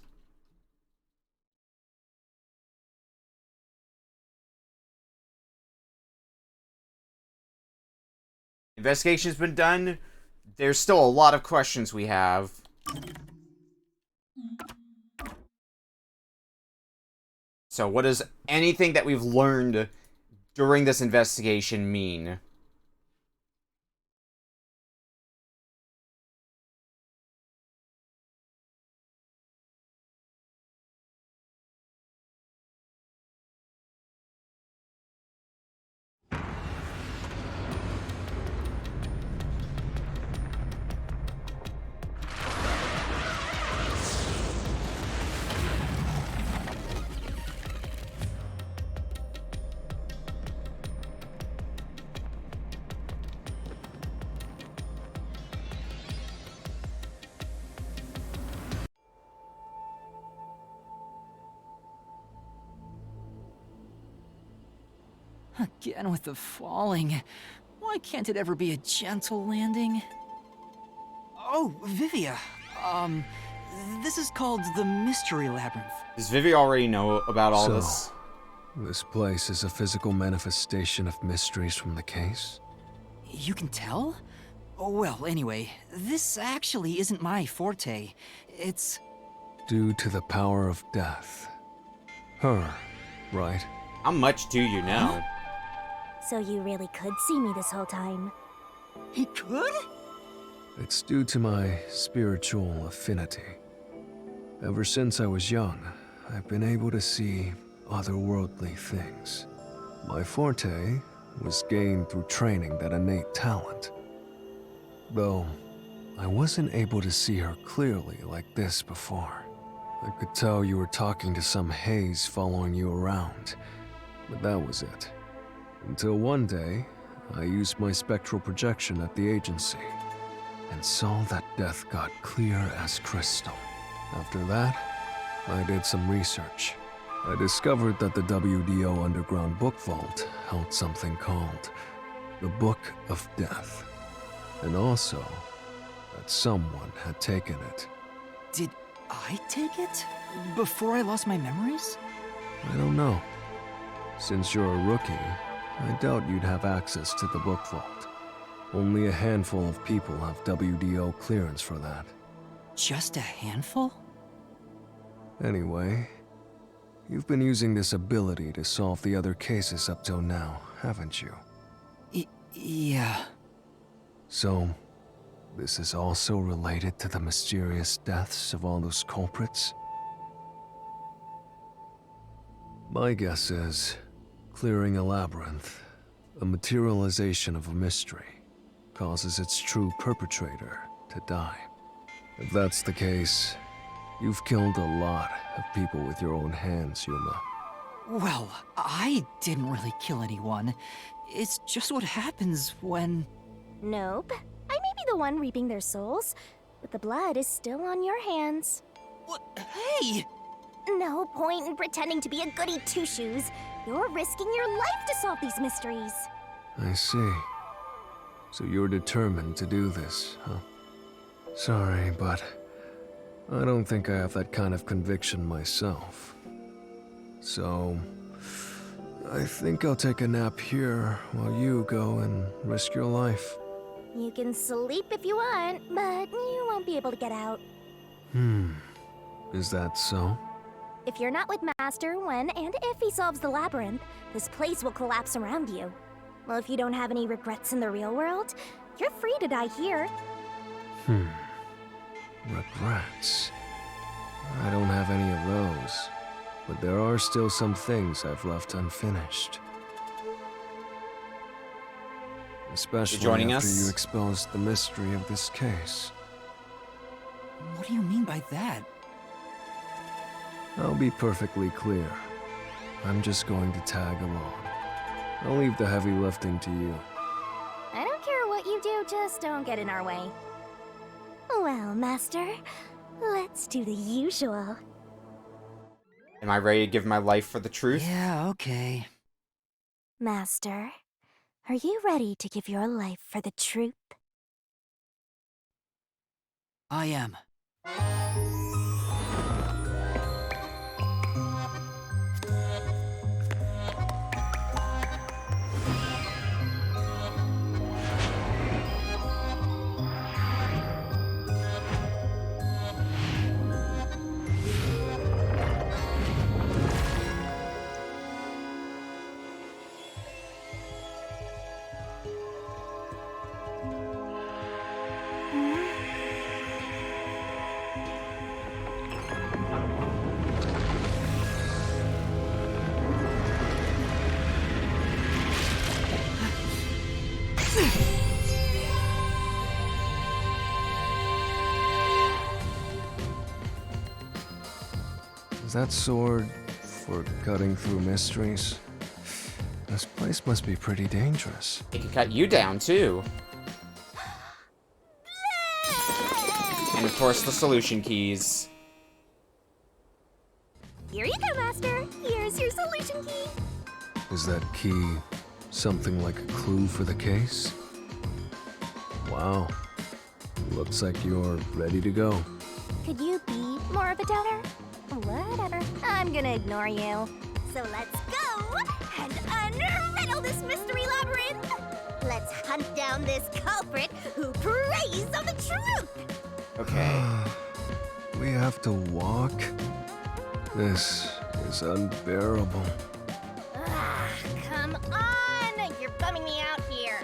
Investigation's been done. There's still a lot of questions we have. So what does anything that we've learned during this investigation mean? Again with the falling. Why can't it ever be a gentle landing? Oh, Vivia. This is called the Mystery Labyrinth. Does Vivi already know about all this? This place is a physical manifestation of mysteries from the case? You can tell? Oh, well, anyway, this actually isn't my forte. It's... Due to the power of death. Her, right? How much do you know? So you really could see me this whole time. He could? It's due to my spiritual affinity. Ever since I was young, I've been able to see otherworldly things. My forte was gained through training that innate talent. Though, I wasn't able to see her clearly like this before. I could tell you were talking to some haze following you around, but that was it. Until one day, I used my spectral projection at the agency, and saw that death got clear as crystal. After that, I did some research. I discovered that the WDO Underground Book Vault held something called the Book of Death, and also that someone had taken it. Did I take it? Before I lost my memories? I don't know. Since you're a rookie, I doubt you'd have access to the Book Vault. Only a handful of people have WDO clearance for that. Just a handful? Anyway, you've been using this ability to solve the other cases up till now, haven't you? Yeah. So, this is also related to the mysterious deaths of all those culprits? My guess is, clearing a labyrinth, a materialization of a mystery, causes its true perpetrator to die. If that's the case, you've killed a lot of people with your own hands, Yuma. Well, I didn't really kill anyone. It's just what happens when... Nope. I may be the one reaping their souls, but the blood is still on your hands. What? Hey! No point in pretending to be a goody two-shoes. You're risking your life to solve these mysteries. I see. So you're determined to do this, huh? Sorry, but I don't think I have that kind of conviction myself. So, I think I'll take a nap here while you go and risk your life. You can sleep if you want, but you won't be able to get out. Is that so? If you're not with Master when and if he solves the labyrinth, this place will collapse around you. Well, if you don't have any regrets in the real world, you're free to die here. Regrets. I don't have any of those, but there are still some things I've left unfinished. Especially joining after us? you exposed the mystery of this case. What do you mean by that? I'll be perfectly clear. I'm just going to tag along. I'll leave the heavy lifting to you. I don't care what you do, just don't get in our way. Well, Master, let's do the usual. Am I ready to give my life for the truth? Yeah, okay. Master, are you ready to give your life for the truth? I am. Is that sword for cutting through mysteries? This place must be pretty dangerous. It could cut you down, too. And of course, the solution keys. Here you go, Master. Here's your solution key. Is that key something like a clue for the case? Wow. Looks like you're ready to go. Could you be more of a doubter? Whatever. I'm gonna ignore you. So let's go and unriddle this mystery labyrinth. Let's hunt down this culprit who preys on the truth. Okay. We have to walk? This is unbearable. Come on! You're bumming me out here.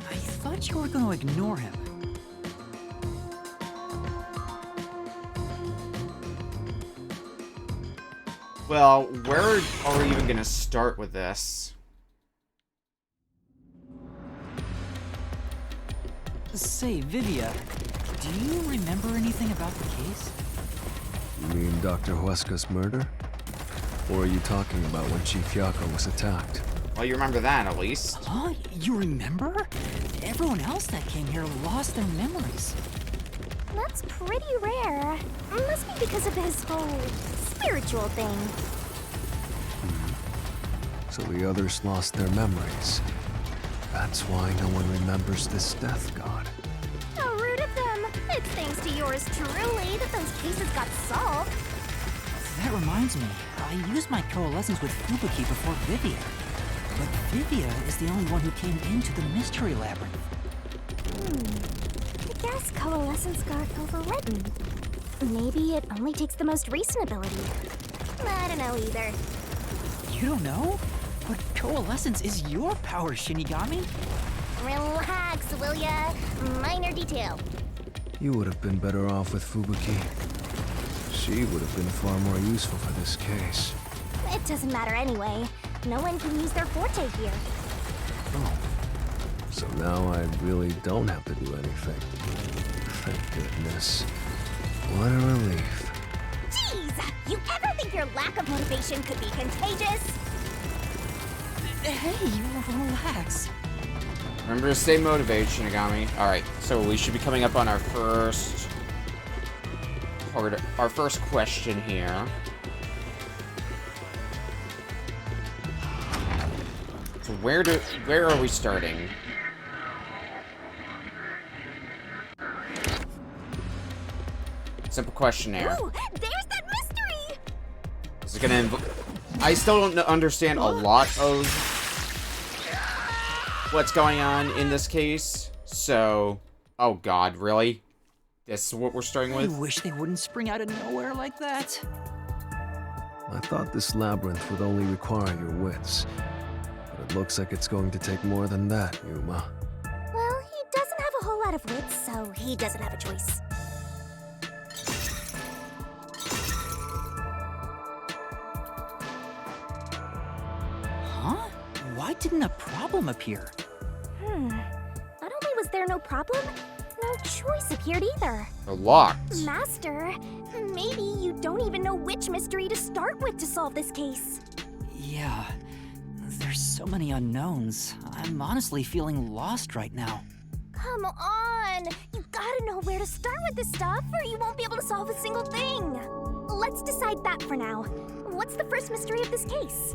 I thought you were gonna ignore him. Well, where are we even gonna start with this? Say, Vivia, do you remember anything about the case? You mean Dr. Huesca's murder? Or are you talking about when Chief Yako was attacked? Well, you remember that, at least. Huh? You remember? Everyone else that came here lost their memories. That's pretty rare. Must be because of his whole spiritual thing. So the others lost their memories. That's why no one remembers this death god. How rude of them. It's thanks to yours truly that those cases got solved. That reminds me, I used my coalescence with Fubuki before Vivia. But Vivia is the only one who came into the mystery labyrinth. I guess coalescence got overwritten. Maybe it only takes the most recent ability. I don't know either. You don't know? But coalescence is your power, Shinigami. Relax, will ya? Minor detail. You would have been better off with Fubuki. She would have been far more useful for this case. It doesn't matter anyway. No one can use their forte here. Oh. So now I really don't have to do anything. Thank goodness. What a relief. Jeez! You ever think your lack of motivation could be contagious? Hey, relax. Remember to stay motivated, Shinigami. Alright, so we should be coming up on our first question here. So where are we starting? Simple questionnaire. Ooh, there's that mystery! Is it gonna I still don't understand a lot of what's going on in this case, so... Oh god, really? This is what we're starting with? I wish they wouldn't spring out of nowhere like that. I thought this labyrinth would only require your wits. But it looks like it's going to take more than that, Yuma. Well, he doesn't have a whole lot of wits, so he doesn't have a choice. Huh? Why didn't a problem appear? Not only was there no problem, no choice appeared either. They're locked. Master, maybe you don't even know which mystery to start with to solve this case. Yeah, there's so many unknowns. I'm honestly feeling lost right now. Come on! You gotta know where to start with this stuff, or you won't be able to solve a single thing. Let's decide that for now. What's the first mystery of this case?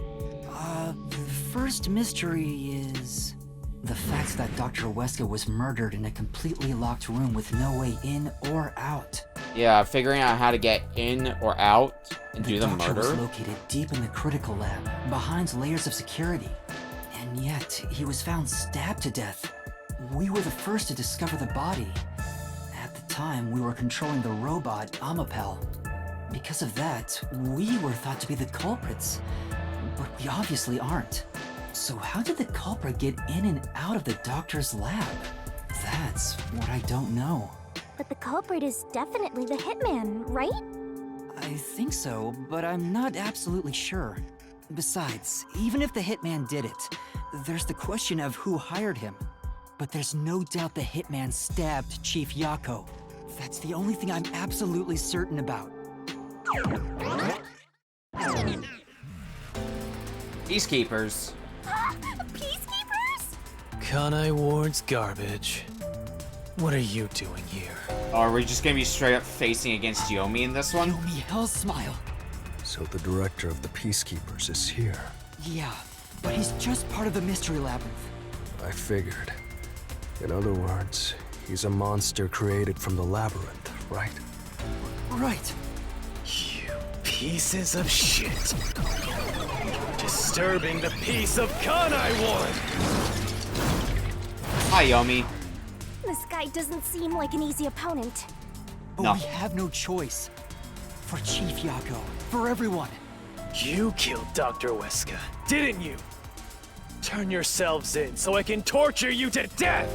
The first mystery is... The fact that Dr. Weska was murdered in a completely locked room with no way in or out. Yeah, figuring out how to get in or out and do the doctor was murder. located deep in the critical lab, behind layers of security. And yet, he was found stabbed to death. We were the first to discover the body. At the time, we were controlling the robot, Amapel. Because of that, we were thought to be the culprits. But we obviously aren't. So how did the culprit get in and out of the doctor's lab? That's what I don't know. But the culprit is definitely the hitman, right? I think so, but I'm not absolutely sure. Besides, even if the hitman did it, there's the question of who hired him. But there's no doubt the hitman stabbed Chief Yako. That's the only thing I'm absolutely certain about. Peacekeepers. Peacekeepers? Kanai Ward's garbage. What are you doing here? Are we just gonna be straight up facing against Yomi in this one? Yomi, hell's smile. So the director of the Peacekeepers is here. Yeah, but he's just part of the mystery labyrinth. I figured. In other words, he's a monster created from the labyrinth, right? Right. You pieces of shit. You're disturbing the peace of Kanai Ward! Hi, Yomi. This guy doesn't seem like an easy opponent. But we have no choice. For Chief Yako, for everyone. You killed Dr. Weska, didn't you? Turn yourselves in so I can torture you to death!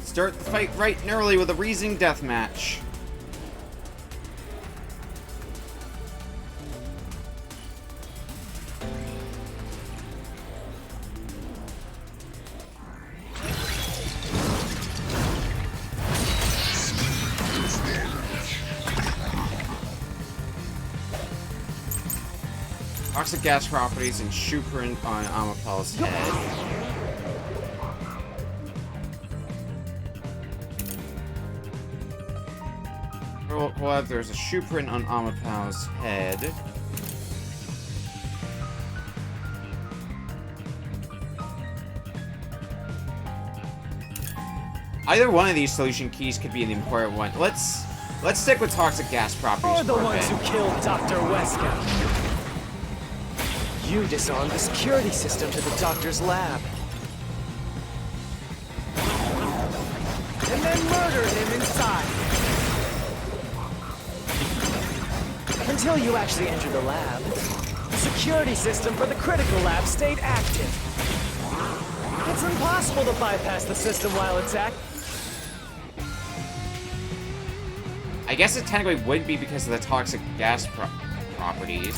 Start the fight right and early with a reasoning deathmatch. Toxic gas properties and shoe print on Amapel's head. Well, if there's a shoe print on Amapel's head. Either one of these solution keys could be an important one. Let's stick with toxic gas properties. You're the for a ones bit. who killed Dr. Weska. You disarmed the security system to the doctor's lab. And then murdered him inside. Until you actually entered the lab, the security system for the critical lab stayed active. It's impossible to bypass the system while it's active. I guess it technically would be because of the toxic gas properties.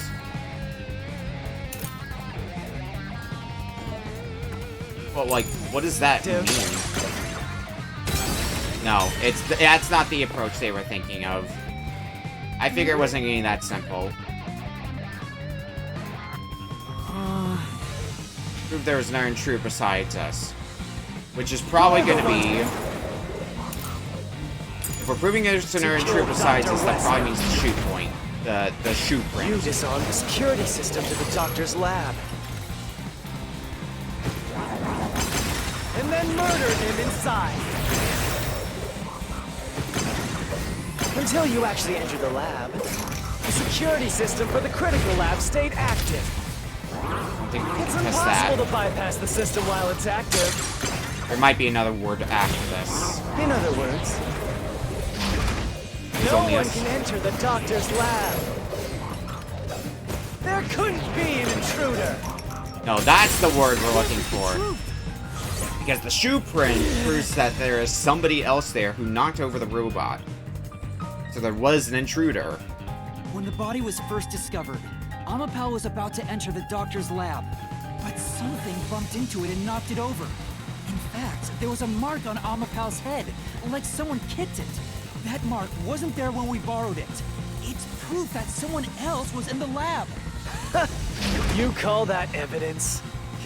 But like, what does that mean? No, that's not the approach they were thinking of. I figure it wasn't getting that simple. Prove there was an intruder besides us. Which is probably going to be... If we're proving there's an intruder besides us, that probably means the shoot point. The shoe print. You disarmed the security system to the doctor's lab. And then murdered him inside. Until you actually entered the lab, the security system for the critical lab stayed active. It's impossible to bypass the system while it's active. There might be another word after this. In other words, no one can enter the doctor's lab. There couldn't be an intruder. No, that's the word we're looking for. Because the shoe print proves that there is somebody else there who knocked over the robot. So there was an intruder. When the body was first discovered, Amapel was about to enter the doctor's lab, but something bumped into it and knocked it over. In fact, there was a mark on Amapel's head, like someone kicked it. That mark wasn't there when we borrowed it. It's proof that someone else was in the lab. You call that evidence?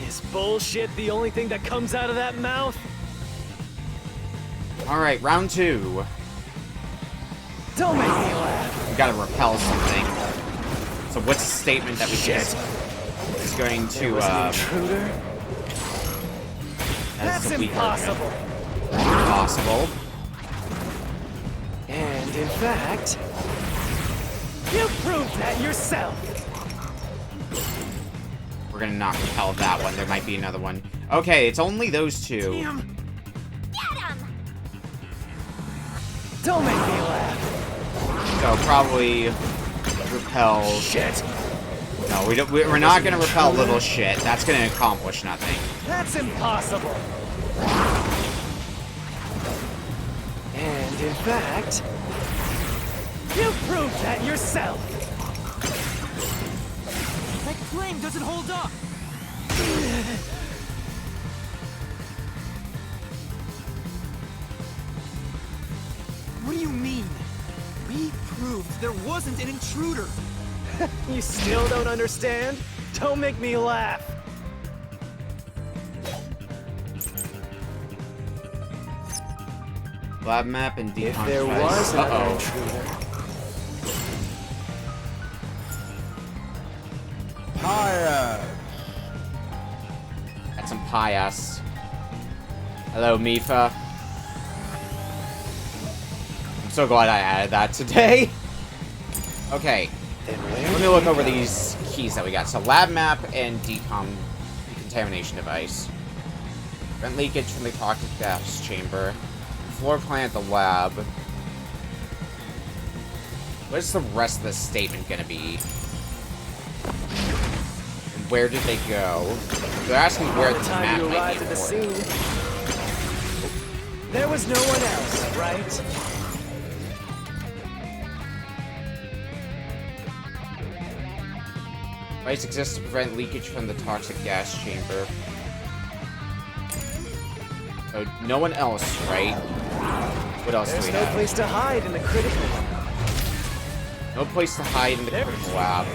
Is bullshit the only thing that comes out of that mouth? Alright, round 2. Don't make me laugh. We gotta repel something. So what's a statement that we is going to There was an intruder? That's impossible. Impossible. And in fact, you proved that yourself. We're gonna not repel that one. There might be another one. Okay, it's only those two. Damn. Don't make me laugh. So probably repel. Shit. No, we don't. We're not gonna repel little shit. That's gonna accomplish nothing. That's impossible. And in fact, you proved that yourself. That flame doesn't hold up! What do you mean? We proved there wasn't an intruder! You still don't understand? Don't make me laugh. Lab map and decon If there device. was another intruder. Got some pias. Hello, Mifa. I'm so glad I added that today. Okay. Let me look over these keys that we got. So lab map and decontamination device. Prevent leakage from the toxic gas chamber. Floor plan at the lab. What is the rest of this statement gonna be? And where did they go? They're asking where the map you might arrived be at the important. scene, there was no one else, right? Device exists to prevent leakage from the toxic gas chamber. So no one else, right? What else There's do we no have? place to hide in the critical lab. No place to hide in the critical lab.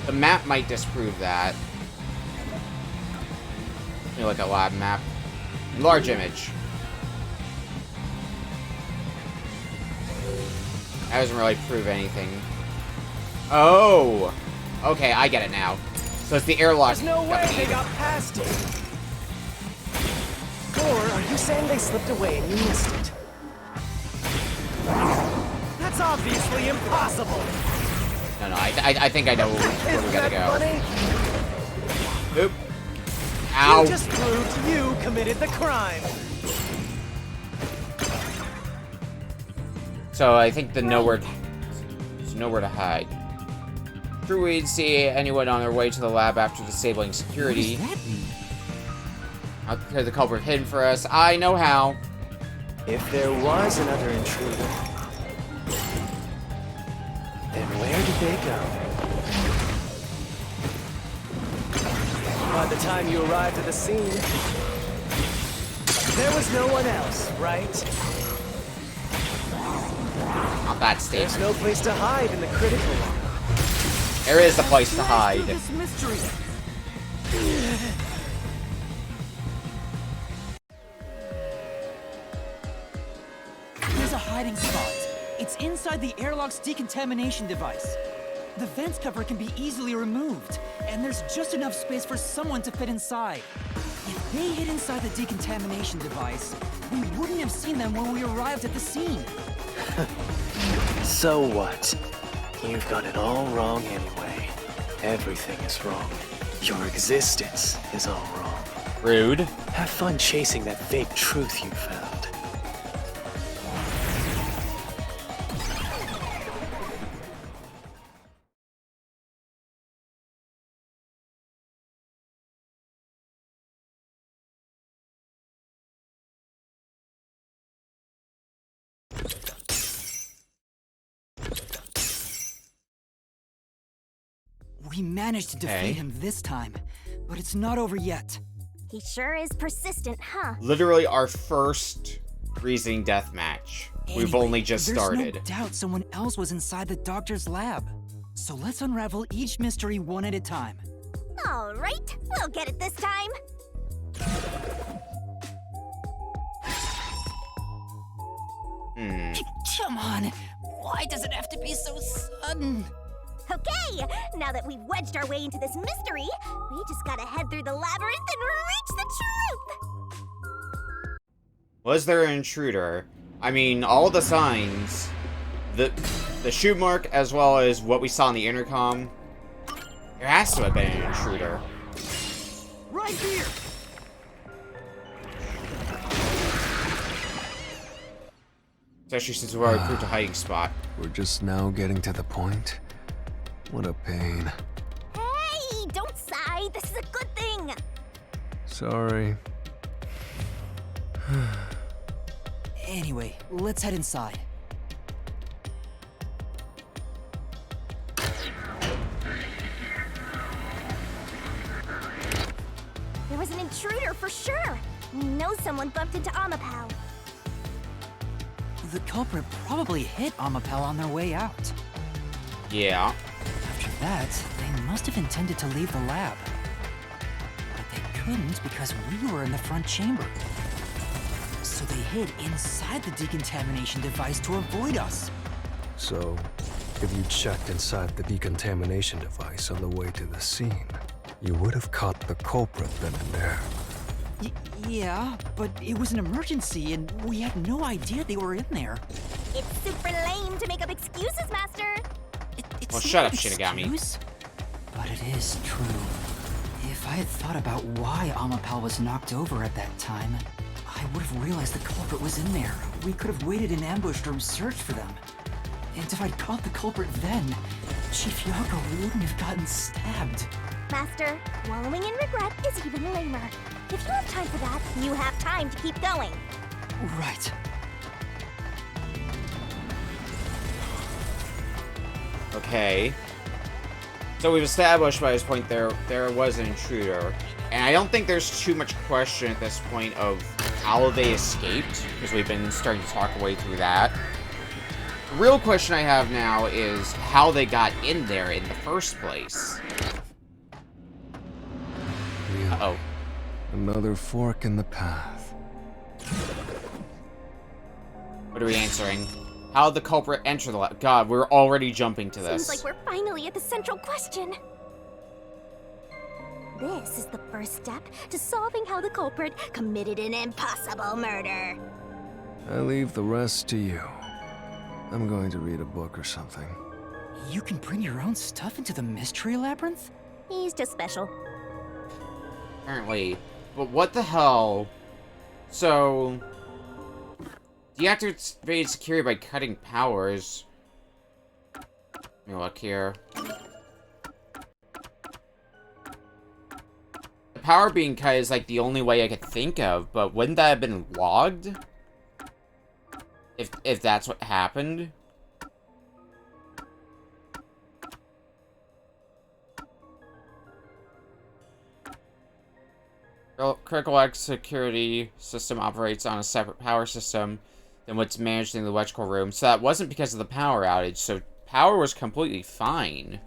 The map might disprove that. Let me look at lab map. Large image. That doesn't really prove anything. Oh! Okay, I get it now. So it's the airlock. There's no way they got past it. Or are you saying they slipped away and you missed it? That's obviously impossible. No, I think I know where we gotta go. Funny? Oop. Ow. You just proved you committed the crime. So I think there's nowhere to hide. True, we'd see anyone on their way to the lab after disabling security. What does that mean? I'll clear the culprit hidden for us. I know how. If there was another intruder, then where did they go? By the time you arrived at the scene, there was no one else, right? Not that statement. There's no place to hide in the critical one. There is a place to hide. This mystery. There's a hiding spot. It's inside the airlock's decontamination device. The vents cover can be easily removed, and there's just enough space for someone to fit inside. If they hid inside the decontamination device, we wouldn't have seen them when we arrived at the scene. So what? You've got it all wrong anyway. Everything is wrong. Your existence is all wrong. Rude. Have fun chasing that fake truth you found. We managed to defeat him this time, but it's not over yet. He sure is persistent, huh? Literally our first reasoning death match. We've Anyway, only just there's started. no doubt someone else was inside the doctor's lab. So let's unravel each mystery one at a time. All right, we'll get it this time. Come on, why does it have to be so sudden? Okay, now that we've wedged our way into this mystery, we just gotta head through the labyrinth and reach the truth! Was there an intruder? I mean, all the signs, the shoe mark, as well as what we saw on the intercom, there has to have been an intruder. Right here! Especially since we've already proved a hiding spot. We're just now getting to the point? What a pain. Hey, don't sigh, this is a good thing! Sorry. Anyway, let's head inside. There was an intruder for sure! We know someone bumped into Amapao. The culprit probably hit Amapel on their way out. Yeah. After that, they must have intended to leave the lab. But they couldn't because we were in the front chamber. So they hid inside the decontamination device to avoid us. So, if you checked inside the decontamination device on the way to the scene, you would have caught the culprit then and there. Yeah, but it was an emergency and we had no idea they were in there. It's super lame to make up excuses, Master! Well, shut up, Shinigami. Excuse? But it is true. If I had thought about why Amapel was knocked over at that time, I would have realized the culprit was in there. We could have waited in ambush or searched for them. And if I'd caught the culprit then, Chief Yako wouldn't have gotten stabbed. Master, wallowing in regret is even lamer. If you have time for that, you have time to keep going. Right. Okay. So we've established by this point there was an intruder. And I don't think there's too much question at this point of how they escaped, because we've been starting to talk our way through that. The real question I have now is how they got in there in the first place. Uh-oh. Another fork in the path. What are we answering? How did the culprit enter the lab? God, we're already jumping to this. Seems like we're finally at the central question. This is the first step to solving how the culprit committed an impossible murder. I leave the rest to you. I'm going to read a book or something. You can bring your own stuff into the mystery labyrinth? He's just special. Apparently. But what the hell? So... deactivate security by cutting powers. Let me look here. The power being cut is like the only way I could think of, but wouldn't that have been logged? If that's what happened? Critical X security system operates on a separate power system than what's managed in the electrical room. So that wasn't because of the power outage, so power was completely fine.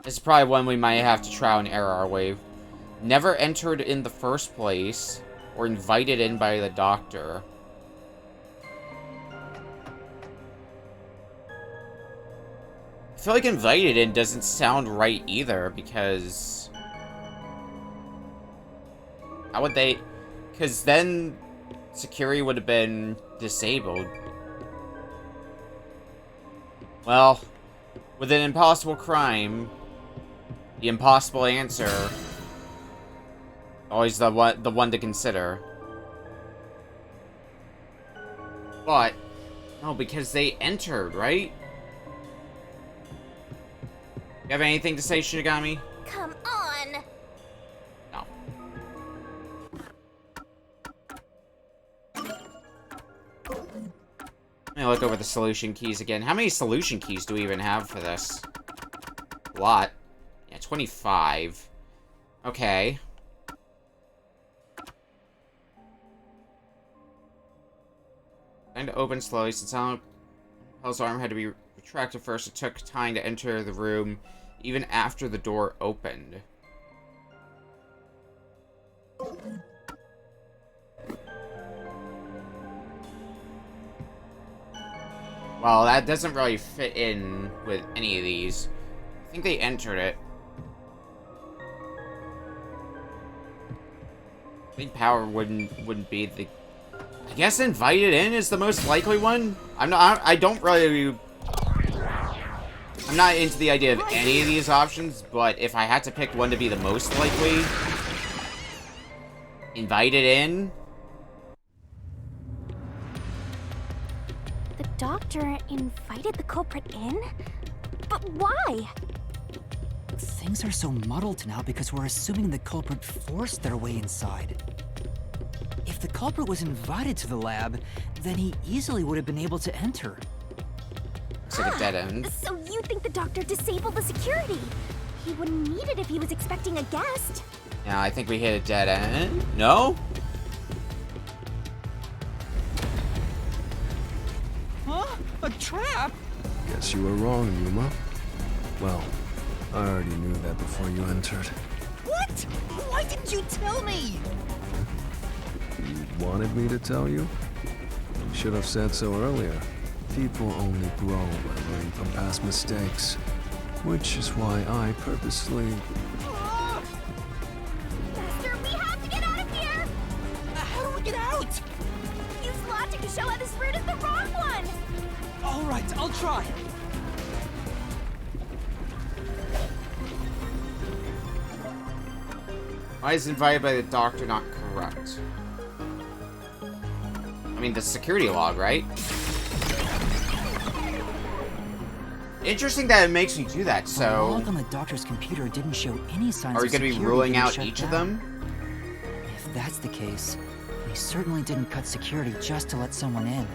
This is probably one we might have to trial and error our way. Never entered in the first place, or invited in by the doctor. I feel like invited in doesn't sound right either, because... how would they... because then security would have been disabled. Well, with an impossible crime, the impossible answer... always the one to consider. But... no, because they entered, right? You have anything to say, Shinigami? Come on! No. Let me look over the solution keys again. How many solution keys do we even have for this? A lot. Yeah, 25. Okay. Trying to open slowly. Since Hell's arm had to be retracted first, it took time to enter the room, even after the door opened. Well, that doesn't really fit in with any of these. I think they entered it. I think power wouldn't be the... I guess invited in is the most likely one? I'm not into the idea of any of these options, but if I had to pick one to be the most likely... Invited in? The doctor invited the culprit in? But why? Things are so muddled now because we're assuming the culprit forced their way inside. If the culprit was invited to the lab, then he easily would have been able to enter. It's like a dead end. So you think the doctor disabled the security? He wouldn't need it if he was expecting a guest. Yeah, I think we hit a dead end. No? Huh? A trap? Guess you were wrong, Yuma. Well, I already knew that before you entered. What? Why didn't you tell me? You wanted me to tell you? You should have said so earlier. People only grow by learning from past mistakes. Which is why I purposely... Master, we have to get out of here! How do we get out? Use logic to show how this route is the wrong one! Alright, I'll try. Why is invited by the doctor not correct? I mean, the security log, right? Interesting that it makes me do that, so... The log on the doctor's computer didn't show any signs Are we of going to be security ruling being out shut each of down. them? If that's the case, they certainly didn't cut security just to let someone in.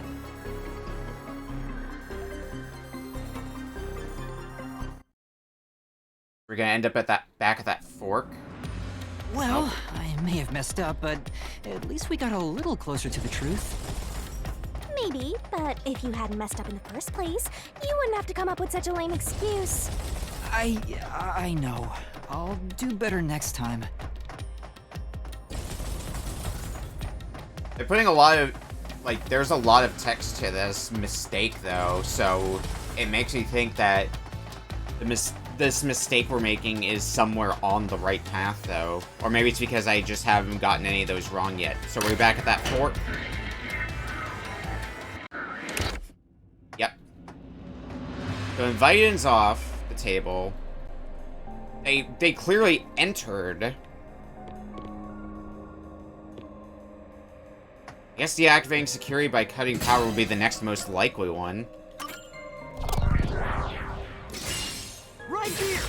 We're going to end up at that back at that fork? Well, I may have messed up, but at least we got a little closer to the truth. Maybe, but if you hadn't messed up in the first place, you wouldn't have to come up with such a lame excuse. I know. I'll do better next time. They're putting a lot of... Like, there's a lot of text to this mistake, though, so it makes me think that this mistake we're making is somewhere on the right path, though. Or maybe it's because I just haven't gotten any of those wrong yet. So we're back at that fort? Yep. So invited's off the table. They clearly entered. I guess deactivating security by cutting power would be the next most likely one. Right here!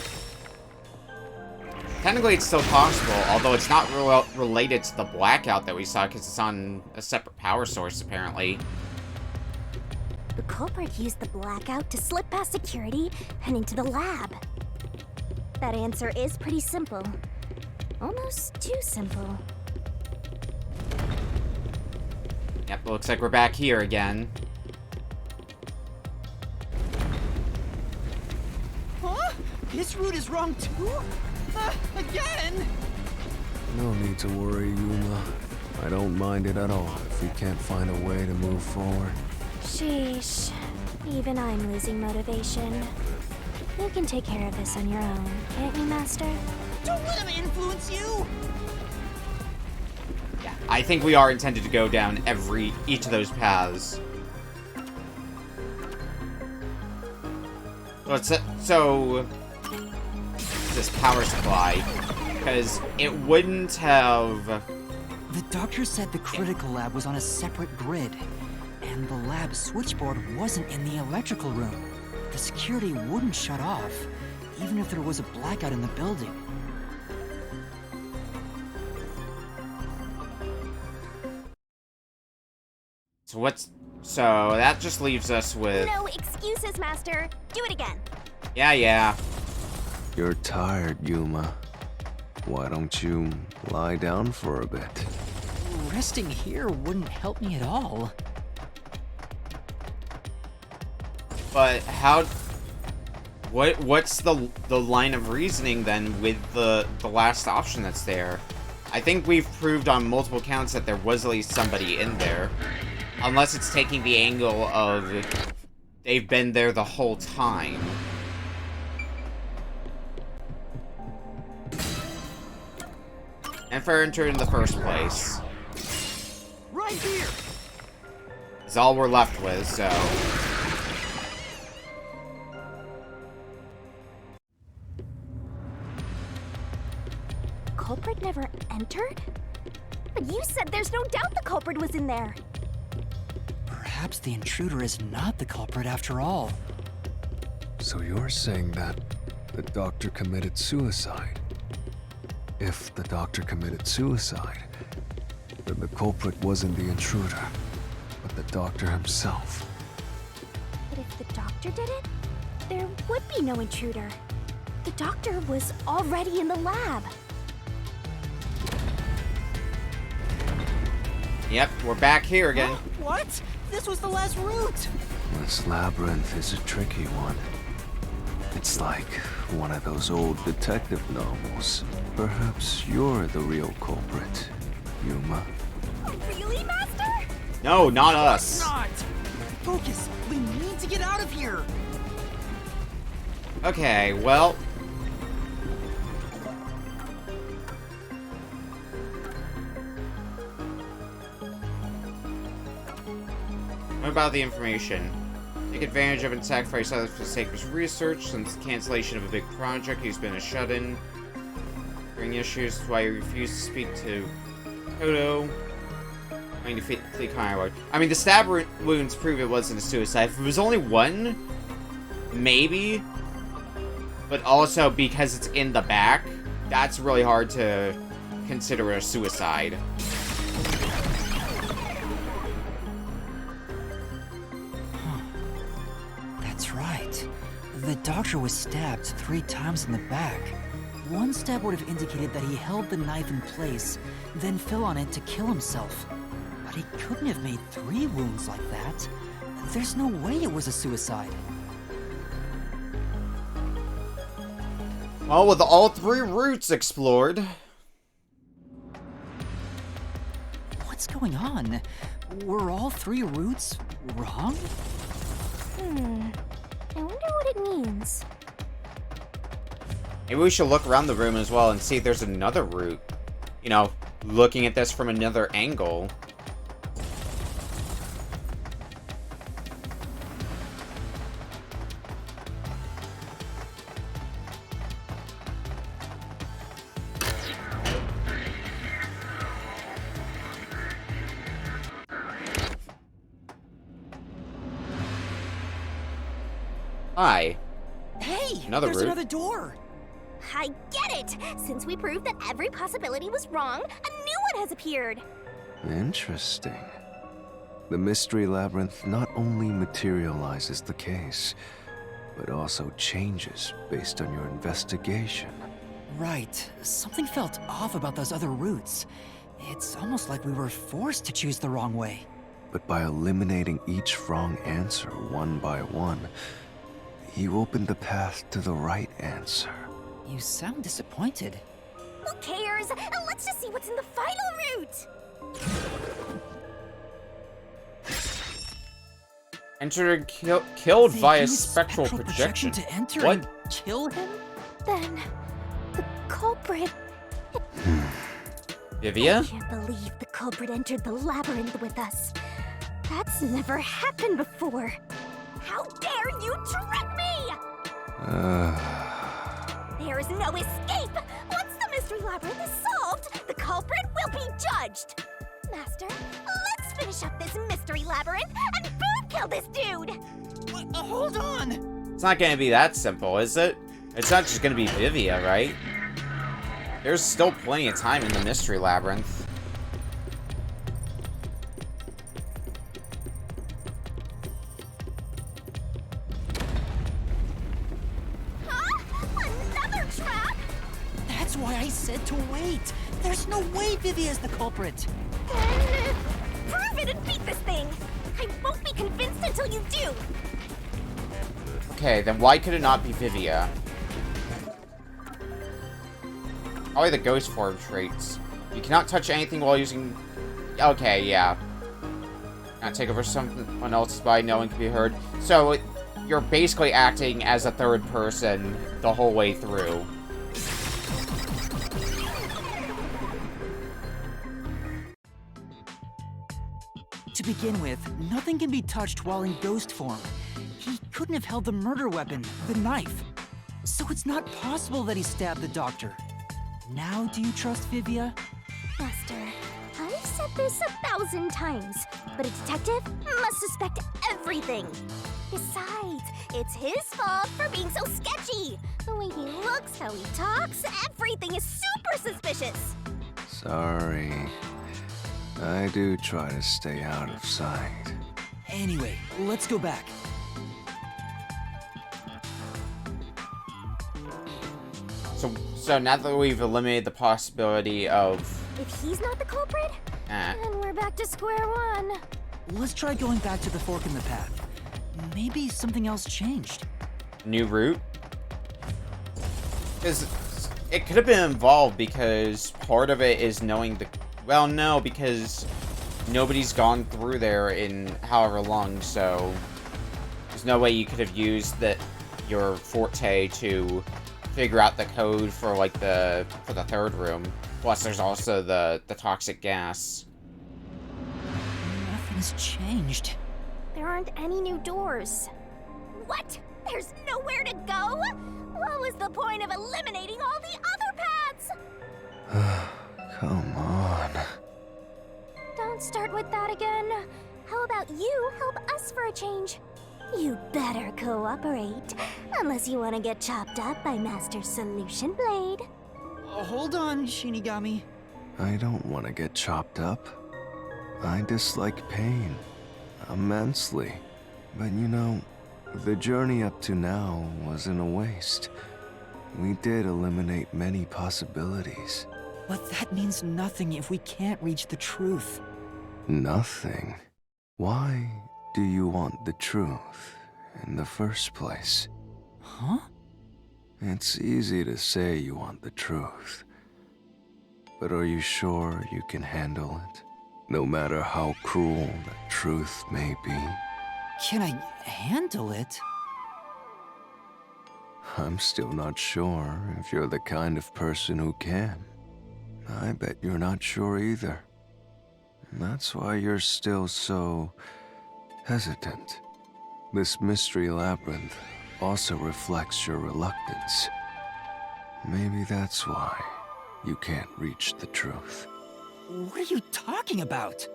Technically, it's still possible, although it's not related to the blackout that we saw because it's on a separate power source, apparently. The culprit used the blackout to slip past security and into the lab. That answer is pretty simple. Almost too simple. Yep, looks like we're back here again. Huh? This route is wrong too? Again? No need to worry, Yuma. I don't mind it at all if we can't find a way to move forward. Sheesh. Even I'm losing motivation. You can take care of this on your own, can't you, Master? Don't let him influence you! I think we are intended to go down each of those paths. So this power supply, because it wouldn't have... The doctor said the critical lab was on a separate grid, and the lab switchboard wasn't in the electrical room. The security wouldn't shut off, even if there was a blackout in the building. So that just leaves us with... No excuses, Master. Do it again. Yeah. You're tired, Yuma. Why don't you lie down for a bit? Resting here wouldn't help me at all. But how... What's the line of reasoning then with the last option that's there? I think we've proved on multiple counts that there was at least somebody in there. Unless it's taking the angle of they've been there the whole time. And for entering in the first place. Right here! Is all we're left with, so... Culprit never entered? But you said there's no doubt the culprit was in there. Perhaps the intruder is not the culprit after all. So you're saying that the doctor committed suicide? If the doctor committed suicide, then the culprit wasn't the intruder, but the doctor himself. But if the doctor did it, there would be no intruder. The doctor was already in the lab. Yep, we're back here again. What? This was the last route! This labyrinth is a tricky one. It's like one of those old detective novels. Perhaps you're the real culprit, Yuma. Really, Master? No, not us. Not! Focus! We need to get out of here! Okay, well... What about the information? Take advantage of and sacrifice others for the sake of his research. Since the cancellation of a big project, he's been a shut-in. During issues, why he refused to speak to Kodo. Trying to flee Kaiwa. I mean, the stab wounds prove it wasn't a suicide. If it was only one, maybe. But also, because it's in the back, that's really hard to consider a suicide. That's right. The doctor was stabbed 3 times in the back. One stab would have indicated that he held the knife in place, then fell on it to kill himself. But he couldn't have made 3 wounds like that. There's no way it was a suicide. Well, with all 3 routes explored. What's going on? Were all 3 routes wrong? I wonder what it means. Maybe we should look around the room as well and see if there's another route. You know, looking at this from another angle. Hi. Hey! Another there's route. another door! I get it! Since we proved that every possibility was wrong, a new one has appeared! Interesting. The Mystery Labyrinth not only materializes the case, but also changes based on your investigation. Right. Something felt off about those other routes. It's almost like we were forced to choose the wrong way. But by eliminating each wrong answer one by one, you opened the path to the right answer. You sound disappointed. Who cares? Let's just see what's in the final route! Entered killed They via used spectral projection. to enter What? and kill him? Then, the culprit... Vivia? I can't believe the culprit entered the labyrinth with us. That's never happened before. How dare you trick me! There is no escape! Once the mystery labyrinth is solved, the culprit will be judged! Master, let's finish up this mystery labyrinth and boom kill this dude! Hold on! It's not gonna be that simple, is it? It's not just gonna be Vivia, right? There's still plenty of time in the mystery labyrinth. Another trap? That's why I said to wait. There's no way Vivia's the culprit. Then, prove it and beat this thing! I won't be convinced until you do! Okay, then why could it not be Vivia? Probably the ghost form traits. You cannot touch anything while using... Okay, yeah. Not take over someone else's body, no one can be heard. So, you're basically acting as a third person the whole way through. To begin with, nothing can be touched while in ghost form. He couldn't have held the murder weapon, the knife. So it's not possible that he stabbed the doctor. Now do you trust Vivia? Master, I've said this 1,000 times, but a detective must suspect everything. Besides, it's his fault for being so sketchy. The way he looks, how he talks, everything is super suspicious. Sorry. I do try to stay out of sight. Anyway, let's go back. So now that we've eliminated the possibility of... If he's not the culprit, then we're back to square one. Let's try going back to the fork in the path. Maybe something else changed. New route? Because it could have been involved because part of it is knowing the... Well, no, because nobody's gone through there in however long, so there's no way you could have used your forte to figure out the code for like the third room. Plus, there's also the toxic gas. Nothing's changed. There aren't any new doors. What? There's nowhere to go? What was the point of eliminating all the other paths? Come on. Don't start with that again. How about you help us for a change? You better cooperate, unless you want to get chopped up by Master Solution Blade. Hold on, Shinigami. I don't want to get chopped up. I dislike pain immensely. But you know, the journey up to now wasn't a waste. We did eliminate many possibilities. But that means nothing if we can't reach the truth. Nothing? Why do you want the truth in the first place? Huh? It's easy to say you want the truth. But are you sure you can handle it? No matter how cruel the truth may be? Can I handle it? I'm still not sure if you're the kind of person who can. I bet you're not sure either. That's why you're still so hesitant. This mystery labyrinth also reflects your reluctance. Maybe that's why you can't reach the truth. What are you talking about?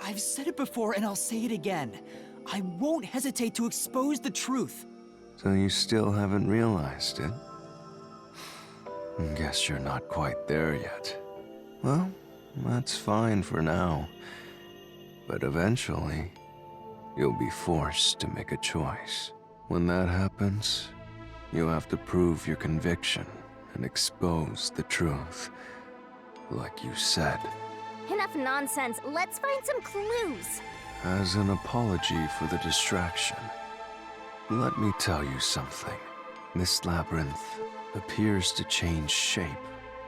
I've said it before and I'll say it again. I won't hesitate to expose the truth. So you still haven't realized it? Guess you're not quite there yet. Well, that's fine for now. But eventually, you'll be forced to make a choice. When that happens, you'll have to prove your conviction and expose the truth. Like you said. Enough nonsense. Let's find some clues. As an apology for the distraction, let me tell you something. This labyrinth appears to change shape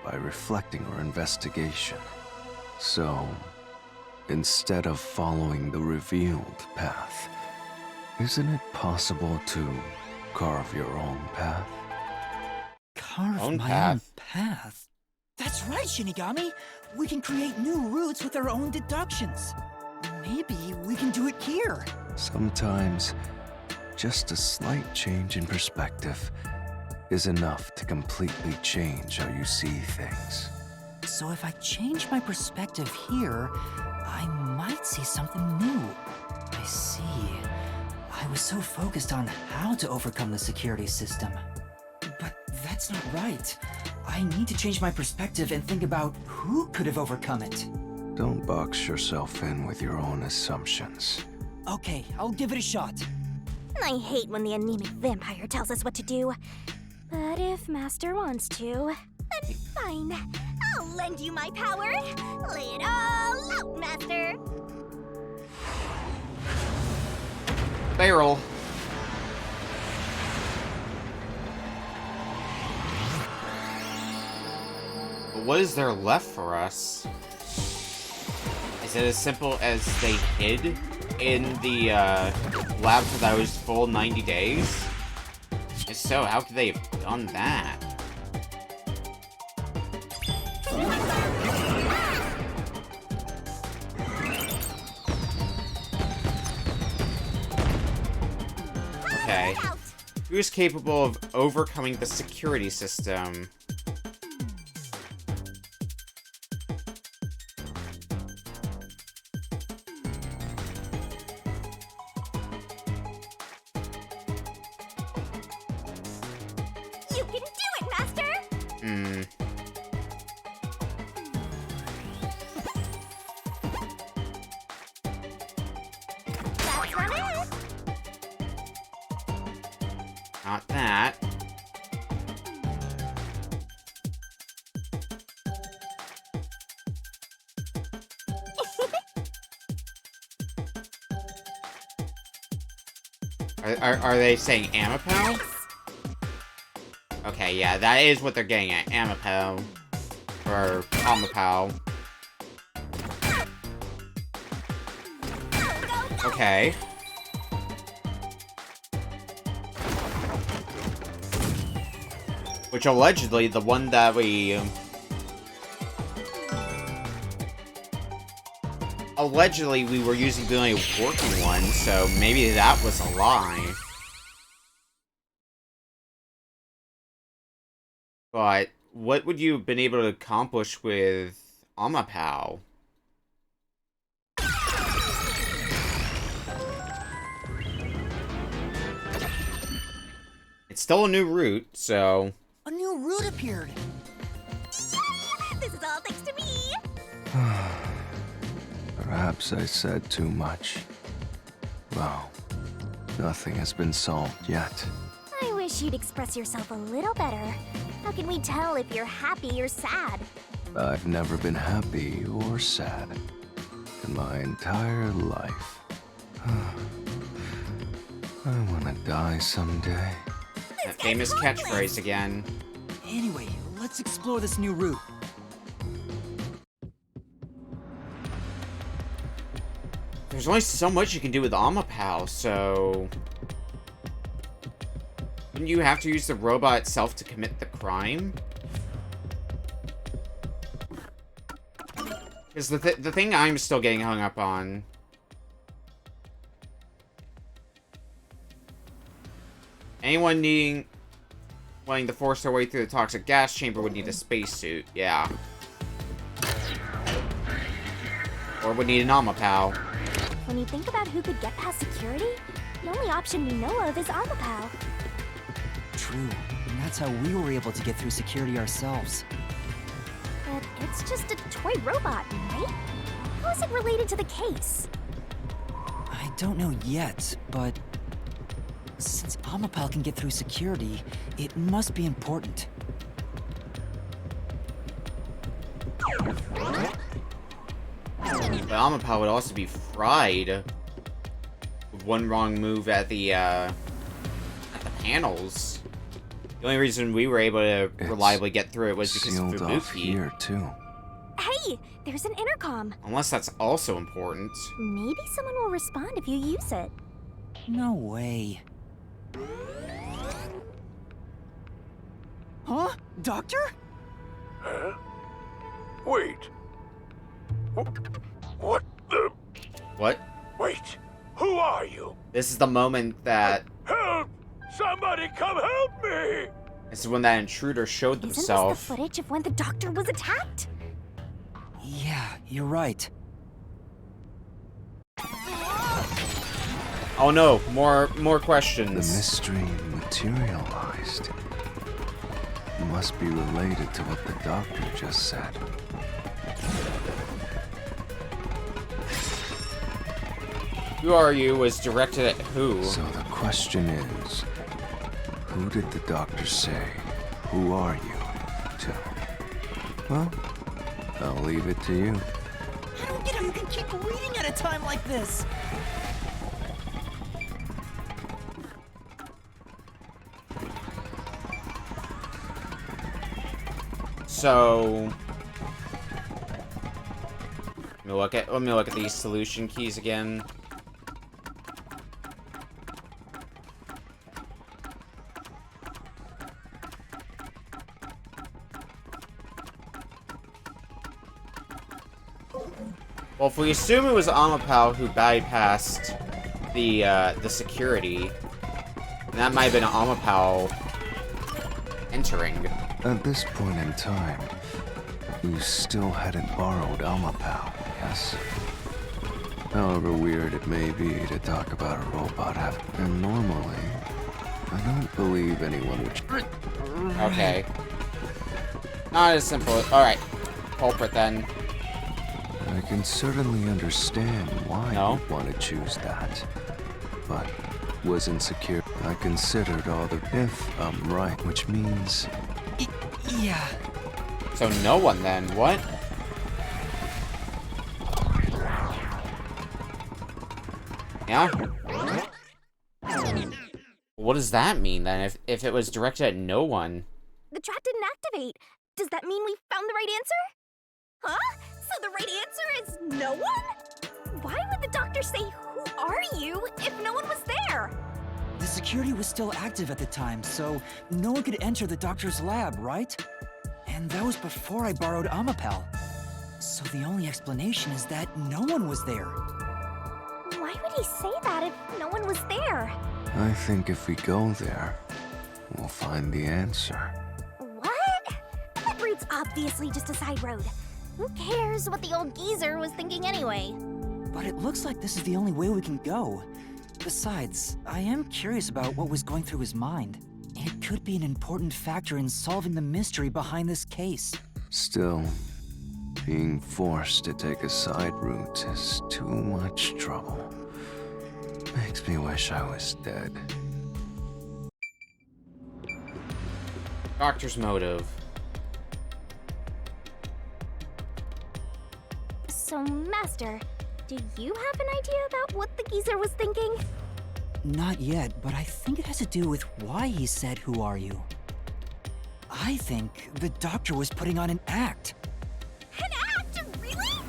by reflecting our investigation. So, instead of following the revealed path, isn't it possible to carve your own path? Carve Own my path? own path? That's right, Shinigami! We can create new routes with our own deductions. Maybe we can do it here. Sometimes, just a slight change in perspective is enough to completely change how you see things. So if I change my perspective here, I might see something new. I see. I was so focused on how to overcome the security system. But that's not right. I need to change my perspective and think about who could have overcome it. Don't box yourself in with your own assumptions. Okay, I'll give it a shot. I hate when the anemic vampire tells us what to do. But if Master wants to, then fine. I'll lend you my power. Lay it all out, Master. Barrel. But what is there left for us? Is it as simple as they hid in the lab for those full 90 days? If so, how could they have done that? Okay. Who is capable of overcoming the security system? You can do it, Master! That's not it! Not that. Are they saying Amapel? Okay, yeah, that is what they're getting at. Amapel. Or Amapel. Okay. Which allegedly, the one that we... Allegedly, we were using the only working one, so maybe that was a lie. But, what would you have been able to accomplish with Amapau? It's still a new route, so... A new route appeared! This is all thanks to me! Perhaps I said too much. Well, nothing has been solved yet. I wish you'd express yourself a little better. How can we tell if you're happy or sad? I've never been happy or sad in my entire life. I want to die someday. That famous catchphrase again. Anyway, let's explore this new route. There's only so much you can do with Amapau, so... Wouldn't you have to use the robot itself to commit the crime? Because the thing I'm still getting hung up on... Anyone wanting to force their way through the toxic gas chamber would need a spacesuit, yeah. Or would need an Amapau. When you think about who could get past security, the only option we know of is Amapau. True, and that's how we were able to get through security ourselves. But it's just a toy robot, right? How is it related to the case? I don't know yet, but... since Amapal can get through security, it must be important. But Amapau would also be fried with one wrong move at the panels. The only reason we were able to reliably get through it was because of Sealed off Fubuki. here too. Hey, there's an intercom. Unless that's also important. Maybe someone will respond if you use it. No way. Huh? Doctor? Huh? Wait. What the? What? Wait. Who are you? This is the moment that... Help! Somebody come help me! This is when that intruder showed Isn't themselves. this the footage of when the doctor was attacked? Yeah, you're right. Oh no, more questions. The mystery materialized. It must be related to what the doctor just said. Who are you was directed at who? So the question is, who did the doctor say, who are you, to? Well, I'll leave it to you. I don't get how you can keep reading at a time like this! So... Let me look at these solution keys again. Well, if we assume it was Amapao who bypassed the security, that might have been Amapao entering. At this point in time, you still hadn't borrowed Amapao, yes? However weird it may be to talk about a robot and normally, I don't believe anyone would... Okay. Not as simple. Alright. Culprit then. I can certainly understand why No? you'd want to choose that. But wasn't secure. I considered all the if I'm right, which means... Yeah. So no one then. What? Yeah? What does that mean then, if it was directed at no one? The trap didn't activate. Does that mean we found the right answer? Huh? So the right answer is no one? Why would the doctor say, "Who are you?" if no one was there? The security was still active at the time, so no one could enter the doctor's lab, right? And that was before I borrowed Amapao. So the only explanation is that no one was there. Why would he say that if no one was there? I think if we go there, we'll find the answer. What? That route's obviously just a side road. Who cares what the old geezer was thinking anyway? But it looks like this is the only way we can go. Besides, I am curious about what was going through his mind. It could be an important factor in solving the mystery behind this case. Still, being forced to take a side route is too much trouble. Makes me wish I was dead. Doctor's motive. So, Master, do you have an idea about what the geezer was thinking? Not yet, but I think it has to do with why he said, "Who are you?" I think the doctor was putting on an act. An act? Really?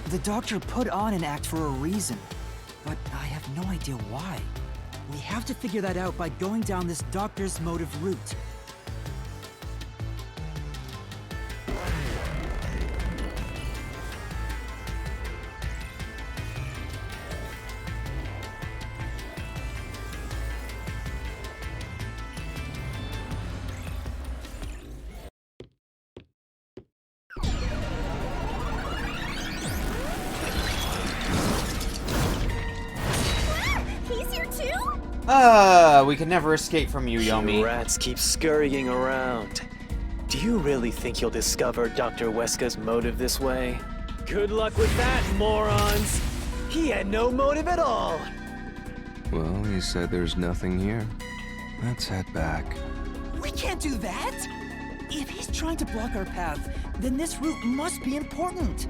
The doctor put on an act for a reason, but I have no idea why. We have to figure that out by going down this doctor's motive route. He's here too? We can never escape from you, Yomi. You rats keep scurrying around. Do you really think you'll discover Dr. Weska's motive this way? Good luck with that, morons! He had no motive at all! Well, he said there's nothing here. Let's head back. We can't do that! If he's trying to block our path, then this route must be important.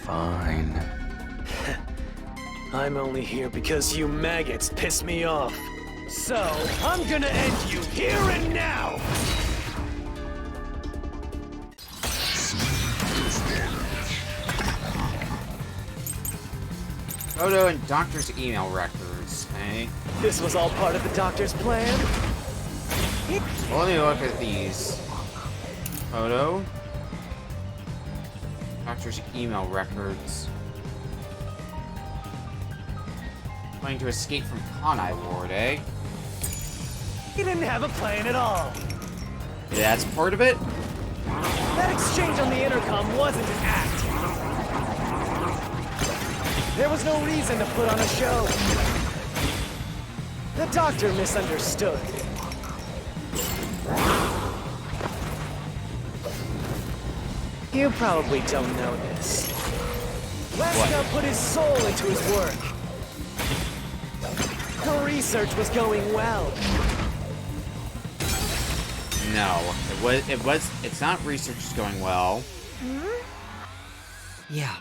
Fine. I'm only here because you maggots piss me off. So, I'm gonna end you here and now! Photo and doctor's email records, okay? This was all part of the doctor's plan? Well, let me look at these. Photo. Doctor's email records. Planning to escape from Kanai Ward, eh? He didn't have a plan at all. Yeah, that's part of it? That exchange on the intercom wasn't an act. There was no reason to put on a show. The doctor misunderstood. You probably don't know this. Weska put his soul into his work. Her research was going well. No, it's not research is going well. Yeah.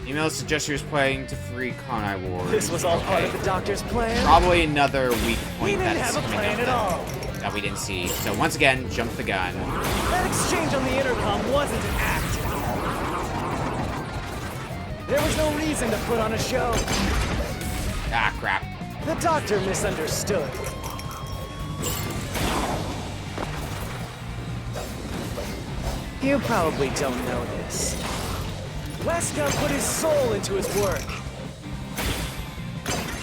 Emails suggest she was planning to free Kanai Ward. This was all part of the doctor's plan? Probably another weak He point didn't that's have a coming plan up at all. that we didn't see. So once again, jump the gun. That exchange on the intercom wasn't an act. There was no reason to put on a show. Ah, crap. The doctor misunderstood. You probably don't know this. Wesker put his soul into his work.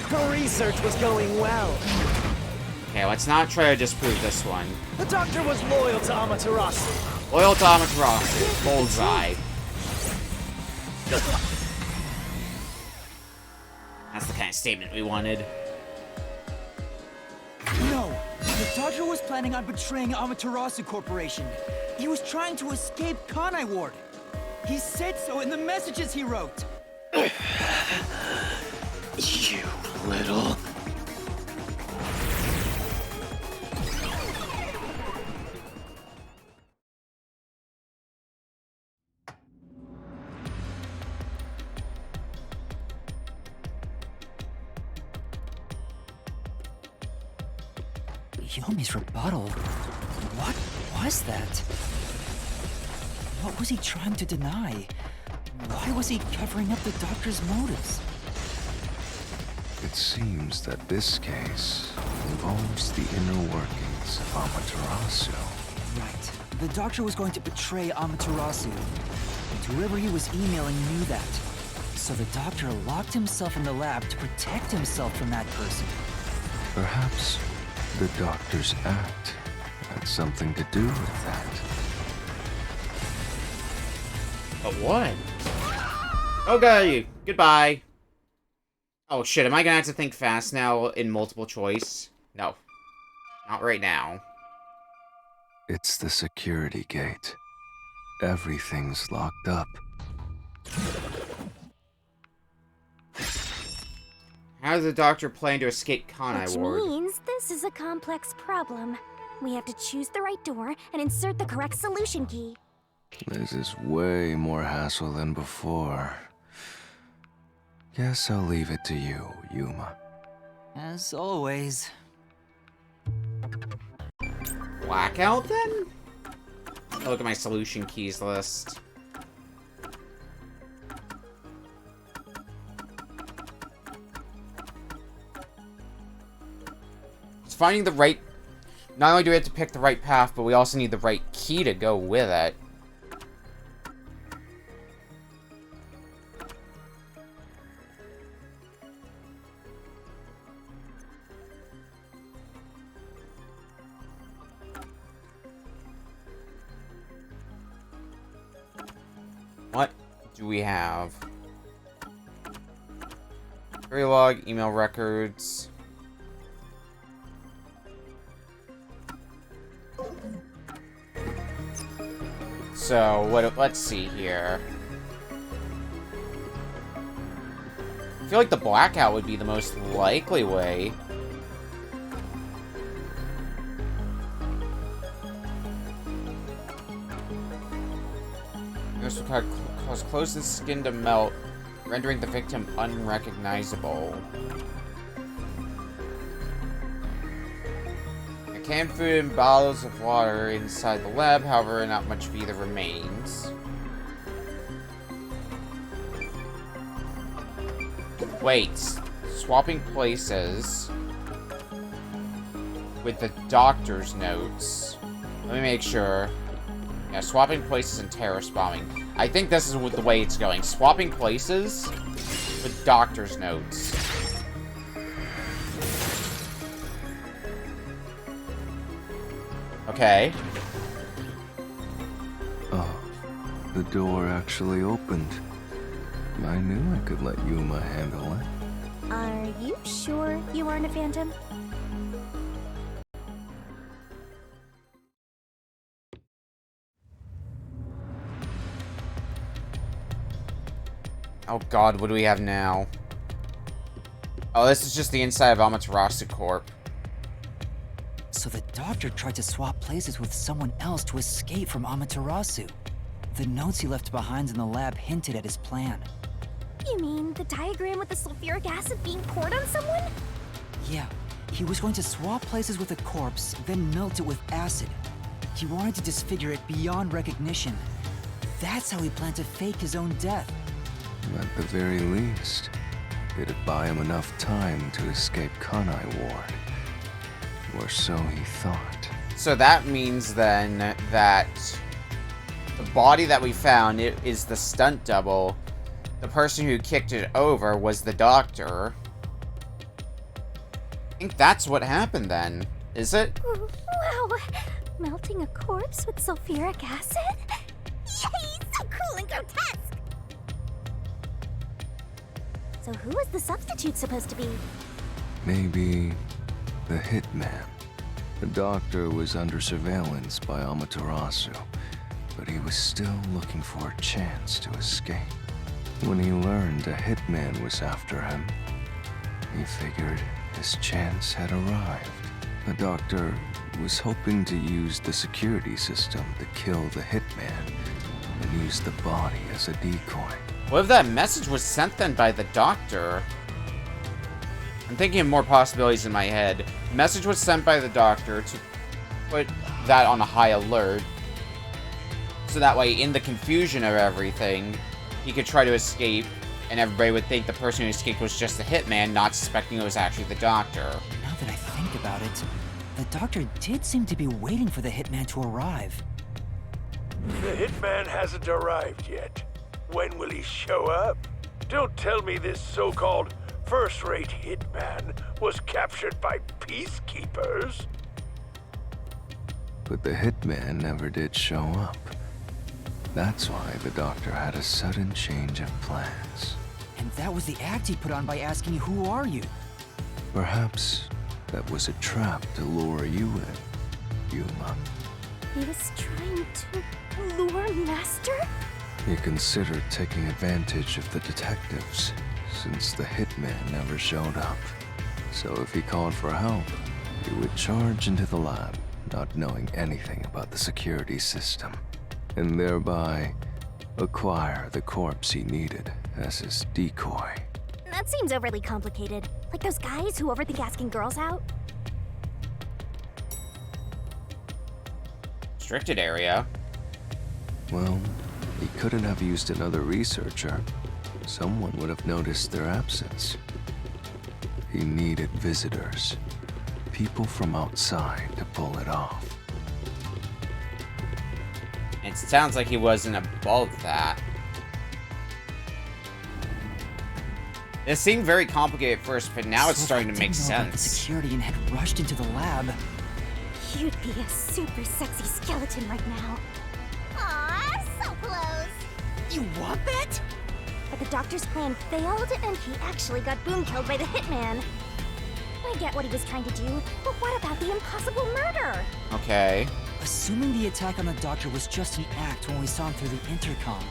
The research was going well. Okay, let's not try to disprove this one. The doctor was loyal to Amaterasu. Loyal to Amaterasu. Bullseye. That's the kind of statement we wanted. No, the doctor was planning on betraying Amaterasu Corporation. He was trying to escape Kanai Ward. He said so in the messages he wrote. You little... Yomi's rebuttal? What was that? What was he trying to deny? Why was he covering up the doctor's motives? It seems that this case involves the inner workings of Amaterasu. Right. The doctor was going to betray Amaterasu. And whoever he was emailing knew that. So the doctor locked himself in the lab to protect himself from that person. Perhaps the doctor's act had something to do with that. But what? Okay, goodbye. Oh shit, am I gonna have to think fast now in multiple choice? No. Not right now. It's the security gate. Everything's locked up. How does the doctor plan to escape Kanai Which Ward? means this is a complex problem. We have to choose the right door and insert the correct solution key. This is way more hassle than before. Guess I'll leave it to you, Yuma. As always. Blackout, then? Look at my solution keys list. It's finding the right... Not only do we have to pick the right path, but we also need the right key to go with it. What do we have? Query log, email records. So, let's see here. I feel like the blackout would be the most likely way. This would cause closed skin to melt, rendering the victim unrecognizable. Canned food and bottles of water inside the lab, however, not much of either remains. Wait, swapping places with the doctor's notes. Let me make sure. Yeah, swapping places and terrorist bombing. I think this is the way it's going. Swapping places with doctor's notes. Okay. Oh, the door actually opened. I knew I could let Yuma handle it. Are you sure you aren't a phantom? Oh god, what do we have now? Oh, this is just the inside of Amaterasu Corp. So the doctor tried to swap places with someone else to escape from Amaterasu. The notes he left behind in the lab hinted at his plan. You mean the diagram with the sulfuric acid being poured on someone? Yeah, he was going to swap places with a corpse, then melt it with acid. He wanted to disfigure it beyond recognition. That's how he planned to fake his own death. At the very least, it'd buy him enough time to escape Kanai Ward. Or so he thought. So that means then that The body that we found is the stunt double. The person who kicked it over was the doctor. I think that's what happened then. Is it? Wow! Melting a corpse with sulfuric acid? Yay! So cool and grotesque! So who was the substitute supposed to be? Maybe the hitman. The doctor was under surveillance by Amaterasu, but he was still looking for a chance to escape. When he learned a hitman was after him, he figured his chance had arrived. The doctor was hoping to use the security system to kill the hitman and use the body as a decoy. What if that message was sent then by the doctor? I'm thinking of more possibilities in my head. The message was sent by the doctor to put that on a high alert. So that way, in the confusion of everything, he could try to escape, and everybody would think the person who escaped was just the hitman, not suspecting it was actually the doctor. Now that I think about it, the doctor did seem to be waiting for the hitman to arrive. The hitman hasn't arrived yet. When will he show up? Don't tell me this so-called first-rate hitman was captured by peacekeepers. But the hitman never did show up. That's why the doctor had a sudden change of plans. And that was the act he put on by asking you, "Who are you?" Perhaps that was a trap to lure you in, Yuma. He was trying to lure Master? He considered taking advantage of the detectives, since the hitman never showed up. So if he called for help, he would charge into the lab, not knowing anything about the security system, and thereby acquire the corpse he needed as his decoy. That seems overly complicated. Like those guys who overthink asking girls out. Restricted area? Well, he couldn't have used another researcher. Someone would have noticed their absence. He needed visitors, people from outside to pull it off. It sounds like he wasn't above that. It seemed very complicated at first, but now it's starting to make sense. Security and had rushed into the lab. You'd be a super sexy skeleton right now. Aw, so close. You want that? But the doctor's plan failed, and he actually got boom killed by the hitman. I get what he was trying to do, but what about the impossible murder? Okay. Assuming the attack on the doctor was just an act when we saw him through the intercom.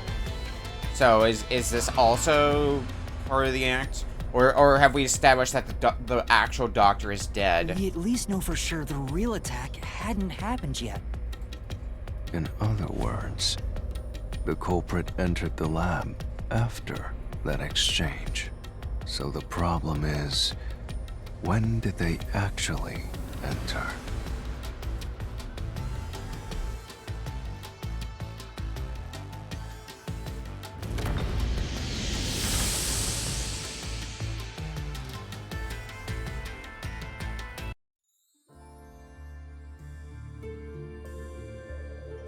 So is this also part of the act? Or have we established that the actual doctor is dead? We at least know for sure the real attack hadn't happened yet. In other words, the culprit entered the lab after that exchange. So the problem is, when did they actually enter?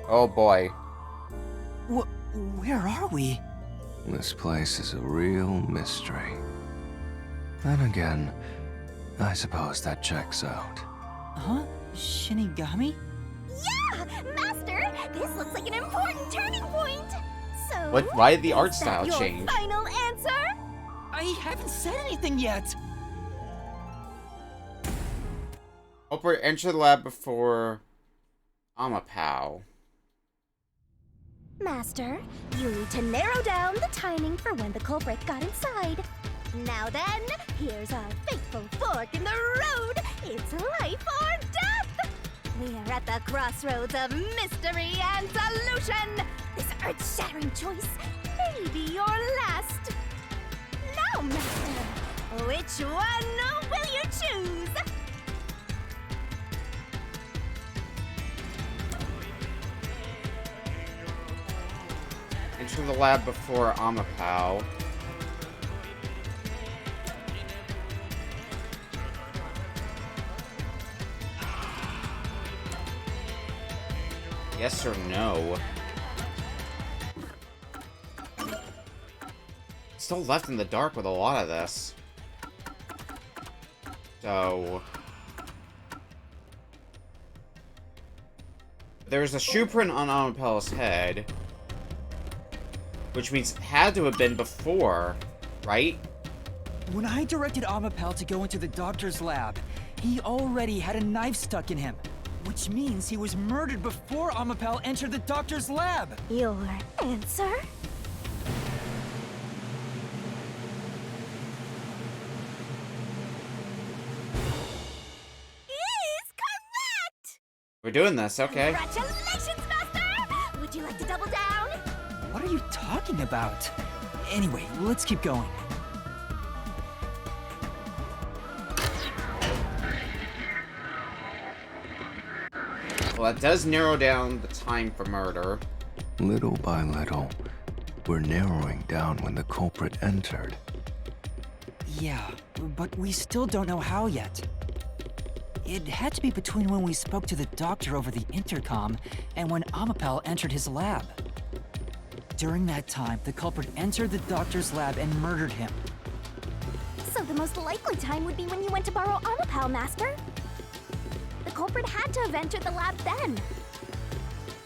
Oh boy. Where are we? This place is a real mystery. Then again, I suppose that checks out. Huh? Shinigami? Yeah! Master, this looks like an important turning point! So, Why did the art is that style your change? final answer? I haven't said anything yet! Culprit enter the lab before Amapow. Master, you need to narrow down the timing for when the culprit got inside. Now then, here's our fateful fork in the road. It's life or death! We are at the crossroads of mystery and solution. This earth-shattering choice may be your last. Now, Master, which one will you choose? Enter the lab before Amapow. Yes or no? Still left in the dark with a lot of this. So... there's a shoe print on Amapel's head. Which means it had to have been before, right? When I directed Amapel to go into the doctor's lab, he already had a knife stuck in him. Which means he was murdered before Amapel entered the doctor's lab. Your answer? Is correct! We're doing this, okay. Congratulations, Master! Would you like to double down? What are you talking about? Anyway, let's keep going. Well, that does narrow down the time for murder. Little by little, we're narrowing down when the culprit entered. Yeah, but we still don't know how yet. It had to be between when we spoke to the doctor over the intercom and when Amapel entered his lab. During that time, the culprit entered the doctor's lab and murdered him. So the most likely time would be when you went to borrow Amapel, Master. The culprit had to have entered the lab then.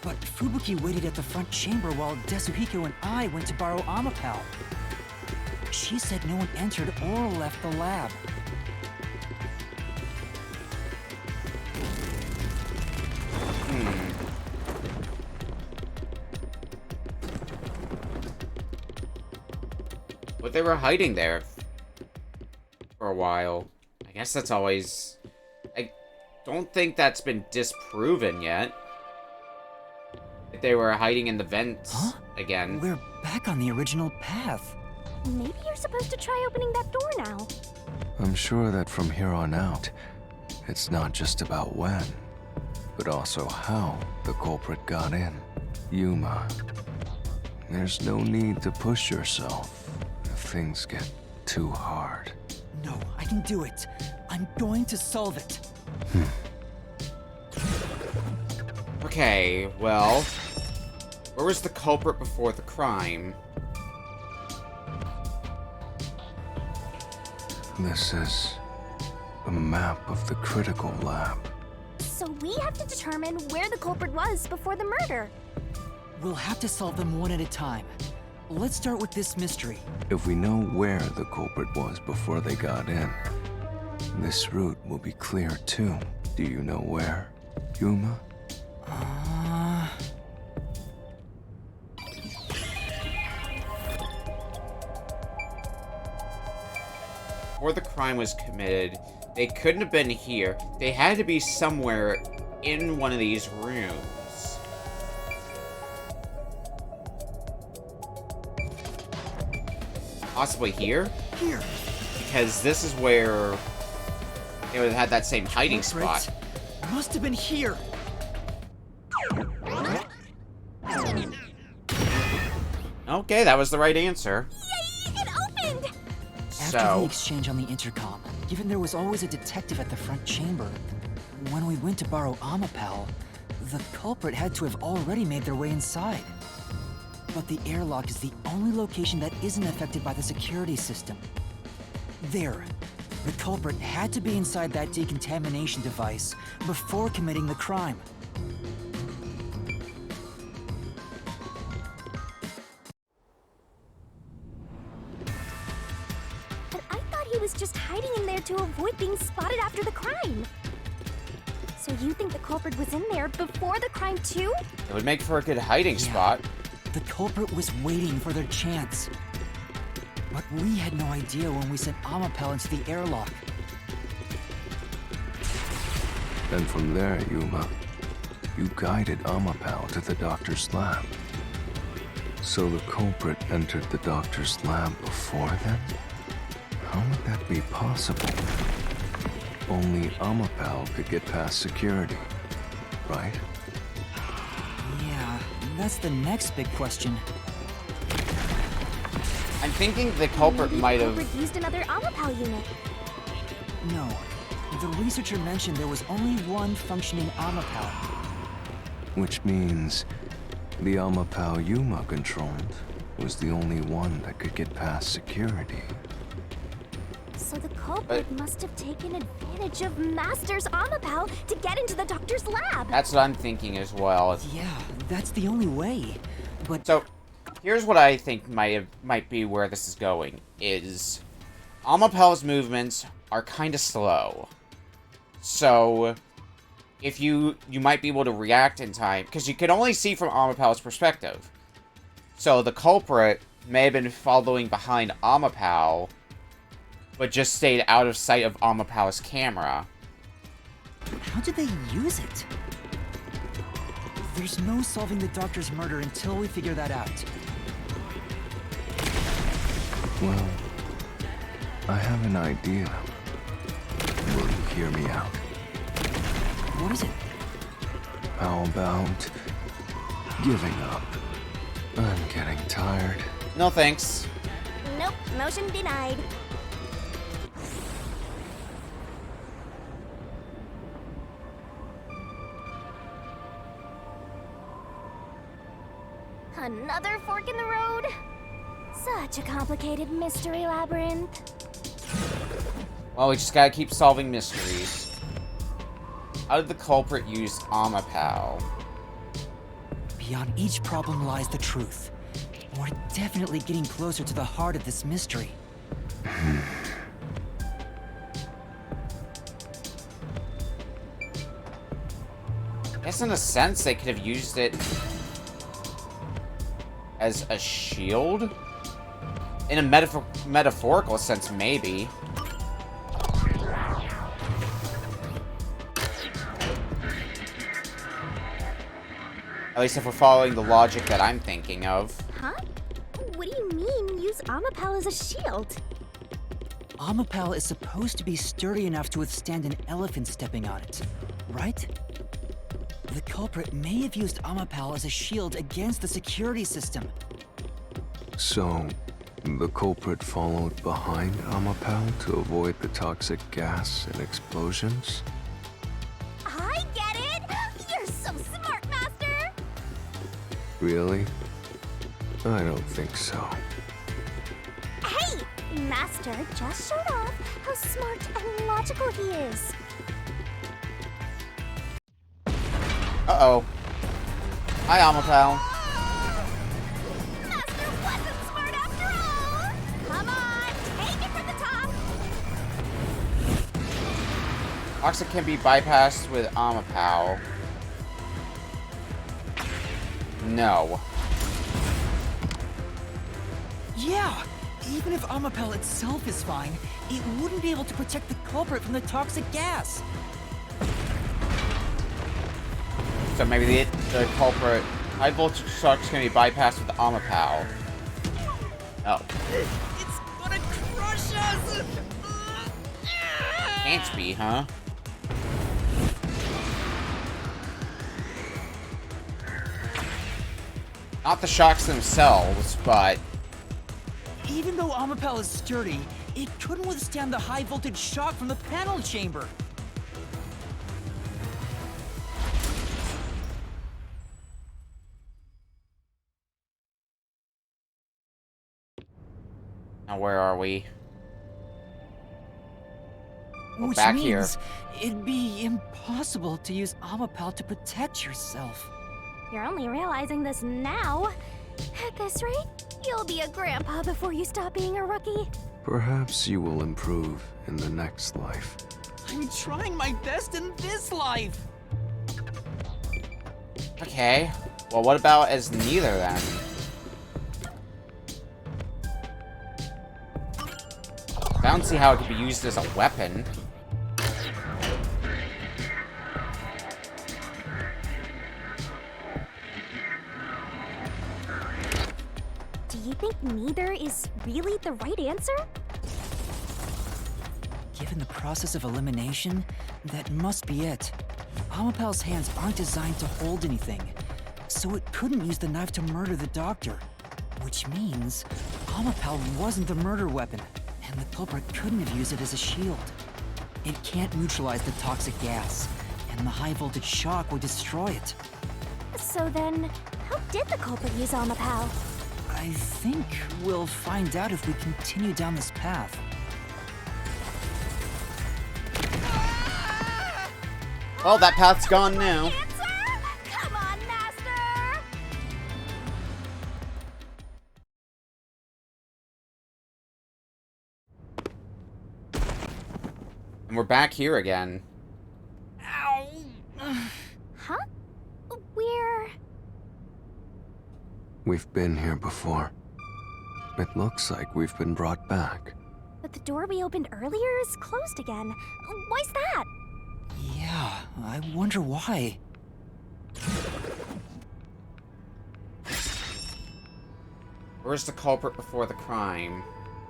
But Fubuki waited at the front chamber while Desuhiko and I went to borrow Amapel. She said no one entered or left the lab. But they were hiding there for a while. I guess that's always... I don't think that's been disproven yet. If they were hiding in the vents again. We're back on the original path. Maybe you're supposed to try opening that door now. I'm sure that from here on out, it's not just about when, but also how the culprit got in. Yuma, there's no need to push yourself if things get too hard. No, I can do it. I'm going to solve it. Okay, well... where was the culprit before the crime? This is a map of the critical lab. So we have to determine where the culprit was before the murder. We'll have to solve them one at a time. Let's start with this mystery. If we know where the culprit was before they got in, this route will be clear too. Do you know where, Yuma? Before the crime was committed, they couldn't have been here. They had to be somewhere in one of these rooms. Possibly here? Here. Because this is where they would have had that same hiding spot. Must have been here. Okay, that was the right answer. Yay! It opened! After the exchange on the intercom, given there was always a detective at the front chamber, when we went to borrow Amapel, the culprit had to have already made their way inside. But the airlock is the only location that isn't affected by the security system. There. The culprit had to be inside that decontamination device before committing the crime. But I thought he was just hiding in there to avoid being spotted after the crime. So you think the culprit was in there before the crime too? It would make for a good hiding spot. The culprit was waiting for their chance. But we had no idea when we sent Amapel into the airlock. And from there, Yuma, you guided Amapel to the doctor's lab. So the culprit entered the doctor's lab before then? How would that be possible? Only Amapel could get past security, right? Yeah, that's the next big question. I'm thinking the culprit might have... The culprit used another Amapel unit. No. The researcher mentioned there was only one functioning Amapel. Which means the Amapel Yuma controlled was the only one that could get past security. So the culprit must have taken advantage of Master's Amapao to get into the doctor's lab. That's what I'm thinking as well. Yeah, that's the only way. But so, here's what I think might be where this is going. Is Amapao's movements are kind of slow. So, if you might be able to react in time, because you can only see from Amapao's perspective. So the culprit may have been following behind Amapao, but just stayed out of sight of Amapao's camera. how did they use it? There's no solving the doctor's murder until we figure that out. Well, I have an idea. Will you hear me out? What is it? How about giving up? I'm getting tired. No thanks. Nope, motion denied. Another fork in the road? Such a complicated mystery labyrinth. Well, we just gotta keep solving mysteries. How did the culprit use Amapao? Beyond each problem lies the truth. We're definitely getting closer to the heart of this mystery. I guess in a sense they could have used it as a shield? In a metaphorical sense, maybe. At least if we're following the logic that I'm thinking of. Huh? What do you mean, use Amapao as a shield? Amapao is supposed to be sturdy enough to withstand an elephant stepping on it, right? The culprit may have used Amapao as a shield against the security system. So, the culprit followed behind Amapao to avoid the toxic gas and explosions? I get it! You're so smart, Master! Really? I don't think so. Hey! Master just showed off how smart and logical he is. Uh-oh. Hi, Amapao. Master wasn't smart after all! Come on, take it from the top! Toxic can be bypassed with Amapao. No. Yeah! Even if Amapao itself is fine, it wouldn't be able to protect the culprit from the toxic gas. So maybe the culprit... High voltage shocks can be bypassed with Amapao. Oh. It's gonna crush us! Can't be, huh? Not the shocks themselves, but... Even though Amapao is sturdy, it couldn't withstand the high voltage shock from the panel chamber. Now where are we? Oh, Which back means here. it'd be impossible to use Amapao to protect yourself. You're only realizing this now. At this rate, you'll be a grandpa before you stop being a rookie. Perhaps you will improve in the next life. I'm trying my best in this life! Okay. Well, what about as neither then? I don't see how it could be used as a weapon. Do you think neither is really the right answer? Given the process of elimination, that must be it. Amapao's hands aren't designed to hold anything, so it couldn't use the knife to murder the doctor. Which means Amapao wasn't the murder weapon, and the culprit couldn't have used it as a shield. It can't neutralize the toxic gas, and the high voltage shock would destroy it. So then, how did the culprit use Amapao? I think we'll find out if we continue down this path. Well, that path's gone now. Come on, Master! And we're back here again. Huh? We've been here before. It looks like we've been brought back. But the door we opened earlier is closed again. Why's that? Yeah, I wonder why. Where's the culprit before the crime?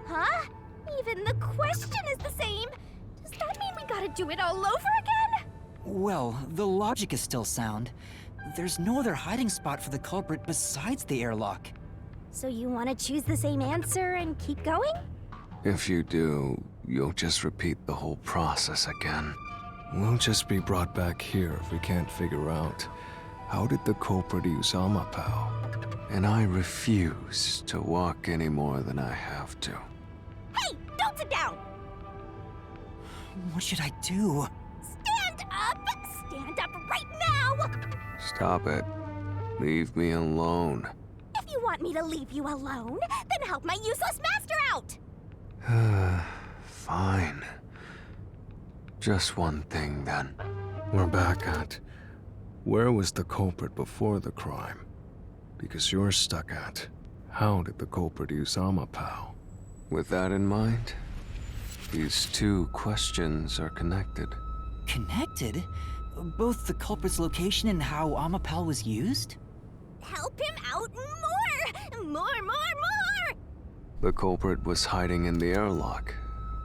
Huh? Even the question is the same. Does that mean we gotta do it all over again? Well, the logic is still sound. There's no other hiding spot for the culprit besides the airlock. So you want to choose the same answer and keep going? If you do, you'll just repeat the whole process again. We'll just be brought back here if we can't figure out how did the culprit use Amapao. And I refuse to walk any more than I have to. Hey, don't sit down! What should I do? Stand up! Stand up right now! Stop it. Leave me alone. If you want me to leave you alone, then help my useless master out! Fine. Just one thing, then. We're back at... where was the culprit before the crime? Because you're stuck at... how did the culprit use Amapao? With that in mind, these two questions are connected. Connected? Both the culprit's location and how Amapao was used? Help him out more! More! The culprit was hiding in the airlock,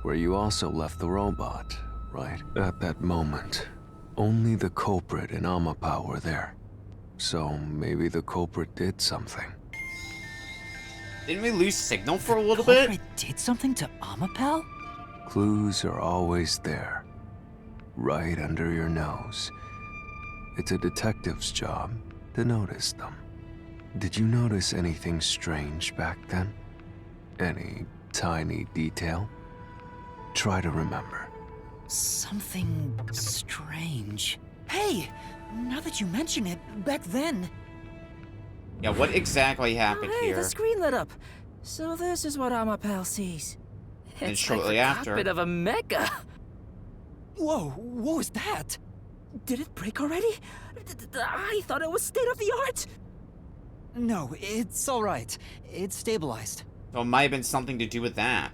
where you also left the robot, right? At that moment, only the culprit and Amapao were there. So maybe the culprit did something. Didn't we lose signal for a little The bit? culprit did something to Amapao? Clues are always there, right under your nose. It's a detective's job to notice them. Did you notice anything strange back then? Any tiny detail? Try to remember. Something strange. Hey! Now that you mention it, back then... Yeah, what exactly happened Hey, here? the screen lit up. So this is what Amapao sees. And It's shortly like the after- cockpit of a mecha. Whoa, what was that? Did it break already? I thought it was state of the art. No, it's alright. It's stabilized. So it might have been something to do with that.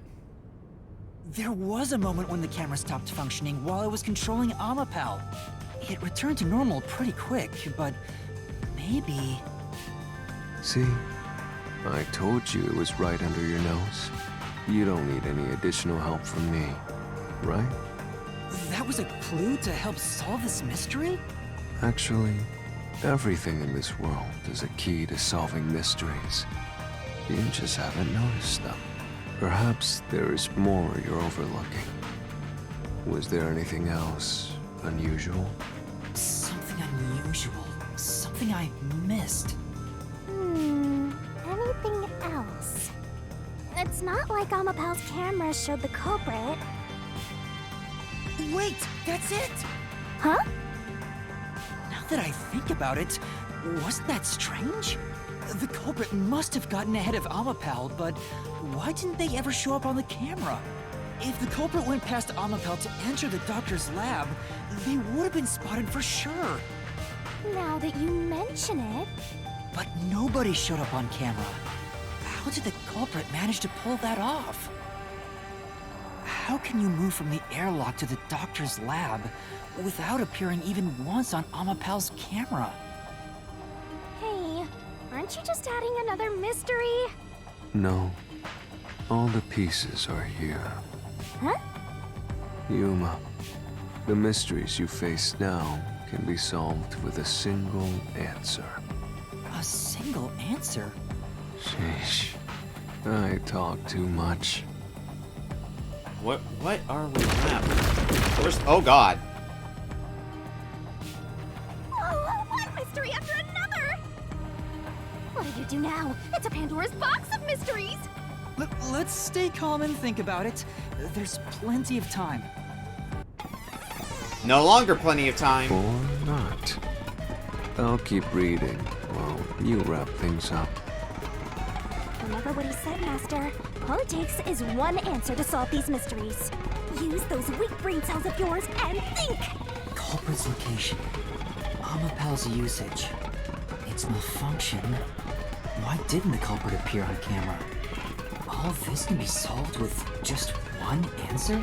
There was a moment when the camera stopped functioning while I was controlling Amapao. It returned to normal pretty quick, but maybe... See? I told you it was right under your nose. You don't need any additional help from me, right? That was a clue to help solve this mystery? Actually, everything in this world is a key to solving mysteries. You just haven't noticed them. Perhaps there is more you're overlooking. Was there anything else unusual? Something unusual. Something I missed. Anything else? It's not like Amapao's camera showed the culprit. Wait, that's it! Huh? Now that I think about it, wasn't that strange? The culprit must have gotten ahead of Amapao, but why didn't they ever show up on the camera? If the culprit went past Amapao to enter the doctor's lab, they would have been spotted for sure. Now that you mention it... But nobody showed up on camera. How did the culprit manage to pull that off? How can you move from the airlock to the doctor's lab without appearing even once on Amapao's camera? Hey, aren't you just adding another mystery? No. All the pieces are here. Huh? Yuma, the mysteries you face now can be solved with a single answer. A single answer? Sheesh. I talk too much. What are we at? Where's... Oh god. Oh, one mystery after another! What do you do now? It's a Pandora's box of mysteries! Let's stay calm and think about it. There's plenty of time. No longer plenty of time. Or not. I'll keep reading while you wrap things up. Remember what he said, Master. All it takes is one answer to solve these mysteries. Use those weak brain cells of yours and think! Culprit's location. Amapal's usage. Its malfunction. Why didn't the culprit appear on camera? All this can be solved with just one answer?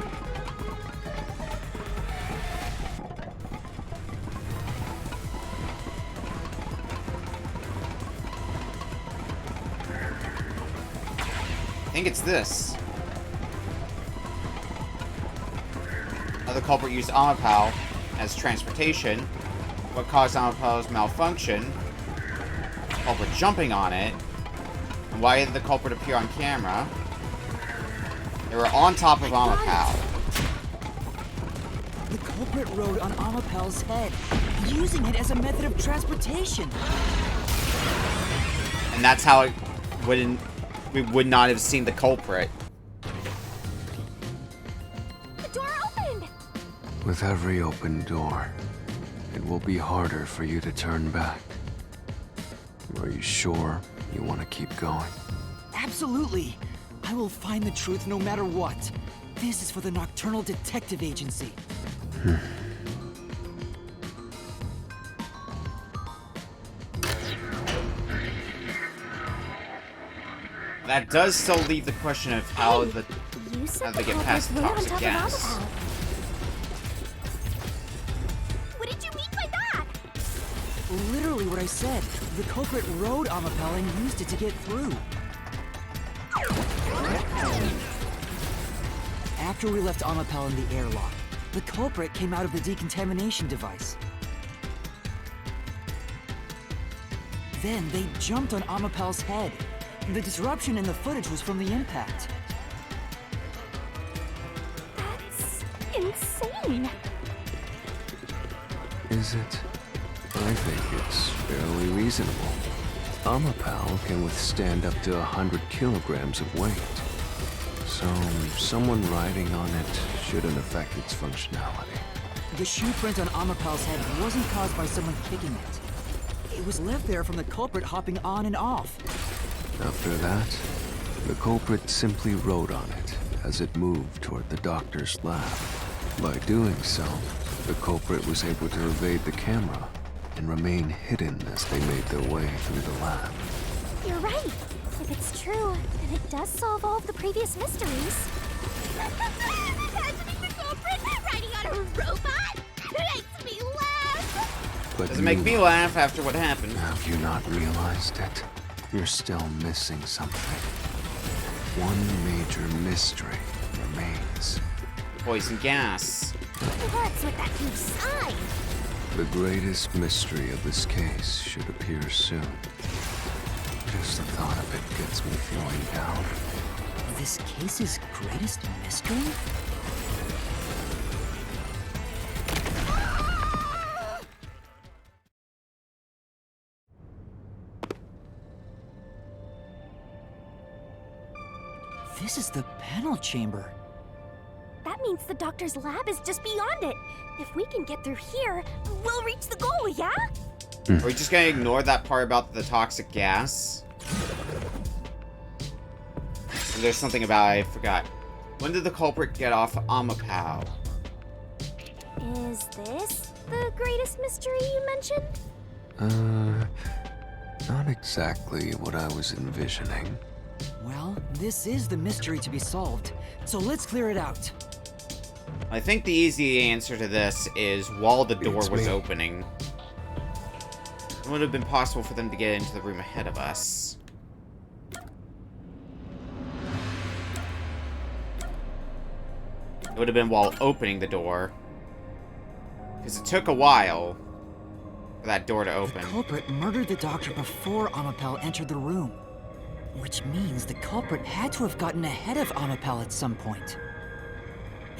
I think it's this. The culprit used Amapal as transportation. What caused Amapal's malfunction? The culprit jumping on it. And why did the culprit appear on camera? They were on top of Amapal. The culprit rode on Amapal's head, using it as a method of transportation. And that's how it wouldn't. We would not have seen the culprit. The door opened! With every open door, it will be harder for you to turn back. Are you sure you want to keep going? Absolutely. I will find the truth no matter what. This is for the Nocturnal Detective Agency. That does still leave the question of how they get past the toxic gas. What did you mean by that? Literally what I said. The culprit rode Amapal and used it to get through. After we left Amapal in the airlock, the culprit came out of the decontamination device. Then they jumped on Amapal's head. The disruption in the footage was from the impact. That's insane. Is it? I think it's fairly reasonable. Amapal can withstand up to 100 kilograms of weight. So, someone riding on it shouldn't affect its functionality. The shoe print on Amapal's head wasn't caused by someone kicking it. It was left there from the culprit hopping on and off. After that, the culprit simply rode on it as it moved toward the doctor's lab. By doing so, the culprit was able to evade the camera and remain hidden as they made their way through the lab. You're right. If it's true, then it does solve all of the previous mysteries. Imagining the culprit riding on a robot makes me laugh. But Doesn't make me laugh after what happened. Have you not realized it? You're still missing something. One major mystery remains. Poison gas. What's with that huge sign? The greatest mystery of this case should appear soon. Just the thought of it gets me feeling down. This case's greatest mystery? This is the panel chamber. That means the doctor's lab is just beyond it. If we can get through here, we'll reach the goal, yeah? Are we just gonna ignore that part about the toxic gas? And there's something about I forgot. When did the culprit get off Amapal? Is this the greatest mystery you mentioned? Not exactly what I was envisioning. Well, this is the mystery to be solved, so let's clear it out. I think the easy answer to this is while the door was opening, it would have been possible for them to get into the room ahead of us. It would have been while opening the door. Because it took a while for that door to open. The culprit murdered the doctor before Amapal entered the room. Which means the culprit had to have gotten ahead of Amapal at some point.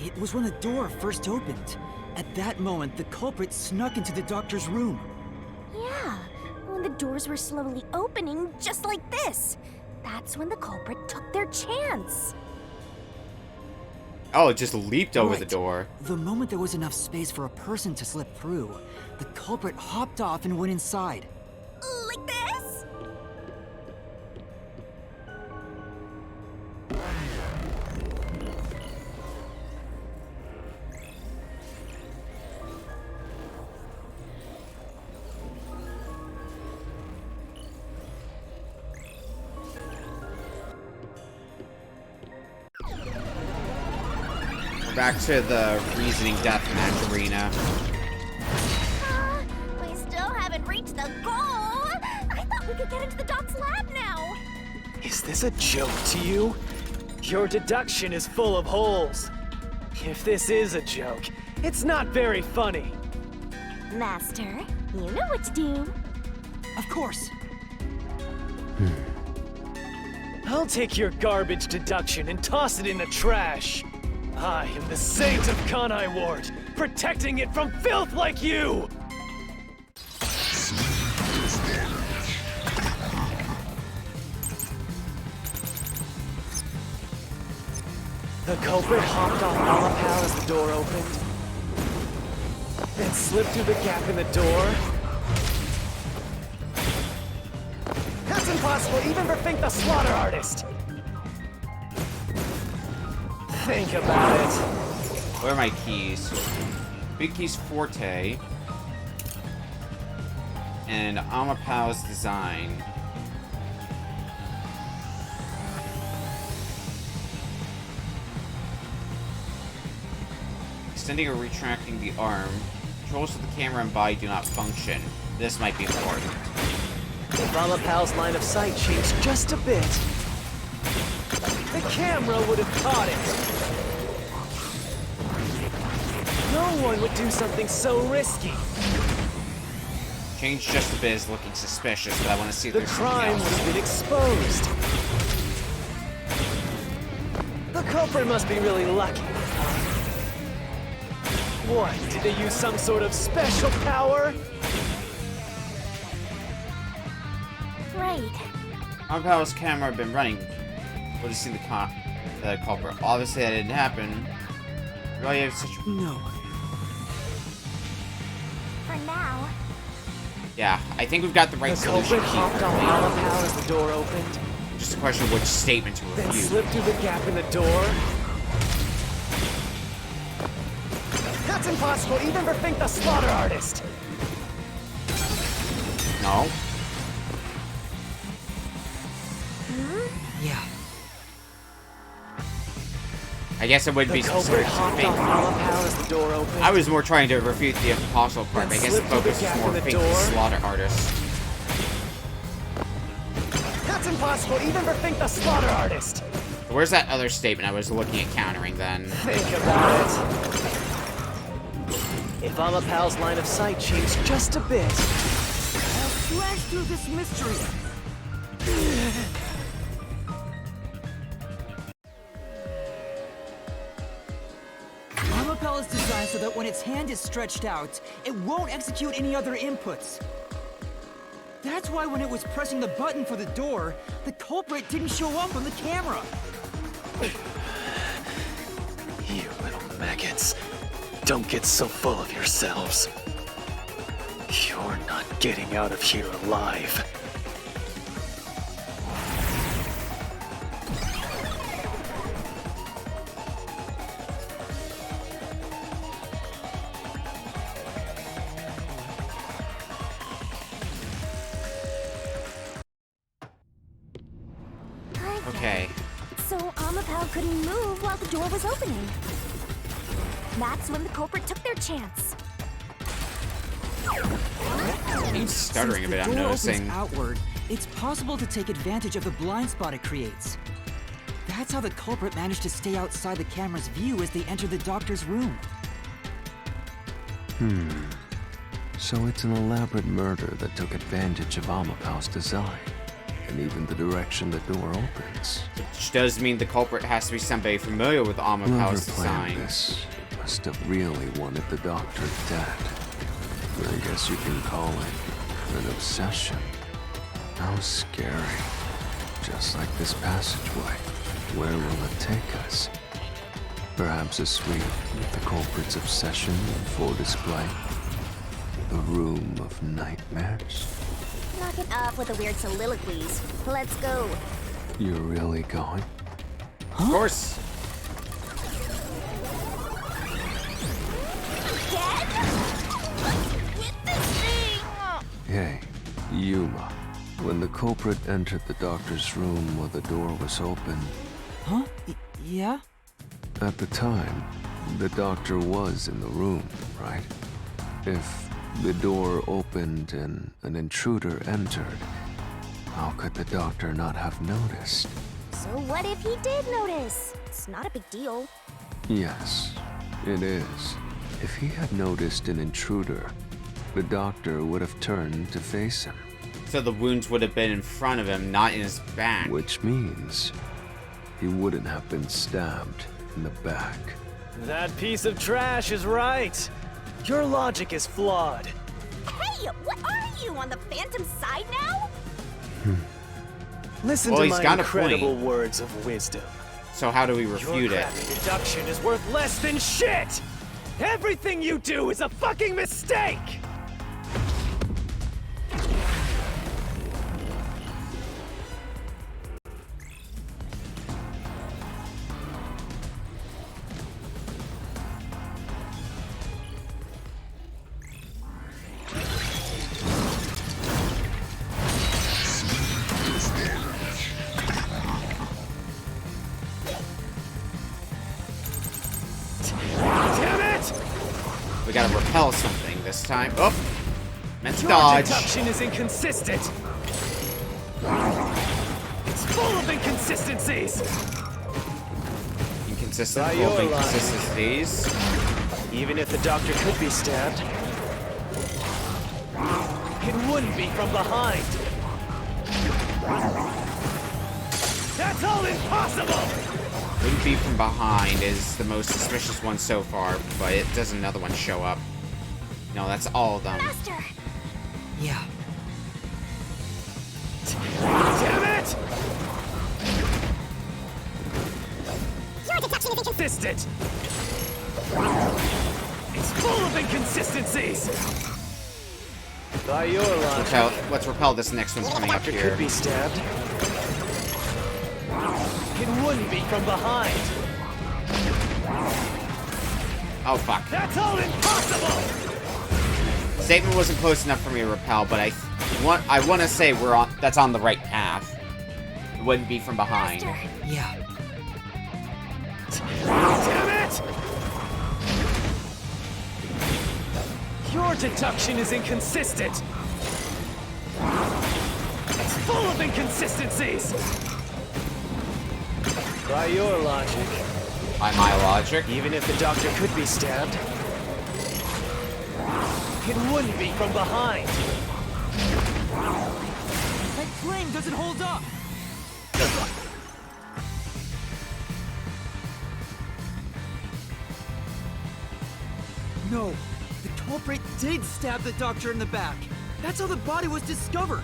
It was when the door first opened. At that moment, the culprit snuck into the doctor's room. Yeah. when the doors were slowly opening, just like this. That's when the culprit took their chance. Oh, it just leaped over the Right. door. The moment there was enough space for a person to slip through, the culprit hopped off and went inside. Like this? We're back to the reasoning deathmatch arena. We still haven't reached the goal. I thought we could get into the doc's lab now. Is this a joke to you? Your deduction is full of holes. If this is a joke, it's not very funny. Master, you know what to do. Of course. I'll take your garbage deduction and toss it in the trash. I am the Saint of Kanai Ward, protecting it from filth like you! The culprit hopped off Alapal as the door opened, then slipped through the gap in the door. That's impossible, even for Fink the Slaughter Artist! Think about it. Where are my keys? Big Keys Forte. And Amapau's design. Extending or retracting the arm. Controls of the camera and body do not function. This might be important. If Amapau's line of sight changed just a bit, the camera would have caught it. No one would do something so risky. Change just a bit is looking suspicious, but I want to see if The there's something crime would else. have been exposed. The culprit must be really lucky. What, did they use some sort of special power? Right. Amapau's camera had been running. Would have seen the culprit. Obviously that didn't happen. Why you have such... No. For now. Yeah, I think we've got the right The solution culprit here. hopped off Alapal as the door opened, Just a question of which statement to then review. slipped through the gap in the door. That's impossible, even for Fink the Slaughter Artist! No. Yeah. I guess it would be The specific culprit to hopped Fink. off Alapal as the door opened. I was more trying to refute the impossible part, but I guess the Slipped through the focus is gap more in the Fink the door. Slaughter Artist. That's impossible, even for Fink the Slaughter Artist! Where's that other statement I was looking at countering then? Think about it. If Amapal's line of sight changed just a bit, I'll slash through this mystery. Amapal is designed so that when its hand is stretched out, it won't execute any other inputs. That's why when it was pressing the button for the door, the culprit didn't show up on the camera. you little maggots, don't get so full of yourselves. You're not getting out of here alive. Okay. So Amapau couldn't move while the door was opening. That's when the culprit took their chance. He's stuttering a bit, I'm noticing. Opens outward, it's possible to take advantage of the blind spot it creates. That's how the culprit managed to stay outside the camera's view as they enter the doctor's room. So it's an elaborate murder that took advantage of Amapau's design, and even the direction the door opens. Which does mean the culprit has to be somebody familiar with Amapau's Whoever planned design. this must have really wanted the doctor dead. I guess you can call it An obsession. How scary. Just like this passageway. Where will it take us? Perhaps a suite with the culprit's obsession in full display. The room of nightmares. Knock it off with the weird soliloquies. Let's go. You're really going? Of course. Hey, Yuma. When the culprit entered the doctor's room while the door was open... Huh? Yeah? At the time, the doctor was in the room, right? If the door opened and an intruder entered, how could the doctor not have noticed? So what if he did notice? It's not a big deal. Yes, it is. If he had noticed an intruder, the doctor would have turned to face him. So the wounds would have been in front of him, not in his back. Which means he wouldn't have been stabbed in the back. That piece of trash is right. Your logic is flawed. Hey, what are you, on the Phantom side now? Listen Well, to he's my got a incredible point. words of wisdom. So how do we refute Your it? crappy deduction is worth less than shit! Everything you do is a fucking mistake! We gotta repel something this time. Oh! Meant to Your dodge. deduction is inconsistent. It's full of inconsistencies. Inconsistent, By full of your line. inconsistencies. Even if the doctor could be stabbed, it wouldn't be from behind. That's all impossible! Wouldn't be from behind is the most suspicious one so far, but it does another one show up. No, that's all of them. Master! Yeah. Damn it! Your deduction is inconsistent! It's full of inconsistencies! By your logic, Let's repel this next one coming up doctor here. could be stabbed. It wouldn't be from behind. Oh, fuck. That's all impossible! Statement wasn't close enough for me to repel, but I want to say that's on the right path. It wouldn't be from behind. Yeah. Damn it! Your deduction is inconsistent. It's full of inconsistencies. By your logic. By my logic? Even if the doctor could be stabbed, it wouldn't be from behind. That claim doesn't hold up! No, the culprit did stab the doctor in the back. That's how the body was discovered.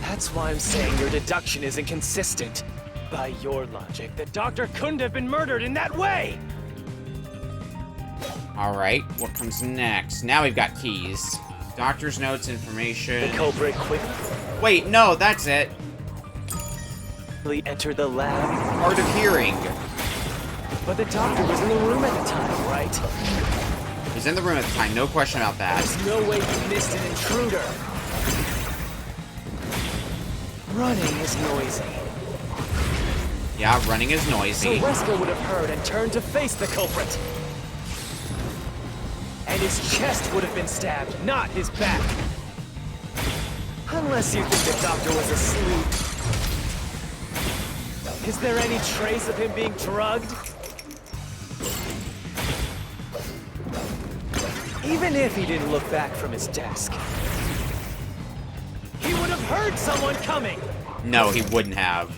That's why I'm saying your deduction is inconsistent. By your logic, the doctor couldn't have been murdered in that way! Alright, what comes next? Now we've got keys. Doctor's notes, information. The culprit quickly Wait, no, that's it. entered the lab. Hard of hearing. But the doctor was in the room at the time, right? He's in the room at the time, no question about that. There's no way he missed an intruder. Running is noisy. Yeah, running is noisy. So Wesker would have heard and turned to face the culprit. And his chest would have been stabbed, not his back. Unless you think the doctor was asleep. Is there any trace of him being drugged? Even if he didn't look back from his desk, he would have heard someone coming. No, he wouldn't have.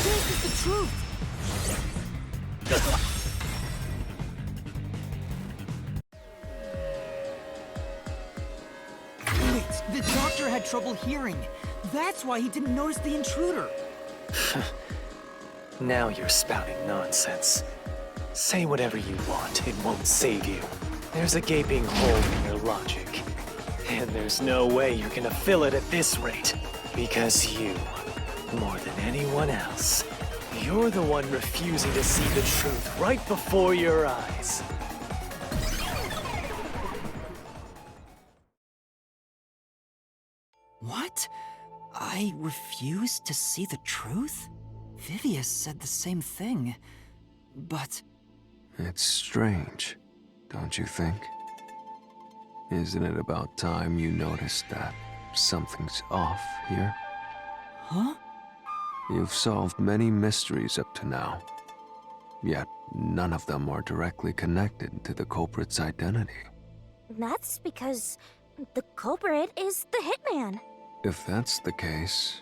This is the truth. Wait, trouble hearing. That's why he didn't notice the intruder. Now you're spouting nonsense. Say whatever you want, it won't save you. There's a gaping hole in your logic. And there's no way you're gonna fill it at this rate. Because you, more than anyone else, you're the one refusing to see the truth right before your eyes. What? I refuse to see the truth? Vivius said the same thing, but... It's strange, don't you think? Isn't it about time you noticed that something's off here? Huh? You've solved many mysteries up to now, yet none of them are directly connected to the culprit's identity. That's because the culprit is the hitman. If that's the case,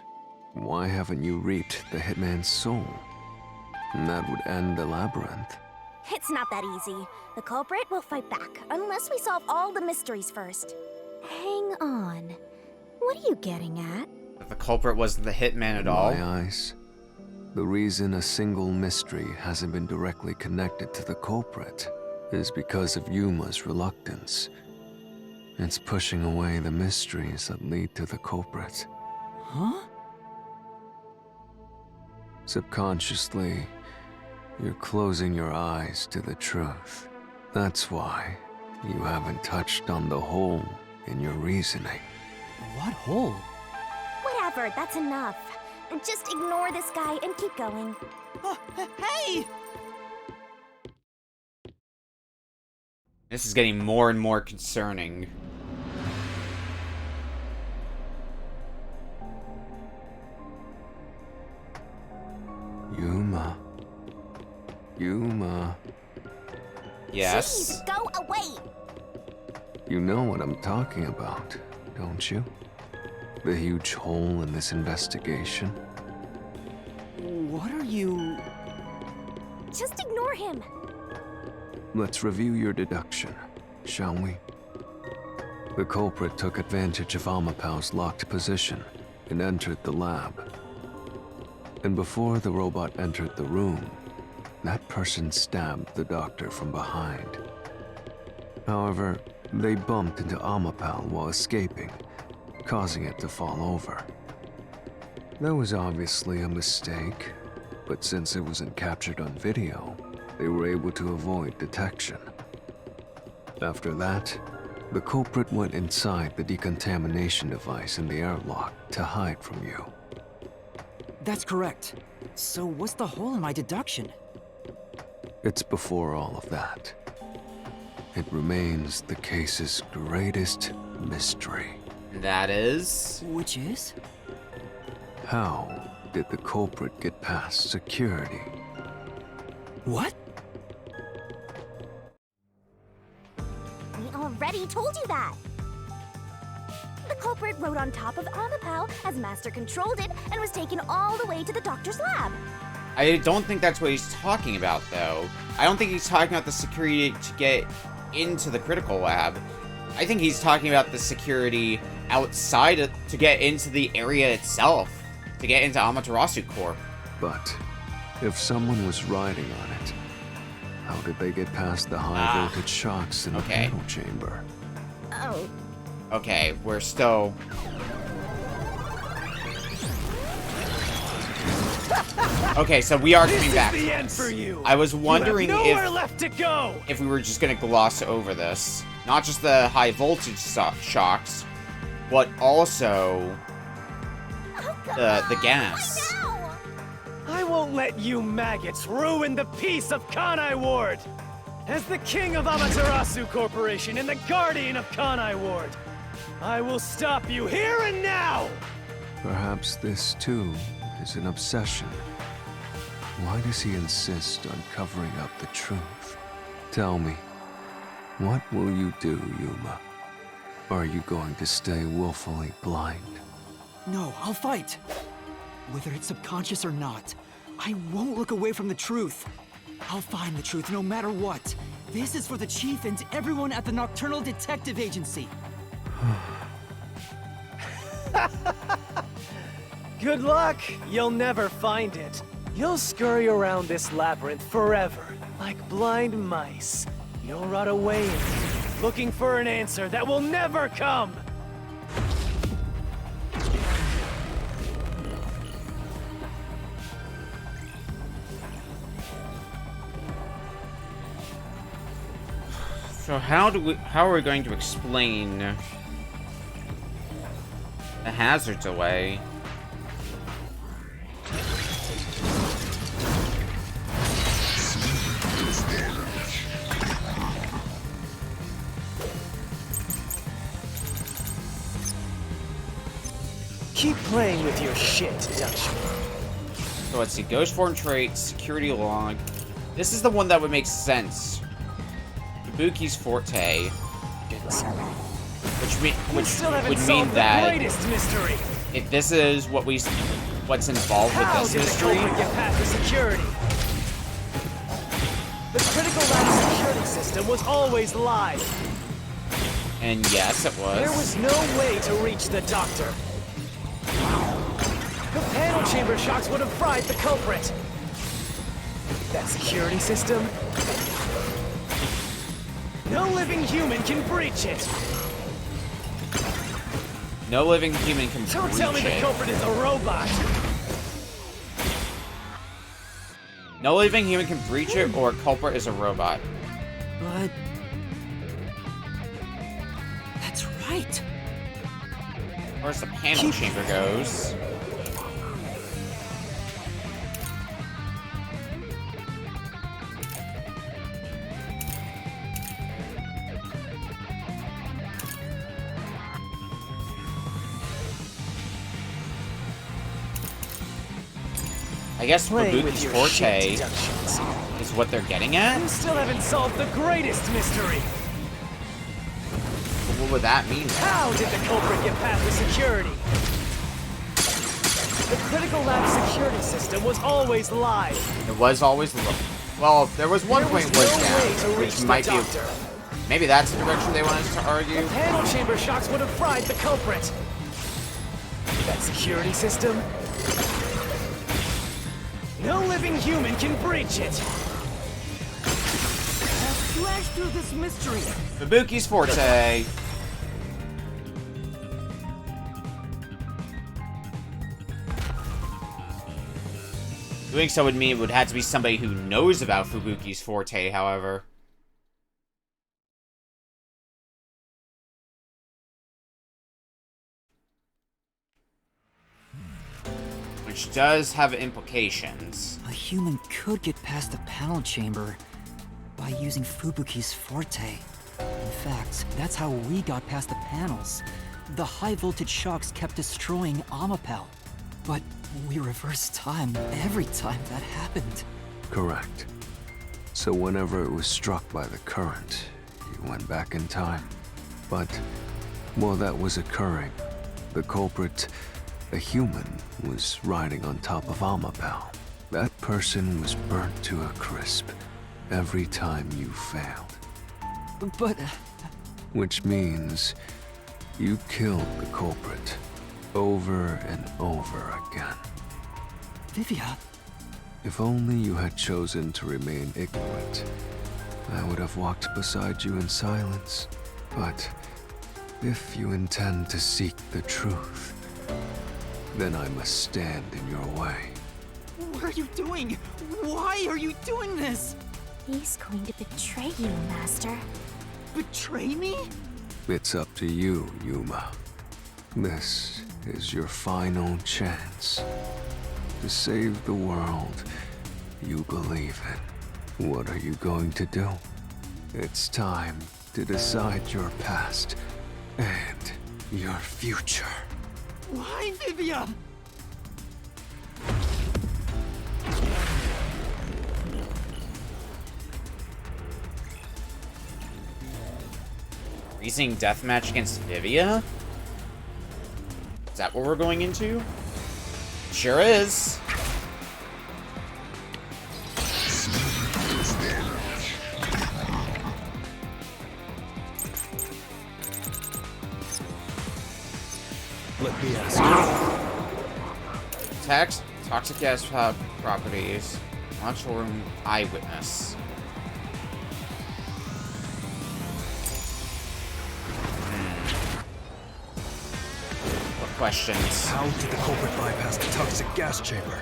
why haven't you reaped the hitman's soul? And that would end the labyrinth. It's not that easy. The culprit will fight back, unless we solve all the mysteries first. Hang on. What are you getting at? If the culprit wasn't the hitman at all? In my eyes, the reason a single mystery hasn't been directly connected to the culprit is because of Yuma's reluctance. It's pushing away the mysteries that lead to the culprit. Huh? Subconsciously, you're closing your eyes to the truth. That's why you haven't touched on the hole in your reasoning. What hole? Whatever, that's enough. Just ignore this guy and keep going. Hey! This is getting more and more concerning. Yuma. Yes? Please, go away! You know what I'm talking about, don't you? The huge hole in this investigation. What are you... Just ignore him. Let's review your deduction, shall we? The culprit took advantage of Amapau's locked position and entered the lab. And before the robot entered the room, that person stabbed the doctor from behind. However, they bumped into Amapau while escaping, causing it to fall over. That was obviously a mistake, but since it wasn't captured on video, they were able to avoid detection. After that, the culprit went inside the decontamination device in the airlock to hide from you. That's correct. So what's the hole in my deduction? It's before all of that. It remains the case's greatest mystery. That is? Which is? How did the culprit get past security? What? We already told you that. The culprit rode on top of Amapau as Master controlled it and was taken all the way to the doctor's lab. I don't think that's what he's talking about, though. I don't think he's talking about the security to get into the critical lab. I think he's talking about the security outside to get into the area itself, to get into Amaterasu Corp. But if someone was riding on it, how did they get past the high voltage shocks in the panel chamber? Oh. Okay, we're still... Okay, so we are coming back. This is the end for you. I was wondering you have nowhere left to go. If we were just gonna gloss over this. Not just the high voltage shocks, but also the gas. I won't let you maggots ruin the peace of Kanai Ward. As the king of Amaterasu Corporation and the guardian of Kanai Ward, I will stop you here and now. Perhaps this too is an obsession. Why does he insist on covering up the truth? Tell me, what will you do, Yuma? Are you going to stay willfully blind? No, I'll fight. Whether it's subconscious or not, I won't look away from the truth. I'll find the truth no matter what. This is for the Chief and everyone at the Nocturnal Detective Agency. Good luck. You'll never find it. You'll scurry around this labyrinth forever, like blind mice. You'll rot away in it, looking for an answer that will never come. So how are we going to explain the hazards away? Keep playing with your shit, Dutchman. So let's see, ghost form trait, security log. This is the one that would make sense. Kabuki's forte. Which would mean that if this is what's involved with this mystery. How did the culprit get past the security? The critical lab security system was always live. And yes, it was. There was no way to reach the doctor. The panel chamber shocks would have fried the culprit. That security system? No living human can breach it. No living human can breach it. Don't tell me the culprit is a robot. No living human can breach it, or culprit is a robot. But... that's right. As far as the panel chamber goes... I guess Kabuki's forte is what they're getting at? You still haven't solved the greatest mystery. What would that mean? How did the culprit get past the security? The critical lab security system was always live. It was always well, there was one point where it was down, which might be... Maybe that's the direction they want us to argue. The panel chamber shocks would have fried the culprit. That security system? No living human can breach it. Slash through this mystery. Kabuki's forte. Doing so would mean it would have to be somebody who knows about Fubuki's forte, however. Which does have implications. A human could get past the panel chamber by using Fubuki's forte. In fact, that's how we got past the panels. The high voltage shocks kept destroying Amapel. But we reversed time every time that happened. Correct. So whenever it was struck by the current, you went back in time. But while that was occurring, the culprit, a human, was riding on top of Amapel. That person was burnt to a crisp every time you failed. But... which means you killed the culprit over and over again. Vivia? If only you had chosen to remain ignorant, I would have walked beside you in silence. But if you intend to seek the truth, then I must stand in your way. What are you doing? Why are you doing this? He's going to betray you, Master. Betray me? It's up to you, Yuma. This is your final chance to save the world you believe in. What are you going to do? It's time to decide your past and your future. Why, Vivia? Freezing deathmatch against Vivia? Is that what we're going into? Sure is. Let be asking. Toxic gas properties. Launcher room eyewitness. What questions? How did the culprit bypass the toxic gas chamber?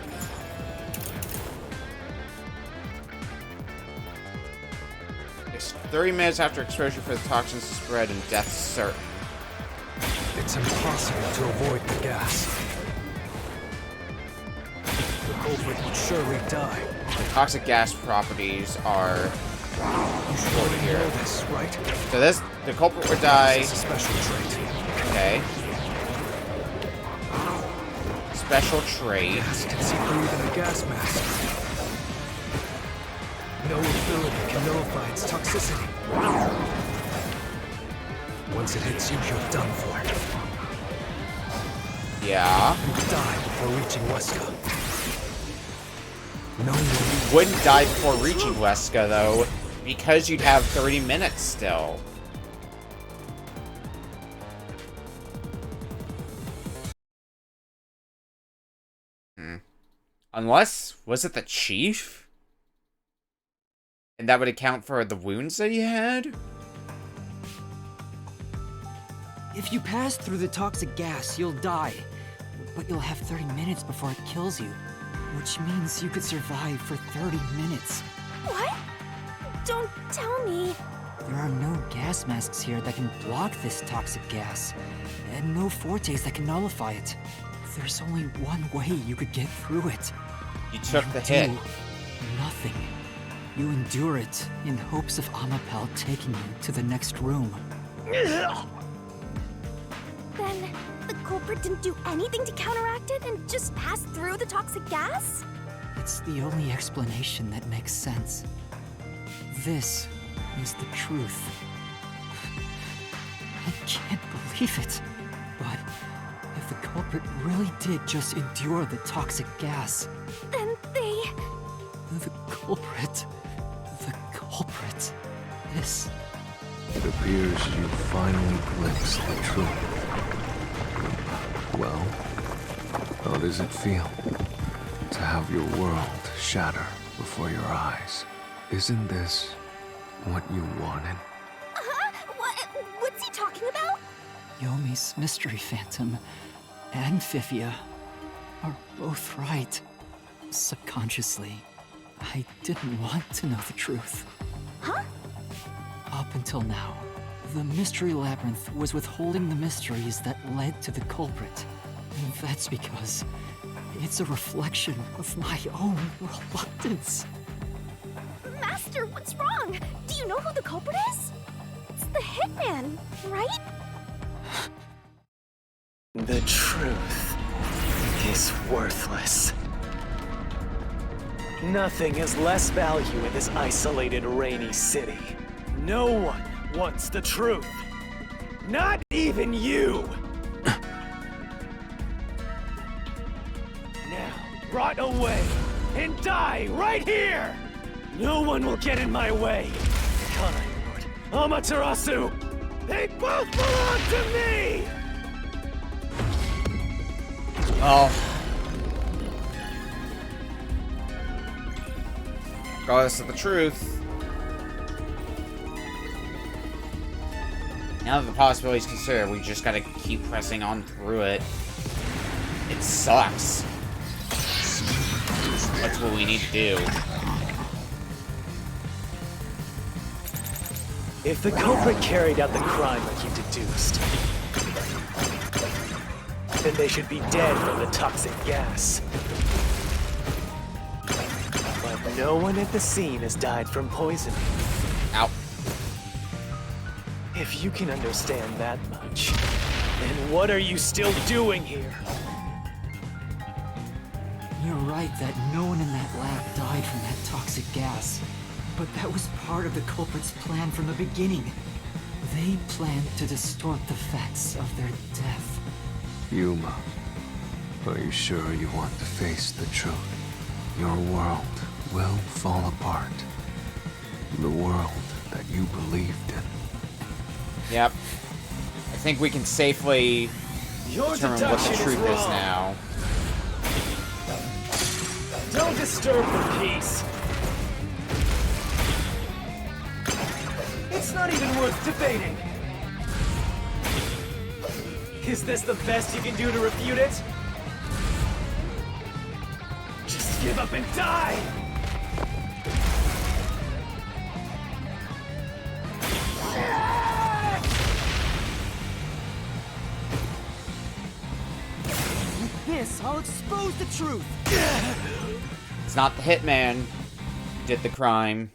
It's 30 minutes after exposure for the toxins to spread and death certain. It's impossible to avoid the gas. The culprit would surely die. The toxic gas properties are short here. Know this, right? So the culprit would die. This is a special trait. Okay. Special trait. Gas can see through even a gas mask. No ability can nullify its toxicity. Once it hits you, you're done for. Yeah. You die before reaching Weska. No You one wouldn't die before reaching Weska, though, because you'd have 30 minutes still. Unless, was it the chief? And that would account for the wounds that he had? If you pass through the toxic gas, you'll die. But you'll have 30 minutes before it kills you. Which means you could survive for 30 minutes. What? Don't tell me. There are no gas masks here that can block this toxic gas. And no fortes that can nullify it. There's only one way you could get through it. You took the hit. Nothing. You endure it in hopes of Amapel taking you to the next room. Then the culprit didn't do anything to counteract it and just passed through the toxic gas? It's the only explanation that makes sense. This is the truth. I can't believe it. But if the culprit really did just endure the toxic gas, Then they... The culprit is... It appears you finally glimpsed the truth. Well, how does it feel to have your world shatter before your eyes? Isn't this what you wanted? What's he talking about? Yomi's mystery phantom and Fifia are both right. Subconsciously, I didn't want to know the truth. Huh? Up until now, the Mystery Labyrinth was withholding the mysteries that led to the culprit. And that's because it's a reflection of my own reluctance. Master, what's wrong? Do you know who the culprit is? It's the hitman, right? The truth is worthless. Nothing has less value in this isolated, rainy city. No one wants the truth. Not even you! Now, rot away and die right here! No one will get in my way. Kanai Lord, Amaterasu, they both belong to me! Well, regardless of the truth, now that the possibilities considered, we just gotta keep pressing on through it. It sucks. That's what we need to do. If the culprit carried out the crime like you deduced, then they should be dead from the toxic gas. But no one at the scene has died from poisoning. Ow. If you can understand that much, then what are you still doing here? You're right that no one in that lab died from that toxic gas. But that was part of the culprit's plan from the beginning. They planned to distort the facts of their death. Yuma, are you sure you want to face the truth? Your world will fall apart. The world that you believed in. Yep. I think we can safely determine what the truth is now. Don't disturb the peace. It's not even worth debating. Is this the best you can do to refute it? Just give up and die! With this, I'll expose the truth! It's not the hitman who did the crime.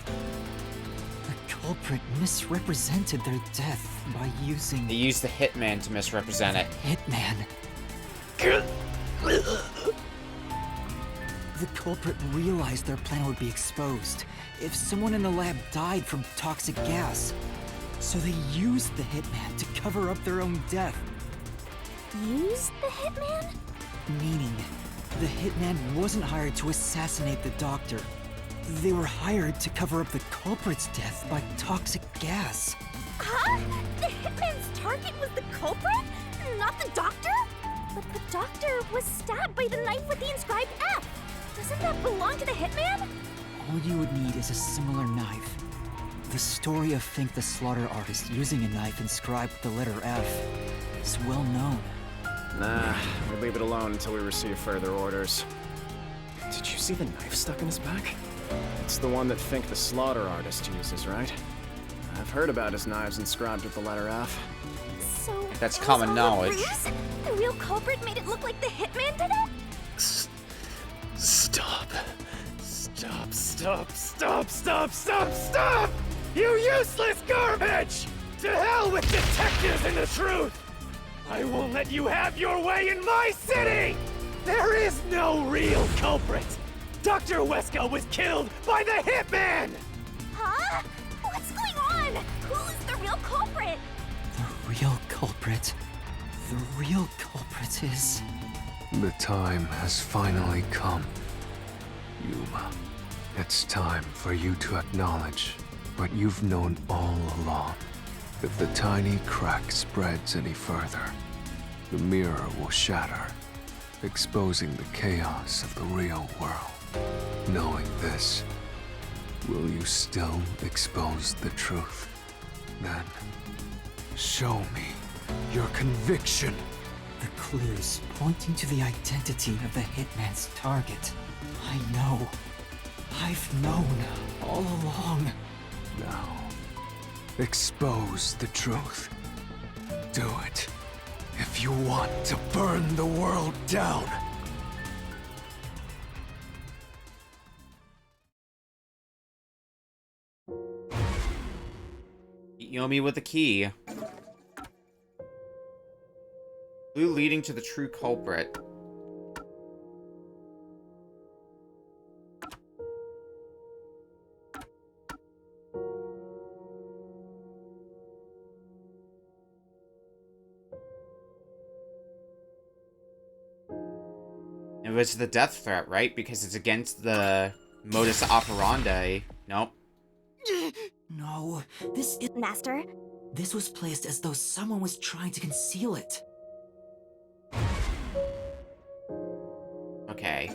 The culprit misrepresented their death by using... They used the hitman to misrepresent it. Hitman. The culprit realized their plan would be exposed if someone in the lab died from toxic gas. So they used the hitman to cover up their own death. Used the hitman? Meaning, the hitman wasn't hired to assassinate the doctor. They were hired to cover up the culprit's death by toxic gas. Huh? The hitman's target was the culprit? Not the doctor? But the doctor was stabbed by the knife with the inscribed F. Doesn't that belong to the hitman? All you would need is a similar knife. The story of Fink the Slaughter Artist using a knife inscribed with the letter F is well known. Nah, we leave it alone until we receive further orders. Did you see the knife stuck in his back? It's the one that Fink the Slaughter Artist uses, right? I've heard about his knives inscribed with the letter F. So that's it was common all a knowledge. ruse? The real culprit made it look like the hitman did it? Stop. Stop, stop, stop, stop, stop, stop! You useless garbage! To hell with detectives and the truth! I won't let you have your way in my city! There is no real culprit! Dr. Weska was killed by the hitman! Huh? What's going on? Who's the real culprit? The real culprit. The real culprit is... The time has finally come. Yuma, it's time for you to acknowledge what you've known all along. If the tiny crack spreads any further, the mirror will shatter, exposing the chaos of the real world. Knowing this, will you still expose the truth? Then, show me your conviction. The clues pointing to the identity of the hitman's target. I know. I've known all along. Now, expose the truth. Do it if you want to burn the world down. Yomi with the key. Clue leading to the true culprit. It was the death threat, right? Because it's against the modus operandi. Nope. No, this is... Master? This was placed as though someone was trying to conceal it. Okay.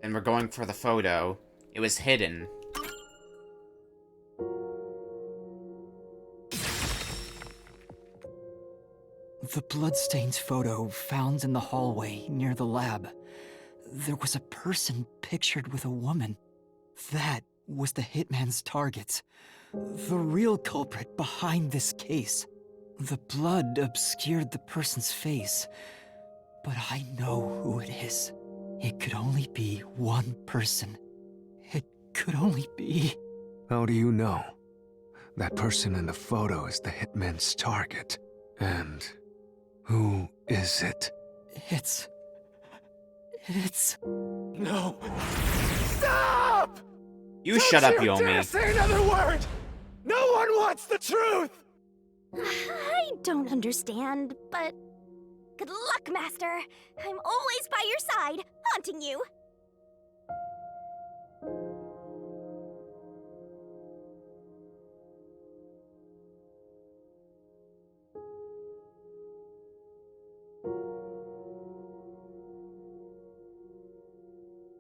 Then we're going for the photo. It was hidden. The bloodstained photo found in the hallway near the lab. There was a person pictured with a woman. That was the hitman's target. The real culprit behind this case. The blood obscured the person's face, but I know who it is. It could only be one person. It could only be... How do you know? That person in the photo is the hitman's target. And who is it? It's... No. Stop! You shut up, Don't you dare Yomi. say another word! No one wants the truth! I don't understand, but... Good luck, Master! I'm always by your side, haunting you!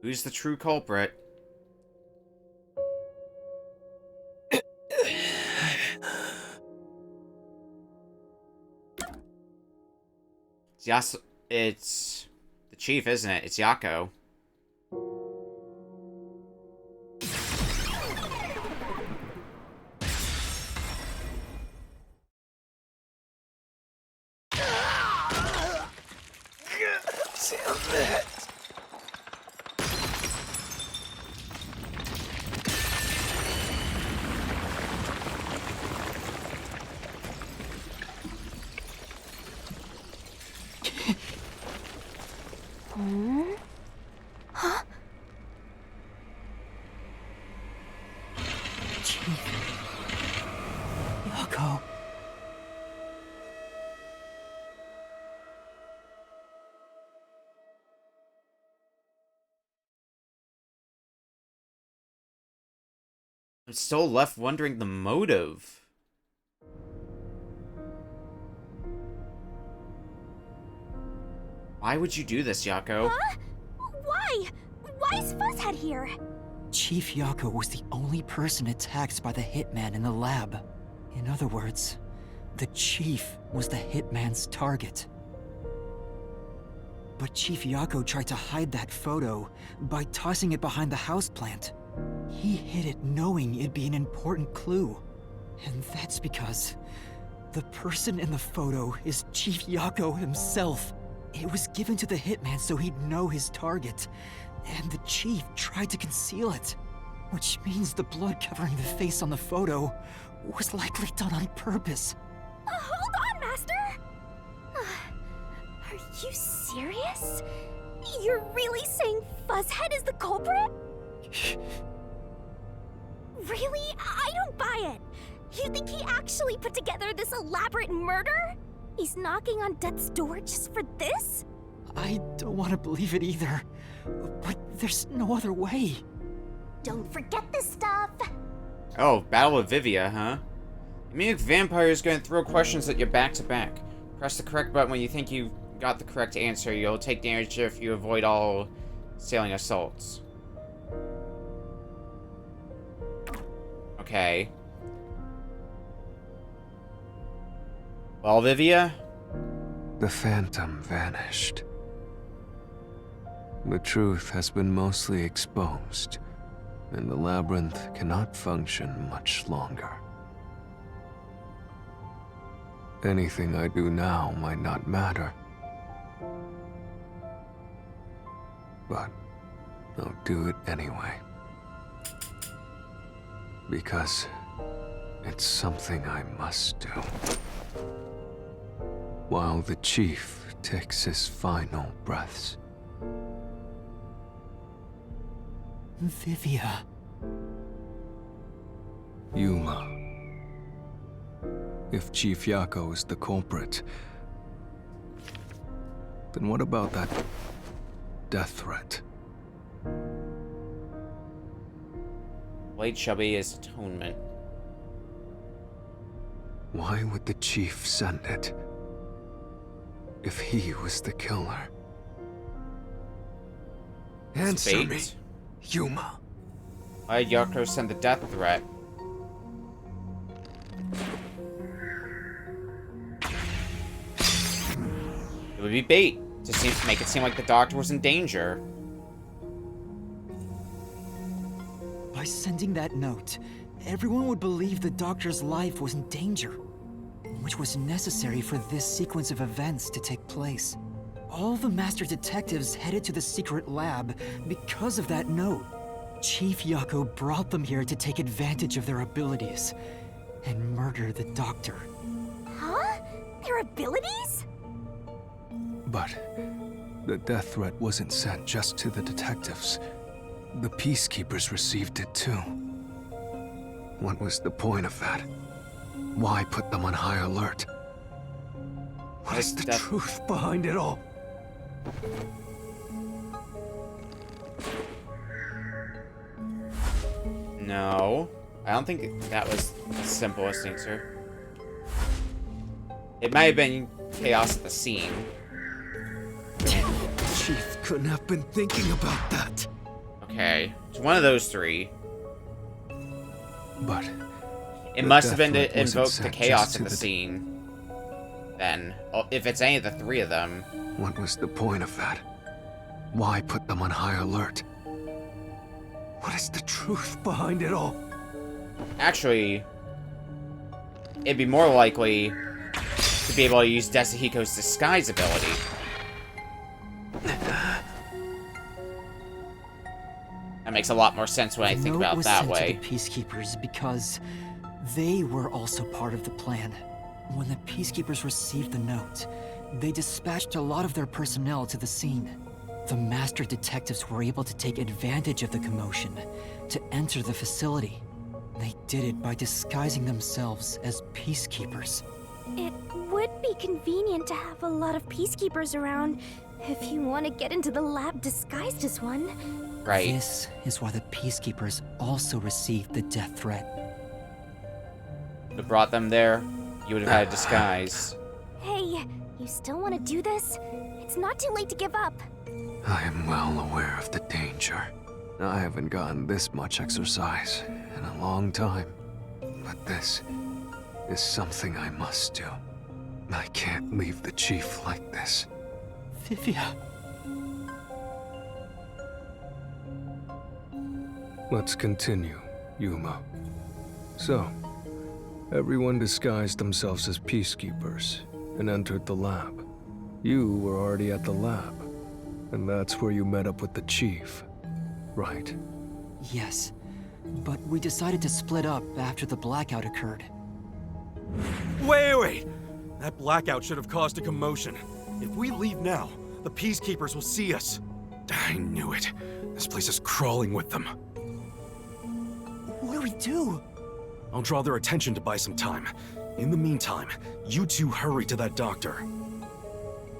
Who's the true culprit? It's the chief, isn't it? It's Yako. Huh? Yako. I'm still left wondering the motive. Why would you do this, Yako? Huh? Why? Why is Fuzzhead here? Chief Yako was the only person attacked by the hitman in the lab. In other words, the chief was the hitman's target. But Chief Yako tried to hide that photo by tossing it behind the houseplant. He hid it knowing it'd be an important clue. And that's because the person in the photo is Chief Yako himself. It was given to the hitman so he'd know his target, and the chief tried to conceal it. Which means the blood covering the face on the photo was likely done on purpose. Hold on, Master! Are you serious? You're really saying Fuzzhead is the culprit? Really? I don't buy it. You think he actually put together this elaborate murder? He's knocking on death's door just for this? I don't want to believe it either, but there's no other way. Don't forget this stuff! Oh, Battle of Vivia, huh? You mean a vampire is going to throw questions at you back to back. Press the correct button when you think you've got the correct answer. You'll take damage if you avoid all sailing assaults. Okay. Well, Vivia? The phantom vanished. The truth has been mostly exposed, and the labyrinth cannot function much longer. Anything I do now might not matter, but I'll do it anyway. Because it's something I must do. While the chief takes his final breaths. Vivia. Yuma. If Chief Yako is the culprit, then what about that death threat? Blade Chubby is atonement. Why would the chief send it? If he was the killer. Answer me, Yuma. Why did Yako send the death threat? It would be bait to make it seem like the doctor was in danger. By sending that note, everyone would believe the doctor's life was in danger, which was necessary for this sequence of events to take place. All the master detectives headed to the secret lab because of that note. Chief Yako brought them here to take advantage of their abilities and murder the doctor. Huh? Their abilities? But the death threat wasn't sent just to the detectives. The peacekeepers received it too. What was the point of that? Why put them on high alert? What is the truth behind it all? No. I don't think that was the simplest answer. It might have been chaos at the scene. Chief couldn't have been thinking about that. Okay. It's one of those three. But it the must have death been threat to wasn't invoke the sent chaos just in to the scene. Then, if it's any of the three of them. What was the point of that? Why put them on high alert? What is the truth behind it all? Actually, it'd be more likely to be able to use Desahiko's disguise ability. That makes a lot more sense when I think about it that way. The note was sent to the Peacekeepers because they were also part of the plan. When the Peacekeepers received the note, they dispatched a lot of their personnel to the scene. The master detectives were able to take advantage of the commotion to enter the facility. They did it by disguising themselves as Peacekeepers. It would be convenient to have a lot of Peacekeepers around if you want to get into the lab disguised as one. Right. This is why the Peacekeepers also received the death threat. Would have brought them there, you would have had a disguise. Hey, you still want to do this? It's not too late to give up. I am well aware of the danger. I haven't gotten this much exercise in a long time. But this is something I must do. I can't leave the chief like this. Vivia. Let's continue, Yuma. So, everyone disguised themselves as peacekeepers and entered the lab. You were already at the lab, and that's where you met up with the chief, right? Yes, but we decided to split up after the blackout occurred. Wait! That blackout should have caused a commotion. If we leave now, the Peacekeepers will see us. I knew it. This place is crawling with them. What do we do? I'll draw their attention to buy some time. In the meantime, you two hurry to that doctor.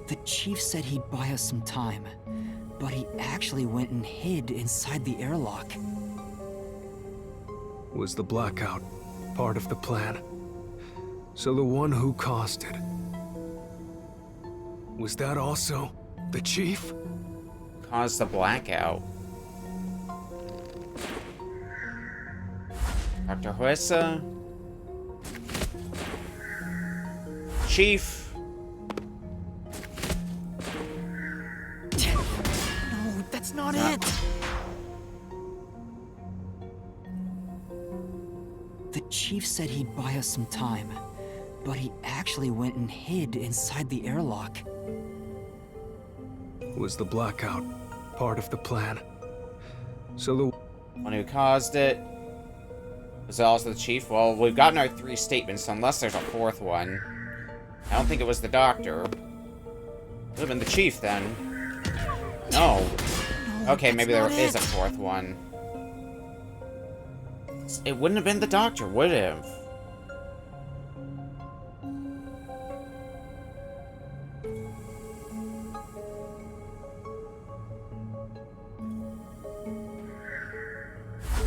The chief said he'd buy us some time, but he actually went and hid inside the airlock. Was the blackout part of the plan? So the one who caused it, was that also the chief? Caused the blackout. Dr. Huesa. Chief. No, that's not it! The chief said he'd buy us some time, but he actually went and hid inside the airlock. Was the blackout part of the plan? So the one who caused it. Was it also the chief? Well, we've gotten our 3 statements, so unless there's a 4th one. I don't think it was the doctor. It would have been the chief, then. No. Okay, maybe there is a 4th one. It wouldn't have been the doctor, would it have?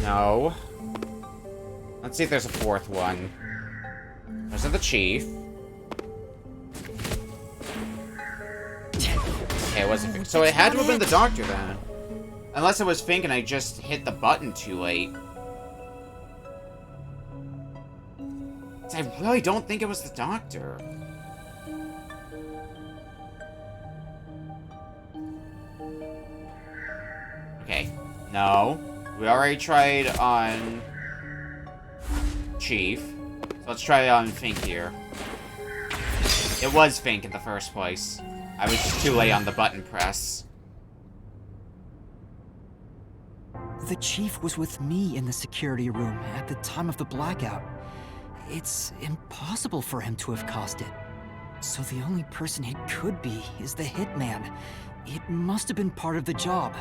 No. Let's see if there's a 4th one. There's the chief. Okay, it wasn't Fink. So it had to have been the doctor then. Unless it was Fink and I just hit the button too late. I really don't think it was the doctor. Okay. No. We already tried on Chief. So let's try it on Fink here. It was Fink in the first place. I was just too late on the button press. The chief was with me in the security room at the time of the blackout. It's impossible for him to have caused it. So the only person it could be is the hitman. It must have been part of the job.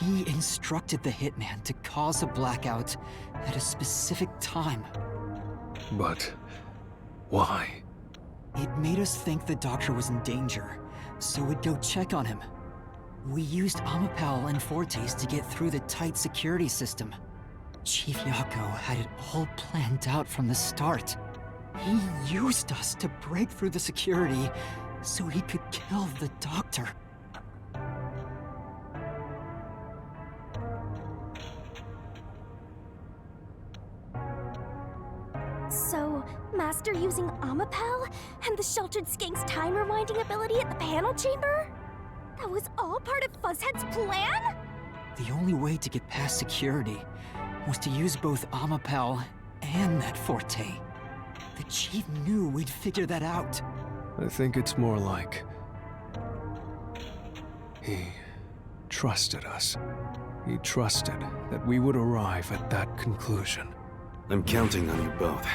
He instructed the hitman to cause a blackout at a specific time. But why? It made us think the doctor was in danger, so we'd go check on him. We used Amapal and Fortes to get through the tight security system. Chief Yako had it all planned out from the start. He used us to break through the security so he could kill the doctor. So, Master using Amapel and the Sheltered Skank's time rewinding ability at the panel chamber? That was all part of Fuzzhead's plan? The only way to get past security was to use both Amapel and that Forte. The Chief knew we'd figure that out. I think it's more like... he trusted us. He trusted that we would arrive at that conclusion. I'm counting on you both.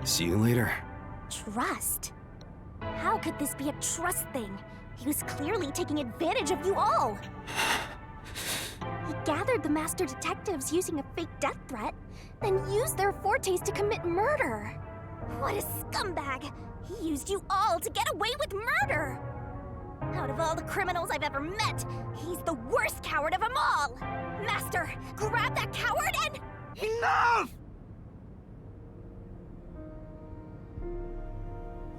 See you later. Trust? How could this be a trust thing? He was clearly taking advantage of you all. He gathered the master detectives using a fake death threat, then used their fortes to commit murder. What a scumbag! He used you all to get away with murder! Out of all the criminals I've ever met, he's the worst coward of them all! Master, grab that coward and... Enough!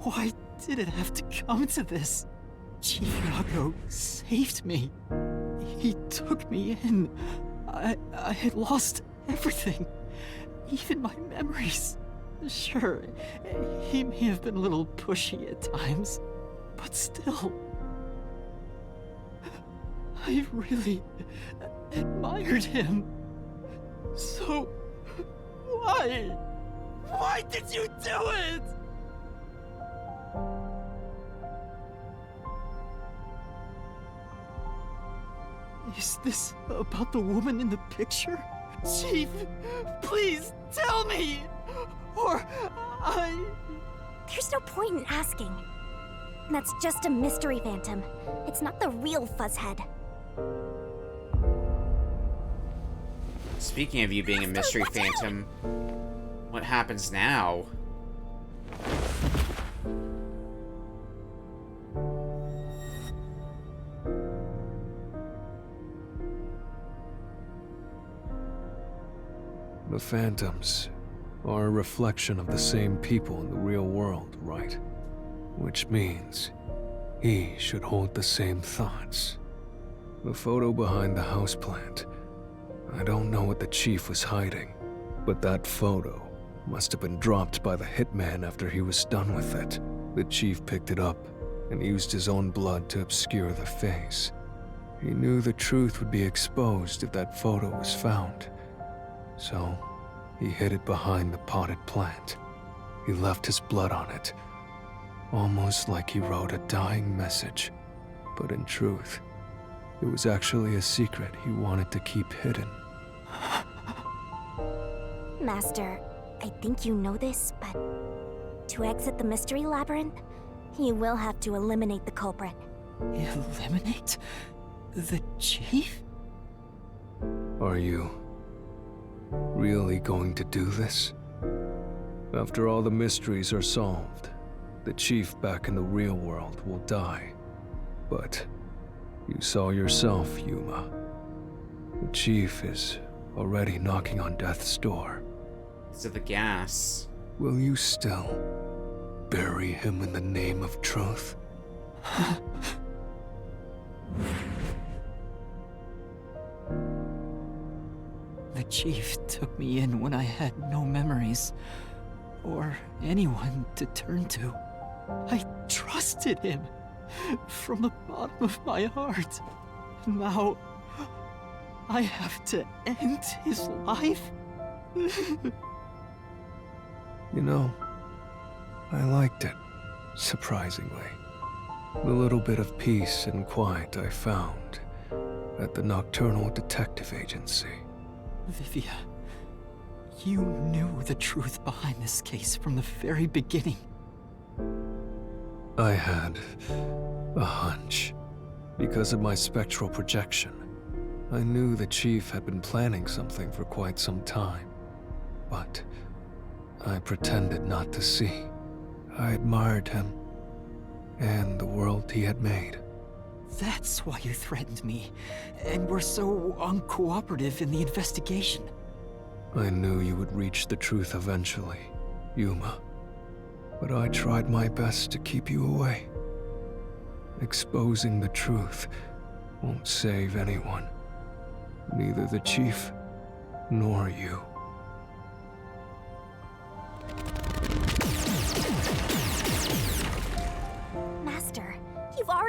Why did it have to come to this? Chief Yago saved me. He took me in. I had lost everything, even my memories. Sure, he may have been a little pushy at times, but still. I really admired him. So, why? Why did you do it? Is this about the woman in the picture? Chief, please tell me! Or There's no point in asking. That's just a mystery phantom. It's not the real Fuzzhead. Speaking of you being a mystery phantom, what happens now? The phantoms are a reflection of the same people in the real world, right? Which means he should hold the same thoughts. The photo behind the houseplant. I don't know what the chief was hiding, but that photo must have been dropped by the hitman after he was done with it. The chief picked it up and used his own blood to obscure the face. He knew the truth would be exposed if that photo was found. So, he hid it behind the potted plant. He left his blood on it, almost like he wrote a dying message. But in truth, it was actually a secret he wanted to keep hidden. Master, I think you know this, but to exit the mystery labyrinth, you will have to eliminate the culprit. eliminate the chief? Are you really going to do this? After all the mysteries are solved, the chief back in the real world will die. But you saw yourself, Yuma. The chief is already knocking on death's door. So the gas. Will you still bury him in the name of truth? The chief took me in when I had no memories, or anyone to turn to. I trusted him from the bottom of my heart. Now, I have to end his life? You know, I liked it, surprisingly. The little bit of peace and quiet I found at the Nocturnal Detective Agency. Vivia, you knew the truth behind this case from the very beginning. I had a hunch. Because of my spectral projection, I knew the chief had been planning something for quite some time. But I pretended not to see. I admired him and the world he had made. That's why you threatened me, and were so uncooperative in the investigation. I knew you would reach the truth eventually, Yuma. But I tried my best to keep you away. Exposing the truth won't save anyone. Neither the chief nor you.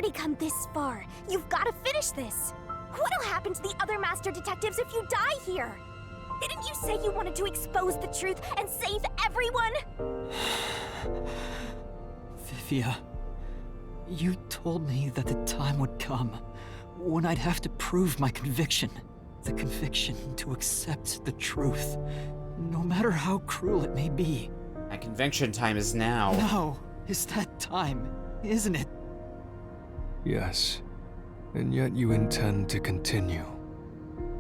already come this far. You've got to finish this. What'll happen to the other master detectives if you die here? Didn't you say you wanted to expose the truth and save everyone? Vivia, you told me that the time would come when I'd have to prove my conviction. The conviction to accept the truth, no matter how cruel it may be. My conviction time is now. Now is that time, isn't it? Yes, and yet you intend to continue.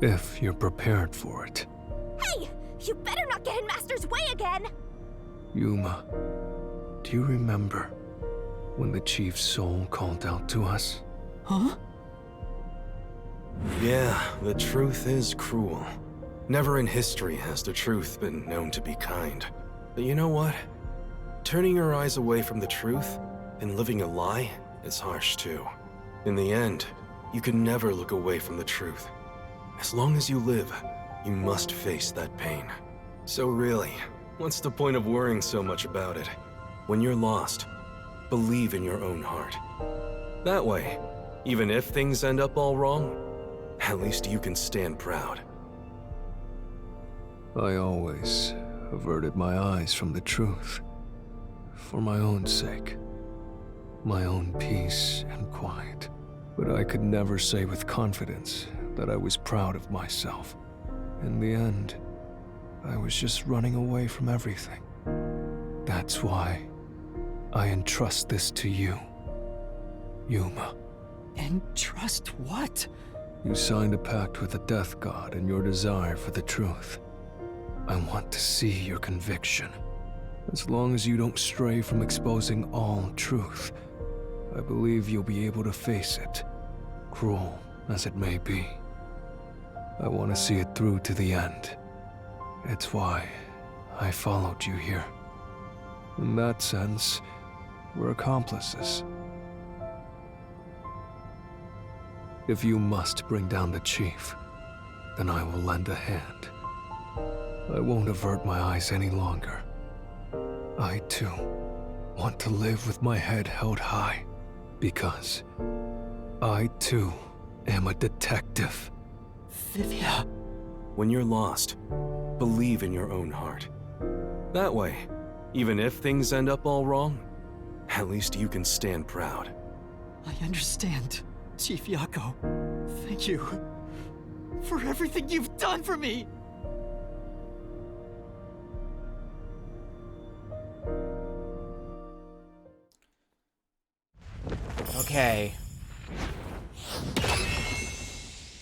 If you're prepared for it. Hey! You better not get in Master's way again! Yuma, do you remember when the Chief's soul called out to us? Huh? Yeah, the truth is cruel. Never in history has the truth been known to be kind. But you know what? Turning your eyes away from the truth and living a lie is harsh too. In the end, you can never look away from the truth. As long as you live, you must face that pain. So really, what's the point of worrying so much about it? When you're lost, believe in your own heart. That way, even if things end up all wrong, at least you can stand proud. I always averted my eyes from the truth. For my own sake. My own peace and quiet. But I could never say with confidence that I was proud of myself. In the end, I was just running away from everything. That's why I entrust this to you, Yuma. Entrust what? You signed a pact with the Death God in your desire for the truth. I want to see your conviction. As long as you don't stray from exposing all truth, I believe you'll be able to face it, cruel as it may be. I want to see it through to the end. It's why I followed you here. In that sense, we're accomplices. If you must bring down the Chief, then I will lend a hand. I won't avert my eyes any longer. I, too, want to live with my head held high, because I, too, am a detective. Vivia. When you're lost, believe in your own heart. That way, even if things end up all wrong, at least you can stand proud. I understand, Chief Yako. Thank you for everything you've done for me. Okay.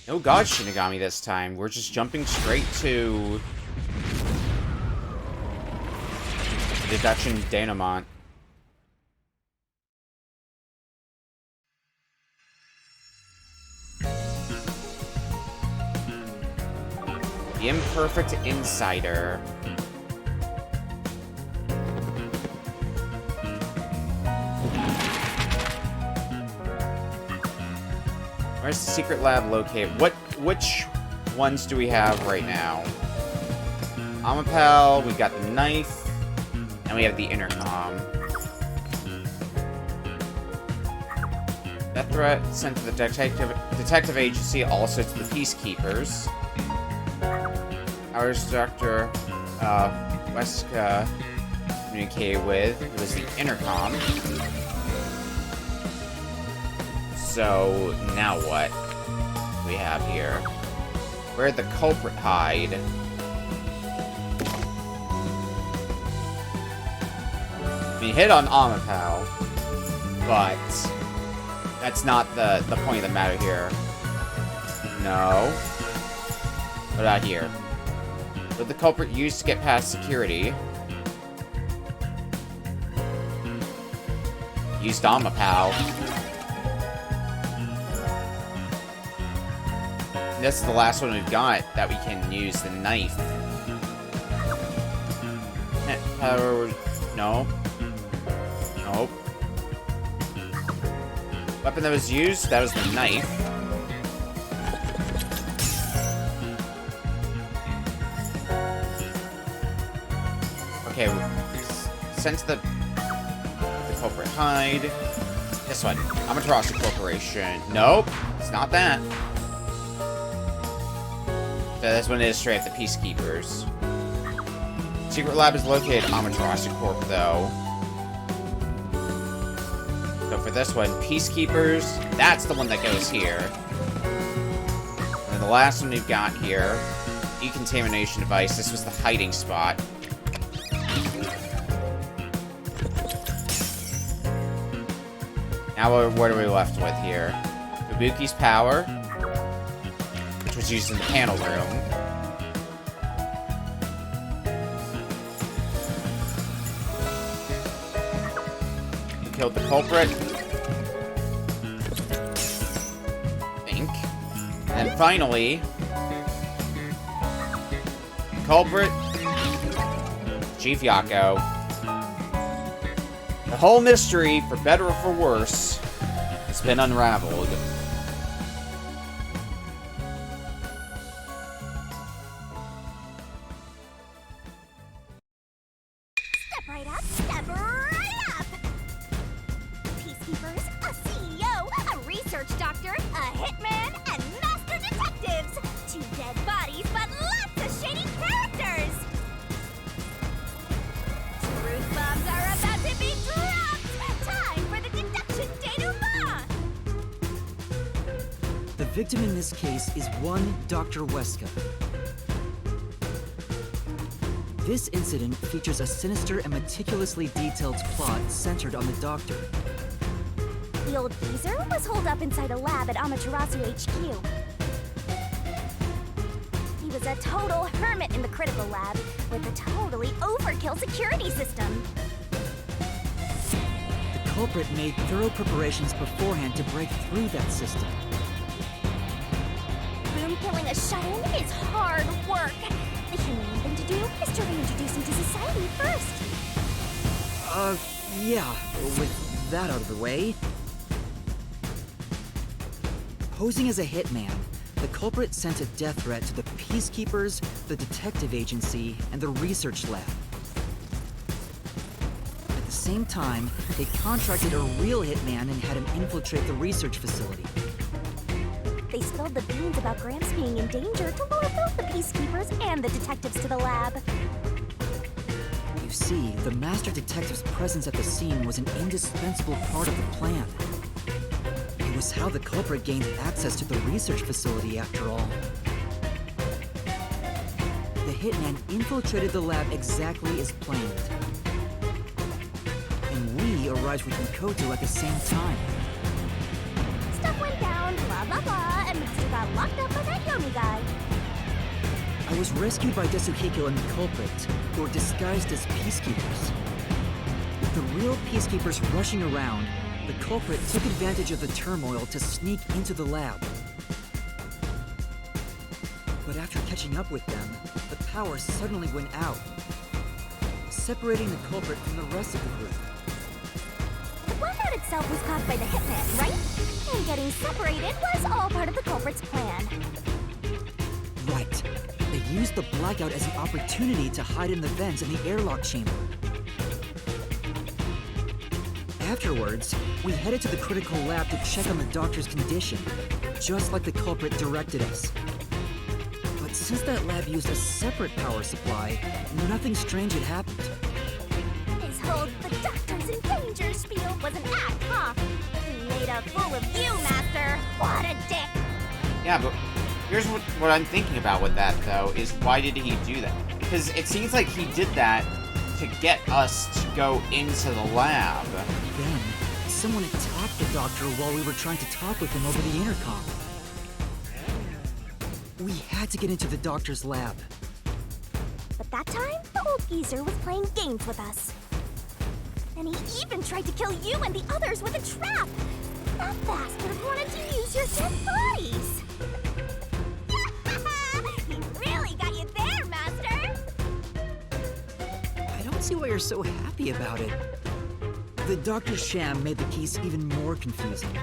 No God Shinigami this time. We're just jumping straight to the deduction denouement. The Imperfect Insider. Where's the secret lab located? Which ones do we have right now? Amapel, we got the knife, and we have the intercom. Death threat sent to the detective agency, also to the Peacekeepers. Ours Dr. Weska communicated with was the intercom. So, now what do we have here? Where'd the culprit hide? We hit on Amapau, but that's not the point of the matter here. No. What about here? What the culprit used to get past security? Used Amapau. This is the last one we've got that we can use the knife. Power. No. Nope. Weapon that was used, that was the knife. Okay, sent to the culprit hide. This one. Amaterasu Corporation. Nope. It's not that. So this one is straight up the Peacekeepers. Secret lab is located at Amaterasu Corp, though. So for this one, Peacekeepers, that's the one that goes here. And then the last one we've got here, decontamination device. This was the hiding spot. Now what are we left with here? Fubuki's power, which was used in the panel room. We killed the culprit. I think. And then finally, culprit, Chief Yako. The whole mystery, for better or for worse, has been unraveled. Step right up, step right up! Peacekeepers, a CEO, a research doctor, a hitman, and master detectives! 2 dead bodies, but lots of shady characters! Truth bombs are about to be dropped! Time for the deduction denouement! The victim in this case is one Dr. Weska. This incident features a sinister and meticulously detailed plot centered on the doctor. The old geezer was holed up inside a lab at Amaterasu HQ. He was a total hermit in the critical lab with a totally overkill security system. The culprit made thorough preparations beforehand to break through that system. Room killing a shut-in is hard work. The humane thing to do is to reintroduce him to society first. Yeah, with that out of the way. Posing as a hitman, the culprit sent a death threat to the Peacekeepers, the detective agency, and the research lab. At the same time, they contracted a real hitman and had him infiltrate the research facility. They spilled the beans about Gramps being in danger to lure both the Peacekeepers and the detectives to the lab. You see, the master detective's presence at the scene was an indispensable part of the plan. It was how the culprit gained access to the research facility, after all. The hitman infiltrated the lab exactly as planned. And we arrived with Mikoto at the same time. Stuff went down, blah blah blah, and Master got locked up by that Yomi guy. I was rescued by Desuhiko and the culprit, who were disguised as peacekeepers. With the real peacekeepers rushing around, the culprit took advantage of the turmoil to sneak into the lab. But after catching up with them, the power suddenly went out, separating the culprit from the rest of the group. The blackout itself was caused by the hitman, right? And getting separated was all part of the culprit's plan. Right. They used the blackout as an opportunity to hide in the vents in the airlock chamber. Afterwards, we headed to the critical lab to check on the doctor's condition, just like the culprit directed us. But since that lab used a separate power supply, nothing strange had happened. His whole "the doctor's in danger" spiel was an act, huh? He made a fool of you, Master. What a dick! Yeah, but here's what I'm thinking about with that, though, is why did he do that? Because it seems like he did that to get us to go into the lab. Then, someone attacked the doctor while we were trying to talk with him over the intercom. We had to get into the doctor's lab. But that time, the old geezer was playing games with us. And he even tried to kill you and the others with a trap! That bastard wanted to use your dead bodies! He really got you there, Master! I don't see why you're so happy about it. The doctor's sham made the case even more confusing.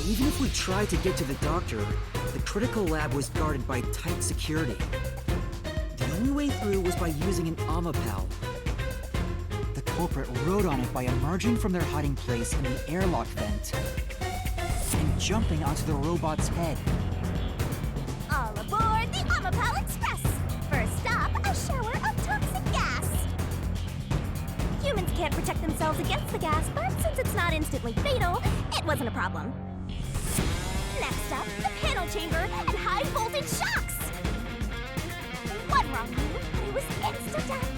Even if we tried to get to the doctor, the critical lab was guarded by tight security. The only way through was by using an Amapal. The culprit rode on it by emerging from their hiding place in the airlock vent and jumping onto the robot's head. All aboard the Amapal Express! First stop, a shower of toxic gas! Humans can't protect themselves against the gas, but since it's not instantly fatal, it wasn't a problem. Next up, the panel chamber and high voltage shocks! One wrong move, and it was instant death.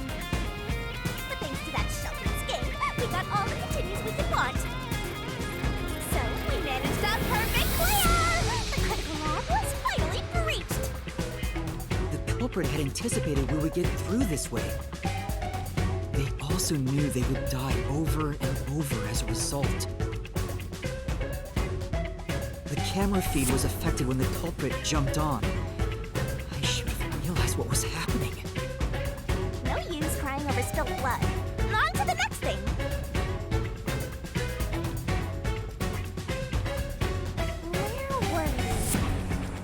But thanks to that sheltered escape, we got all the continues we could want. So we managed a perfect clear! The critical lab was finally breached! The culprit had anticipated we would get through this way. They also knew they would die over and over as a result. The camera feed was affected when the culprit jumped on. I should have realized what was happening. No use crying over spilled blood. On to the next thing! Where were we?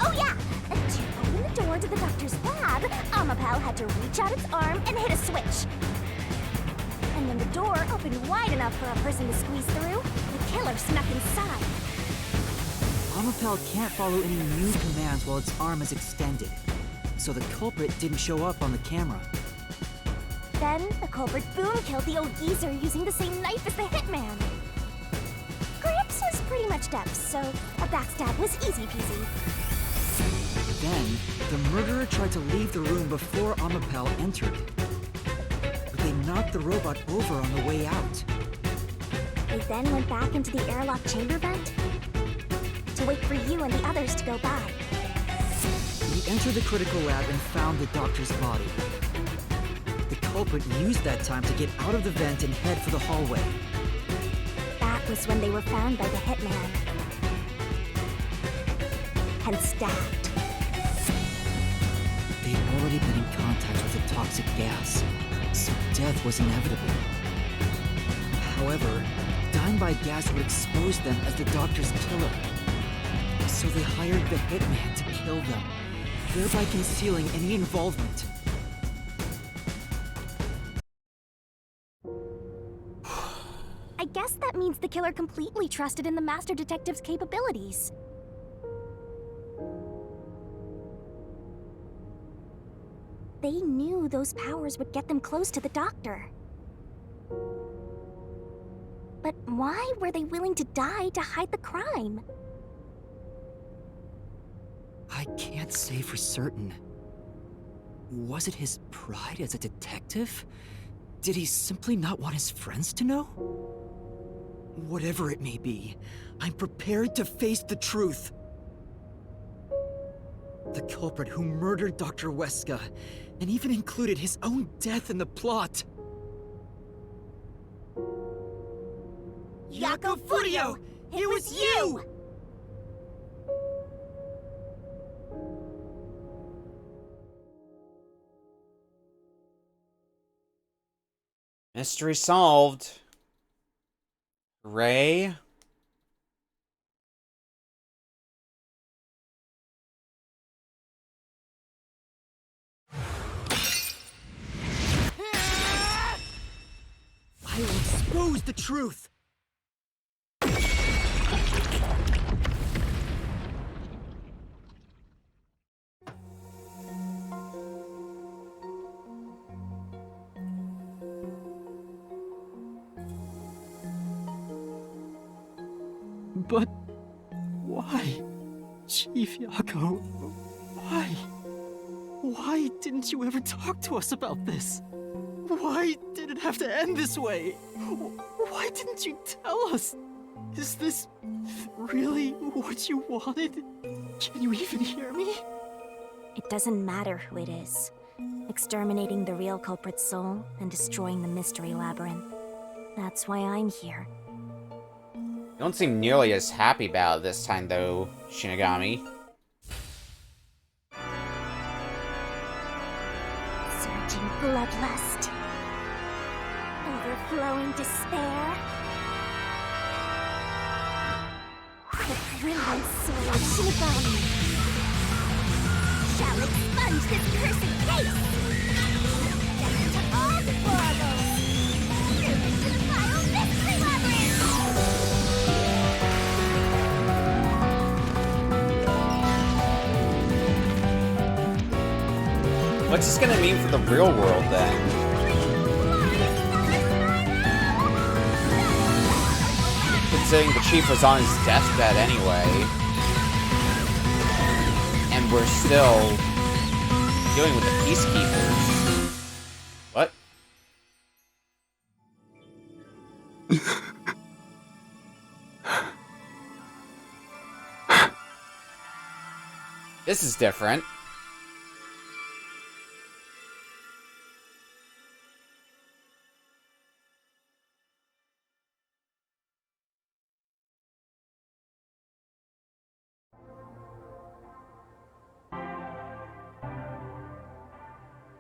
Oh yeah! To open the door to the doctor's lab, Amapal had to reach out its arm and hit a switch. And when the door opened wide enough for a person to squeeze through, the killer snuck inside. Amapal can't follow any new commands while its arm is extended, so the culprit didn't show up on the camera. Then, the culprit boom-killed the old geezer using the same knife as the hitman. Gramps was pretty much deaf, so a backstab was easy peasy. Then, the murderer tried to leave the room before Amapal entered. But they knocked the robot over on the way out. They then went back into the airlock chamber vent to wait for you and the others to go by. We entered the critical lab and found the doctor's body. The culprit used that time to get out of the vent and head for the hallway. That was when they were found by the hitman. And stabbed. They'd already been in contact with the toxic gas, so death was inevitable. However, dying by gas would expose them as the doctor's killer. So they hired the hitman to kill them, thereby concealing any involvement. I guess that means the killer completely trusted in the Master Detective's capabilities. They knew those powers would get them close to the doctor. But why were they willing to die to hide the crime? I can't say for certain. Was it his pride as a detective? Did he simply not want his friends to know? Whatever it may be, I'm prepared to face the truth. The culprit who murdered Dr. Weska, and even included his own death in the plot. Jaco Furio! It was you! Mystery solved. Hooray. I will expose the truth! But why, Chief Jaco? Why? Why didn't you ever talk to us about this? Why did it have to end this way? Why didn't you tell us? Is this really what you wanted? Can you even hear me? It doesn't matter who it is. Exterminating the real culprit's soul and destroying the mystery labyrinth. That's why I'm here. You don't seem nearly as happy about it this time, though, Shinigami. Surging bloodlust. Overflowing despair. The brilliant soul of Shinigami shall expunge this cursed case! Death to all the horribles! What's this gonna mean for the real world then? Considering the chief was on his deathbed anyway, and we're still dealing with the peacekeepers. What? This is different.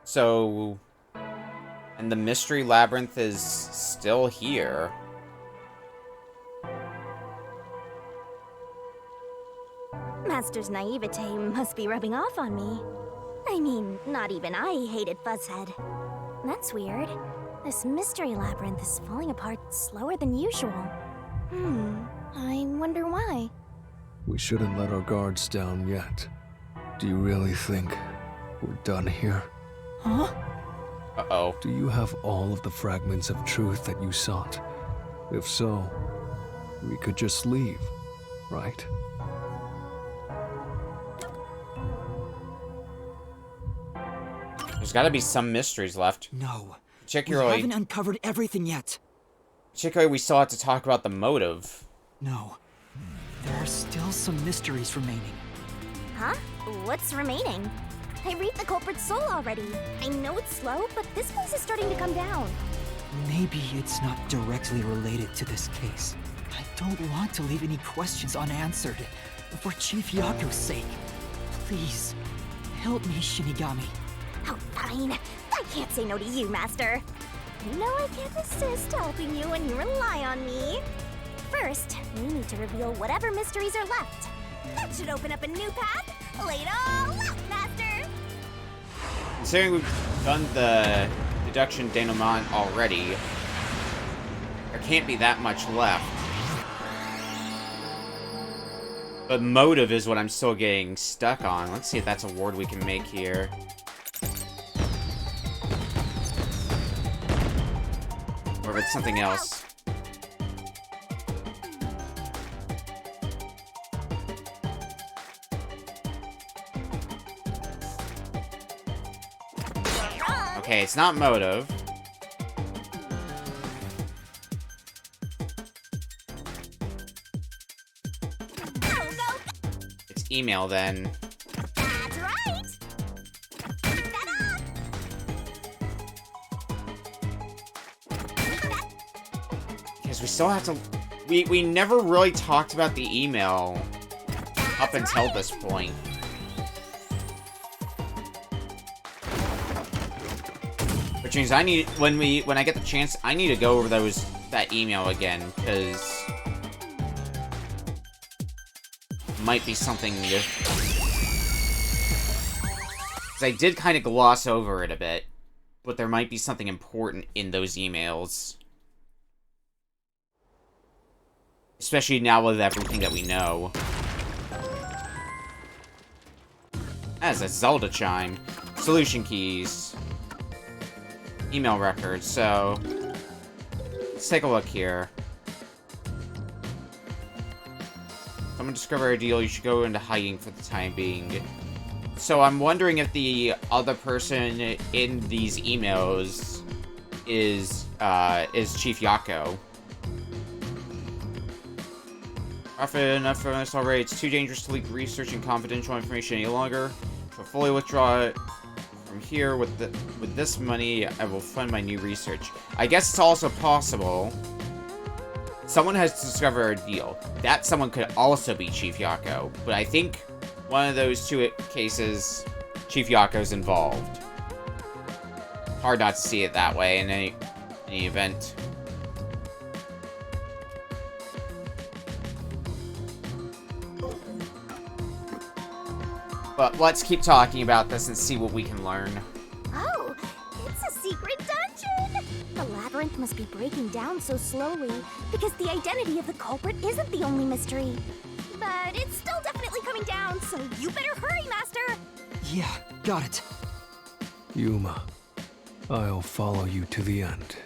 So, and the mystery labyrinth is still here. Master's naivete must be rubbing off on me. I mean, not even I hated Fuzzhead. That's weird. This mystery labyrinth is falling apart slower than usual. I wonder why. We shouldn't let our guards down yet. Do you really think we're done here? Huh? Uh-oh. Do you have all of the fragments of truth that you sought? If so, we could just leave, right? There's gotta be some mysteries left. No. Particularly, We haven't uncovered everything yet. Particularly, we still have to talk about the motive. No. There are still some mysteries remaining. Huh? What's remaining? I read the culprit's soul already. I know it's slow, but this place is starting to come down. Maybe it's not directly related to this case. I don't want to leave any questions unanswered. For Chief Yako's sake. Please, help me, Shinigami. Oh, fine. I can't say no to you, Master. You know I can't resist helping you when you rely on me. First, we need to reveal whatever mysteries are left. That should open up a new path. Lay it all out, Master! Considering we've done the deduction denouement already, there can't be that much left. But motive is what I'm still getting stuck on. Let's see if that's a word we can make here. Or if it's something else. Okay, it's not motive. It's email then. That's right! Because we still have to... We never really talked about the email up until this point. Which means I need... When I get the chance, I need to go over that email again, because... might be something... Because I did kind of gloss over it a bit, but there might be something important in those emails. Especially now with everything that we know. As a Zelda chime. Solution keys. Email records, so... let's take a look here. Someone discovered a deal, you should go into hiding for the time being. So I'm wondering if the other person in these emails is Chief Yako. Profit enough from this already. It's too dangerous to leak research and confidential information any longer. So fully withdraw it from here with this money. I will fund my new research. I guess it's also possible someone has discovered a deal. That someone could also be Chief Yako, but I think one of those two cases, Chief Yako's involved. Hard not to see it that way in any event. But let's keep talking about this and see what we can learn. Oh, it's a secret dungeon! The labyrinth must be breaking down so slowly because the identity of the culprit isn't the only mystery. But it's still definitely coming down, so you better hurry, Master! Yeah, got it. Yuma, I'll follow you to the end,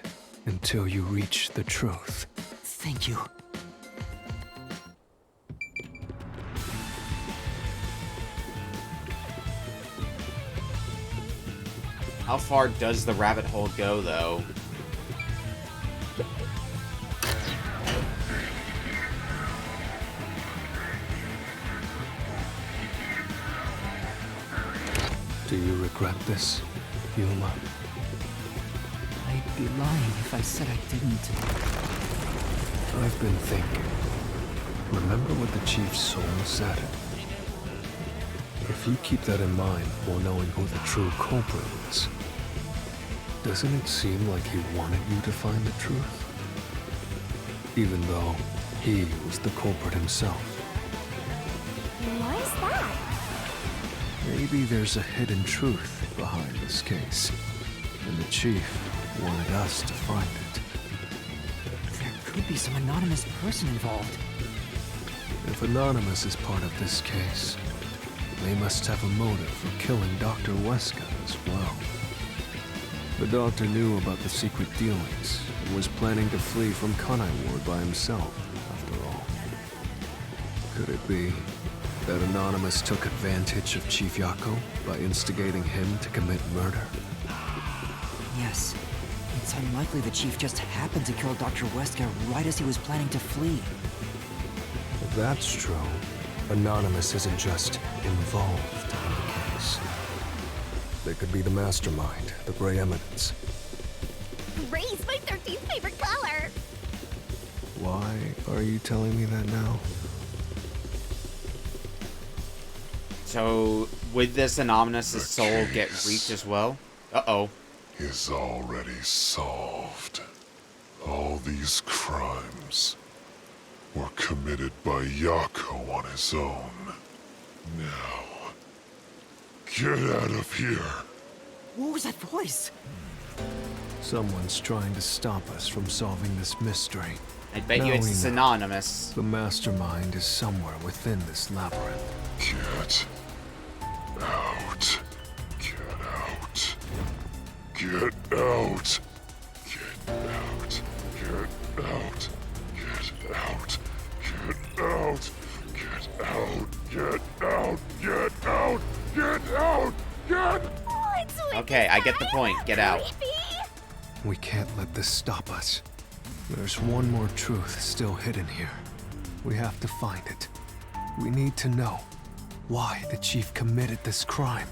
until you reach the truth. Thank you. How far does the rabbit hole go, though? Do you regret this, Yuma? I'd be lying if I said I didn't. I've been thinking. Remember what the Chief's soul said? If you keep that in mind while knowing who the true culprit is, doesn't it seem like he wanted you to find the truth? Even though he was the culprit himself. Why is that? Maybe there's a hidden truth behind this case, and the Chief wanted us to find it. There could be some anonymous person involved. If Anonymous is part of this case, they must have a motive for killing Dr. Weska as well. The doctor knew about the secret dealings and was planning to flee from Kanai Ward by himself, after all. Could it be that Anonymous took advantage of Chief Yako by instigating him to commit murder? Yes. It's unlikely the Chief just happened to kill Dr. Weska right as he was planning to flee. If that's true, Anonymous isn't just involved in the case. They could be the mastermind, the Grey Eminence. Gray's my 13th favorite color! Why are you telling me that now? So, would this Anonymous' soul get reaped as well? Uh-oh. Is already solved. All these crimes were committed by Yako on his own. Now, get out of here. What was that voice? Someone's trying to stop us from solving this mystery. I bet you Now it's we know. Anonymous. The mastermind is somewhere within this labyrinth. Get out. Get out. Get out. Get out. Get out. Get out. Get out. Get out. Get out. Get out. Get out. Get. Okay, I get the point. Get out. We can't let this stop us. There's one more truth still hidden here. We have to find it. We need to know why the Chief committed this crime.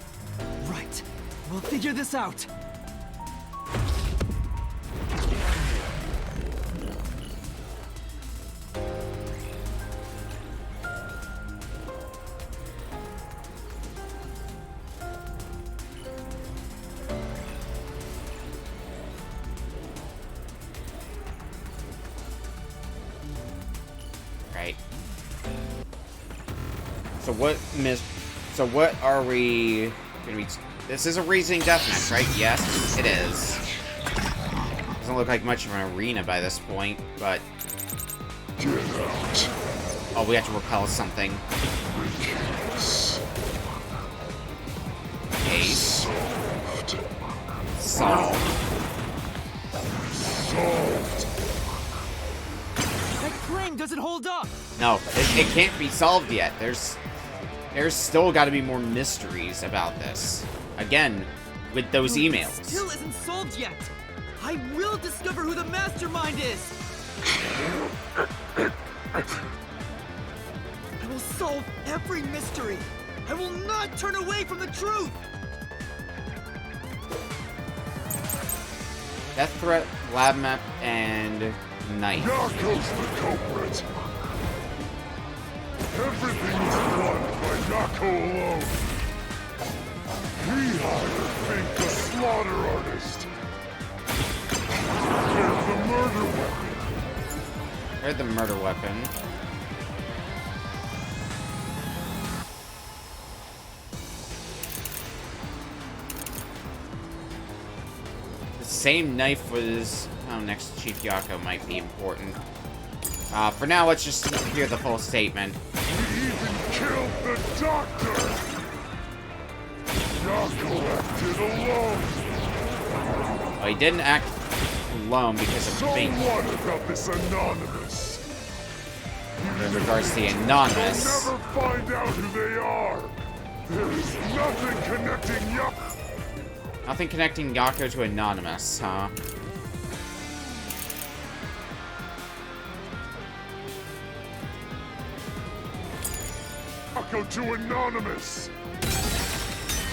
Right. We'll figure this out. Right. So what are we gonna be? This is a reasoning deathmatch, right? Yes, it is. Doesn't look like much of an arena by this point, but Get out. oh, we have to repel something. Ace. Solved. That claim doesn't hold up. No, it can't be solved yet. There's still got to be more mysteries about this. Again, with those emails. Still isn't solved yet. I will discover who the mastermind is. I will solve every mystery. I will not turn away from the truth. Death threat, lab map, and knife. Yako's the culprit. Everything was done by Yako alone. He hired Fink, the slaughter artist. There's the murder weapon. Where's the murder weapon? The same knife was... Oh, next to Chief Yako might be important. For now, let's just hear the full statement. He even killed the doctor. Yako acted alone. Well, he didn't act alone because of So fate. what about this Anonymous? In regards to the Anonymous, You'll never find out who they are. There is nothing connecting Yako. nothing connecting Yako to Anonymous, huh? Yako to Anonymous.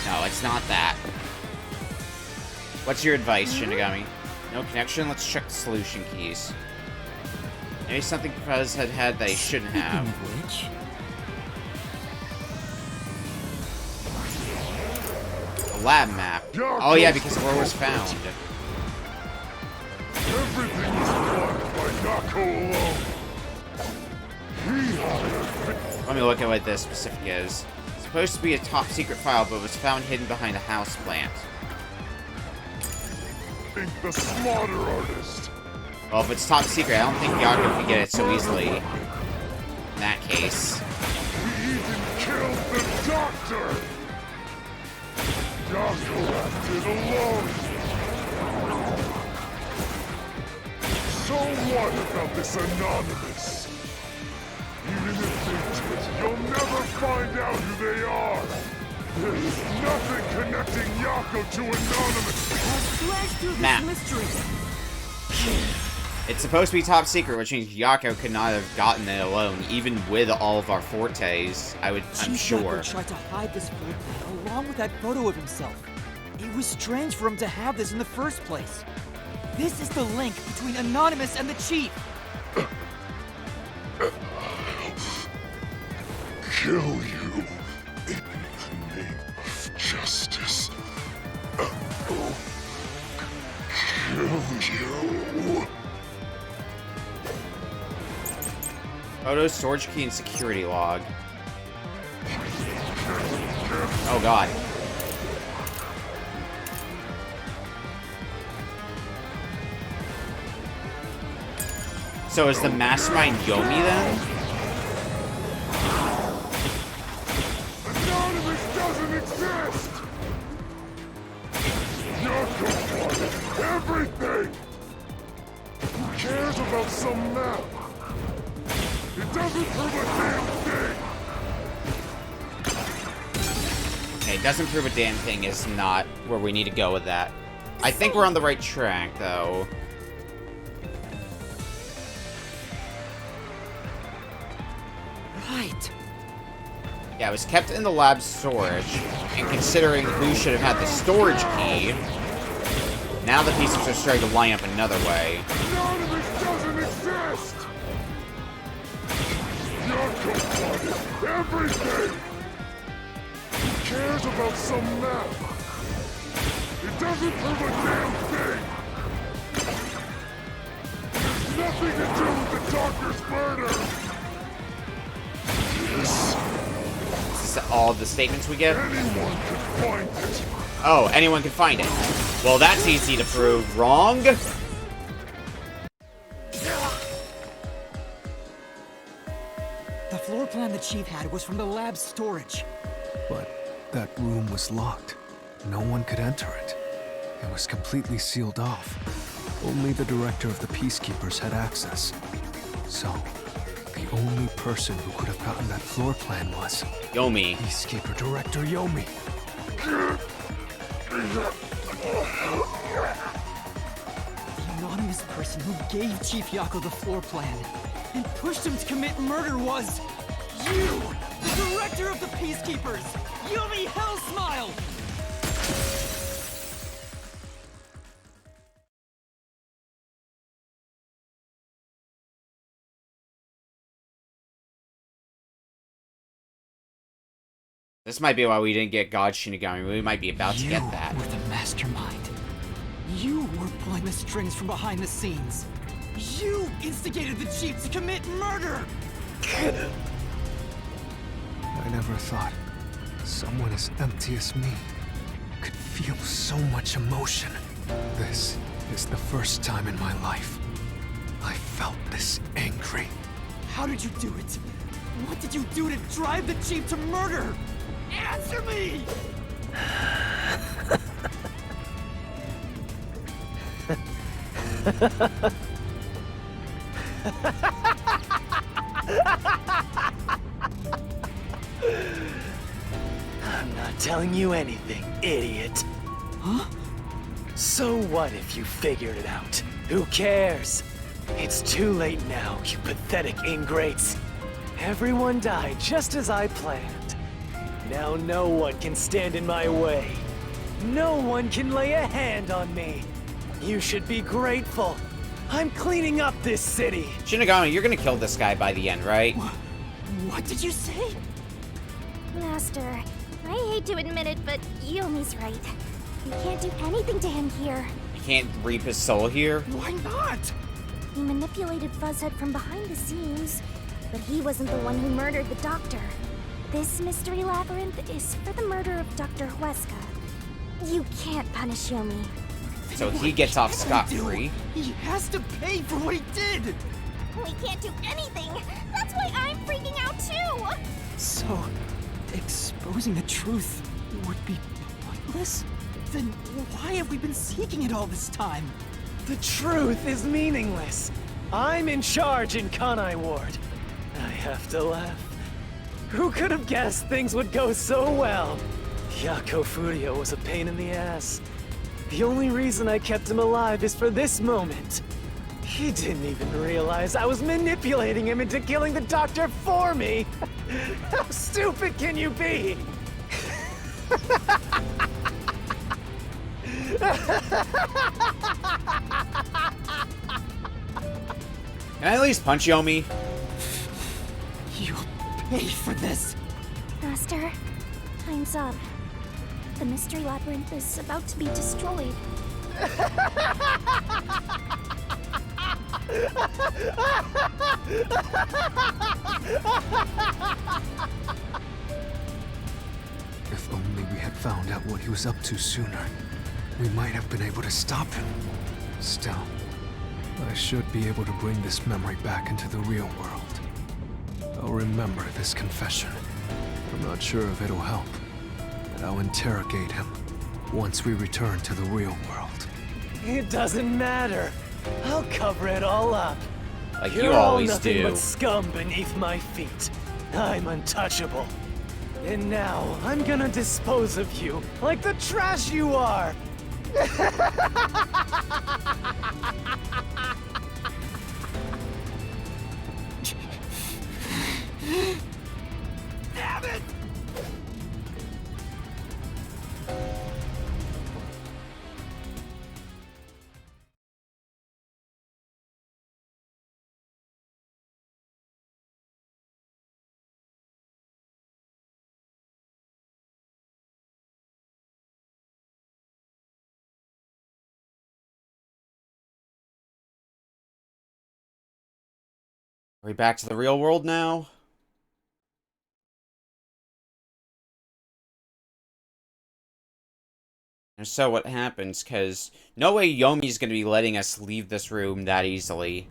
No, it's not that. What's your advice, Shinigami? No connection? Let's check the solution keys. Maybe something Fuzz had that he shouldn't have. A lab map. Oh yeah, because of where it was found. Everything was won by Yako alone. He hired. Let me look at what this specific is. It's supposed to be a top secret file, but was found hidden behind a house plant. The slaughter artist. Well, if it's top secret, I don't think Yako can get it so easily. In that case. He even killed the doctor. Yako acted alone. So what about this Anonymous? Even if they did, you'll never find out who they are. There is nothing connecting Yako to Anonymous. Map. It's supposed to be top secret, which means Yako could not have gotten it alone, even with all of our fortes. I'm sure. Yako tried to hide this floor plan along with that photo of himself. It was strange for him to have this in the first place. This is the link between Anonymous and the Chief. Kill you in the name of justice. Kill you. Photo, storage key, and security log. Oh god. So is the mastermind Yomi then? Anonymous doesn't exist! Yako wanted everything! Who cares about some map? It doesn't prove a damn thing! Okay, doesn't prove a damn thing is not where we need to go with that. I think we're on the right track, though. Right. Yeah, it was kept in the lab storage, and considering who should have had the storage key, now the pieces are starting to line up another way. Anonymous doesn't exist! Yako wanted everything! Who cares about some map? It doesn't prove a damn thing! There's nothing to do with the doctor's murder! This Is this all the statements we get? anyone could find it! Oh, anyone can find it. Well, that's easy to prove. Wrong? The floor plan the Chief had was from the lab's storage. But that room was locked. No one could enter it. It was completely sealed off. Only the director of the Peacekeepers had access. So, the only person who could have gotten that floor plan was... Yomi. Peacekeeper Director Yomi. The anonymous person who gave Chief Yako the floor plan and pushed him to commit murder was... you! The director of the Peacekeepers! Yomi Hellsmile! This might be why we didn't get God Shinigami. We might be about to get that. You were the mastermind. You were pulling the strings from behind the scenes. You instigated the Chief to commit murder! I never thought someone as empty as me could feel so much emotion. This is the first time in my life I felt this angry. How did you do it? What did you do to drive the Chief to murder? Answer me! I'm not telling you anything, idiot. Huh? So what if you figured it out? Who cares? It's too late now, you pathetic ingrates. Everyone died just as I planned. Now no one can stand in my way. No one can lay a hand on me. You should be grateful. I'm cleaning up this city. Shinigami, you're gonna kill this guy by the end, right? What did you say? Master, I hate to admit it, but Yomi's right. You can't do anything to him here. You can't reap his soul here? Why not? He manipulated Fuzzhead from behind the scenes, but he wasn't the one who murdered the doctor. This mystery labyrinth is for the murder of Dr. Huesca. You can't punish Yomi. So he gets off scot-free. He has to pay for what he did! We can't do anything. That's why I'm freaking out too. So, exposing the truth would be pointless? Then why have we been seeking it all this time? The truth is meaningless. I'm in charge in Kanai Ward. I have to laugh. Who could have guessed things would go so well? Yako Furio was a pain in the ass. The only reason I kept him alive is for this moment. He didn't even realize I was manipulating him into killing the doctor for me. How stupid can you be? Can I at least punch Yomi? You'll pay for this. Master, time's up. The mystery labyrinth is about to be destroyed. If only we had found out what he was up to sooner, we might have been able to stop him. Still, I should be able to bring this memory back into the real world. I'll remember this confession. I'm not sure if it'll help, but I'll interrogate him once we return to the real world. It doesn't matter. I'll cover it all up. Like You're you all always nothing do. but scum beneath my feet. I'm untouchable. And now I'm gonna dispose of you like the trash you are. Damn it! Are we back to the real world now? And so what happens, because no way Yomi's going to be letting us leave this room that easily.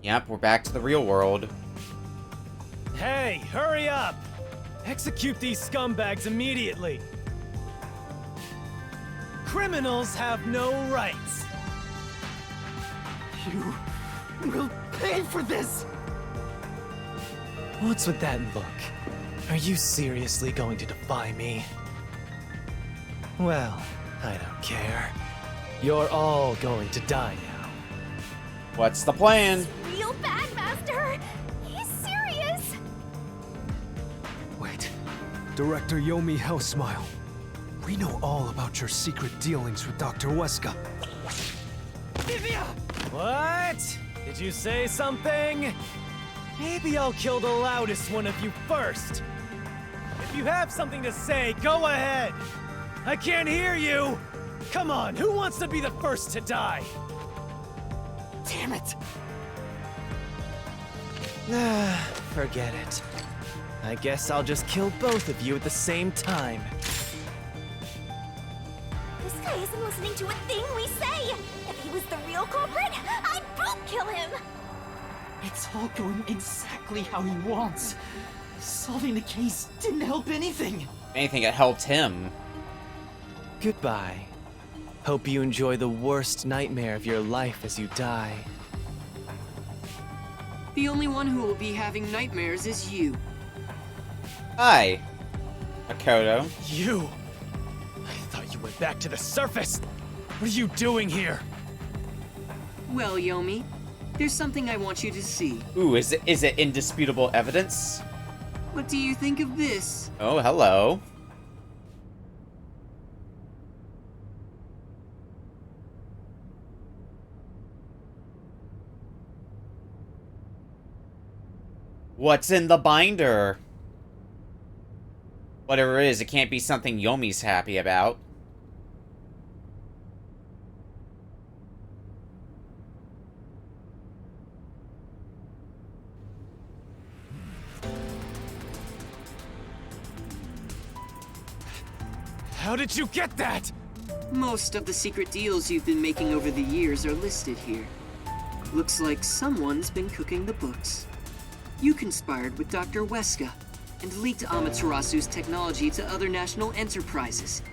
Yep, we're back to the real world. Hey, hurry up! Execute these scumbags immediately! Criminals have no rights! You will pay for this! What's with that look? Are you seriously going to defy me? Well, I don't care. You're all going to die now. What's the plan? Real bad, Master. He's serious. Wait, Director Yomi Hellsmile. We know all about your secret dealings with Dr. Huesca. What? Did you say something? Maybe I'll kill the loudest one of you first. If you have something to say, go ahead. I can't hear you. Come on, who wants to be the first to die? Damn it! Forget it. I guess I'll just kill both of you at the same time. This guy isn't listening to a thing we say. If he was the real culprit, I'd boot kill him. It's all going exactly how he wants. Solving the case didn't help anything. Anything that helped him. Goodbye. Hope you enjoy the worst nightmare of your life as you die. The only one who will be having nightmares is you. Hi, Makoto. You! I thought you went back to the surface! What are you doing here? Well, Yomi, there's something I want you to see. Ooh, is it indisputable evidence? What do you think of this? Oh, hello. What's in the binder? Whatever it is, it can't be something Yomi's happy about. How did you get that? Most of the secret deals you've been making over the years are listed here. Looks like someone's been cooking the books. You conspired with Dr. Weska and leaked Amaterasu's technology to other national enterprises.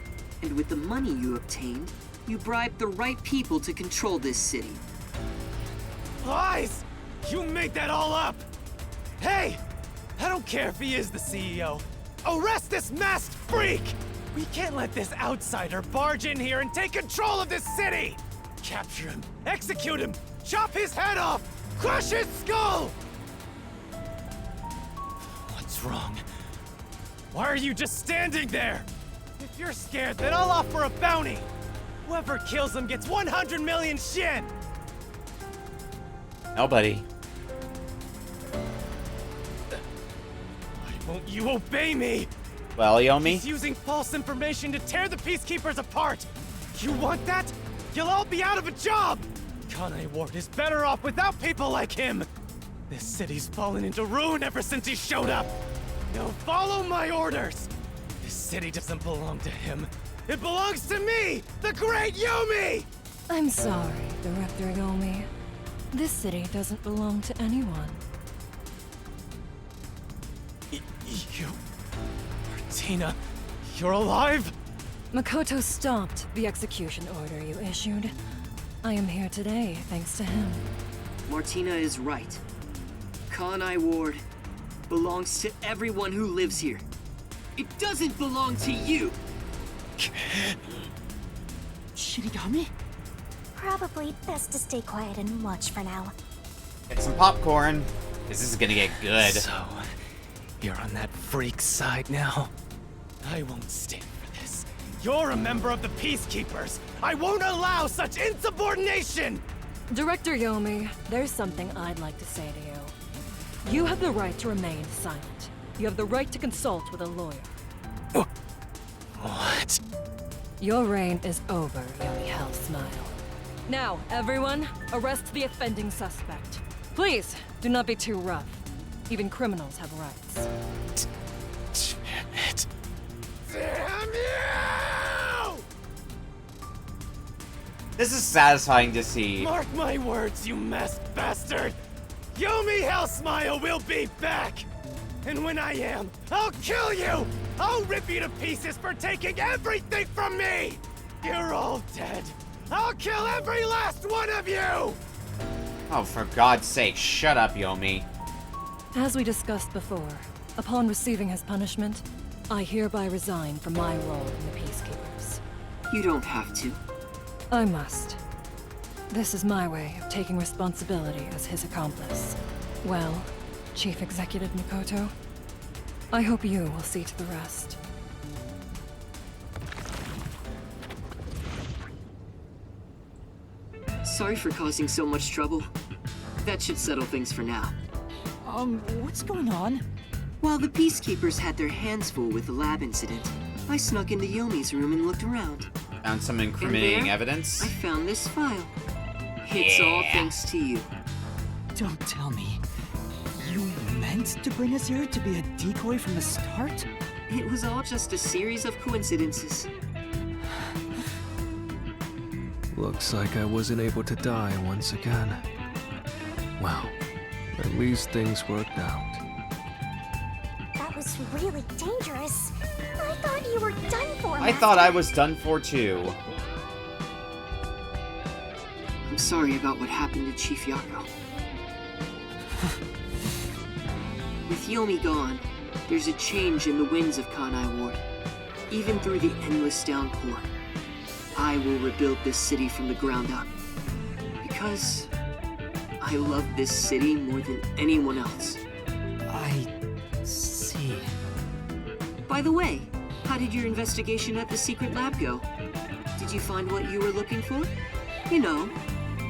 And with the money you obtained, you bribed the right people to control this city. Lies! You made that all up! Hey! I don't care if he is the CEO. Arrest this masked freak! We can't let this outsider barge in here and take control of this city! Capture him, execute him, chop his head off, crush his skull! What's wrong? Why are you just standing there? If you're scared, then I'll offer a bounty. Whoever kills him gets 100 million shin! Nobody. Why won't you obey me? Well, Yomi? He's using false information to tear the Peacekeepers apart! You want that? You'll all be out of a job! Kanai Ward is better off without people like him! This city's fallen into ruin ever since he showed up! Now follow my orders! This city doesn't belong to him. It belongs to me, the great Yomi! I'm sorry, Director Yomi. This city doesn't belong to anyone. You... Martina, you're alive? Makoto stopped the execution order you issued. I am here today thanks to him. Martina is right. Kanai Ward belongs to everyone who lives here. It doesn't belong to you! Shinigami? Probably best to stay quiet and watch for now. Get some popcorn, because this is gonna get good. So, you're on that freak's side now? I won't stand for this. You're a member of the Peacekeepers! I won't allow such insubordination! Director Yomi, there's something I'd like to say to you. You have the right to remain silent. You have the right to consult with a lawyer. What? Your reign is over, Yomi Hell Smile. Now, everyone, arrest the offending suspect. Please, do not be too rough. Even criminals have rights. Damn it. Damn you! This is satisfying to see. Mark my words, you masked bastard! Yomi Hellsmile will be back! And when I am, I'll kill you! I'll rip you to pieces for taking everything from me! You're all dead! I'll kill every last one of you! Oh, for God's sake, shut up, Yomi. As we discussed before, upon receiving his punishment, I hereby resign from my role in the Peacekeepers. You don't have to. I must. This is my way of taking responsibility as his accomplice. Well, Chief Executive Makoto, I hope you will see to the rest. Sorry for causing so much trouble. That should settle things for now. What's going on? While the Peacekeepers had their hands full with the lab incident, I snuck into Yomi's room and looked around. Found some incriminating And there, evidence. I found this file. It's all thanks to you. Don't tell me. You meant to bring us here to be a decoy from the start? It was all just a series of coincidences. Looks like I wasn't able to die once again. Well, at least things worked out. That was really dangerous. I thought you were done for, I thought I was done for too. I'm sorry about what happened to Chief Yako. With Yomi gone, there's a change in the winds of Kanai Ward. Even through the endless downpour, I will rebuild this city from the ground up. Because I love this city more than anyone else. I see. By the way, how did your investigation at the secret lab go? Did you find what you were looking for? You know,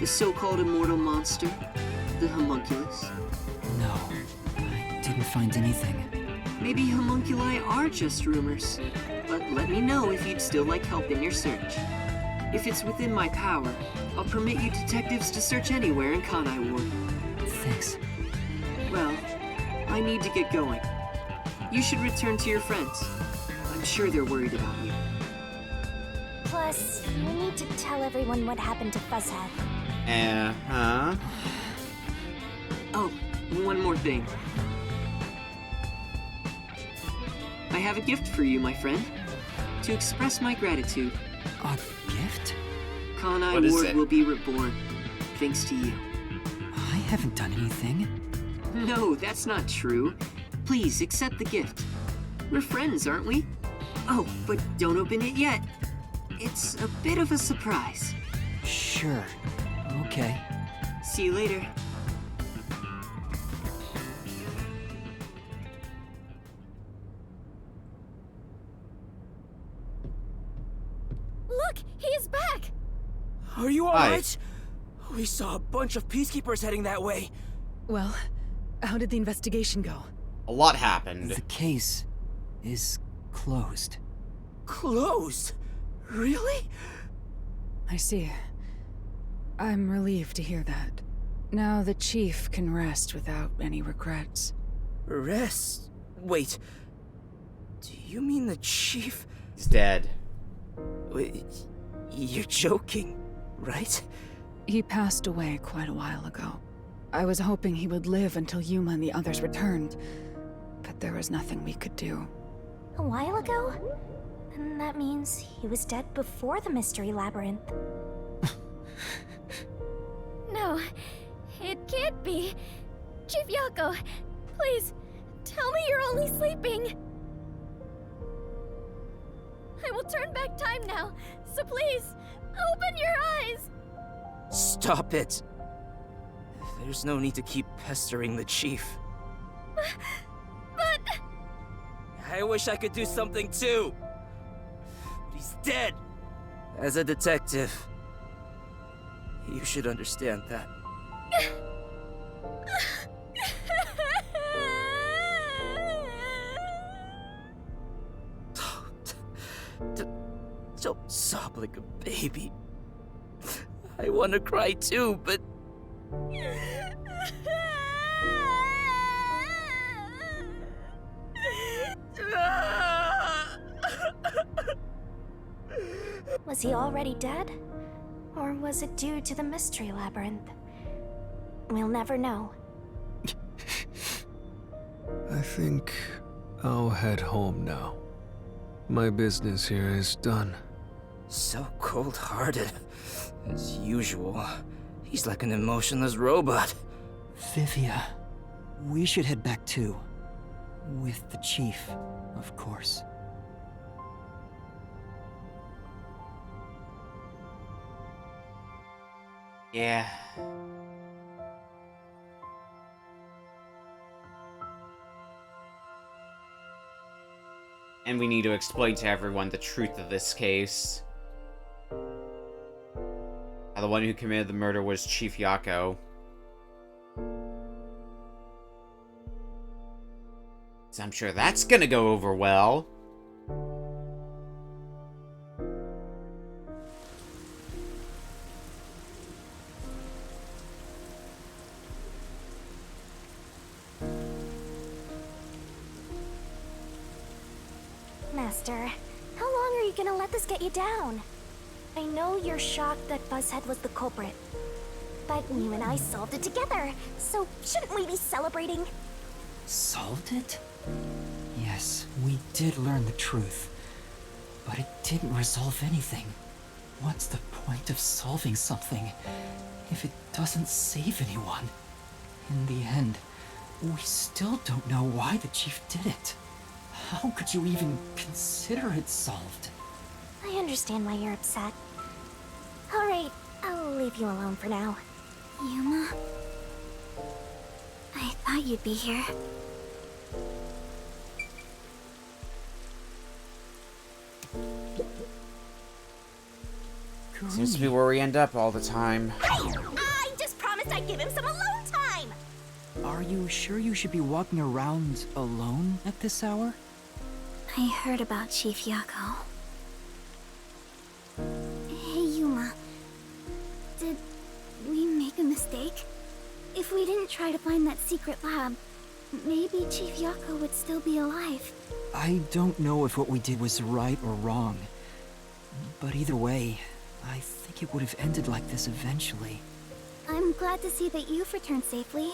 the so-called immortal monster, the homunculus. No, I didn't find anything. Maybe homunculi are just rumors, but let me know if you'd still like help in your search. If it's within my power, I'll permit you detectives to search anywhere in Kanai Ward. Thanks. Well, I need to get going. You should return to your friends. I'm sure they're worried about you. Plus, we need to tell everyone what happened to Fuzzhead. Uh-huh. Oh, one more thing. I have a gift for you, my friend. To express my gratitude. A gift? Kanai Ward will be reborn, thanks to you. I haven't done anything. No, that's not true. Please, accept the gift. We're friends, aren't we? Oh, but don't open it yet. It's a bit of a surprise. Sure. Okay. See you later. Look, he is back! Are you Hi. alright? We saw a bunch of peacekeepers heading that way. Well, how did the investigation go? A lot happened. The case is closed. Closed? Really? I see. I'm relieved to hear that. Now the chief can rest without any regrets. Rest? Wait. Do you mean the chief? He's dead. Wait, you're joking, right? He passed away quite a while ago. I was hoping he would live until Yuma and the others returned, but there was nothing we could do. A while ago? Then that means he was dead before the Mystery Labyrinth. No, it can't be. Chief Yako, please, tell me you're only sleeping. I will turn back time now, so please, open your eyes! Stop it. There's no need to keep pestering the chief. But... I wish I could do something too. But he's dead. As a detective, you should understand that. Don't sob like a baby. I want to cry too, but... Was he already dead? Or was it due to the Mystery Labyrinth? We'll never know. I think I'll head home now. My business here is done. So cold-hearted. As usual. He's like an emotionless robot. Vivia, we should head back too. With the chief, of course. Yeah. And we need to explain to everyone the truth of this case. How the one who committed the murder was Chief Yako. So I'm sure that's gonna go over well. Master, how long are you gonna let this get you down? I know you're shocked that Buzzhead was the culprit, but you and I solved it together, so shouldn't we be celebrating? Solved it? Yes, we did learn the truth. But it didn't resolve anything. What's the point of solving something if it doesn't save anyone? In the end, we still don't know why the chief did it. How could you even consider it solved? I understand why you're upset. Alright, I'll leave you alone for now. Yuma? I thought you'd be here. Seems to be where we end up all the time. Hey! I just promised I'd give him some alone time! Are you sure you should be walking around alone at this hour? I heard about Chief Yako. Hey, Yuma. Did we make a mistake? If we didn't try to find that secret lab, maybe Chief Yako would still be alive. I don't know if what we did was right or wrong. But either way, I think it would have ended like this eventually. I'm glad to see that you've returned safely.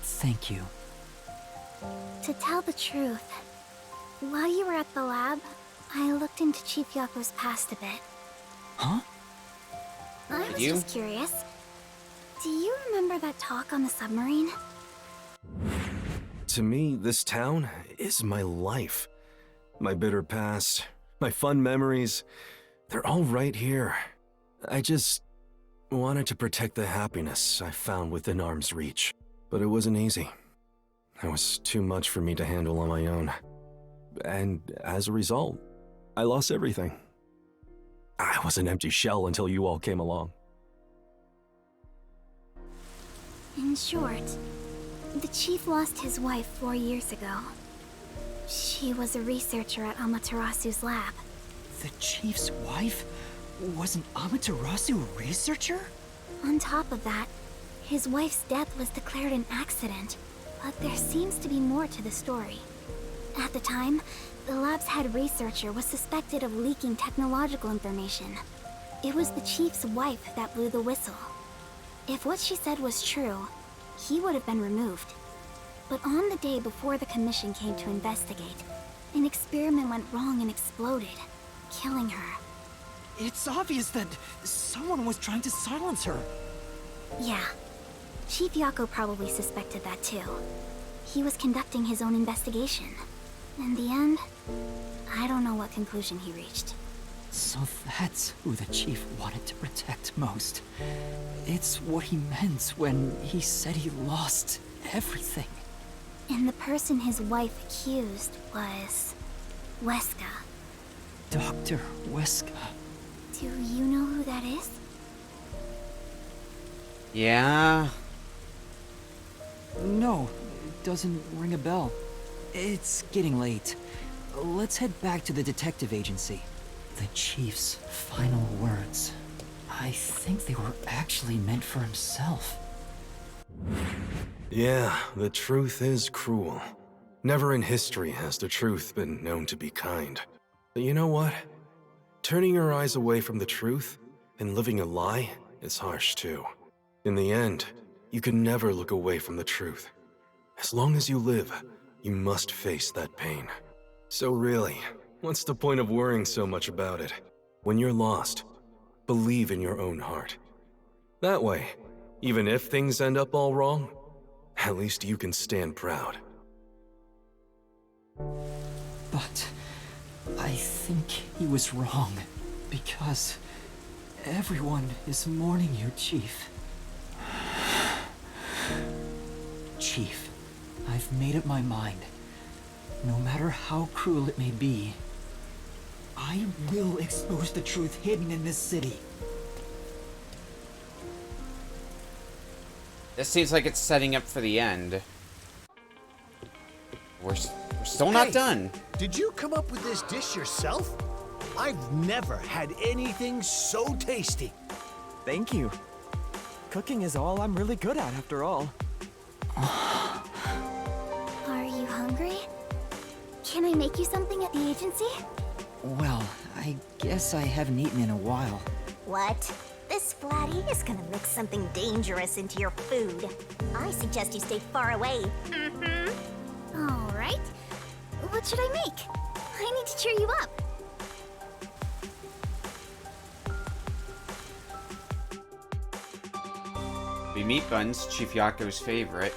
Thank you. To tell the truth, while you were at the lab, I looked into Chief Yako's past a bit. Huh? I was just curious. Do you remember that talk on the submarine? To me, this town is my life. My bitter past, my fun memories, they're all right here. I just wanted to protect the happiness I found within arm's reach. But it wasn't easy. It was too much for me to handle on my own. And as a result, I lost everything. I was an empty shell until you all came along. In short, the chief lost his wife 4 years ago. She was a researcher at Amaterasu's lab. The chief's wife was an Amaterasu researcher? On top of that, his wife's death was declared an accident, but there seems to be more to the story. At the time, the lab's head researcher was suspected of leaking technological information. It was the chief's wife that blew the whistle. If what she said was true, he would have been removed. But on the day before the commission came to investigate, an experiment went wrong and exploded, killing her. It's obvious that someone was trying to silence her. Yeah. Chief Yako probably suspected that too. He was conducting his own investigation. In the end, I don't know what conclusion he reached. So that's who the chief wanted to protect most. It's what he meant when he said he lost everything. And the person his wife accused was Weska. Dr. Weska. Do you know who that is? Yeah? No, it doesn't ring a bell. It's getting late. Let's head back to the detective agency. The chief's final words. I think they were actually meant for himself. Yeah, the truth is cruel. Never in history has the truth been known to be kind. But you know what? Turning your eyes away from the truth and living a lie is harsh too. In the end, you can never look away from the truth. As long as you live, you must face that pain. So really, what's the point of worrying so much about it? When you're lost, believe in your own heart. That way, even if things end up all wrong, at least you can stand proud. But I think he was wrong, because everyone is mourning you, Chief. Chief, I've made up my mind. No matter how cruel it may be, I will expose the truth hidden in this city. This seems like it's setting up for the end. We're still not done. Did you come up with this dish yourself? I've never had anything so tasty. Thank you. Cooking is all I'm really good at, after all. Are you hungry? Can I make you something at the agency? Well, I guess I haven't eaten in a while. What? This Flatty is gonna mix something dangerous into your food. I suggest you stay far away. All right. What should I make? I need to cheer you up. Be meat buns, Chief Yako's favorite.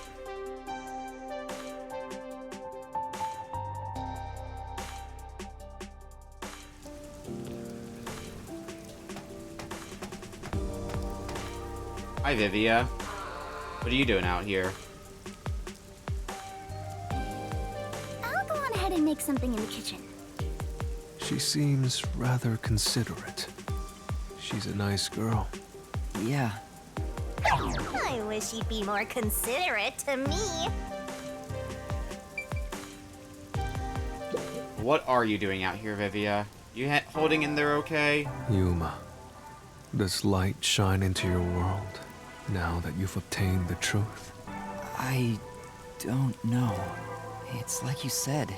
Hi, Vivia. What are you doing out here? I'll go on ahead and make something in the kitchen. She seems rather considerate. She's a nice girl. Yeah. I wish you'd be more considerate to me. What are you doing out here, Vivia? You holding in there okay? Yuma, does light shine into your world now that you've obtained the truth? I don't know. It's like you said.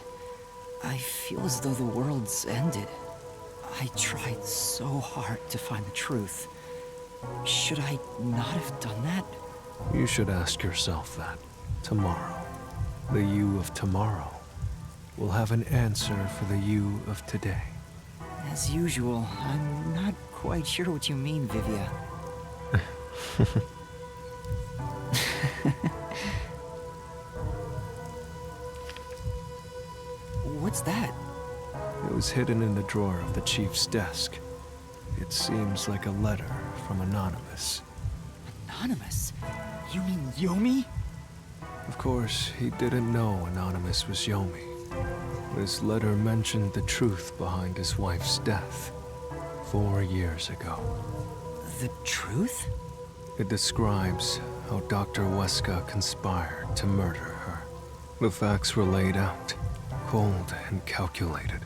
I feel as though the world's ended. I tried so hard to find the truth. Should I not have done that? You should ask yourself that tomorrow. The you of tomorrow will have an answer for the you of today. As usual, I'm not quite sure what you mean, Vivia. What's that? It was hidden in the drawer of the chief's desk. It seems like a letter from Anonymous. Anonymous? You mean Yomi? Of course, he didn't know Anonymous was Yomi. This letter mentioned the truth behind his wife's death 4 years ago. The truth? It describes how Dr. Weska conspired to murder her. The facts were laid out, cold and calculated.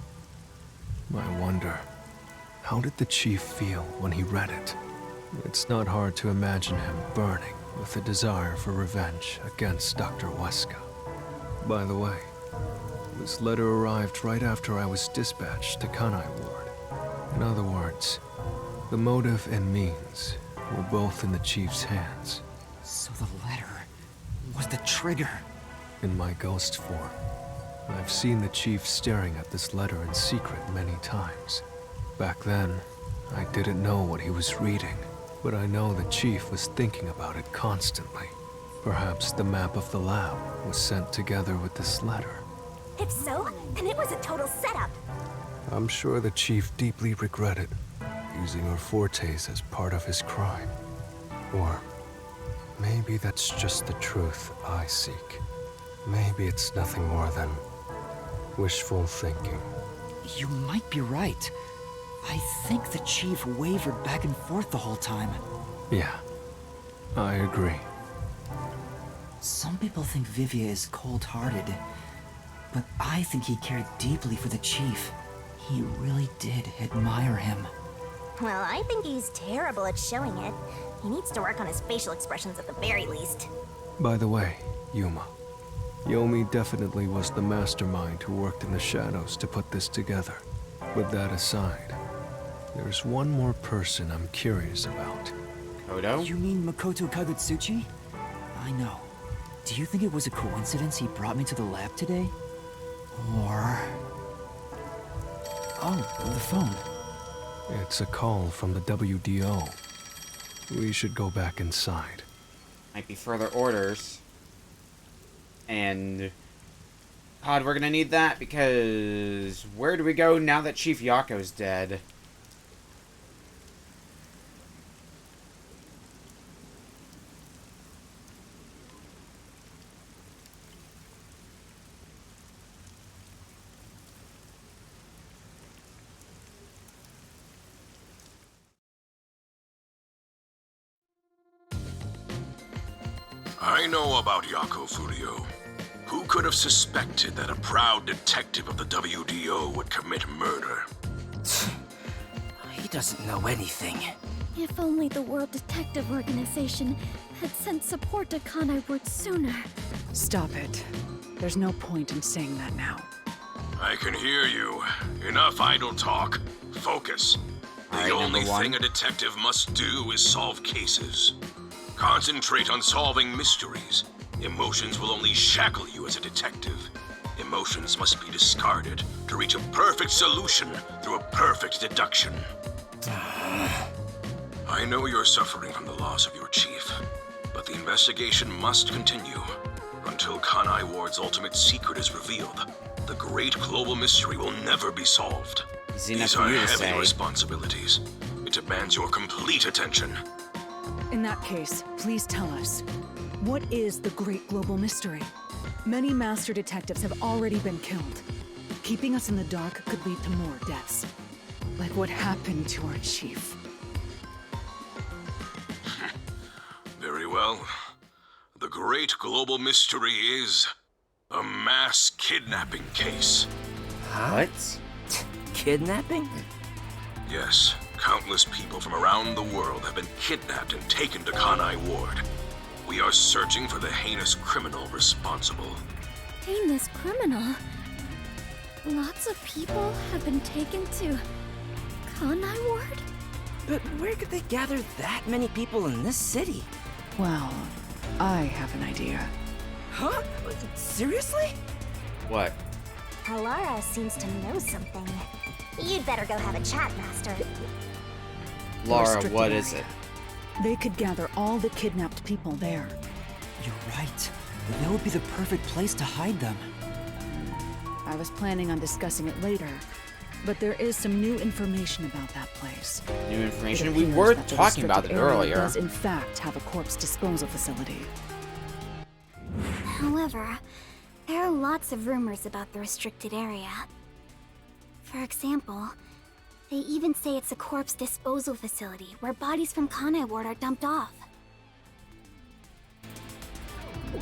I wonder, how did the chief feel when he read it? It's not hard to imagine him burning with a desire for revenge against Dr. Weska. By the way, this letter arrived right after I was dispatched to Kanai Ward. In other words, the motive and means were both in the chief's hands. So the letter was the trigger. In my ghost form, I've seen the chief staring at this letter in secret many times. Back then, I didn't know what he was reading, but I know the chief was thinking about it constantly. Perhaps the map of the lab was sent together with this letter. If so, then it was a total setup. I'm sure the chief deeply regretted using our fortes as part of his crime. Or maybe that's just the truth I seek. Maybe it's nothing more than wishful thinking. You might be right. I think the chief wavered back and forth the whole time. Yeah, I agree. Some people think Vivia is cold-hearted, but I think he cared deeply for the chief. He really did admire him. Well, I think he's terrible at showing it. He needs to work on his facial expressions at the very least. By the way, Yuma, Yomi definitely was the mastermind who worked in the shadows to put this together. With that aside, there's one more person I'm curious about. Kodo? You mean Makoto Kagutsuchi? I know. Do you think it was a coincidence he brought me to the lab today? Or... Oh, the phone. It's a call from the WDO. We should go back inside. Might be further orders. And... God, we're gonna need that because... Where do we go now that Chief Yako's dead? I know about Yako Furio. Who could have suspected that a proud detective of the WDO would commit murder? He doesn't know anything. If only the World Detective Organization had sent support to Kanai Ward sooner. Stop it. There's no point in saying that now. I can hear you. Enough idle talk. Focus. The only thing a detective must do is solve cases. Concentrate on solving mysteries. Emotions will only shackle you as a detective. Emotions must be discarded to reach a perfect solution through a perfect deduction. I know you're suffering from the loss of your chief, but the investigation must continue. Until Kanai Ward's ultimate secret is revealed, the great global mystery will never be solved. These are heavy responsibilities. It demands your complete attention. In that case, please tell us, what is the great global mystery? Many master detectives have already been killed. Keeping us in the dark could lead to more deaths. Like what happened to our chief. Very well. The great global mystery is a mass kidnapping case. What? Kidnapping? Yes, countless people from around the world have been kidnapped and taken to Kanai Ward. We are searching for the heinous criminal responsible. Heinous criminal? Lots of people have been taken to Kanai Ward? But where could they gather that many people in this city? Well, I have an idea. Huh? Seriously? What? Alara seems to know something. You'd better go have a chat, Master. Lara, what is it? They could gather all the kidnapped people there. You're right. That would be the perfect place to hide them. I was planning on discussing it later, but there is some new information about that place. New information? It We appears were that the talking about it restricted area earlier. does in fact have a corpse disposal facility. However, there are lots of rumors about the restricted area. For example, they even say it's a corpse disposal facility where bodies from Kanai Ward are dumped off.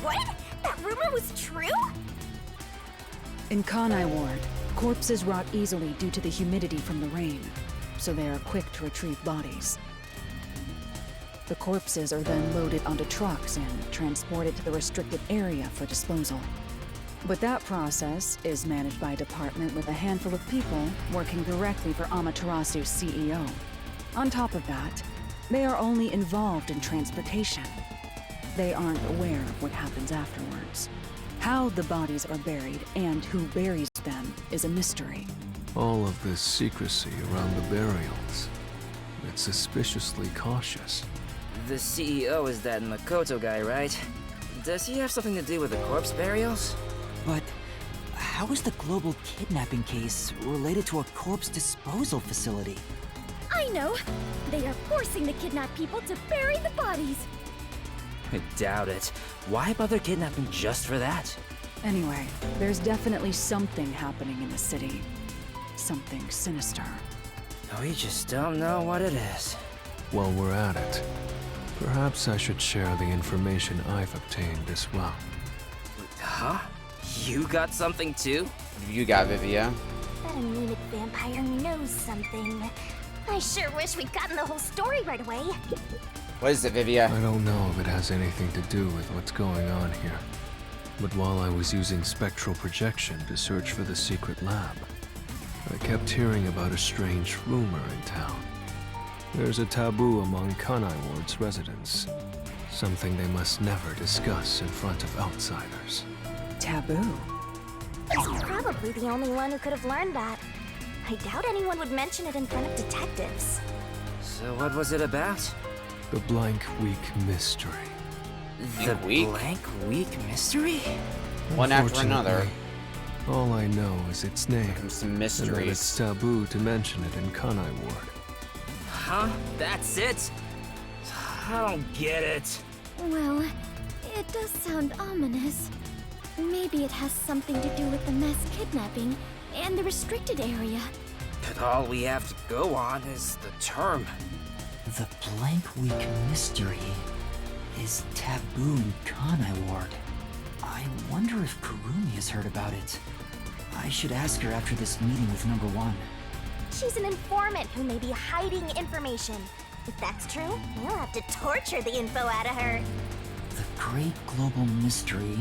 What? That rumor was true? In Kanai Ward, corpses rot easily due to the humidity from the rain, so they are quick to retrieve bodies. The corpses are then loaded onto trucks and transported to the restricted area for disposal. But that process is managed by a department with a handful of people working directly for Amaterasu's CEO. On top of that, they are only involved in transportation. They aren't aware of what happens afterwards. How the bodies are buried and who buries them is a mystery. All of this secrecy around the burials. It's suspiciously cautious. The CEO is that Makoto guy, right? Does he have something to do with the corpse burials? But how is the global kidnapping case related to a corpse disposal facility? I know! They are forcing the kidnapped people to bury the bodies! I doubt it. Why bother kidnapping just for that? Anyway, there's definitely something happening in the city. Something sinister. We just don't know what it is. While we're at it, perhaps I should share the information I've obtained as well. Huh? You got something too? You got Vivia. That anemic vampire knows something. I sure wish we'd gotten the whole story right away. What is it, Vivia? I don't know if it has anything to do with what's going on here. But while I was using spectral projection to search for the secret lab, I kept hearing about a strange rumor in town. There's a taboo among Kanai Ward's residents. Something they must never discuss in front of outsiders. Taboo? He's probably the only one who could have learned that. I doubt anyone would mention it in front of detectives. So what was it about? The Blank Week Mystery. The Blank Week Mystery? One after another. All I know is its name. Some And that mysteries. it's taboo to mention it in Kanai Ward. Huh? That's it? I don't get it. Well, it does sound ominous. Maybe it has something to do with the mass kidnapping and the restricted area. But all we have to go on is the term. The Blank Week Mystery is taboo in Kanai Ward. I wonder if Kurumi has heard about it. I should ask her after this meeting with number 1. She's an informant who may be hiding information. If that's true, we'll have to torture the info out of her. The Great Global Mystery,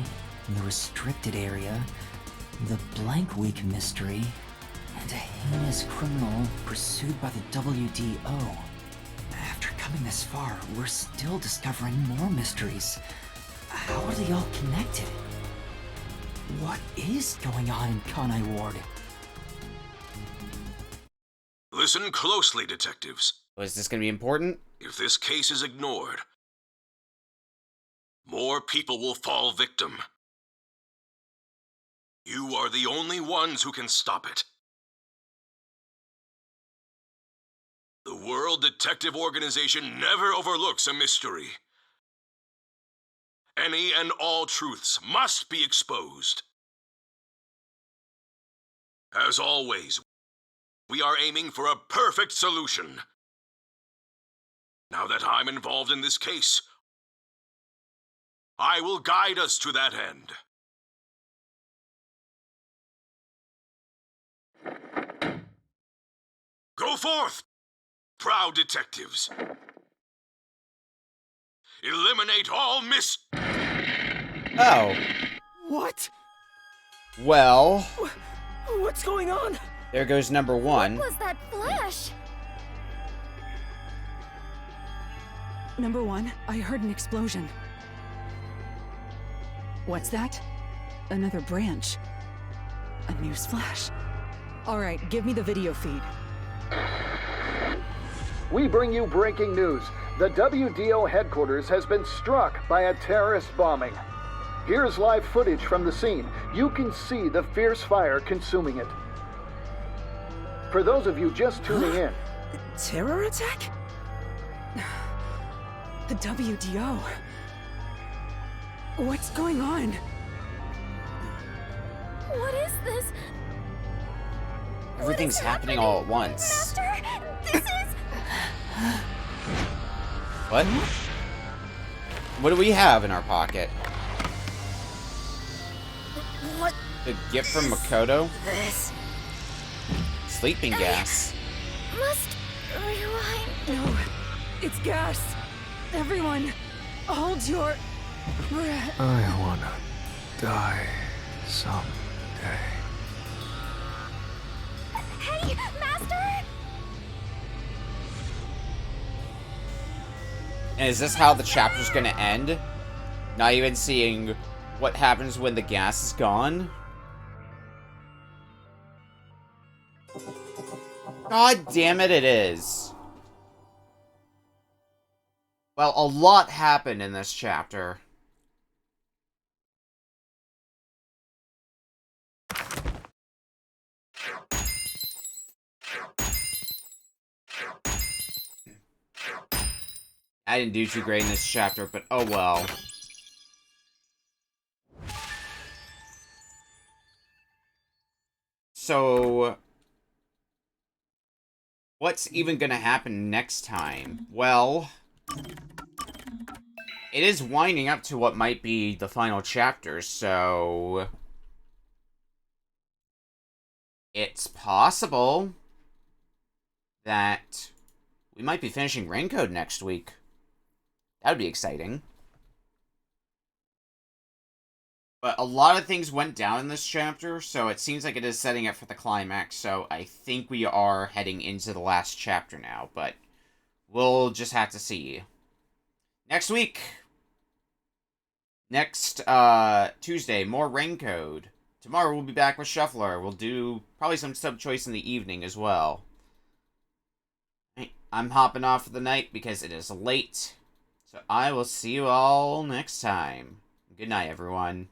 the Restricted Area, the Blank Week Mystery, and a heinous criminal pursued by the WDO. After coming this far, we're still discovering more mysteries. How are they all connected? What is going on in Kanai Ward? Listen closely, detectives. Was this going to be important? If this case is ignored, more people will fall victim. You are the only ones who can stop it. The World Detective Organization never overlooks a mystery. Any and all truths must be exposed. As always, we are aiming for a perfect solution. Now that I'm involved in this case, I will guide us to that end. Go forth, proud detectives. Eliminate all Oh. What? Well. What's going on? There goes number one. What was that flash? Number one, I heard an explosion. What's that? Another branch. A news flash. All right, give me the video feed. We bring you breaking news. The WDO headquarters has been struck by a terrorist bombing. Here's live footage from the scene. You can see the fierce fire consuming it. For those of you just tuning in. Terror attack? The WDO. What's going on? What is this? Everything's happening all at once. Master, this is... What? What do we have in our pocket? What? The gift from Makoto? This? Sleeping gas. Must rewind. No, it's gas. Everyone, hold your breath. I wanna die someday. Hey, Master! And is this how the chapter's gonna end? Not even seeing what happens when the gas is gone? God damn it, it is. Well, a lot happened in this chapter. I didn't do too great in this chapter, but oh well. So, what's even gonna happen next time? Well, it is winding up to what might be the final chapter, so it's possible that we might be finishing Raincode next week. That would be exciting. But a lot of things went down in this chapter, so it seems like it is setting up for the climax, so I think we are heading into the last chapter now, but we'll just have to see. Next week! Next, Tuesday, more Raincode. Tomorrow we'll be back with Shuffler. We'll do probably some sub-choice in the evening as well. I'm hopping off for the night because it is late. So I will see you all next time. Good night, everyone.